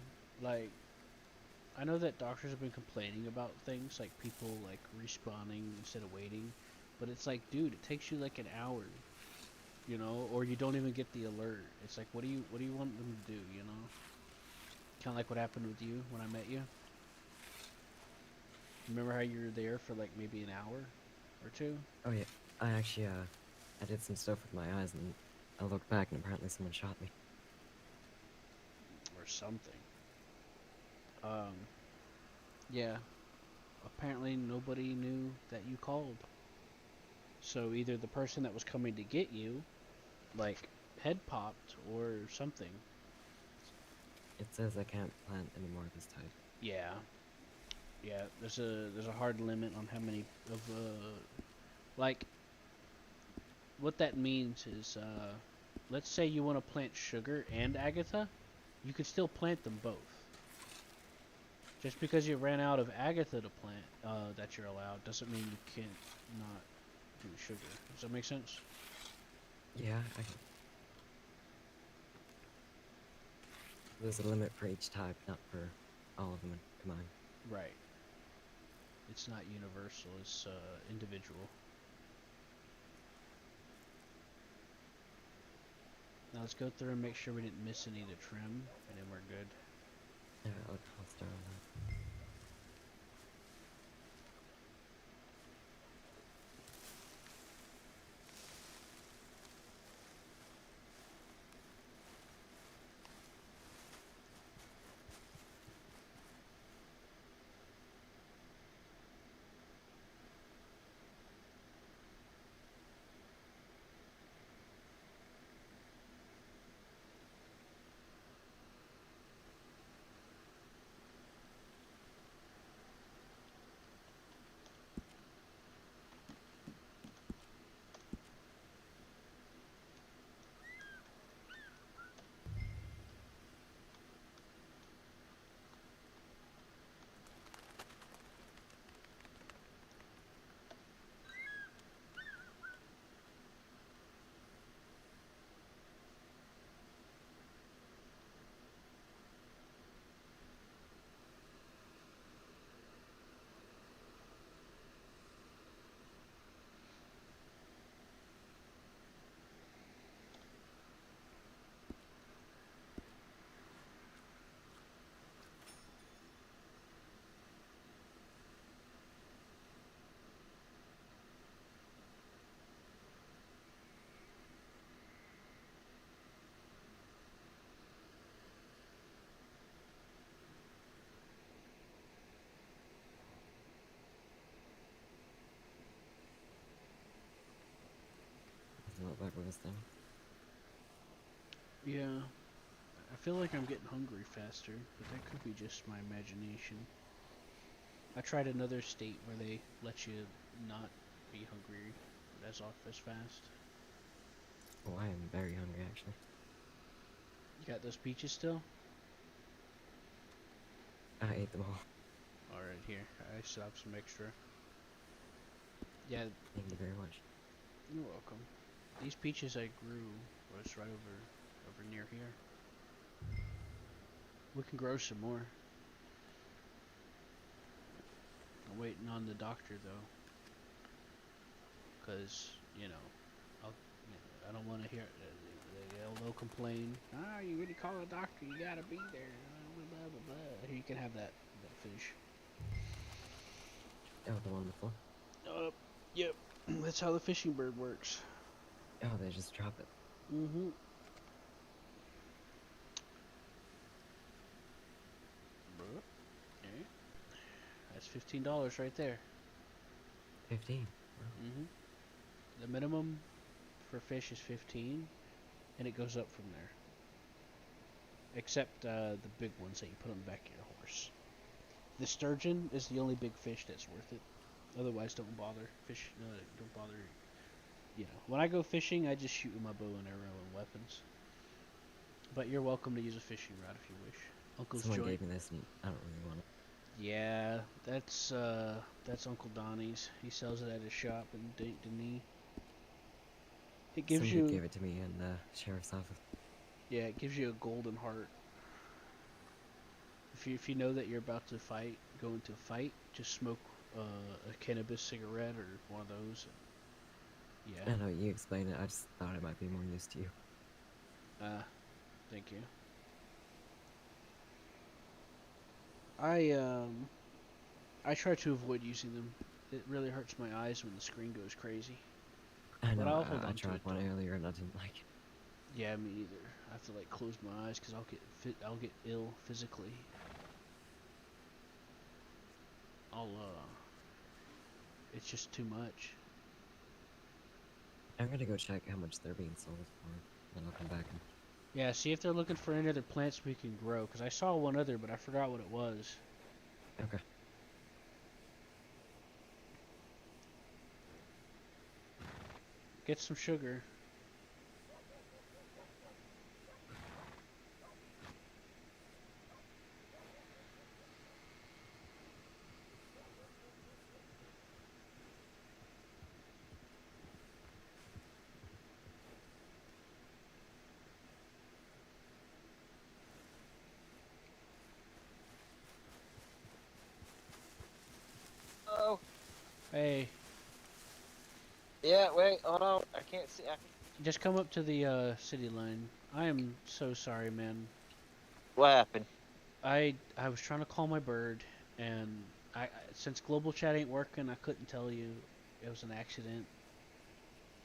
like, I know that doctors have been complaining about things like people like respawning instead of waiting, but it's like, dude, it takes you like an hour, you know, or you don't even get the alert. It's like, what do you want them to do, you know? Kind of like what happened with you when I met you. Remember how you were there for like maybe an hour or two? Oh yeah, I actually I did some stuff with my eyes and I looked back and apparently someone shot me. Or something. Yeah. Apparently nobody knew that you called. So either the person that was coming to get you, like, head popped or something. It says I can't plant anymore this type. Yeah. Yeah, there's a hard limit on how many of like, what that means is let's say you want to plant sugar and Agatha, you could still plant them both. Just because you ran out of Agatha to plant that you're allowed doesn't mean you can't not do sugar. Does that make sense? Yeah, I can. There's a limit for each type, not for all of them combined. Right. It's not universal, it's individual. Now let's go through and make sure we didn't miss any of the trim, and then we're good. Yeah, I'll start on that. Doesn't look like we're this thing. Yeah. I feel like I'm getting hungry faster, but that could be just my imagination. I tried another state where they let you not be hungry as fast. Oh, I am very hungry actually. You got those peaches still? I ate them all. Alright, here. I still have some extra. Yeah. Thank you very much. You're welcome. These peaches I grew was right over near here. We can grow some more. I'm waiting on the doctor though, cause you know, I don't want to hear. They'll complain. Ah, you really call a doctor? You gotta be there. Blah blah Here, you can have that fish. Oh, the one on the floor? Yep. That's how the fishing bird works. Oh, they just drop it. Mm-hmm. Okay. That's $15 right there. 15. Wow. Mm-hmm. The minimum for fish is 15, and it goes up from there. Except the big ones that you put on the back of your horse. The sturgeon is the only big fish that's worth it. Otherwise, don't bother. Don't bother. You know, when I go fishing, I just shoot with my bow and arrow and weapons. But you're welcome to use a fishing rod if you wish. Uncle's Someone joint. gave me this, and I don't really want it. Yeah, that's Uncle Donnie's. He sells it at his shop in Denis. It gives Somebody you. gave it to me in the sheriff's office. Yeah, it gives you a golden heart. If you know that you're about to go into a fight, just smoke a cannabis cigarette or one of those. Yeah. I know you explained it. I just thought it might be more use to you. Thank you. I try to avoid using them. It really hurts my eyes when the screen goes crazy. I know. But I'll hold on I to tried it, one though. earlier and I didn't like it. Yeah, me either. I have to like close my eyes because I'll get ill physically. It's just too much. I'm gonna go check how much they're being sold for, then I'll come back and... Yeah, see if they're looking for any other plants we can grow, because I saw one other, but I forgot what it was. Okay. Get some sugar. Oh. Hey. Yeah, wait, hold on. I can't see. Just come up to the city line. I am so sorry, man. What happened? I was trying to call my bird, and since global chat ain't working, I couldn't tell you. It was an accident.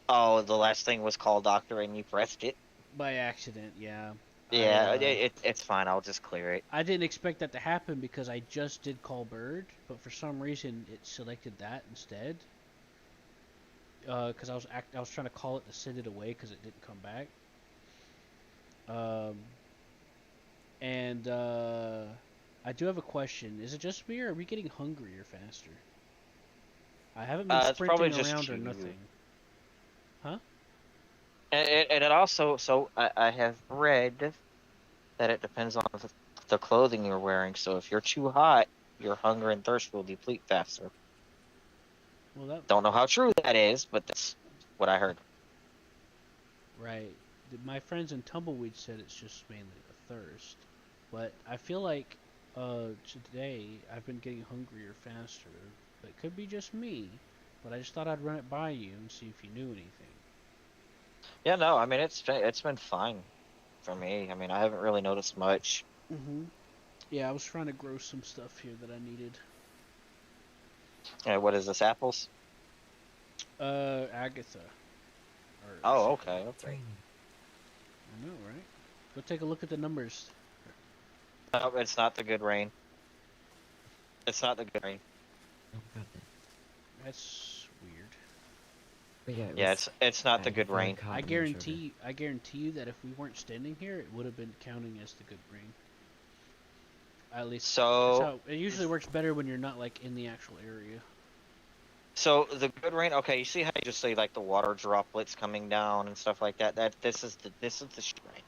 Oh, the last thing was call doctor and you pressed it? By accident, yeah. Yeah, it's fine. I'll just clear it. I didn't expect that to happen because I just did call bird, but for some reason it selected that instead. Because I was trying to call it to send it away because it didn't come back. I do have a question. Is it just me, or are we getting hungrier faster? I haven't been sprinting around or nothing. Huh? And it also, so I have read that it depends on the clothing you're wearing. So if you're too hot, your hunger and thirst will deplete faster. Well, don't know how true that is, but that's what I heard. Right. My friends in Tumbleweed said it's just mainly a thirst, but I feel like today I've been getting hungrier faster. It could be just me, but I just thought I'd run it by you and see if you knew anything. Yeah, no, I mean it's been fine for me. I mean I haven't really noticed much. Yeah, I was trying to grow some stuff here that I needed. What is this? Apples? Agatha. Oh, okay. I know, right? Go take a look at the numbers. No, it's not the good rain. It's not the good rain. That's weird. But yeah, it's not the good rain. I guarantee you that if we weren't standing here, it would have been counting as the good rain. At least so it usually works better when you're not like in the actual area. So the good rain, okay, you see how you just say like the water droplets coming down and stuff like that. This is the rain.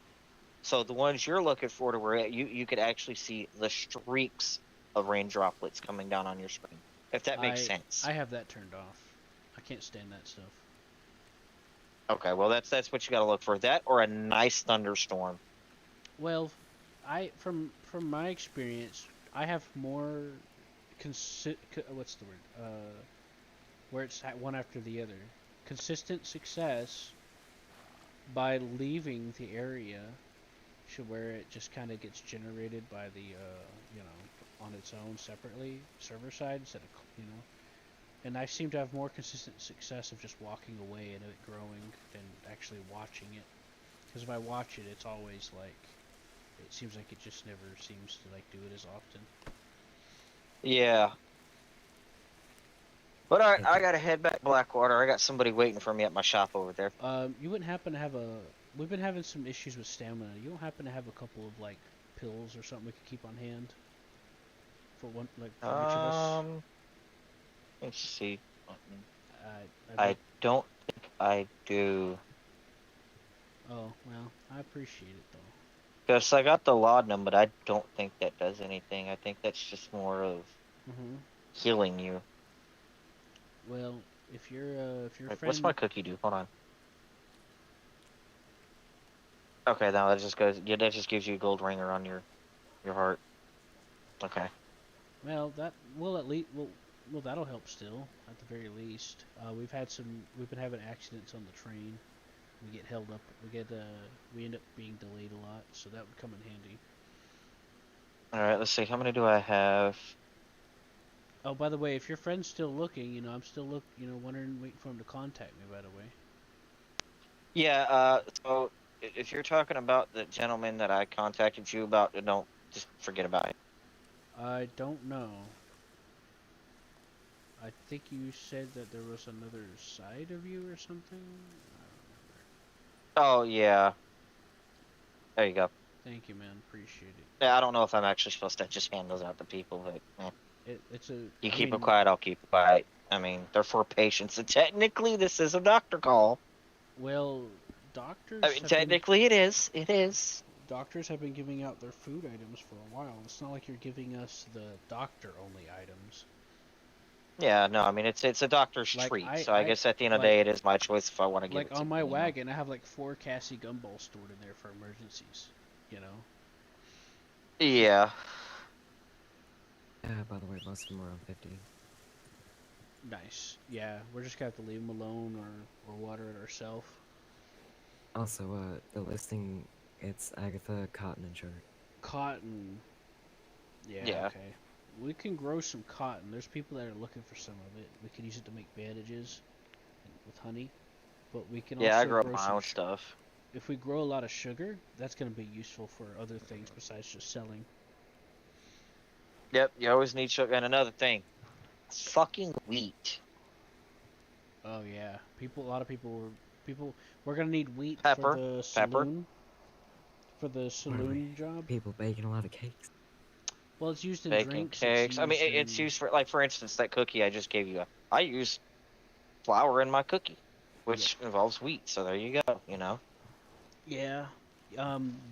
So the ones you're looking for to where you could actually see the streaks of rain droplets coming down on your screen. If that makes sense. I have that turned off. I can't stand that stuff. Okay, well that's what you got to look for. That or a nice thunderstorm. Well, from my experience, I have more what's the word? Where it's one after the other. Consistent success by leaving the area to where it just kind of gets generated by the, you know, on its own separately, server side, instead of, you know. And I seem to have more consistent success of just walking away and it growing than actually watching it. Because if I watch it, it's always like, it seems like it just never seems to like do it as often. Yeah. But alright, I gotta head back to Blackwater. I got somebody waiting for me at my shop over there. You wouldn't happen to have a... We've been having some issues with stamina. You don't happen to have a couple of, like, pills or something we could keep on hand? For one, like, for each of us? Let's see. I don't think I do. Oh, well, I appreciate it, though. Because I got the laudanum, but I don't think that does anything. I think that's just more of healing you. Well, if your Wait, friend... what's my cookie do? Hold on. Okay, now that just goes. Yeah, that just gives you a gold ringer on your heart. Okay. Well, that will at least... Well, that'll help still, at the very least. We've been having accidents on the train. We get held up. We end up being delayed a lot, so that would come in handy. Alright, let's see. How many do I have? Oh, by the way, if your friend's still looking, you know, I'm still wondering, waiting for him to contact me, by the way. Yeah, so if you're talking about the gentleman that I contacted you about, don't just forget about it. I don't know. I think you said that there was another side of you or something? Oh, yeah. There you go. Thank you, man. Appreciate it. Yeah, I don't know if I'm actually supposed to just hand those out to people, but it's a... You keep it quiet, I'll keep it quiet. I mean, they're for patients, and technically this is a doctor call. Well, doctors... I mean, technically it is. It is. Doctors have been giving out their food items for a while. It's not like you're giving us the doctor-only items. Yeah, no, I mean, it's a doctor's Like, treat, so I guess at the end of the day, it is my choice if I want to give it to Like, on my you know? wagon, I have like 4 Cassie gumballs stored in there for emergencies, you know? Yeah. By the way, most of them are on 50. Nice. Yeah, we're just gonna have to leave them alone or water it ourselves. Also, the listing, it's Agatha, cotton, and sugar. Cotton. Yeah, okay. We can grow some cotton. There's people that are looking for some of it. We could use it to make bandages with honey. But we can also I grow grow my some own stuff. If we grow a lot of sugar, that's going to be useful for other things besides just selling. Yep, you always need sugar. And another thing, fucking wheat. Oh yeah, a lot of people. We're gonna need wheat Pepper. for the saloon. For the saloon job. People baking a lot of cakes. Well, it's used in Baking drinks. cakes. I mean, it's used for, like, for instance, that cookie I just gave you. I use flour in my cookie, which involves wheat. So there you go. You know. Yeah.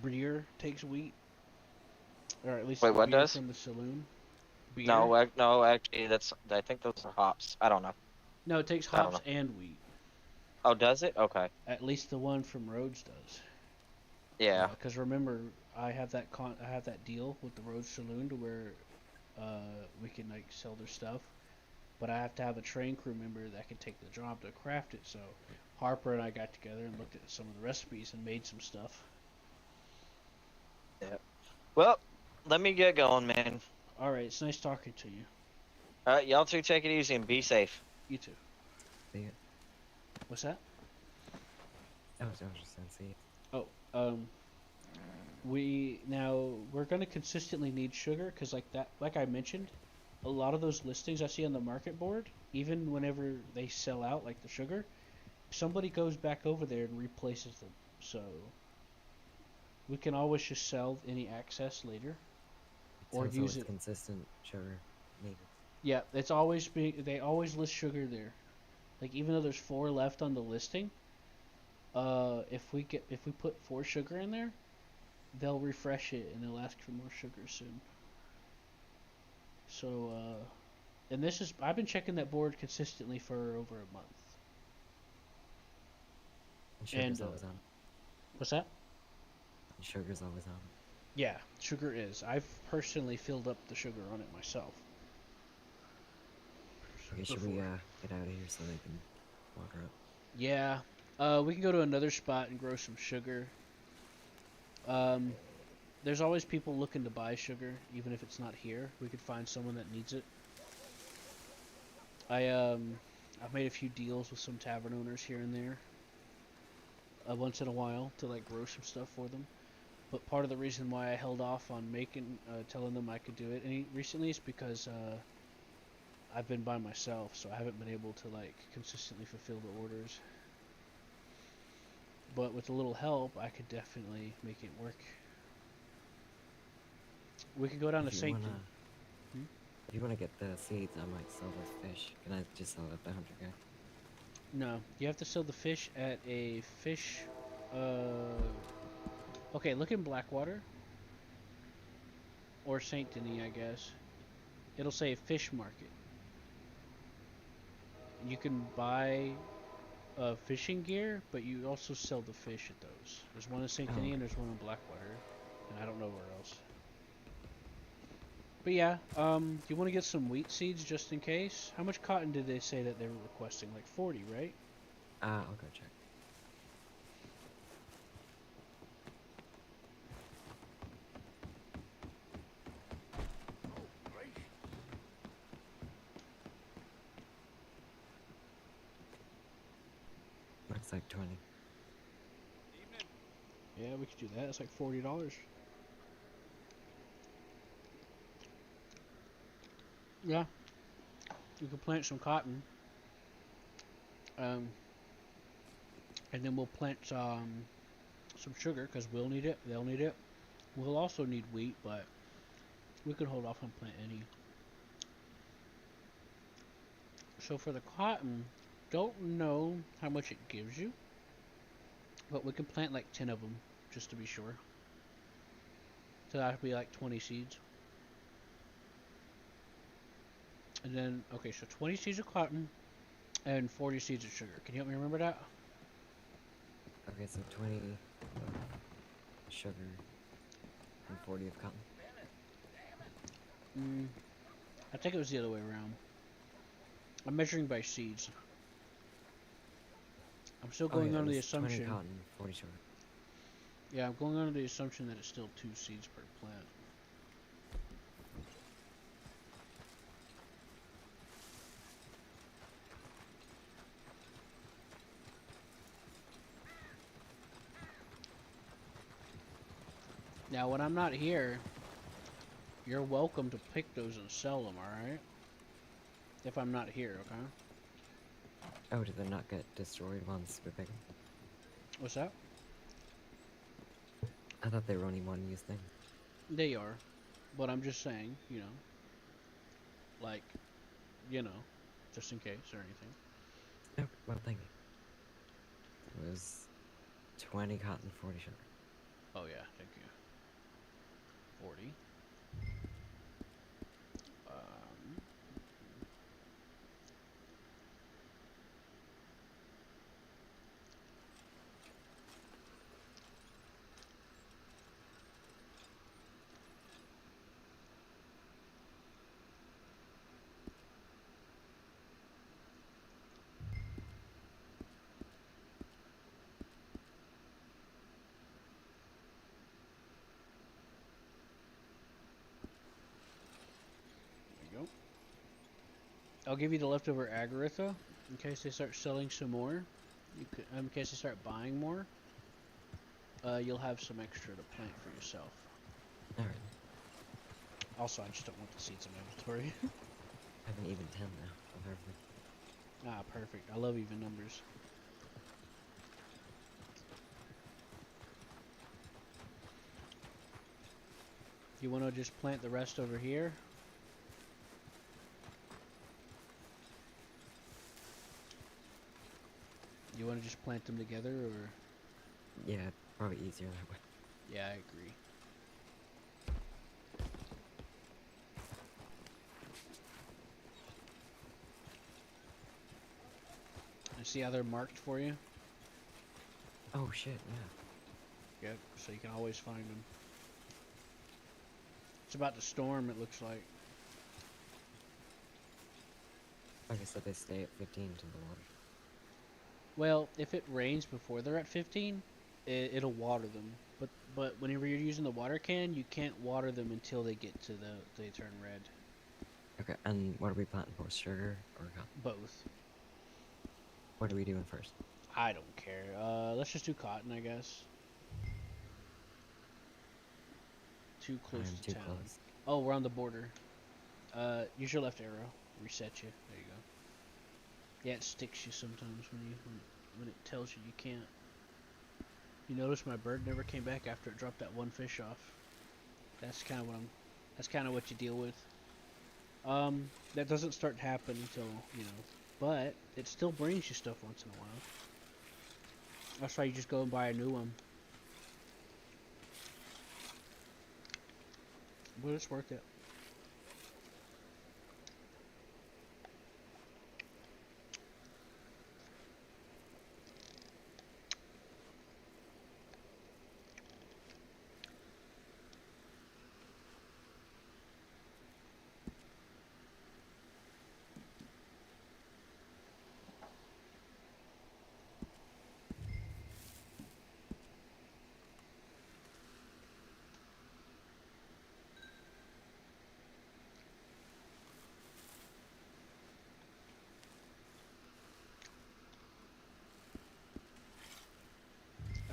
Beer takes wheat, or at least Wait, what beer does? from the saloon. Beer? No, actually, I think those are hops. I don't know. No, it takes hops and wheat. Oh, does it? Okay. At least the one from Rhodes does. Yeah. Because remember, I have that deal with the Rhodes Saloon to where we can like sell their stuff, but I have to have a train crew member that can take the job to craft it. So Harper and I got together and looked at some of the recipes and made some stuff. Yeah. Well, let me get going, man. All right, it's nice talking to you. All right, y'all two take it easy and be safe. You too. See it. What's that? I was just saying, see it. Oh, we're gonna consistently need sugar because like I mentioned, a lot of those listings I see on the market board, even whenever they sell out like the sugar, somebody goes back over there and replaces them. So we can always just sell any excess later, or so use it. Consistent sugar needed. Yeah, they always list sugar there. Like even though there's 4 left on the listing, if we put 4 sugar in there, they'll refresh it and they'll ask for more sugar soon. So and I've been checking that board consistently for over a month. And sugar's always on. What's that? And sugar's always on. Yeah, sugar is. I've personally filled up the sugar on it myself. Okay, should we get out of here so they can walk her up? Yeah, we can go to another spot and grow some sugar. there's always people looking to buy sugar, even if it's not here. We could find someone that needs it. I've made a few deals with some tavern owners here and there, once in a while, to like grow some stuff for them. But part of the reason why I held off on telling them I could do it recently is because I've been by myself, so I haven't been able to like consistently fulfill the orders. But with a little help, I could definitely make it work. We could go down to St. If you wanna get the seeds, I might sell those fish. Can I just sell it at the hunter guy? No, you have to sell the fish at a fish. Okay, look in Blackwater or Saint Denis, I guess. It'll say fish market. You can buy fishing gear, but you also sell the fish at those. There's one in Saint Denis and there's one in Blackwater, and I don't know where else. But yeah, you want to get some wheat seeds just in case? How much cotton did they say that they were requesting? Like 40, right? I'll go check. Looks like 20. Yeah, we could do that. It's like $40. Yeah. We could plant some cotton. And then we'll plant some sugar, because we'll need it. They'll need it. We'll also need wheat, but we could hold off on plant any. So for the cotton, don't know how much it gives you, but we can plant like 10 of them, just to be sure. So that would be like 20 seeds. And then, okay, so 20 seeds of cotton and 40 seeds of sugar. Can you help me remember that? Okay, so 20 of sugar and 40 of cotton. I think it was the other way around. I'm measuring by seeds. I'm still going under the assumption. 20 cotton, 40 sugar. Yeah, I'm going under the assumption that it's still 2 seeds per plant. Now, when I'm not here, you're welcome to pick those and sell them, alright? If I'm not here, okay? Oh, did they not get destroyed once we pick them? What's that? I thought they were only one-use things. They are. But I'm just saying, you know. Like, you know, just in case or anything. Oh, well, thank you. It was 20 cotton, 40 sugar. Oh, yeah, thank you. 40. I'll give you the leftover agartha in case they start selling some more. In case they start buying more, you'll have some extra to plant for yourself. Alright. Also, I just don't want the seeds in my inventory. I have an even 10 now of everything. Ah, perfect. I love even numbers. You want to just plant the rest over here? You want to just plant them together, or? Yeah, probably easier that way. Yeah, I agree. I see how they're marked for you? Oh shit, yeah. Yep, so you can always find them. It's about to storm, it looks like. Like I said, they stay at 15 to the water. Well, if it rains before they're at 15, it'll water them. But whenever you're using the water can, you can't water them until they get to they turn red. Okay, and what are we planting for? Sugar or cotton? Both. What are we doing first? I don't care. Let's just do cotton, I guess. Too close I'm to too town. close. Oh, we're on the border. Use your left arrow. Reset you. There you go. Yeah, it sticks you sometimes when it tells you you can't. You notice my bird never came back after it dropped that one fish off. That's kind of what what you deal with. That doesn't start to happen until, but it still brings you stuff once in a while. That's why you just go and buy a new one. But it's worth it.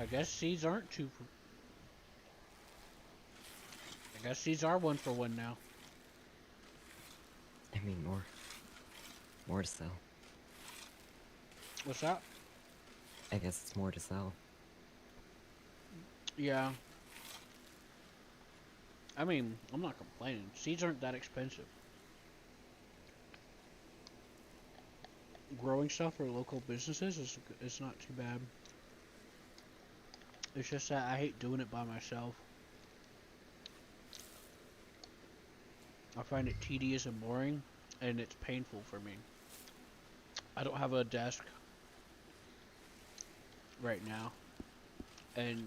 I guess seeds aren't two for... I guess seeds are 1 for 1 now. I mean, more to sell. What's that? I guess it's more to sell. Yeah. I mean, I'm not complaining. Seeds aren't that expensive. Growing stuff for local businesses is not too bad. It's just that I hate doing it by myself. I find it tedious and boring, and it's painful for me. I don't have a desk right now, and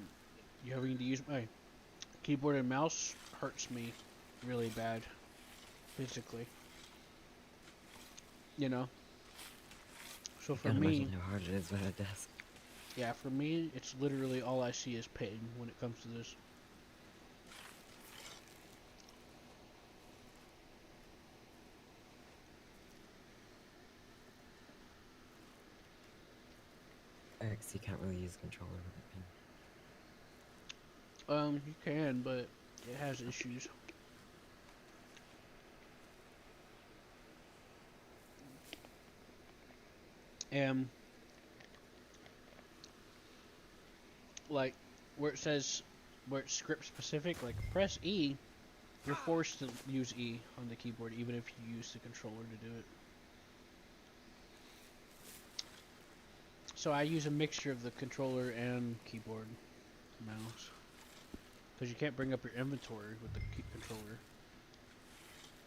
having to use my keyboard and mouse hurts me really bad, physically. So for me, imagine how hard it is with a desk. Yeah, for me, it's literally all I see is pain when it comes to this. Because you can't really use a controller with a pen. You can, but it has issues. Like, where it's script specific, like press E, you're forced to use E on the keyboard even if you use the controller to do it. So I use a mixture of the controller and keyboard mouse. Because you can't bring up your inventory with the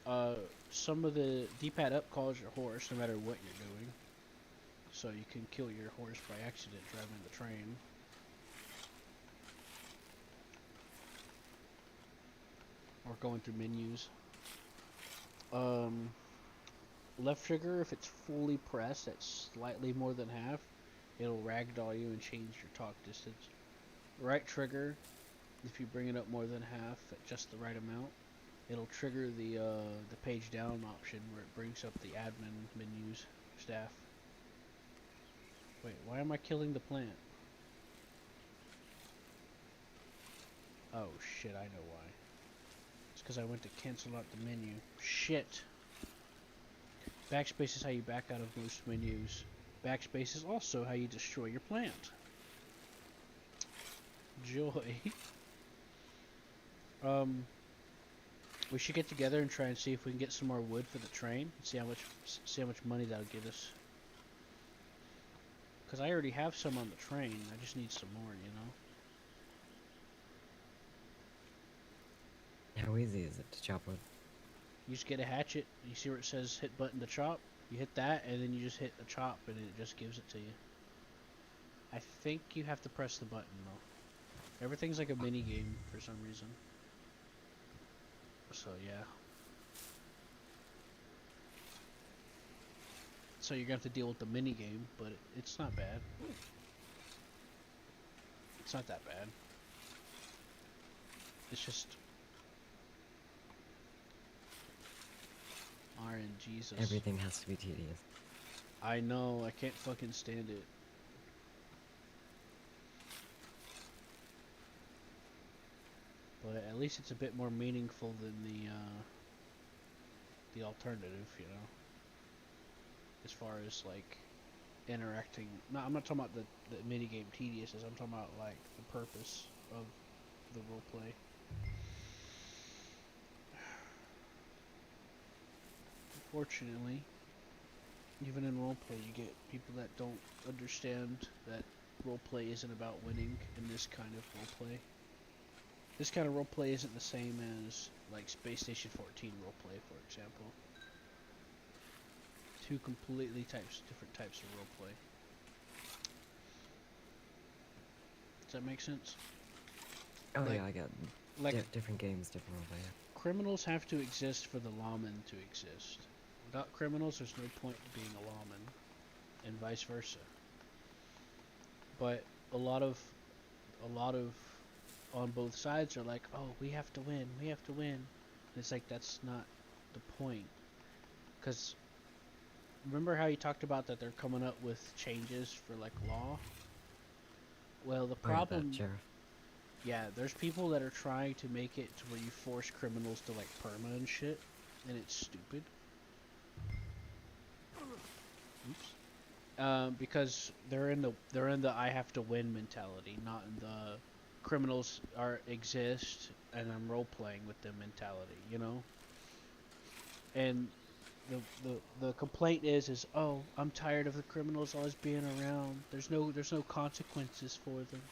controller. Some of the D-pad up calls your horse no matter what you're doing. So you can kill your horse by accident driving the train. Or going through menus. Left trigger, if it's fully pressed at slightly more than half, it'll ragdoll you and change your talk distance. Right trigger, if you bring it up more than half at just the right amount, it'll trigger the page down option where it brings up the admin menus staff. Wait, why am I killing the plant? Oh shit, I know why. It's because I went to cancel out the menu. Shit. Backspace is how you back out of most menus. Backspace is also how you destroy your plant. Joy. We should get together and try and see if we can get some more wood for the train. See how much money that'll give us. Because I already have some on the train. I just need some more, How easy is it to chop wood? You just get a hatchet. You see where it says hit button to chop? You hit that, and then you just hit a chop, and it just gives it to you. I think you have to press the button, though. Everything's like a mini game for some reason. So, yeah. So you're going to have to deal with the mini game, but it's not bad. It's not that bad. It's just RNGesus. Everything has to be tedious. I know, I can't fucking stand it. But at least it's a bit more meaningful than the alternative, you know. As far as like interacting. No, I'm not talking about the minigame tedious. I'm talking about like the purpose of the roleplay. Unfortunately, even in roleplay, you get people that don't understand that roleplay isn't about winning in this kind of roleplay. This kind of roleplay isn't the same as like Space Station 14 roleplay, for example. Two completely different types of roleplay. Does that make sense? Oh like, yeah, I get different games, different roleplay. Yeah. Criminals have to exist for the lawmen to exist. Without criminals, there's no point in being a lawman, and vice versa. But a lot of on both sides are like, oh, we have to win, we have to win. And it's like, that's not the point. Because remember how you talked about that they're coming up with changes for like law? Well, the problem, Sheriff. Yeah, there's people that are trying to make it to where you force criminals to like perma and shit, and it's stupid. Oops. Because they're in the I have to win mentality, not in the criminals exist and I'm role playing with them mentality, you know. And the complaint is oh, I'm tired of the criminals always being around. There's no consequences for them.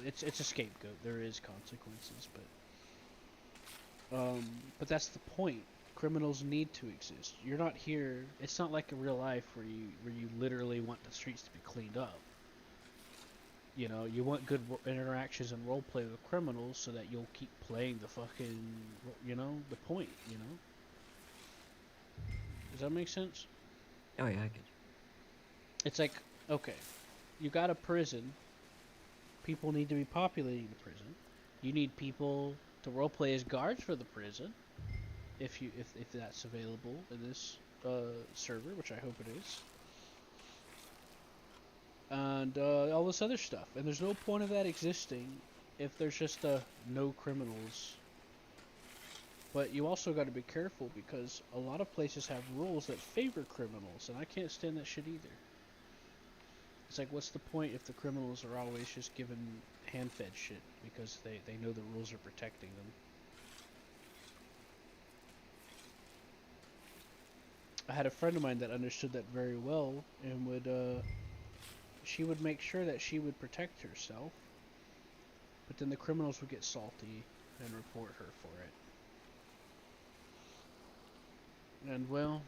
It's a scapegoat. There is consequences, but that's the point. Criminals need to exist. You're not here. It's not like in real life where you literally want the streets to be cleaned up. You know, you want good interactions and role play with criminals so that you'll keep playing the fucking, you know, the point. You know. Does that make sense? Oh yeah, I get you. It's like, okay, you got a prison. People need to be populating the prison. You need people to roleplay as guards for the prison, if that's available in this server, which I hope it is. And all this other stuff. And there's no point of that existing if there's just no criminals. But you also got to be careful because a lot of places have rules that favor criminals, and I can't stand that shit either. It's like, what's the point if the criminals are always just given hand-fed shit because they know the rules are protecting them? I had a friend of mine that understood that very well and she would make sure that she would protect herself, but then the criminals would get salty and report her for it. And well,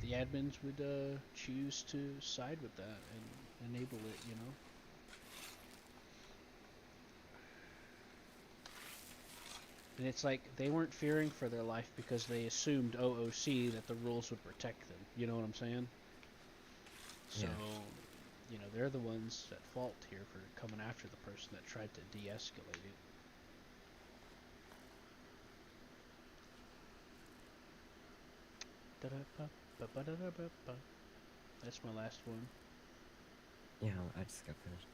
the admins would choose to side with that and enable it, you know. And it's like they weren't fearing for their life because they assumed OOC that the rules would protect them. You know what I'm saying? So, you know, they're the ones at fault here for coming after the person that tried to de-escalate it. That's my last one. Yeah, I just got finished.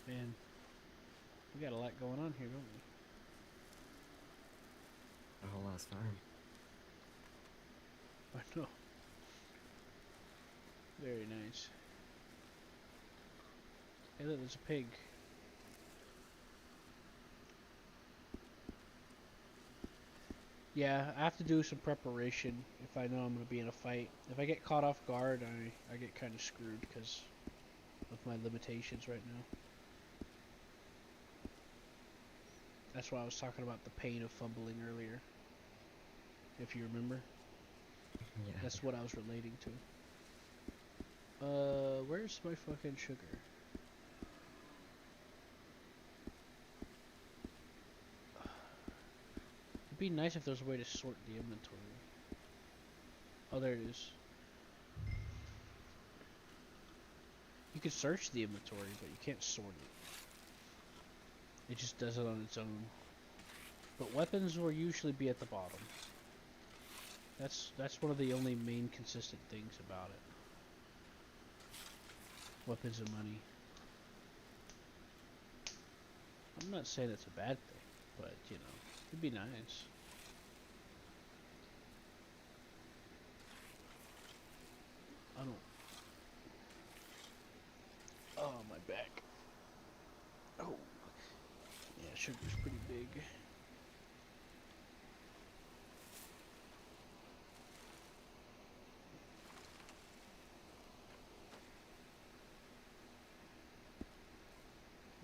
Man, we got a lot going on here, don't we? A whole last farm. I know. Very nice. Hey look, there's a pig. Yeah, I have to do some preparation if I know I'm going to be in a fight. If I get caught off guard, I get kind of screwed because of my limitations right now. That's why I was talking about the pain of fumbling earlier. If you remember. Yeah. That's what I was relating to. Where's my fucking sugar? It'd be nice if there was a way to sort the inventory. Oh, there it is. can search the inventory, but you can't sort it. It just does it on its own. But weapons will usually be at the bottom. That's one of the only main consistent things about it. Weapons and money. I'm not saying it's a bad thing, but you know, it'd be nice. I don't. Oh, my back. Oh. Yeah, sugar's pretty big.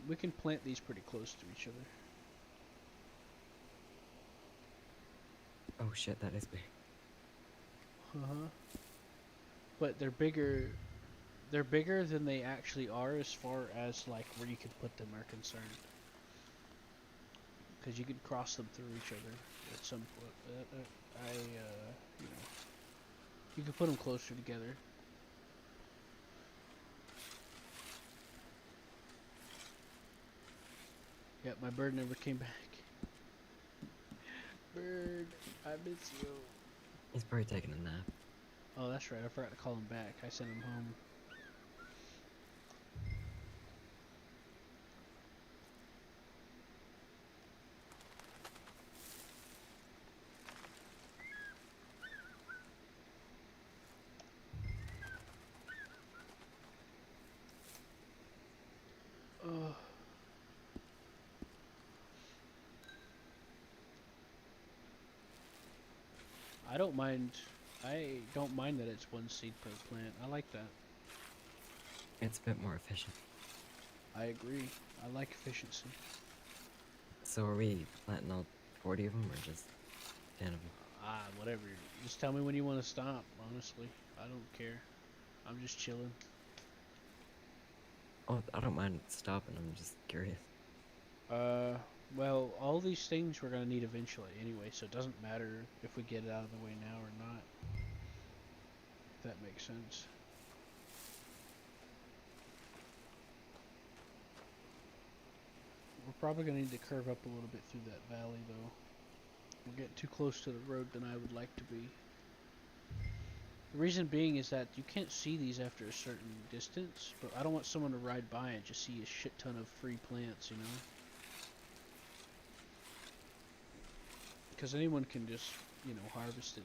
We can plant these pretty close to each other. Oh shit, that is big. Uh-huh. But they're bigger. They're bigger than they actually are as far as like where you could put them are concerned. Because you could cross them through each other at some point. You know, you could put them closer together. Yep, my bird never came back. Bird, I miss you. He's probably taking a nap. Oh, that's right. I forgot to call him back. I sent him home. Oh. I don't mind. I don't mind that it's 1 seed per plant. I like that. It's a bit more efficient. I agree. I like efficiency. So are we planting all 40 of them or just 10 of them? Whatever. Just tell me when you want to stop, honestly. I don't care. I'm just chilling. Oh, I don't mind stopping. I'm just curious. Well, all these things we're going to need eventually anyway, so it doesn't matter if we get it out of the way now or not. If that makes sense. We're probably going to need to curve up a little bit through that valley, though. We're getting too close to the road than I would like to be. The reason being is that you can't see these after a certain distance, but I don't want someone to ride by and just see a shit ton of free plants, you know? Because anyone can just, you know, harvest it.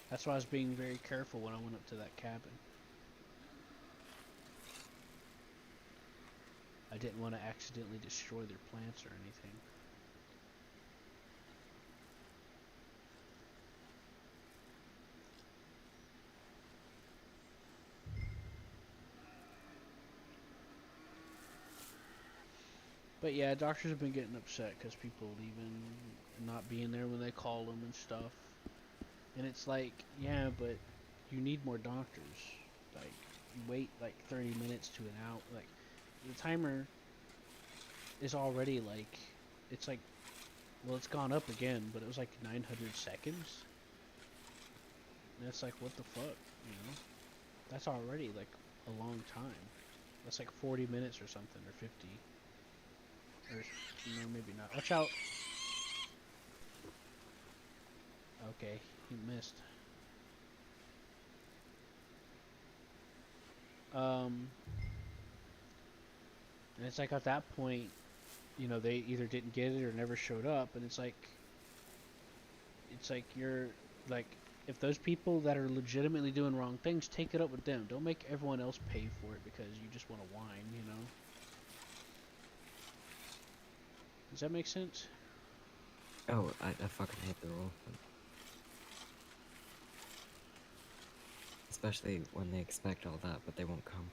That's why I was being very careful when I went up to that cabin. I didn't want to accidentally destroy their plants or anything. But yeah, doctors have been getting upset because people leaving, not being there when they call them and stuff. And it's like, yeah, but you need more doctors. Like, you wait like 30 minutes to an hour. Like, the timer is already like, it's like, well, it's gone up again, but it was like 900 seconds. And it's like, what the fuck, you know? That's already like a long time. That's like 40 minutes or something, or 50. Or, no, maybe not. Watch out! Okay, he missed. And it's like at that point, you know, they either didn't get it or never showed up, and it's like you're, like, if those people that are legitimately doing wrong things, take it up with them. Don't make everyone else pay for it because you just want to whine, you know? Does that make sense? Oh, I fucking hate the rule. Especially when they expect all that, but they won't come.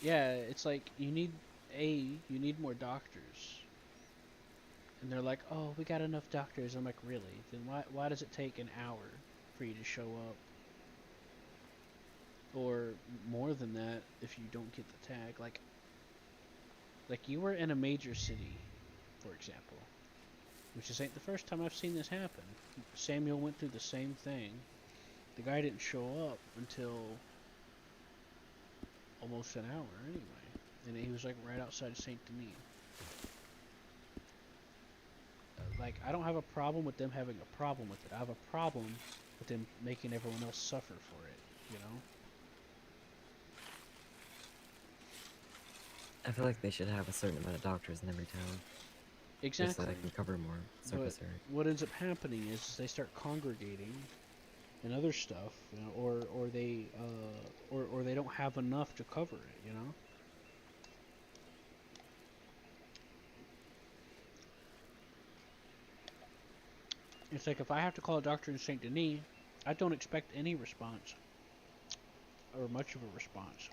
Yeah, it's like, you need more doctors. And they're like, oh, we got enough doctors. I'm like, really? Then why does it take an hour for you to show up? Or more than that if you don't get the tag. Like you were in a major city, for example. Which this ain't the first time I've seen this happen. Samuel went through the same thing. The guy didn't show up until almost an hour anyway. And he was like right outside Saint Denis. Like, I don't have a problem with them having a problem with it. I have a problem with them making everyone else suffer for it, you know? I feel like they should have a certain amount of doctors in every town. Exactly. Just so they can cover more surface But area. what ends up happening is they start congregating and other stuff, you know, or they don't have enough to cover it, you know? It's like if I have to call a doctor in Saint Denis, I don't expect any response or much of a response.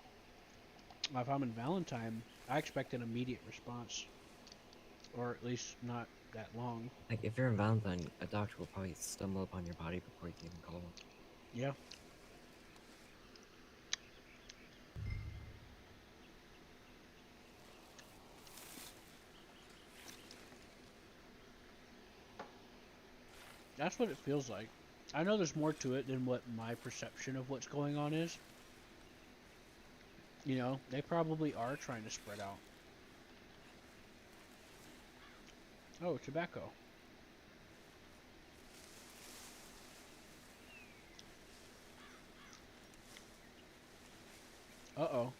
If I'm in Valentine, I expect an immediate response, or at least not that long. Like, if you're in Valentine, a doctor will probably stumble upon your body before you can even call them. Yeah. That's what it feels like. I know there's more to it than what my perception of what's going on is. You know, they probably are trying to spread out. Oh, tobacco. Uh-oh.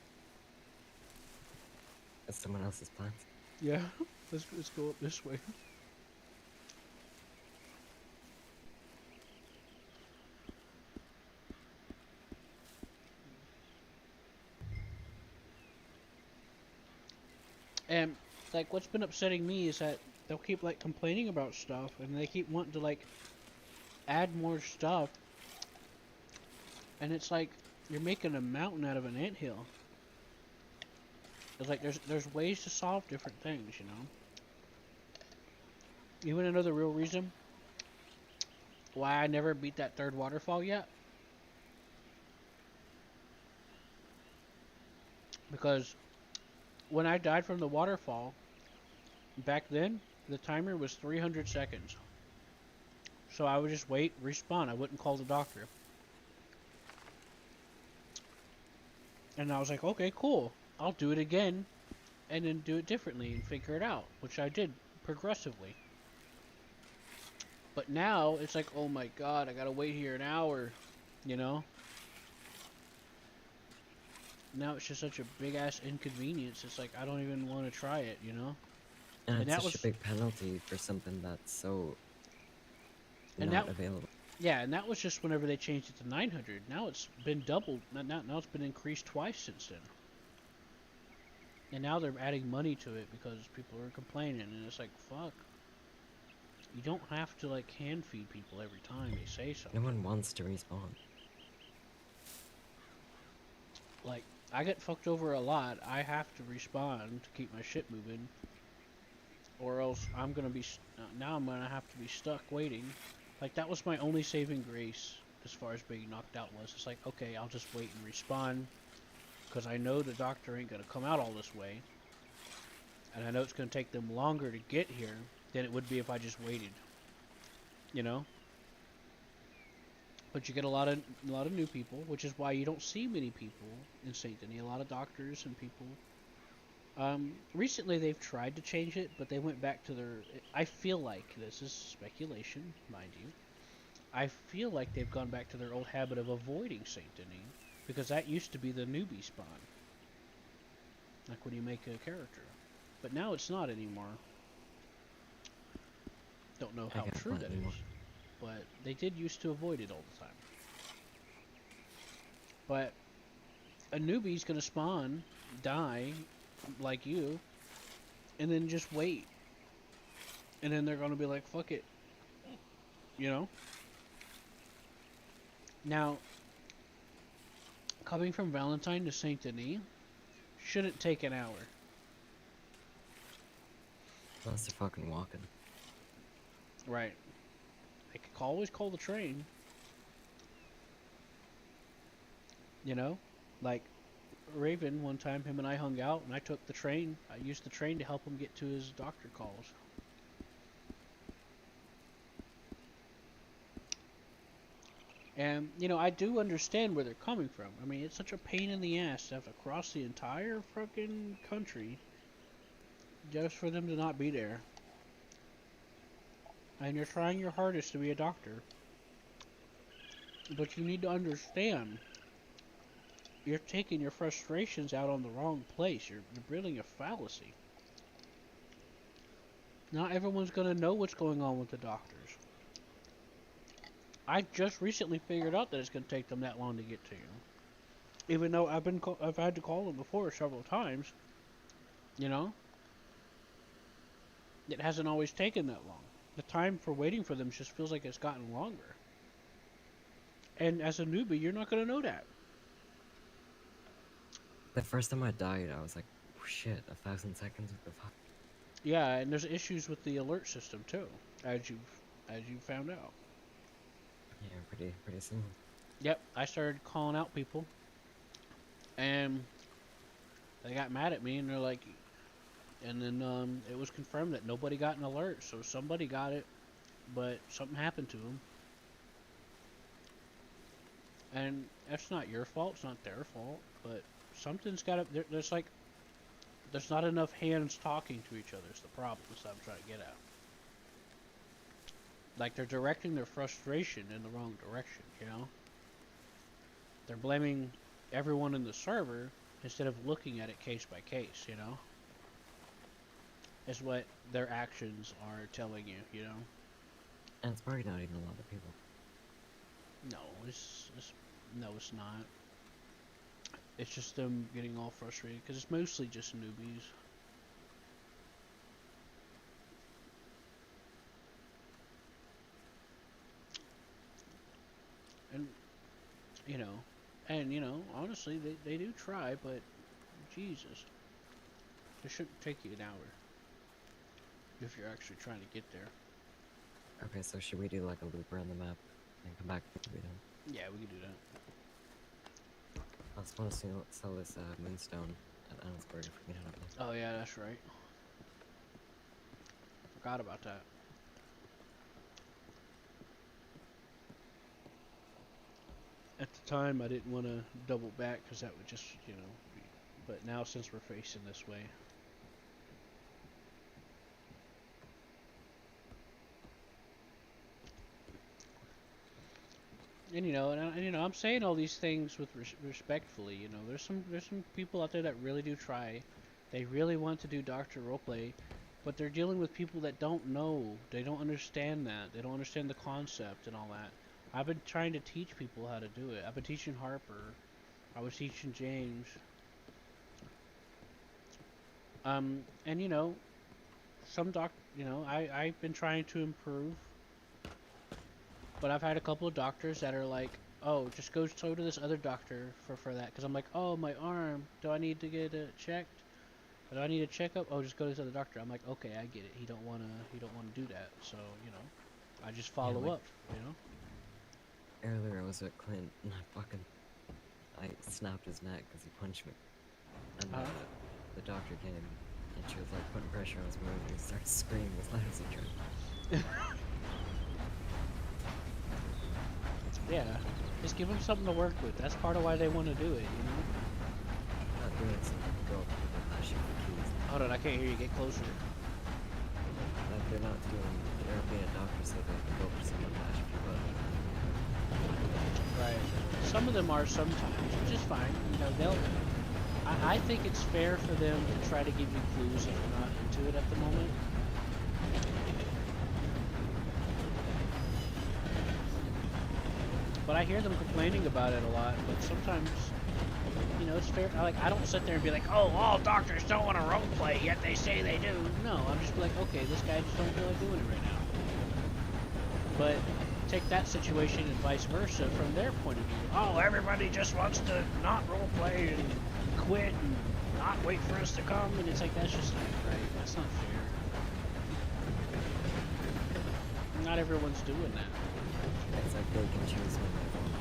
That's someone else's plant. Yeah, let's go up this way. And like what's been upsetting me is that they'll keep like complaining about stuff and they keep wanting to like add more stuff. And it's like you're making a mountain out of an anthill. It's like there's ways to solve different things, you know. You wanna know the real reason why I never beat that third waterfall yet? Because when I died from the waterfall, back then, the timer was 300 seconds. So I would just wait, respawn. I wouldn't call the doctor. And I was like, okay, cool. I'll do it again, and then do it differently and figure it out, which I did progressively. But now, it's like, oh my god, I gotta wait here an hour, you know? Now it's just such a big-ass inconvenience. It's like, I don't even want to try it, you know? And And it's that such was... a big penalty for something that's so And not that, available. yeah, and that was just whenever they changed it to 900. Now it's been doubled. Now it's been increased twice since then. And now they're adding money to it because people are complaining, and it's like, fuck. You don't have to like hand feed people every time they say something. No one wants to respawn. Like, I get fucked over a lot. I have to respawn to keep my shit moving, or else I'm gonna be now I'm gonna have to be stuck waiting. Like, that was my only saving grace as far as being knocked out was. It's like, okay, I'll just wait and respawn, because I know the doctor ain't gonna come out all this way, and I know it's gonna take them longer to get here than it would be if I just waited. You know? But you get a lot of new people, which is why you don't see many people in Saint Denis. A lot of doctors and people. Recently they've tried to change it, but they went back to their... I feel like, this is speculation, mind you, I feel like they've gone back to their old habit of avoiding Saint Denis, because that used to be the newbie spawn. Like when you make a character. But now it's not anymore. Don't know how true that is. But they did used to avoid it all the time. But a newbie's gonna spawn, die, like you, and then just wait. And then they're gonna be like, fuck it. You know? Now, coming from Valentine to Saint Denis shouldn't take an hour. Unless they're fucking walking. Right. They could always call the train. You know? Like, Raven, one time, him and I hung out, and I took the train. I used the train to help him get to his doctor calls. And, you know, I do understand where they're coming from. I mean, it's such a pain in the ass to have to cross the entire fucking country just for them to not be there. And you're trying your hardest to be a doctor. But you need to understand, you're taking your frustrations out on the wrong place. You're building a fallacy. Not everyone's going to know what's going on with the doctors. I just recently figured out that it's going to take them that long to get to you. Even though I've had to call them before several times, you know? It hasn't always taken that long. The time for waiting for them just feels like it's gotten longer. And as a newbie, you're not going to know that. The first time I died, I was like, oh, shit, 1,000 seconds? What the fuck? Yeah, and there's issues with the alert system too, as you found out. Yeah, pretty soon. Yep, I started calling out people, and they got mad at me, and they're like, and then it was confirmed that nobody got an alert, so somebody got it, but something happened to them. And that's not your fault, it's not their fault, but something's got to, there's not enough hands talking to each other is the problem, is what I'm trying to get at. Like, they're directing their frustration in the wrong direction, you know? They're blaming everyone in the server instead of looking at it case by case, you know? Is what their actions are telling you, you know? And it's probably not even a lot of people. No, no, it's not. It's just them getting all frustrated, because it's mostly just newbies. And, you know, honestly, they do try, but, Jesus. It shouldn't take you an hour. If you're actually trying to get there. Okay, so should we do like a loop around the map and come back to be done? Yeah, we can do that. I just want to sell this moonstone at Annensburg if we can have it. Oh yeah, that's right. Forgot about that. At the time, I didn't want to double back because that would just, you know, be, but now since we're facing this way. And you know, I'm saying all these things with respectfully. You know, there's some people out there that really do try. They really want to do doctor roleplay, but they're dealing with people that don't know. They don't understand that. They don't understand the concept and all that. I've been trying to teach people how to do it. I've been teaching Harper. I was teaching James. And you know, I've been trying to improve. But I've had a couple of doctors that are like, oh, just go to this other doctor for that. Because I'm like, oh, my arm, do I need to get it checked? Do I need a checkup? Oh, just go to this other doctor. I'm like, okay, I get it. He don't wanna do that. So, you know, I just follow up, you know? Earlier I was at Clint and I snapped his neck because he punched me. And the doctor came and she was like putting pressure on his mouth and he started screaming as loud as he could. Yeah, just give them something to work with. That's part of why they want to do it, you know? Not doing something to go up to people and flash you keys. Hold on, I can't hear you. Get closer. Like they're not being a doctor so they can go up to someone and flash you butt. Right. Some of them are sometimes, which is fine. You know, I think it's fair for them to try to give you clues if you're not into it at the moment. But I hear them complaining about it a lot, but sometimes, you know, it's fair. Like, I don't sit there and be like, oh, all doctors don't want to roleplay, yet they say they do. No, I'm just like, okay, this guy just don't feel like doing it right now. But take that situation and vice versa from their point of view. Oh, everybody just wants to not roleplay and quit and not wait for us to come, and it's like, that's just not right. That's not fair. Not everyone's doing that. It's like they can choose when they want.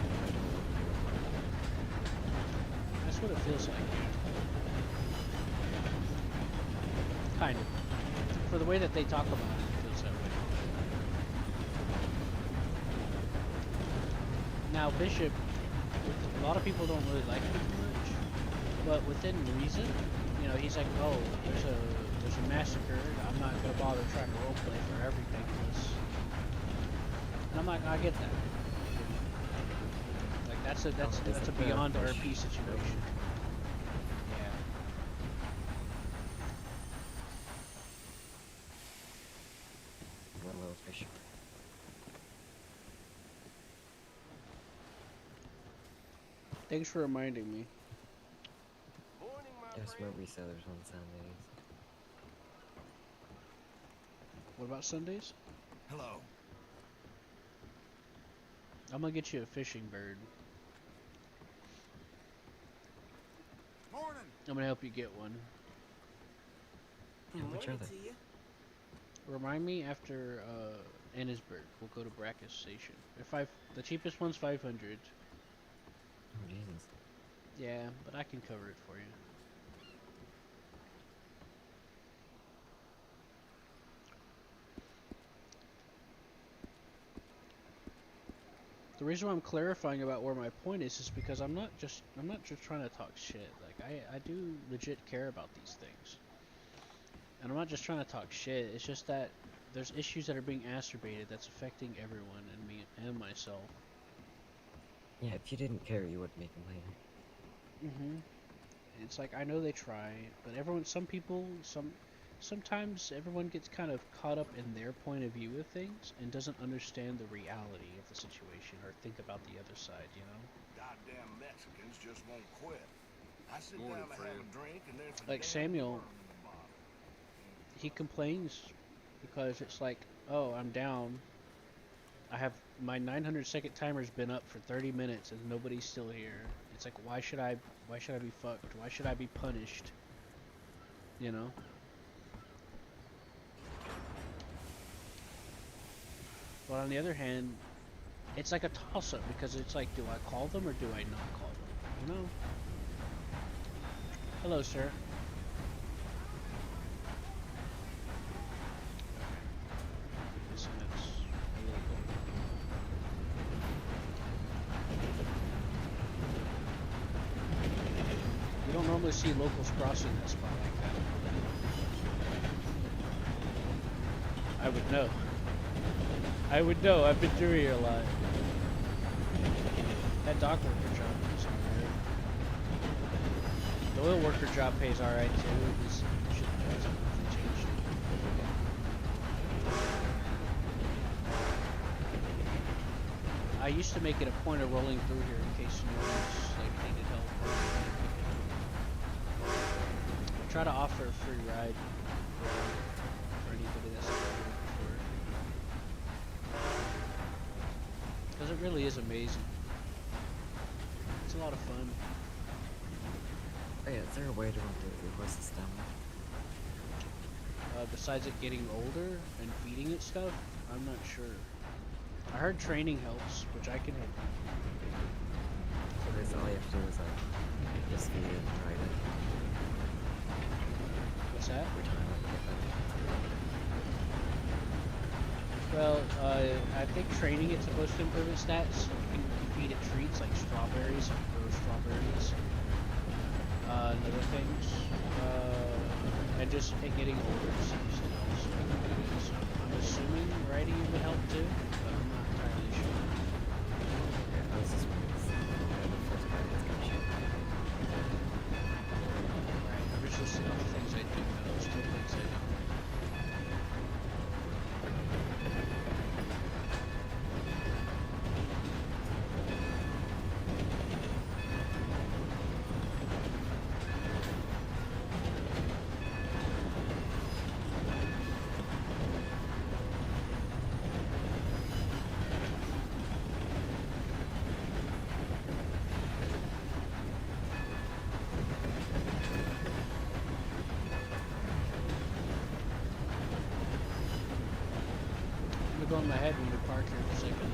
That's what it feels like. Kind of. For the way that they talk about it, it feels that way. Now Bishop, a lot of people don't really like him too much, but within reason, you know, he's like, oh, there's a massacre. I'm not gonna bother trying to roleplay for everything. And I'm like, I get that. Like that's a beyond RP situation. Yeah. One little fish. Thanks for reminding me. Yes, we're resellers on Sundays. What about Sundays? Hello. I'm gonna get you a fishing bird. Morning. I'm gonna help you get one. Which are they? Remind me after Annisburg. We'll go to Brackus Station. The cheapest one's 500. Oh Jesus. Yeah, but I can cover it for you. The reason why I'm clarifying about where my point is because I'm not just trying to talk shit. Like I do legit care about these things. And I'm not just trying to talk shit. It's just that there's issues that are being exacerbated that's affecting everyone and me and myself. Yeah, if you didn't care, you wouldn't be complaining. It's like I know they try, but sometimes everyone gets kind of caught up in their point of view of things and doesn't understand the reality of the situation or think about the other side, you know? Goddamn Mexicans just won't quit. I sit down to have a drink and there's a Like Samuel, he complains because it's like, oh, I'm down. I have my 900-second timer's been up for 30 minutes and nobody's still here. It's like, why should I be fucked? Why should I be punished? You know? But on the other hand, it's like a toss-up because it's like, do I call them or do I not call them? You know? Hello, sir. You don't normally see locals crossing that spot like that. I would know. I would know. I've been through here a lot. That dock worker job is alright. The oil worker job pays alright too. This shit hasn't really changed. I used to make it a point of rolling through here in case no one's like needed help. I try to offer a free ride for anybody that's looking for it. Because it really is amazing. It's a lot of fun. Oh yeah, is there a way to remove your horse's stomach? Besides it getting older and feeding it stuff, I'm not sure. I heard training helps, which I can help you. So that's all you have to do is like just feed it and try it. What's that? Every time I get that. Well, I think training it's supposed to improve its stats. You can feed it treats like strawberries, or strawberries, and other things. And just it getting older seems to also improve it. So I'm assuming riding would help too, but I'm not entirely sure. Yeah, I was just wondering if the first guy that's gonna shoot. Right, there's just other things I do know, still things I don't. Go in my head when we park here in a second.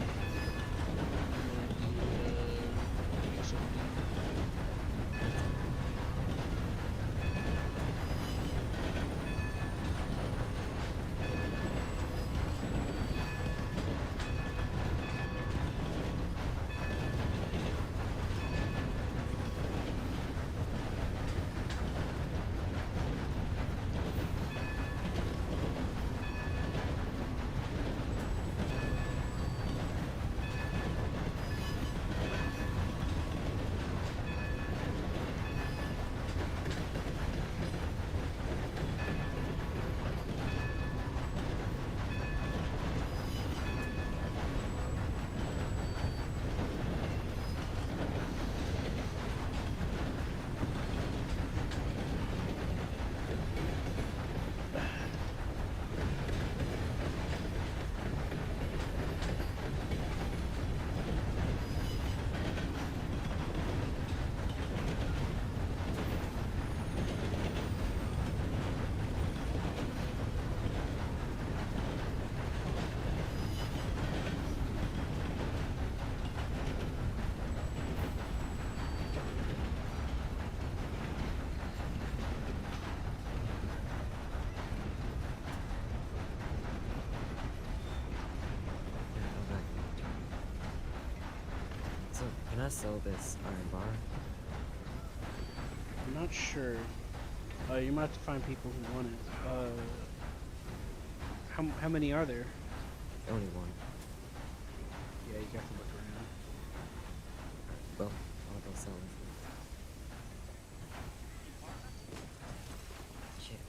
Can I sell this iron bar? I'm not sure. You might have to find people who want it. How many are there? Only one. Yeah, you got to look around. Well, I'll go sell it. Shit.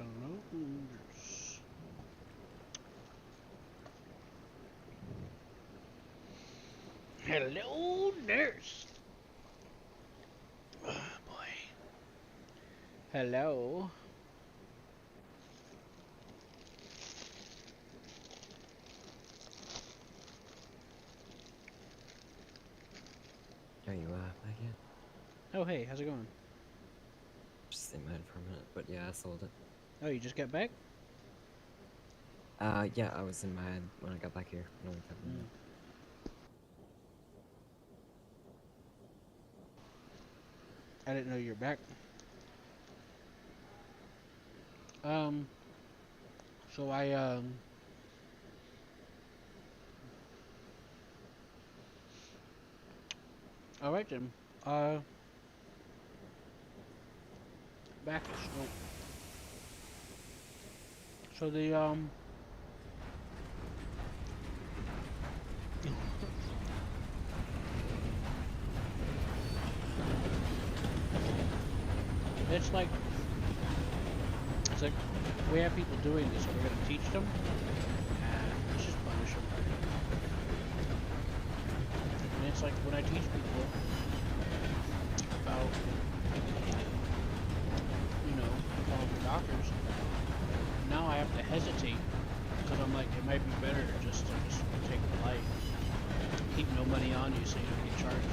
Hello, nurse. Hello, nurse. Oh, boy. Hello. Are you back yet? Oh, hey, how's it going? Just stay mad for a minute, but yeah, I sold it. Oh, you just got back? Yeah, I was in my head when I got back here. No one kept me in. I didn't know you were back. So alright then. Back to smoke. So it's like we have people doing this, we're gonna teach them, and let's just punish them. And it's like when I teach people about, calling the doctors, now I have to hesitate because I'm like, it might be better just to take the light, keep no money on you so you don't get charged.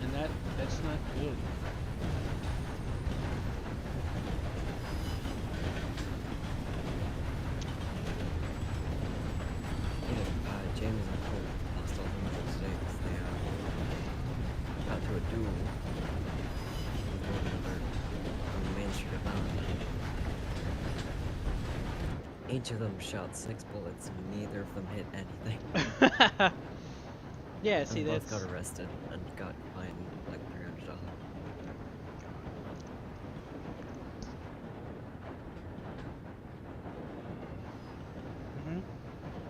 And that's not good. James and Cole lost all their money today because they got to a duel with one another on the main street of Mountain. Each of them shot 6 bullets, neither of them hit anything. Yeah, and see, they that's... both got arrested and got fined like $300.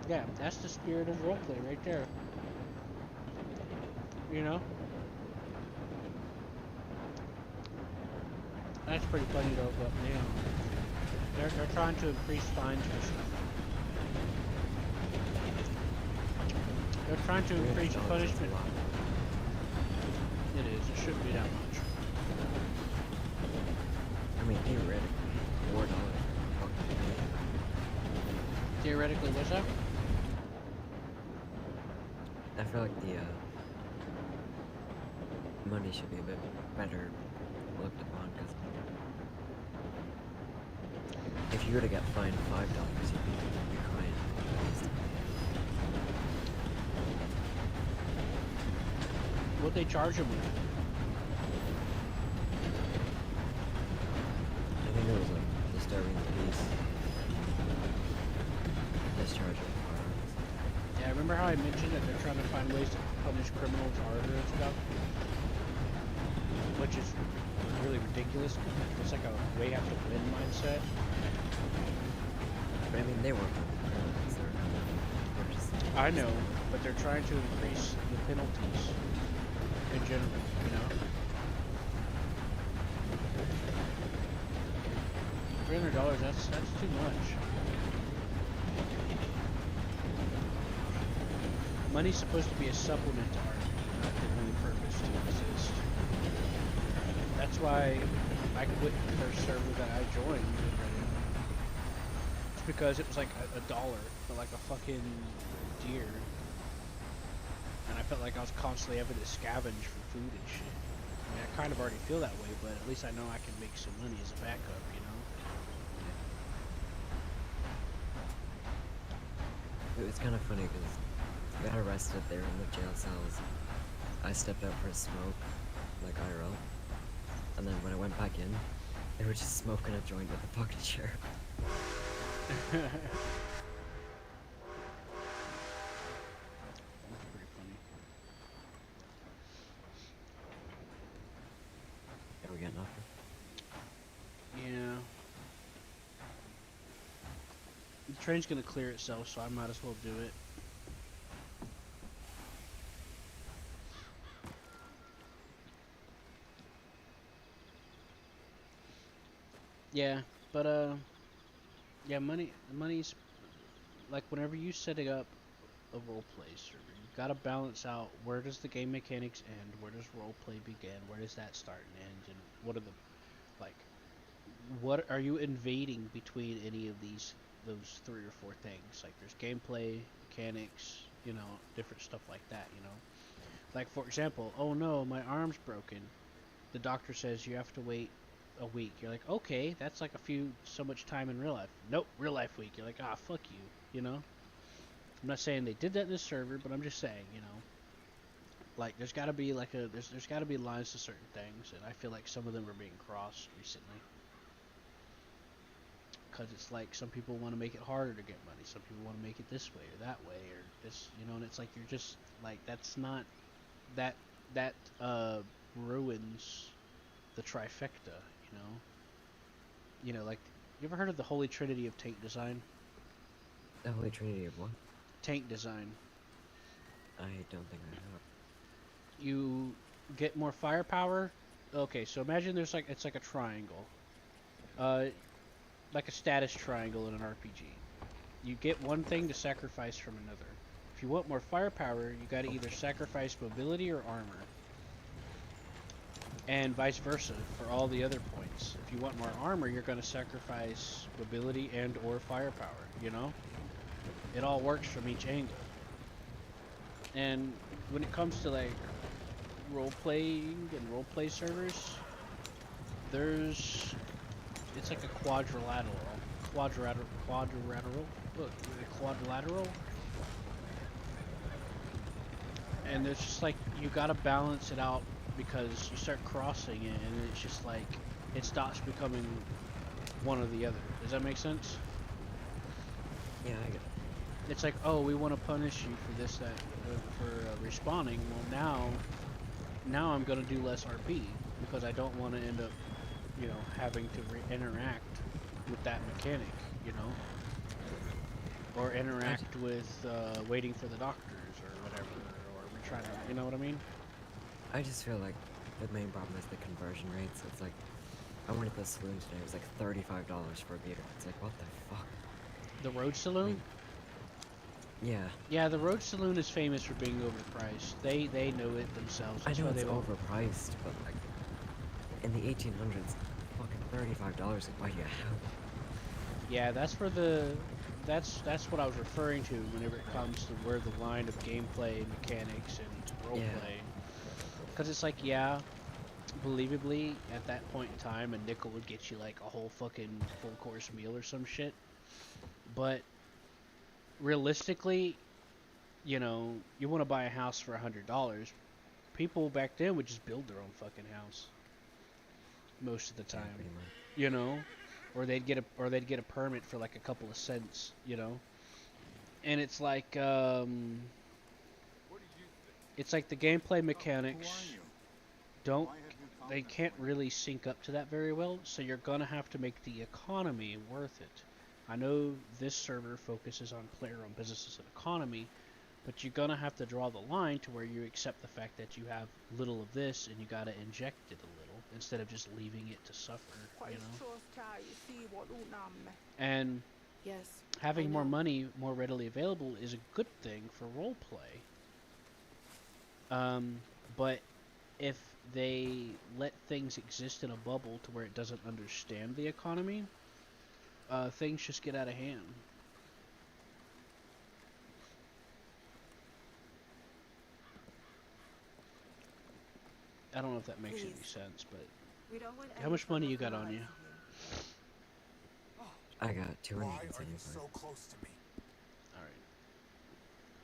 Yeah, that's the spirit of roleplay right there. That's pretty funny though, but they're trying to increase fines for stuff. They're trying to increase punishment. It is. It shouldn't be that much. I mean, theoretically, $4. Theoretically, what's that? I feel like the money should be a bit better looked upon, because if you were to get fined $5, you'd be crying. What'd they charge him with? I think it was like disturbing the peace. Discharge of firearms. Yeah, remember how I mentioned that they're trying to find ways to punish criminals harder and stuff? Which is really ridiculous. It's like a we have to win mindset. But I mean, they weren't criminals. They're just... I know, but they're trying to increase the penalties in general, $300, that's too much. Money's supposed to be a supplement to art, not the only purpose to exist. That's why I quit the first server that I joined. It's because it was like $1 for like a fucking deer. And I felt like I was constantly having to scavenge for food and shit. I mean, I kind of already feel that way, but at least I know I can make some money as a backup, It was kind of funny because I got arrested there in the jail cells. I stepped out for a smoke, like IRL. And then when I went back in, they were just smoking a joint with a fucking chair. Are we getting off here? Yeah. The train's gonna clear itself, so I might as well do it. Yeah, but yeah, money's like whenever you setting up a roleplay server, you gotta balance out where does the game mechanics end, where does roleplay begin, where does that start and end, and what are the what are you invading between any of those 3 or 4 things? Like there's gameplay, mechanics, different stuff like that, Like for example, oh no, my arm's broken. The doctor says you have to wait a week. You're like, okay, that's like so much time in real life. Nope, real life week. You're like, ah, fuck you, you know? I'm not saying they did that in this server, but I'm just saying, you know, like there's got to be like there's got to be lines to certain things, and I feel like some of them are being crossed recently. Because it's like some people want to make it harder to get money, some people want to make it this way or that way or this, you know, and it's like you're just like that's not that ruins the trifecta, you know. You know, like you ever heard of the Holy Trinity of tank design? The Holy Trinity of what? Tank design. I don't think I have. You get more firepower. Okay, so imagine there's like it's like a triangle. Like a status triangle in an RPG. You get one thing to sacrifice from another. If you want more firepower, you gotta either sacrifice mobility or armor. And vice versa for all the other points. If you want more armor, you're gonna sacrifice mobility and or firepower, you know? It all works from each angle. And when it comes to like role-playing and role-play servers, it's like a quadrilateral. Look, a quadrilateral. And it's just like, you gotta balance it out because you start crossing it and it's just like, it stops becoming one or the other. Does that make sense? Yeah, I get it. It's like, oh, we want to punish you for this, that, for respawning. Well, now I'm gonna do less RP because I don't want to end up, you know, having to interact with that mechanic, you know, or interact with waiting for the doctors or whatever, or we're trying to, you know what I mean? I just feel like the main problem is the conversion rates. It's like, I went to the saloon today, it was like $35 for a beer. It's like, what the fuck? The Road Saloon? Yeah. Yeah, the Road Saloon is famous for being overpriced. They know it themselves. I That's know why it's they won't. overpriced, but like, in the 1800s, fucking $35 is what you have. Yeah, that's what I was referring to whenever it comes to where the line of gameplay, mechanics, and roleplay. Because it's like, yeah, believably, at that point in time, a nickel would get you like a whole fucking full course meal or some shit. But realistically, you know, you want to buy a house for $100. People back then would just build their own fucking house. Most of the time, you know, or they'd get a permit for like a couple of cents, you know. And it's like it's like the gameplay mechanics they can't really sync up to that very well, so you're gonna have to make the economy worth it. I know this server focuses on player-owned businesses and economy, but you're gonna have to draw the line to where you accept the fact that you have little of this and you gotta inject it a little instead of just leaving it to suffer, you know. And yes, having more money more readily available is a good thing for roleplay. But if they let things exist in a bubble to where it doesn't understand the economy, things just get out of hand. I don't know if that makes any sense, but how much money you got on you? I got 275. So close to me. Alright.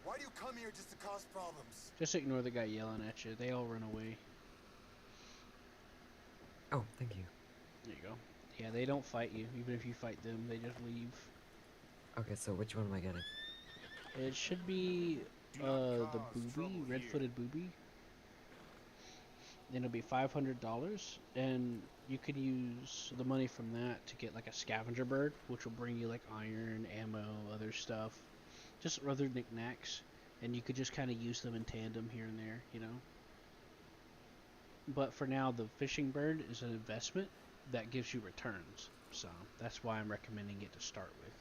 Why do you come here just to cause problems? Just ignore the guy yelling at you. They all run away. Oh, thank you. There you go. Yeah, they don't fight you. Even if you fight them, they just leave. Okay, so which one am I getting? It should be the booby, red-footed booby. Then it'll be $500, and you could use the money from that to get like a scavenger bird, which will bring you like iron, ammo, other stuff, just other knickknacks, and you could just kind of use them in tandem here and there, you know. But for now, the fishing bird is an investment that gives you returns, so that's why I'm recommending it to start with.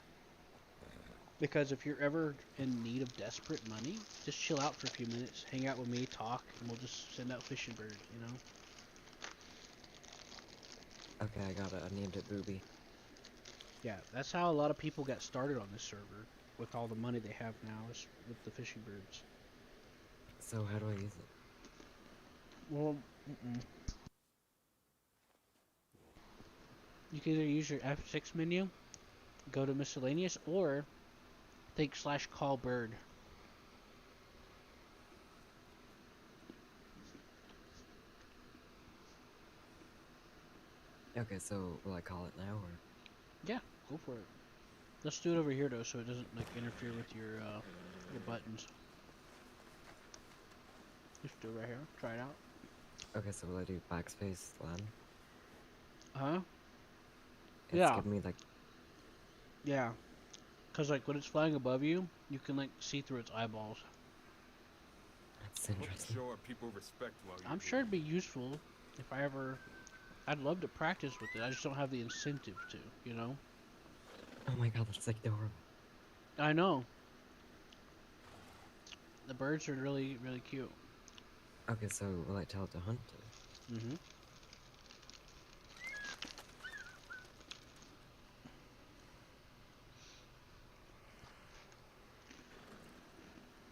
Because if you're ever in need of desperate money, just chill out for a few minutes, hang out with me, talk, and we'll just send out fishing bird, you know? Okay, I got it. I named it Booby. Yeah, that's how a lot of people got started on this server, with all the money they have now, is with the fishing birds. So how do I use it? Well, You can either use your F6 menu, go to miscellaneous, or think /call bird. Okay, so will I call it now or? Yeah, go for it. Let's do it over here though, so it doesn't like interfere with your buttons. Just do it right here. Try it out. Okay, so will I do backspace land? Huh? It's Yeah. giving me like. Yeah. Cause like when it's flying above you, you can like see through its eyeballs. That's interesting. Show what people respect while you're I'm sure it'd be useful if I ever. I'd love to practice with it. I just don't have the incentive to, you know. Oh my god, that's like adorable. I know. The birds are really, really cute. Okay, so will I tell it to hunt? Mm-hmm.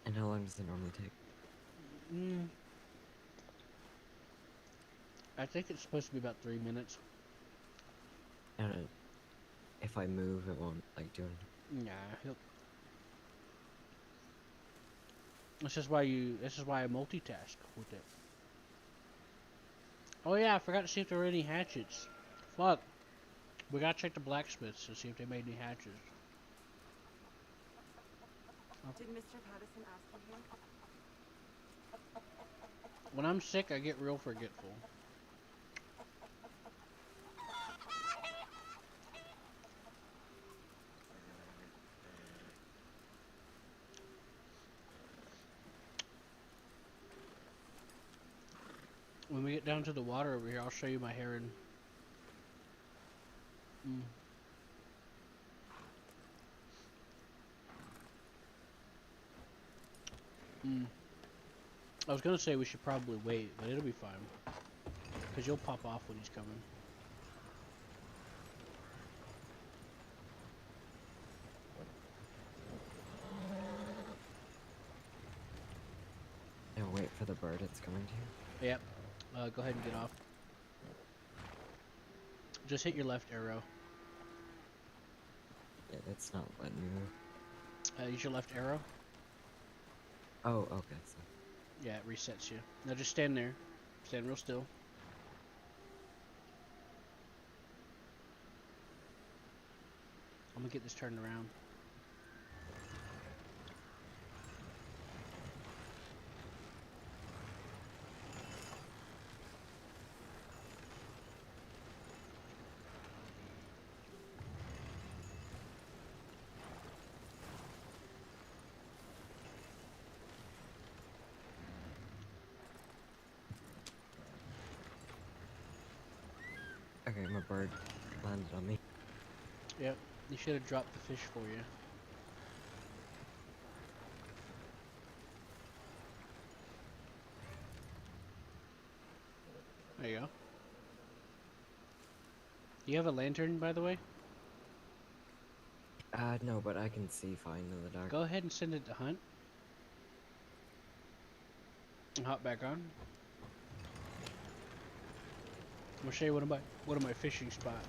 And how long does it normally take? I think it's supposed to be about 3 minutes. And if I move, it won't like do anything. Nah, he'll. This is why I multitask with it. Oh yeah, I forgot to see if there were any hatchets. Fuck. We gotta check the blacksmiths to see if they made any hatchets. Did Mr. Patterson ask you here? When I'm sick, I get real forgetful. When we get down to the water over here, I'll show you my heron. I was gonna say we should probably wait, but it'll be fine. Cause you'll pop off when he's coming. And wait for the bird it's coming to you? Yep. Go ahead and get off. Just hit your left arrow. Yeah, it's not letting me move. Use your left arrow. Oh, okay. So. Yeah, it resets you. Now just stand there. Stand real still. I'm gonna get this turned around. Okay, my bird landed on me. Yep, you should have dropped the fish for you. There you go. Do you have a lantern, by the way? No, but I can see fine in the dark. Go ahead and send it to hunt. And hop back on. I'm gonna show you one of my fishing spots.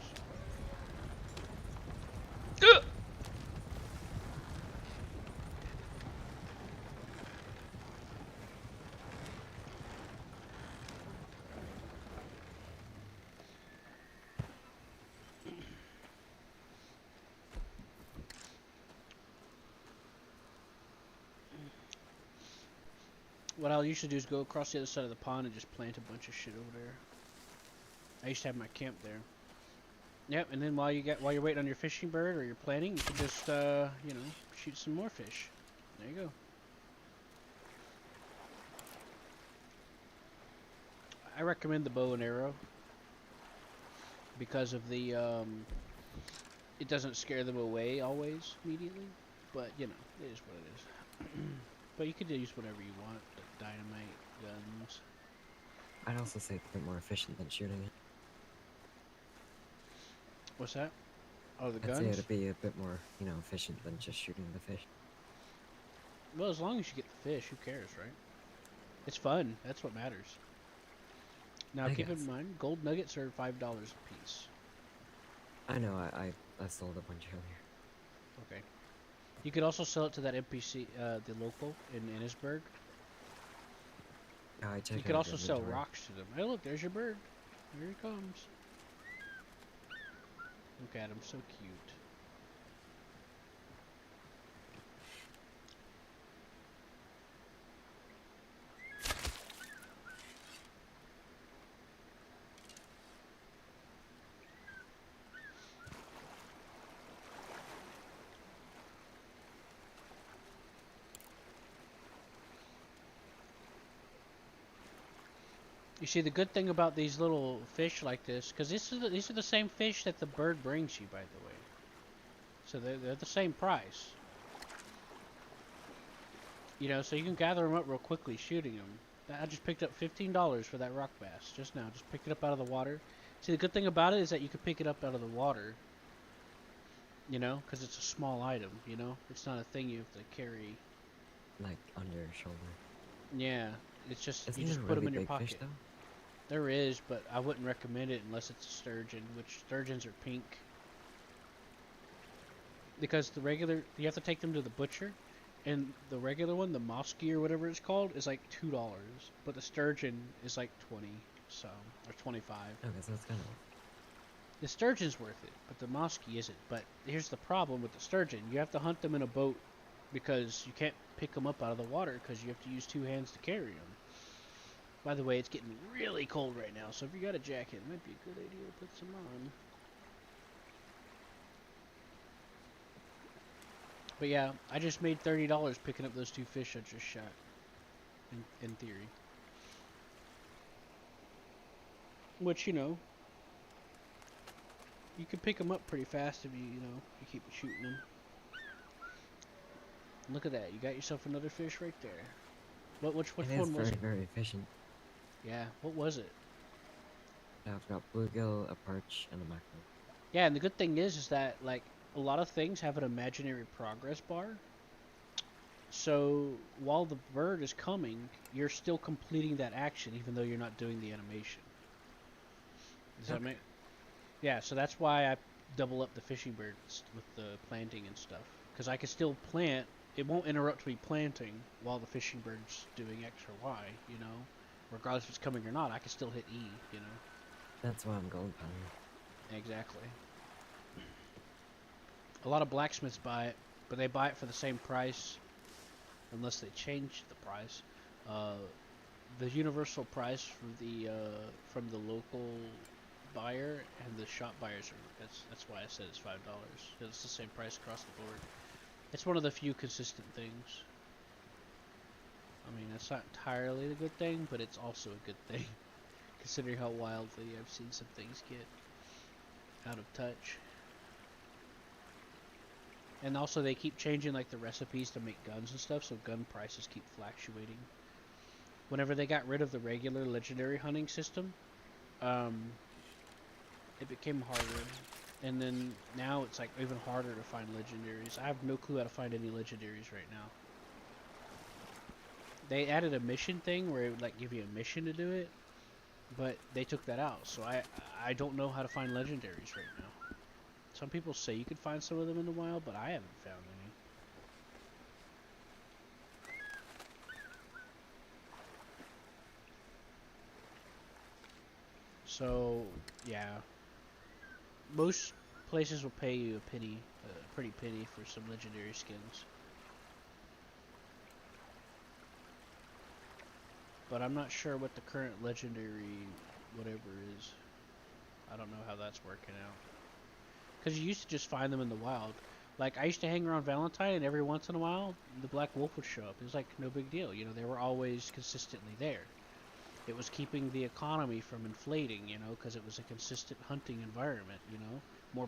What I'll usually do is go across the other side of the pond and just plant a bunch of shit over there. I used to have my camp there. Yep, and then while you're waiting on your fishing bird or you're planting, you can just you know, shoot some more fish. There you go. I recommend the bow and arrow because of the it doesn't scare them away always immediately, but you know, it is what it is. But you can use whatever you want, like dynamite, guns. I'd also say it's a bit more efficient than shooting it. What's that? Oh, the I'd guns? say it'd be a bit more, you know, efficient than just shooting the fish. Well, as long as you get the fish, who cares, right? It's fun. That's what matters. Now, keep in mind, gold nuggets are $5 a piece. I know. I sold a bunch earlier. Okay. You could also sell it to that NPC, the local in Innisburg. Yeah, I checked You could out his also sell inventory. rocks to them. Hey, look, there's your bird. Here he comes. Look at him, so cute. You see, the good thing about these little fish like this, because these are the same fish that the bird brings you, by the way. So they're the same price. You know, so you can gather them up real quickly shooting them. I just picked up $15 for that rock bass just now. Just picked it up out of the water. See, the good thing about it is that you can pick it up out of the water. You know, because it's a small item, you know? It's not a thing you have to carry. Like, under your shoulder. Yeah, it's just, Isn't you just there a put them really in your big pocket. fish, though? There is, but I wouldn't recommend it unless it's a sturgeon, which sturgeons are pink. Because the regular, you have to take them to the butcher, and the regular one, the mosky or whatever it's called, is like $2, but the sturgeon is like 20, so, or 25. Okay, so it's kind of... The sturgeon's worth it, but the mosky isn't. But here's the problem with the sturgeon. You have to hunt them in a boat because you can't pick them up out of the water because you have to use 2 hands to carry them. By the way, it's getting really cold right now, so if you got a jacket, it might be a good idea to put some on. But yeah, I just made $30 picking up those 2 fish I just shot, in theory. Which, you know, you can pick them up pretty fast if you keep shooting them. Look at that, you got yourself another fish right there. Which It is one was very, it? very efficient. Yeah, what was it? I've got bluegill, a perch, and a mackerel. Yeah, and the good thing is that, like, a lot of things have an imaginary progress bar. So, while the bird is coming, you're still completing that action even though you're not doing the animation. Does that make... Yeah, so that's why I double up the fishing birds with the planting and stuff. Because I can still plant, it won't interrupt me planting while the fishing bird's doing X or Y, you know? Regardless if it's coming or not, I can still hit E, you know? That's why I'm gold panning. Exactly. A lot of blacksmiths buy it, but they buy it for the same price, unless they change the price. The universal price for the from the local buyer and the shop buyers are that's why I said it's $5. It's the same price across the board. It's one of the few consistent things. I mean, it's not entirely the good thing, but it's also a good thing, considering how wildly I've seen some things get out of touch. And also they keep changing like the recipes to make guns and stuff, so gun prices keep fluctuating. Whenever they got rid of the regular legendary hunting system, it became harder. And then now it's like even harder to find legendaries. I have no clue how to find any legendaries right now. They added a mission thing where it would like give you a mission to do it, but they took that out, so I don't know how to find legendaries right now. Some people say you could find some of them in the wild, but I haven't found any. So, yeah. Most places will pay you a penny, a pretty penny for some legendary skins. But I'm not sure what the current legendary whatever is. I don't know how that's working out. Because you used to just find them in the wild. Like, I used to hang around Valentine, and every once in a while, the Black Wolf would show up. It was like, no big deal. You know, they were always consistently there. It was keeping the economy from inflating, you know, because it was a consistent hunting environment, you know.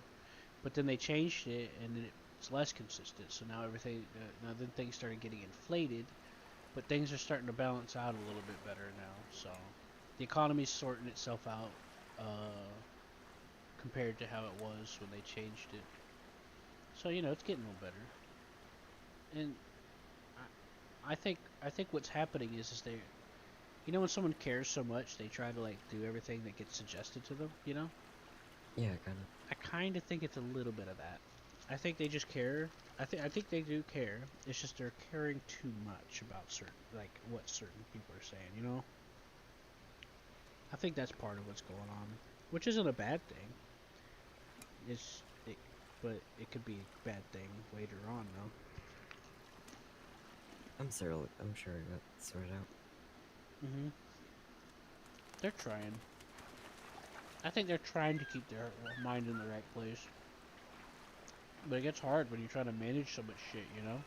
But then they changed it, and it's less consistent. So now everything, now then things started getting inflated, but things are starting to balance out a little bit better now. So the economy's sorting itself out compared to how it was when they changed it. So you know, it's getting a little better. And I think what's happening is they, you know, when someone cares so much, they try to like do everything that gets suggested to them, you know. Yeah, kind of. I kind of think it's a little bit of that. I think they just care. I think they do care. It's just they're caring too much about certain, like what certain people are saying. You know. I think that's part of what's going on, which isn't a bad thing. But it could be a bad thing later on, though. I'm sure it got sorted out. Mhm. They're trying. I think they're trying to keep their mind in the right place. But it gets hard when you're trying to manage so much shit, you know?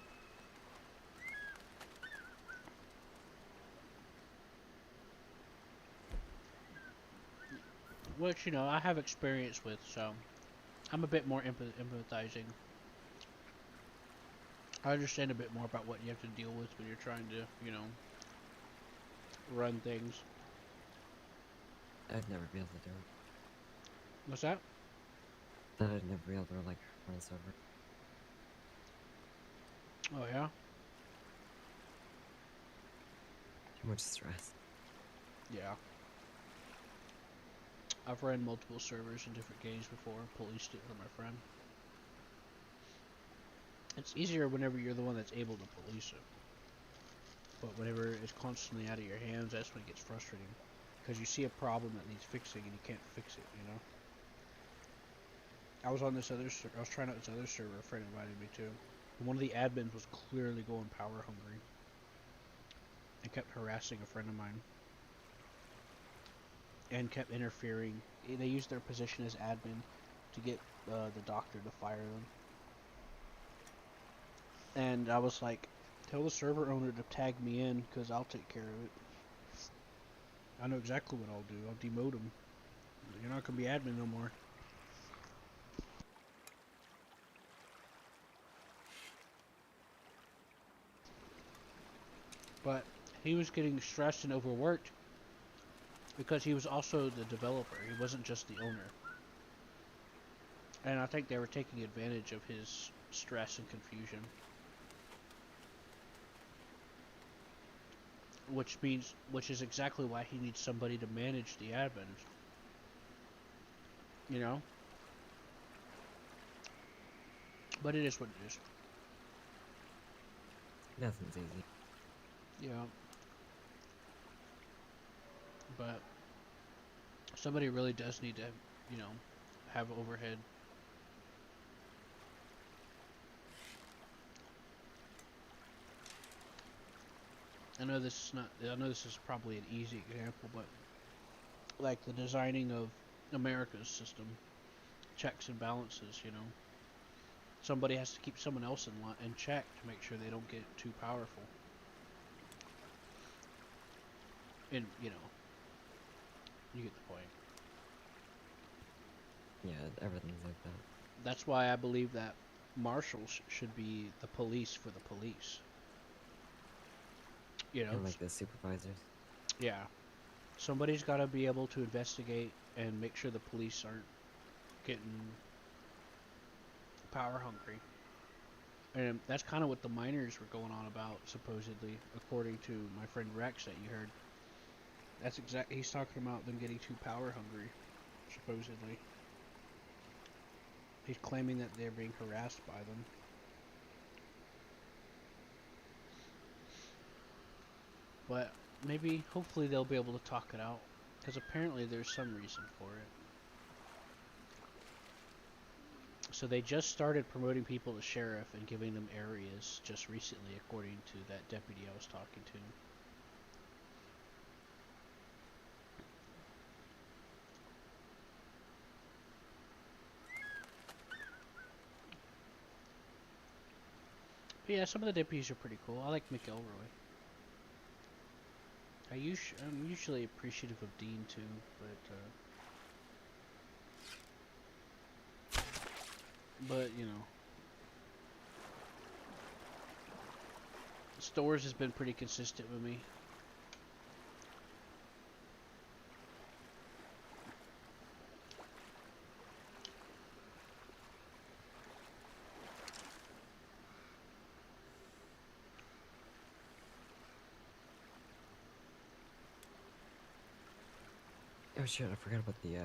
Which, you know, I have experience with, so I'm a bit more empathizing. I understand a bit more about what you have to deal with when you're trying to, you know, run things. I'd never be able to do it. What's that? That I'd never be able to, like, run a server. Oh, yeah? Too much stress. Yeah. I've ran multiple servers in different games before, policed it for my friend. It's easier whenever you're the one that's able to police it. But whenever it's constantly out of your hands, that's when it gets frustrating. Because you see a problem that needs fixing and you can't fix it, you know? I was on this other I was trying out this other server a friend invited me to. And one of the admins was clearly going power hungry. And kept harassing a friend of mine. And kept interfering. They used their position as admin to get the doctor to fire them. And I was like, tell the server owner to tag me in, because I'll take care of it. I know exactly what I'll do. I'll demote him. You're not going to be admin no more. But he was getting stressed and overworked because he was also the developer. He wasn't just the owner. And I think they were taking advantage of his stress and confusion. Which is exactly why he needs somebody to manage the admins. You know? But it is what it is. Nothing's easy. Yeah. But somebody really does need to, you know, have overhead. I know this is probably an easy example, but like the designing of America's system, checks and balances, you know. Somebody has to keep someone else in check to make sure they don't get too powerful. And, you know, you get the point. Yeah, everything's like that. That's why I believe that marshals should be the police for the police. You know? And like the supervisors. Yeah. Somebody's got to be able to investigate and make sure the police aren't getting power hungry. And that's kind of what the miners were going on about, supposedly, according to my friend Rex that you heard. That's he's talking about them getting too power hungry, supposedly. He's claiming that they're being harassed by them. But maybe, hopefully they'll be able to talk it out, because apparently there's some reason for it. So they just started promoting people to sheriff and giving them areas just recently, according to that deputy I was talking to. But yeah, some of the deputies are pretty cool. I like McElroy. I'm usually appreciative of Dean too, but you know, Stores has been pretty consistent with me. Oh shit, I forgot about the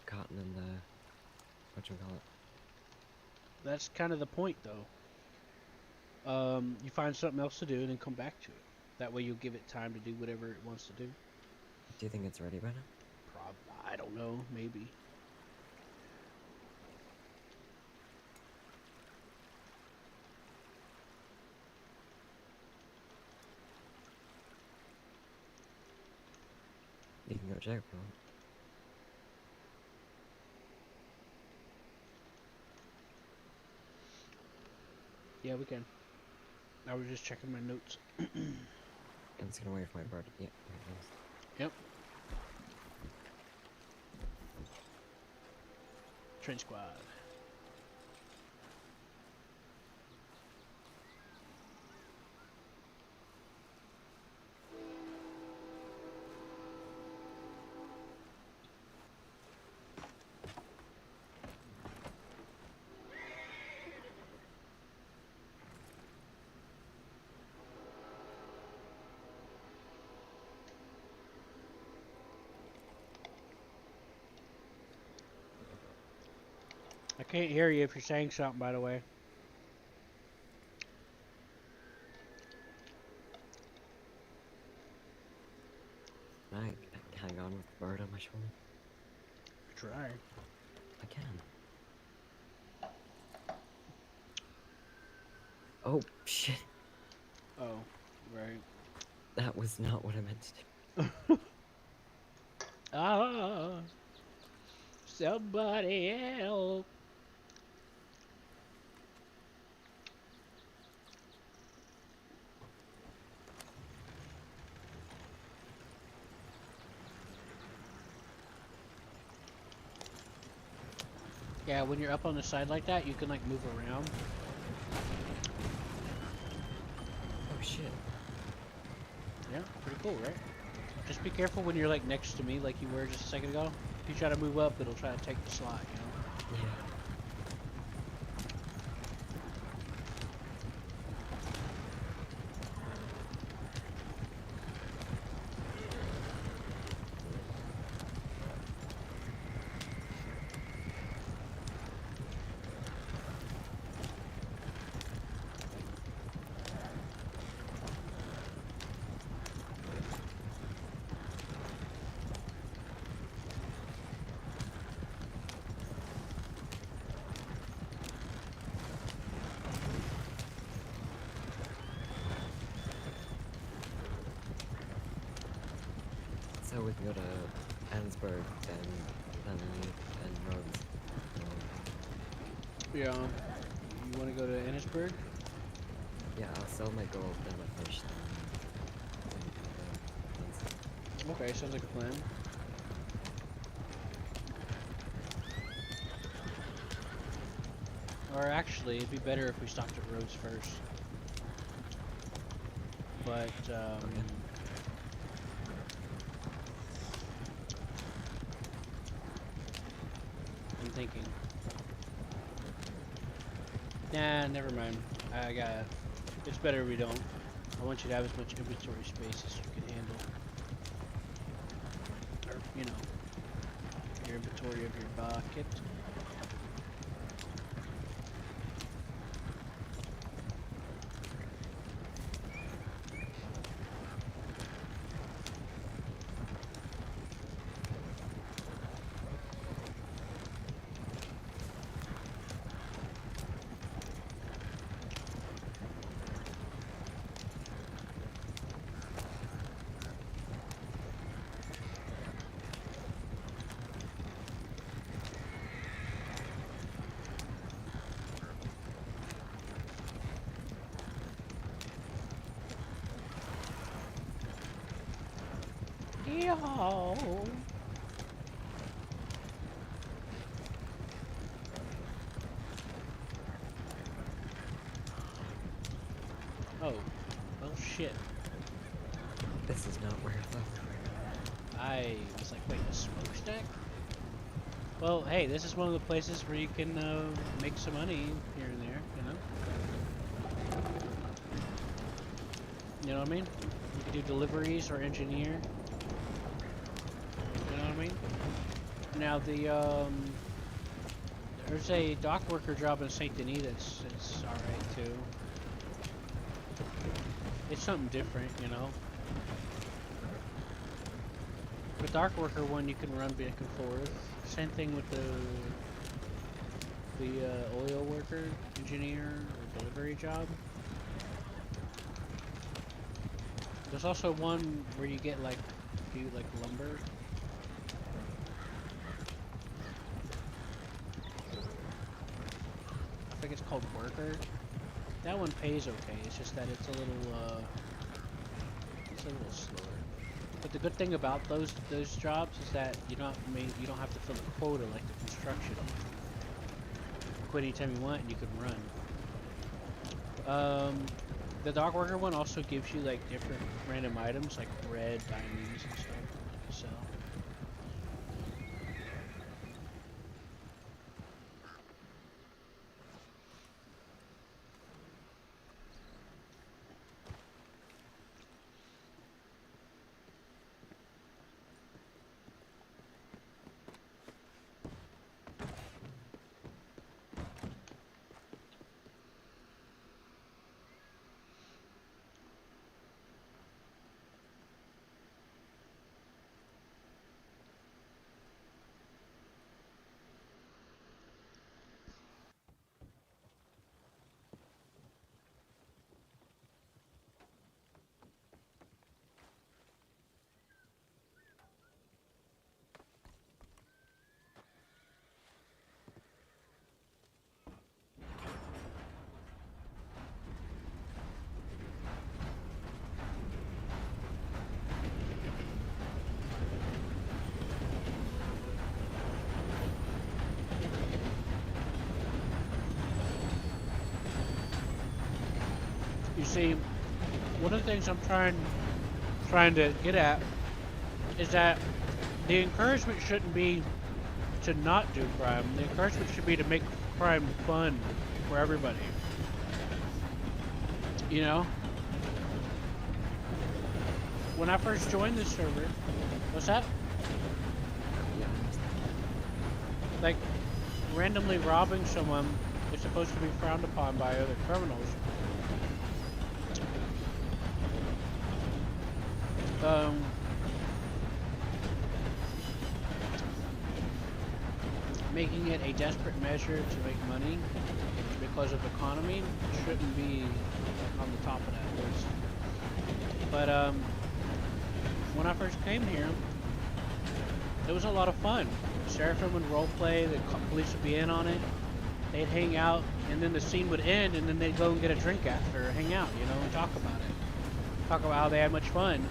cotton and the whatchamacallit. That's kind of the point, though. You find something else to do and then come back to it. That way you'll give it time to do whatever it wants to do. Do you think it's ready by now? I don't know, maybe. You can go check, bro. Yeah, we can. I was just checking my notes. I'm just gonna wait for my bird. Yeah, here it goes. Yep. Train squad. I can't hear you if you're saying something, by the way. Can I hang on with the bird on my shoulder? Try. I can. Oh, shit. Oh, right. That was not what I meant to do. Ah, somebody help. Yeah, when you're up on the side like that, you can like move around. Oh shit. Yeah, pretty cool, right? Just be careful when you're like next to me like you were just a second ago. If you try to move up, it'll try to take the slot, you know? Yeah. So we can go to Ensburg, then Rhodes. Yeah. You want to go to Ennisburg? Yeah, I'll sell my gold, then my fish. Okay, sounds like a plan. Or actually, it'd be better if we stopped at Rhodes first. But, I'm thinking. Nah, never mind. I got it. It's better we don't. I want you to have as much inventory space as you can handle. Or, you know, your inventory of your bucket. Yo. Oh. Well, shit. This is not where I thought. I was like, wait, a smokestack? Well, hey, this is one of the places where you can make some money here and there, you know? You know what I mean? You can do deliveries or engineer. You know what I mean? Now the There's a dock worker job in Saint Denis that's alright too. It's something different, you know. The dock worker one you can run back and forth. Same thing with the oil worker, engineer, or delivery job. There's also one where you get like lumber. I think it's called worker. That one pays okay. It's just that it's a little slower. But the good thing about those jobs is that you don't have to fill a quota like the construction. You quit anytime you want and you can run. The dog worker one also gives you like different random items like bread, diamonds, and stuff to sell. You see, one of the things I'm trying to get at is that the encouragement shouldn't be to not do crime. The encouragement should be to make crime fun for everybody. You know? When I first joined this server, what's that? Like, randomly robbing someone is supposed to be frowned upon by other criminals. Making it a desperate measure to make money because of economy shouldn't be on the top of that list. But when I first came here, it was a lot of fun. Seraphim would roleplay, the police would be in on it, they'd hang out, and then the scene would end, and then they'd go and get a drink after, or hang out, you know, and talk about it. Talk about how they had much fun.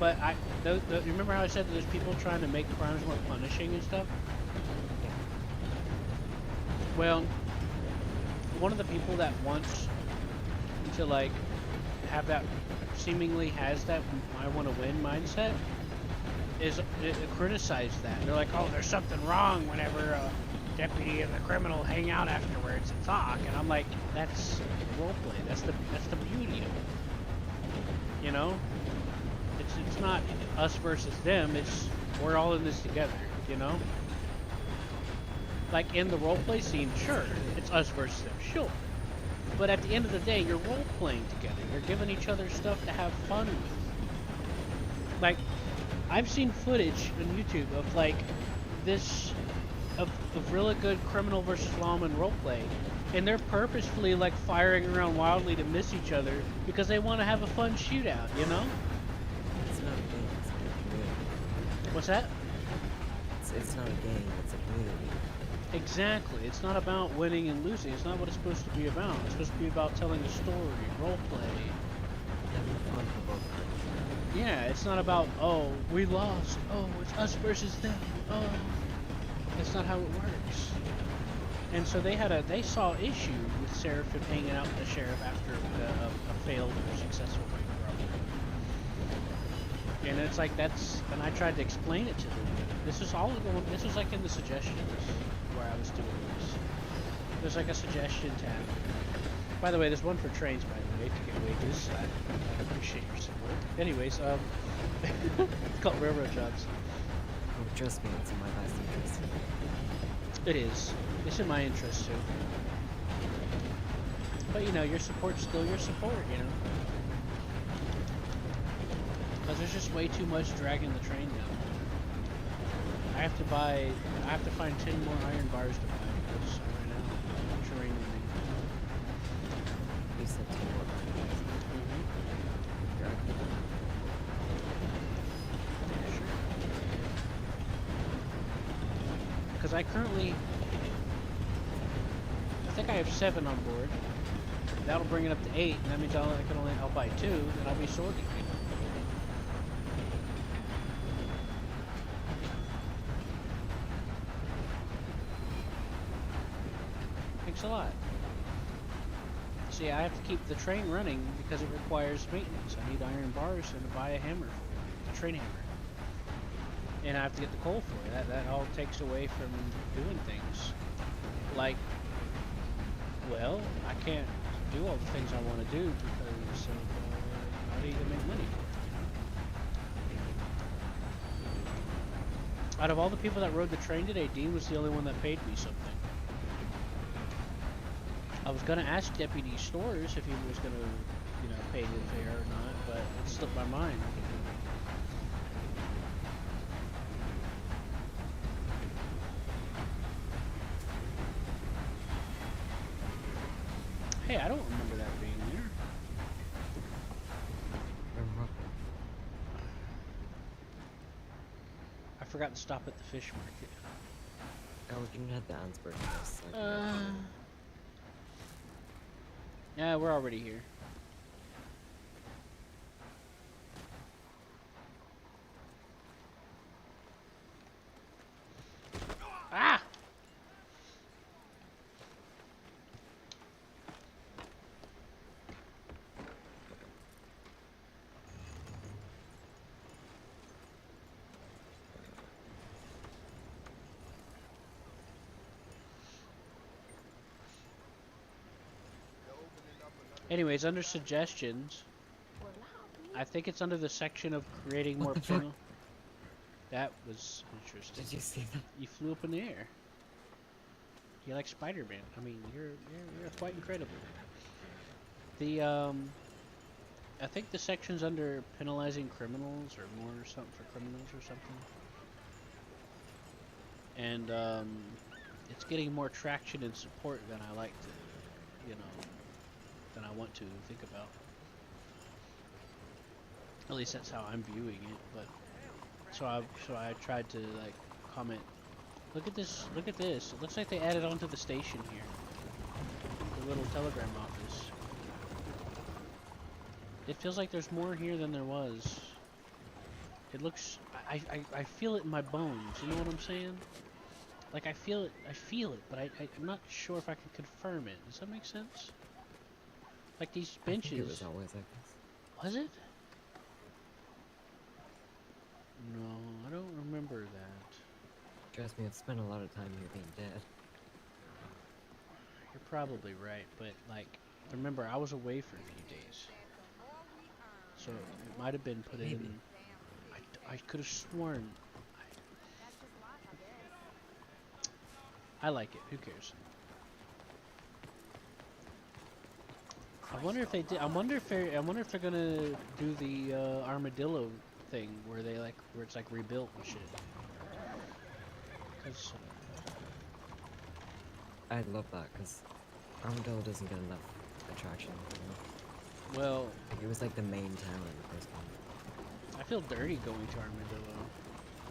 But you remember how I said that there's people trying to make crimes more punishing and stuff? Well, one of the people that wants to like have that, seemingly has that I want to win mindset, is criticize that. They're like, oh, there's something wrong whenever a deputy and the criminal hang out afterwards and talk. And I'm like, that's roleplay. That's the beauty of it. You know? It's not us versus them, it's we're all in this together, you know? Like in the roleplay scene, sure, it's us versus them, sure. But at the end of the day, you're role-playing together. You're giving each other stuff to have fun with. Like, I've seen footage on YouTube of like this, of really good criminal versus lawman roleplay. And they're purposefully like firing around wildly to miss each other because they want to have a fun shootout, you know? It's not a game, it's a community. What's that? It's not a game, it's a community. Exactly. It's not about winning and losing. It's not what it's supposed to be about. It's supposed to be about telling a story, roleplay. Having fun for both parties. Yeah, it's not about, oh, we lost. Oh, it's us versus them. Oh, that's not how it works. And so they saw issue with Seraphim hanging out with the sheriff after a failed or successful bank robbery. And it's like and I tried to explain it to them. This was like in the suggestions where I was doing this. There's like a suggestion tab. By the way, there's one for trains, by the way, to get wages. I appreciate your support. Anyways, it's called railroad jobs. Oh, trust me, it's in my best interest. It is. It's in my interest too. But you know, your support's still your support, you know? Because there's just way too much dragging the train down. I have to find 10 more iron bars to buy because I ran out of terrain running. You said 10 more iron bars. Because I think I have 7 on board. That'll bring it up to 8, and that means I'll buy 2, and I'll be sorted. Thanks a lot. See, I have to keep the train running because it requires maintenance. I need iron bars and to buy a hammer for it, a train hammer. And I have to get the coal for it. That all takes away from doing things. Like, well, I can't do all the things I want to do because I need to make money for it. Out of all the people that rode the train today, Dean was the only one that paid me something. I was gonna ask Deputy Stores if he was gonna, you know, pay the fare or not, but it slipped my mind. Hey, I don't remember that being there. I forgot to stop at the fish market. Oh, we can head to Ansburg first. Yeah, we're already here. Ah! Anyways, under suggestions, I think it's under the section of creating more panel. That was interesting. Did you see that? You flew up in the air. You're like Spider-Man. I mean, you're quite incredible. The I think the section's under penalizing criminals or more or something for criminals or something. And it's getting more traction and support than I like to, you know, than I want to think about. At least that's how I'm viewing it. But so I tried to like comment. Look at this! Look at this! It looks like they added onto the station here. The little telegram office. It feels like there's more here than there was. It looks. I feel it in my bones. You know what I'm saying? Like I feel it, but I'm not sure if I can confirm it. Does that make sense? Like these benches. I think it was always like this. Was it? No, I don't remember that. Trust me, I've spent a lot of time here being dead. You're probably right, but like, remember I was away for a few days. So it might have been put in. I could have sworn. I like it. Who cares? I wonder if they did. I wonder if they're gonna do the armadillo thing where it's like rebuilt and shit. 'Cause, I'd love that because Armadillo doesn't get enough attraction. You know? Well, it was like the main town in the first one. I feel dirty going to Armadillo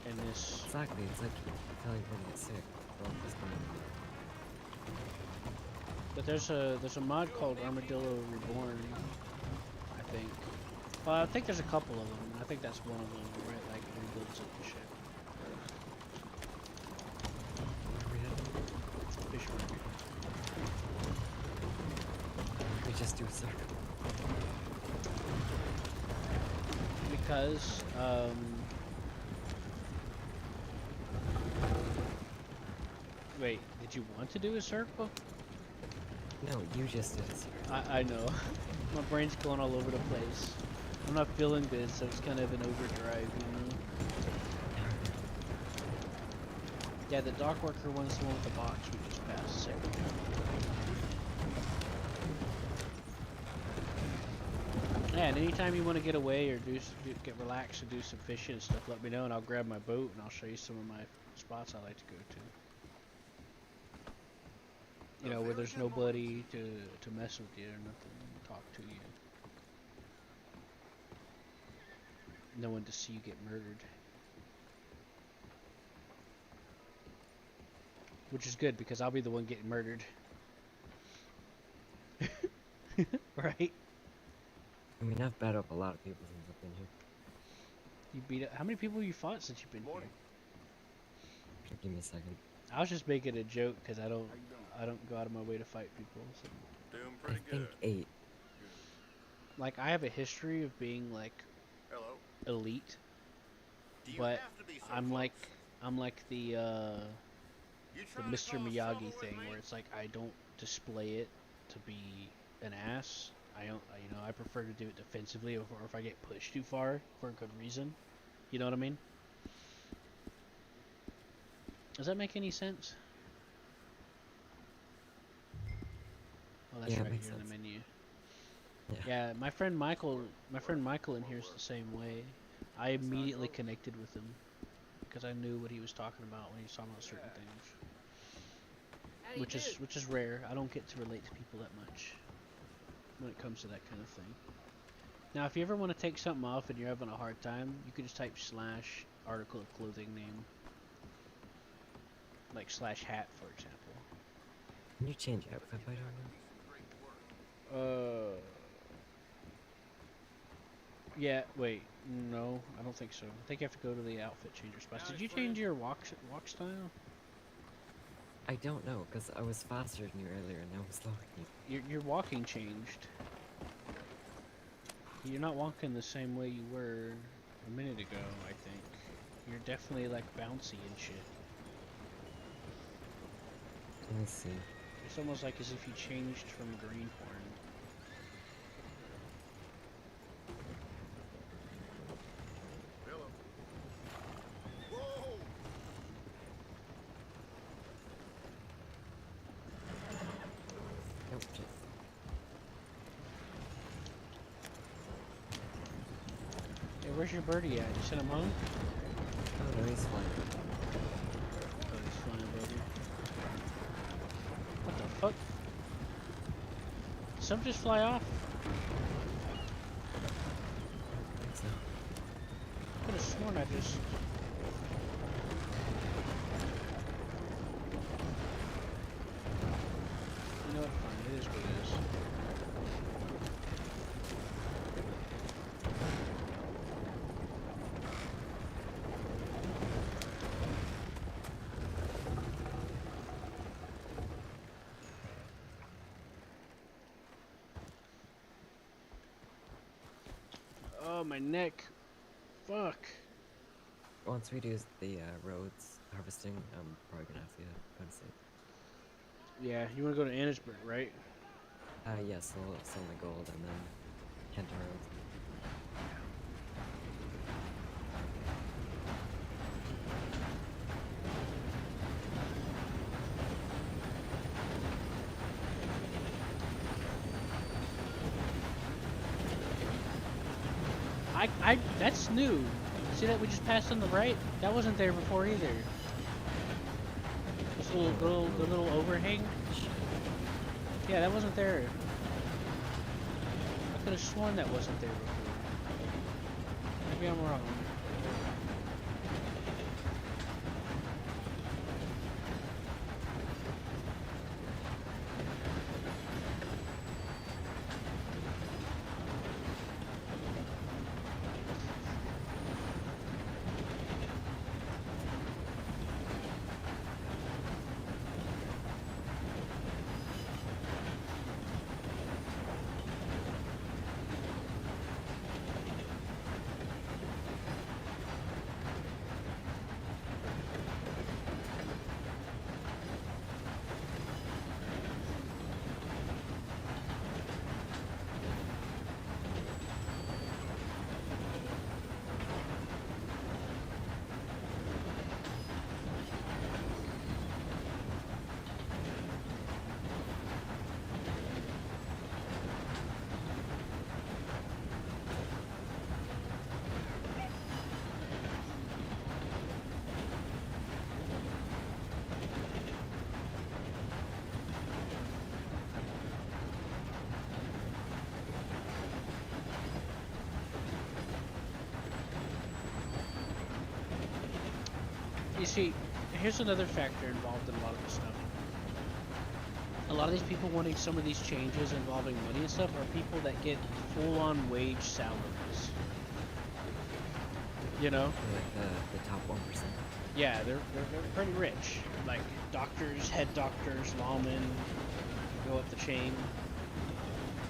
in this. Exactly, it's like you feel like you're gonna get sick. But there's a mod called Armadillo Reborn, I think. Well, I think there's a couple of them. I think that's one of them, where it like rebuilds it and shit. Fish market. We just do a circle. Because wait, did you want to do a circle? No, you just did a circle. I know. My brain's going all over the place. I'm not feeling good, so it's kind of an overdrive, you know? Yeah, the dock worker one's the one with the box we just passed a second ago. Yeah, and anytime you want to get away or get relaxed and do some fishing and stuff, let me know and I'll grab my boat and I'll show you some of my spots I like to go to. You know, where there's nobody to mess with you or nothing, talk to you. No one to see you get murdered. Which is good because I'll be the one getting murdered. Right? I mean, I've bet up a lot of people since I've been here. You beat up. How many people you fought since you've been here? Give me a second. I was just making a joke because I don't go out of my way to fight people. So. Doing pretty I think 8. Like I have a history of being like elite, but I'm like the Mr. Miyagi thing where it's like I don't display it to be an ass. I prefer to do it defensively, or if I get pushed too far for a good reason. You know what I mean? Does that make any sense? Oh, that's yeah, right here in the menu. Yeah, my friend Michael in here is the same way. I immediately connected with him because I knew what he was talking about when he was talking about certain things. Which is rare. I don't get to relate to people that much when it comes to that kind of thing. Now, if you ever want to take something off and you're having a hard time, you can just type / article of clothing name. Like / hat, for example. Can you change outfit by doing Yeah, wait. No, I don't think so. I think you have to go to the outfit changer spots. Did you change your walk style? I don't know, because I was faster than you earlier and now I'm slower than you. Your walking changed. You're not walking the same way you were a minute ago, I think. You're definitely like bouncy and shit. Let me see. It's almost like as if you changed from greenhorn. Hey, where's your birdie at? You sent him home? Oh no, he's flying. Oh, he's flying, baby. What the fuck? Did some just fly off? I could have sworn I just... You know what? Fine, it is what it is. Oh, my neck. Fuck. Once we do the roads harvesting, I'm probably gonna have to go to sleep. Yeah, you want to go to Annisburg, right? Yes, I'll sell my gold and then head to roads. That's new. See that we just passed on the right? That wasn't there before either. This the little overhang. Yeah, that wasn't there. I could have sworn that wasn't there before. Maybe I'm wrong. see, here's another factor involved in a lot of this stuff. A lot of these people wanting some of these changes involving money and stuff are people that get full-on wage salaries. You know? Like the top 1%. Yeah, they're pretty rich. Like doctors, head doctors, lawmen, go up the chain.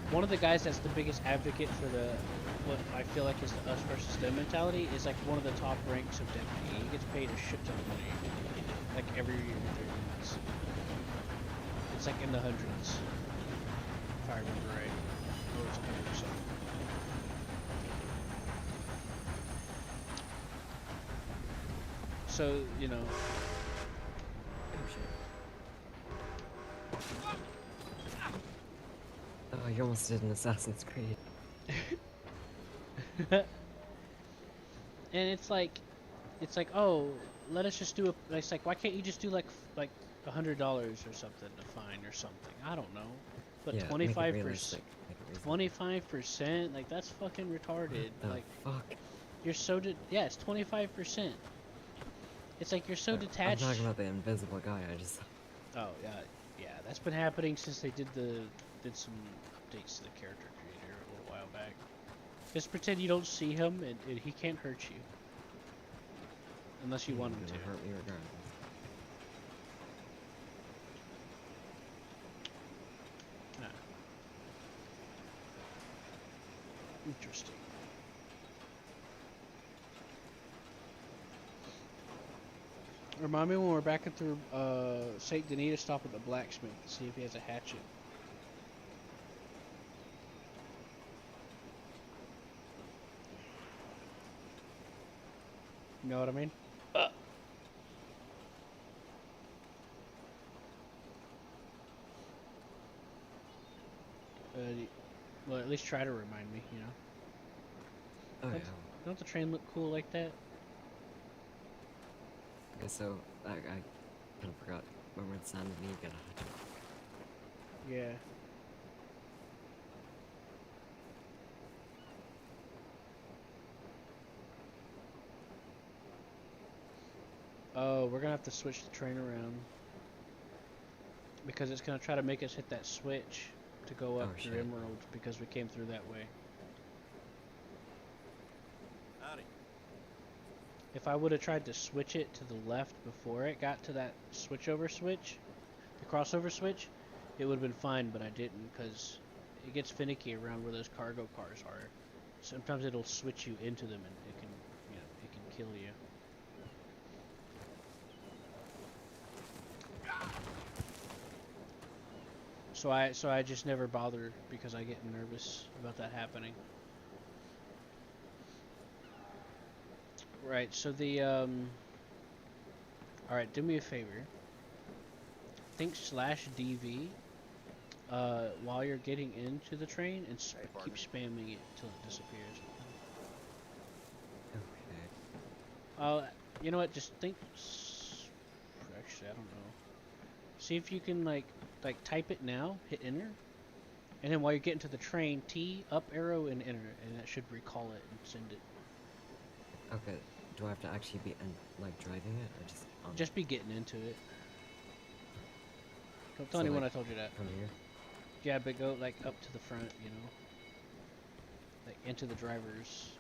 One of the guys that's the biggest advocate for the what I feel like is the us versus them mentality is like one of the top ranks of deputy. He gets paid a shit ton of money, like every year, 3 months. It's like in the hundreds, if I remember right. Or it's 100%. So, you know. Oh shit. Oh, you almost did an Assassin's Creed. And it's like, oh, let us just do a. It's like, why can't you just do like $100 or something, a fine or something? I don't know, but yeah, 25%, 25%, like that's fucking retarded. Like, fuck? You're so yeah, it's 25%. It's like you're so detached. I'm talking about the invisible guy. I just. Oh yeah, that's been happening since they did some updates to the character creator a little while back. Just pretend you don't see him, and he can't hurt you. Unless you want him to. Hurt me regardless. Nah. Interesting. Remind me when we're backing through St. Denis to stop at the blacksmith to see if he has a hatchet. You know what I mean? Well, at least try to remind me, you know? Oh, yeah. Don't the train look cool like that? Okay, so, I kind of forgot. When we're in San Denis, you get a hatchet. Yeah. Oh, we're gonna have to switch the train around. Because it's gonna try to make us hit that switch to go up through Emerald because we came through that way. Howdy. If I would have tried to switch it to the left before it got to that switchover switch, the crossover switch, it would have been fine, but I didn't because it gets finicky around where those cargo cars are. Sometimes it'll switch you into them and it can, you know, it can kill you. So I just never bother because I get nervous about that happening. Right, so the alright, do me a favor. Think /DV while you're getting into the train and keep spamming it until it disappears. Okay. You know what, just think actually I don't know. See if you can like type it now, hit enter, and then while you're getting to the train, T, up arrow, and enter, and that should recall it and send it. Okay, do I have to actually be like driving it, or just? Just be getting into it. Don't tell anyone I told you that. From here. Yeah, but go like up to the front, you know, like into the driver's.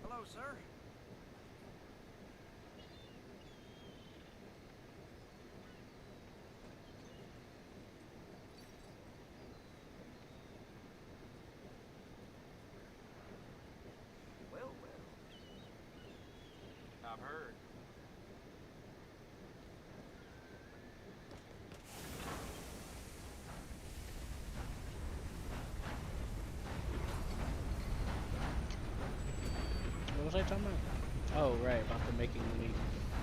Hello, sir. was I talking about? Oh, right, about the making money.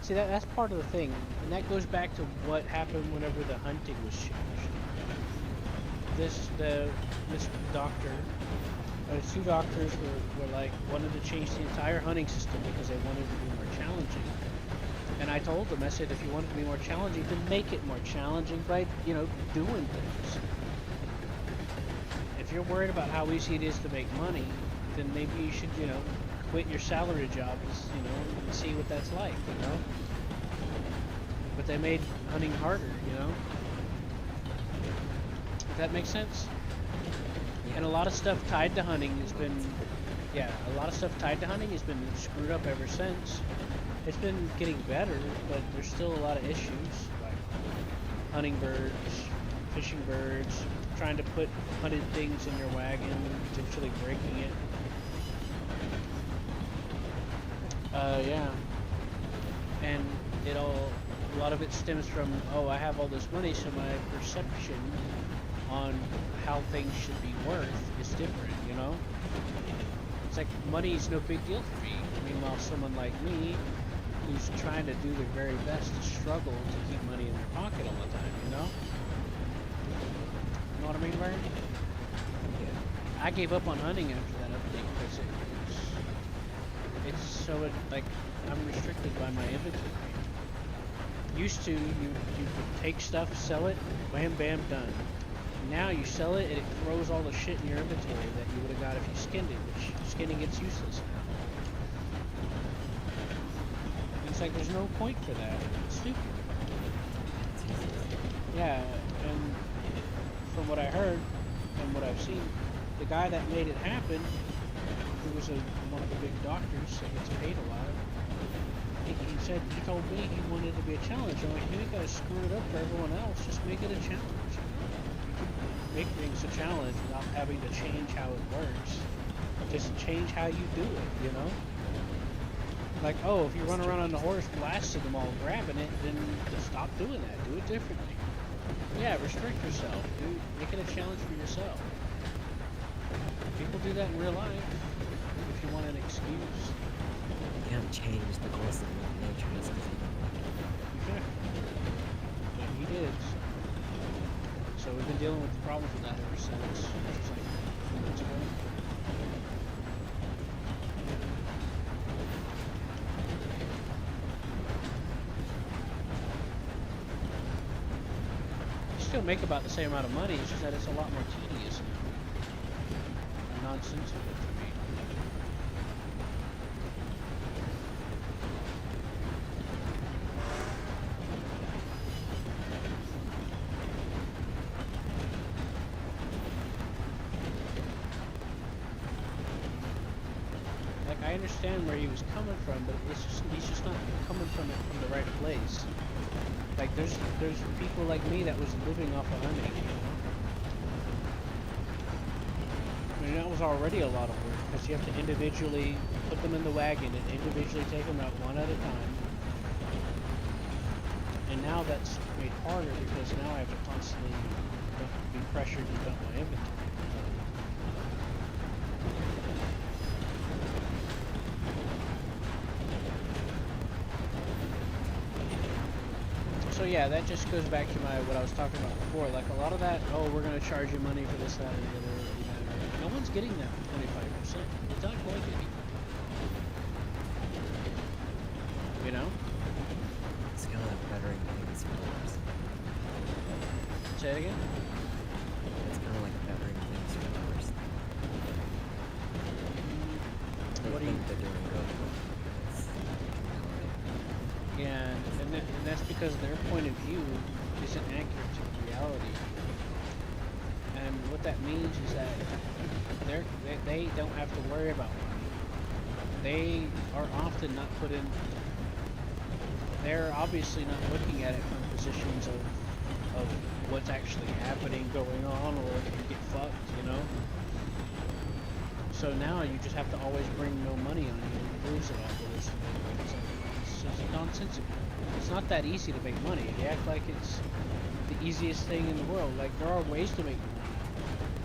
See, that's part of the thing, and that goes back to what happened whenever the hunting was changed. This doctor, two doctors were like, wanted to change the entire hunting system because they wanted it to be more challenging. And I told them, I said, if you want it to be more challenging, then make it more challenging by, you know, doing things. If you're worried about how easy it is to make money, then maybe you should, you know, quit your salary job, you know, and see what that's like, you know? But they made hunting harder, you know? If that makes sense? And a lot of stuff tied to hunting has been, yeah, a lot of stuff tied to hunting has been screwed up ever since. It's been getting better, but there's still a lot of issues, like hunting birds, fishing birds, trying to put hunted things in your wagon, potentially breaking it. Yeah. And a lot of it stems from, oh, I have all this money, so my perception on how things should be worth is different, you know? It's like, money is no big deal for me. Meanwhile, someone like me, who's trying to do their very best to struggle to keep money in their pocket all the time, you know? You know what I mean, Larry? Yeah. I gave up on hunting after that update because it's so, like, I'm restricted by my inventory. Used to, you could take stuff, sell it, bam, bam, done. Now you sell it and it throws all the shit in your inventory that you would have got if you skinned it, which skinning gets useless now. It's like there's no point for that. It's stupid. Yeah, and from what I heard and what I've seen, the guy that made it happen, who was one of the big doctors that gets paid a lot, he told me he wanted it to be a challenge. I'm like, you ain't gotta screw it up for everyone else, just make it a challenge. You can make things a challenge without having to change how it works. Just change how you do it, you know? Like, oh, if you run around on the horse blasting them all, grabbing it, then stop doing that. Do it differently. Yeah, restrict yourself. Make it a challenge for yourself. People do that in real life. If you want an excuse. You can't change the course of nature just because you don't like it. Yeah. And he did. So we've been dealing with the problems with that ever since. Just like a few months ago. Still make about the same amount of money, it's just that it's a lot more tedious and nonsensical for me. Like, I understand where he was coming from, but he's just not coming from it from the right place. Like, there's people like me that was living off of hunting, you know? I mean, that was already a lot of work, because you have to individually put them in the wagon and individually take them out one at a time. And now that's made harder, because now I have to constantly be pressured to dump my inventory. So yeah, that just goes back to what I was talking about before. Like, a lot of that, oh, we're gonna charge you money for this, that, and the other. No one's getting that 25%. It's not going to be. You know? It's kind of like bettering things for the worse. Say it again? It's kind of like bettering things for the worse. What do you think they're doing good? Yeah, and that's because their point of view isn't accurate to reality. And what that means is that they don't have to worry about money. They are often not put in. They're obviously not looking at it from positions of what's actually happening, going on, or if you get fucked, you know. So now you just have to always bring no money on you and lose it all. It's nonsensical. It's not that easy to make money. They act like it's the easiest thing in the world. Like, there are ways to make money,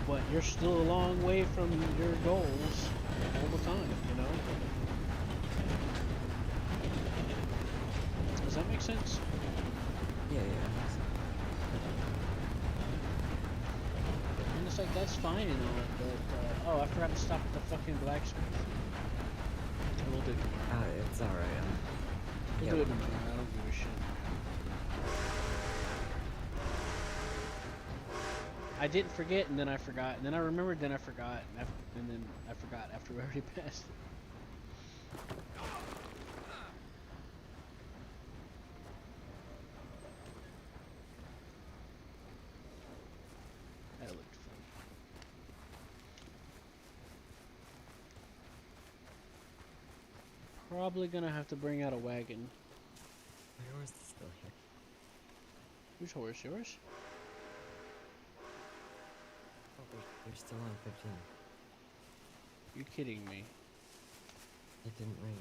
but you're still a long way from your goals all the time, you know? sense? Yeah. And it's like, that's fine and all, but, oh, I forgot to stop at the fucking blacksmith. We'll do it tomorrow. It's alright. We'll do it tomorrow. I don't give a shit. I didn't forget, and then I forgot, and then I remembered, then I forgot, and then I forgot after we already passed. That looked fun. Probably gonna have to bring out a wagon. My horse is still here. Whose horse? Yours? Oh, you're still on 15. You're kidding me. It didn't rain.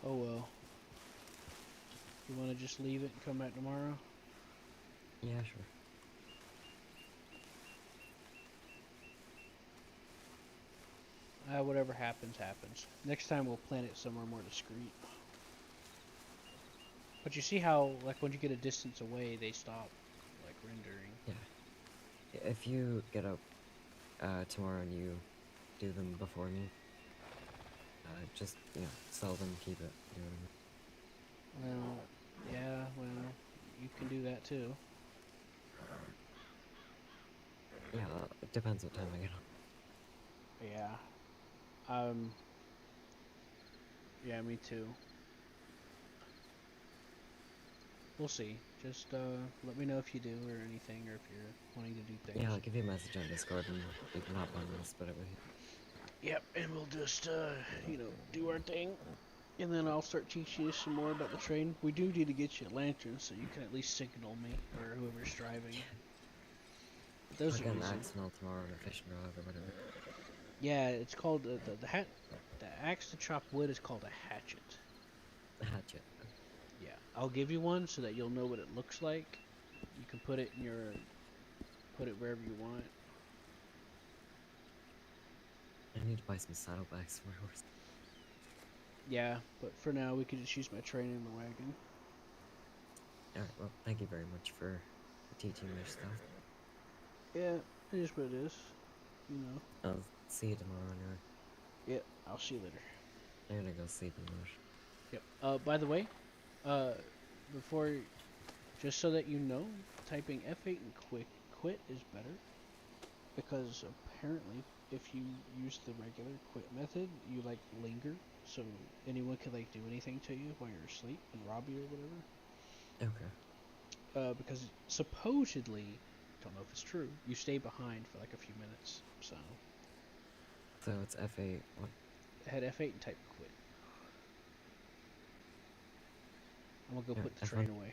Oh well. You wanna just leave it and come back tomorrow? Yeah, sure. Whatever happens, happens. Next time we'll plant it somewhere more discreet. But you see how, like, when you get a distance away, they stop, like, rendering. Yeah. If you get up tomorrow and you do them before me, just, sell them, keep it, do whatever. Well, yeah, well, you can do that too. Yeah, it depends what time I get up. Yeah. Yeah, me too. We'll see. Just, let me know if you do or anything, or if you're wanting to do things. Yeah, I'll give you a message on Discord and you can hop on and split it with you. Yep, and we'll just, do our thing. And then I'll start teaching you some more about the train. We do need to get you a lantern so you can at least signal me, or whoever's driving. But those I'll are get an easy. axe and all tomorrow and a fishing rod or whatever. Yeah, it's called, the axe to chop wood is called a hatchet. A hatchet. Yeah, I'll give you one so that you'll know what it looks like. You can put it in put it wherever you want. I need to buy some saddlebags for my horse. Yeah, but for now we can just use my train in the wagon. Alright, well, thank you very much for teaching me stuff. Yeah, it is what it is. You know. I'll see you tomorrow anyway. Yep, I'll see you later. I'm gonna go sleep in the bush. Yep. By the way, before, just so that you know, typing F8 and quit is better. Because apparently, if you use the regular quit method, you, like, linger. So anyone can, like, do anything to you while you're asleep and rob you or whatever. Okay. Because supposedly, don't know if it's true, you stay behind for like a few minutes, so. So it's F8, what? Hit F8 and type quit. I'm gonna go Yeah, put the train away.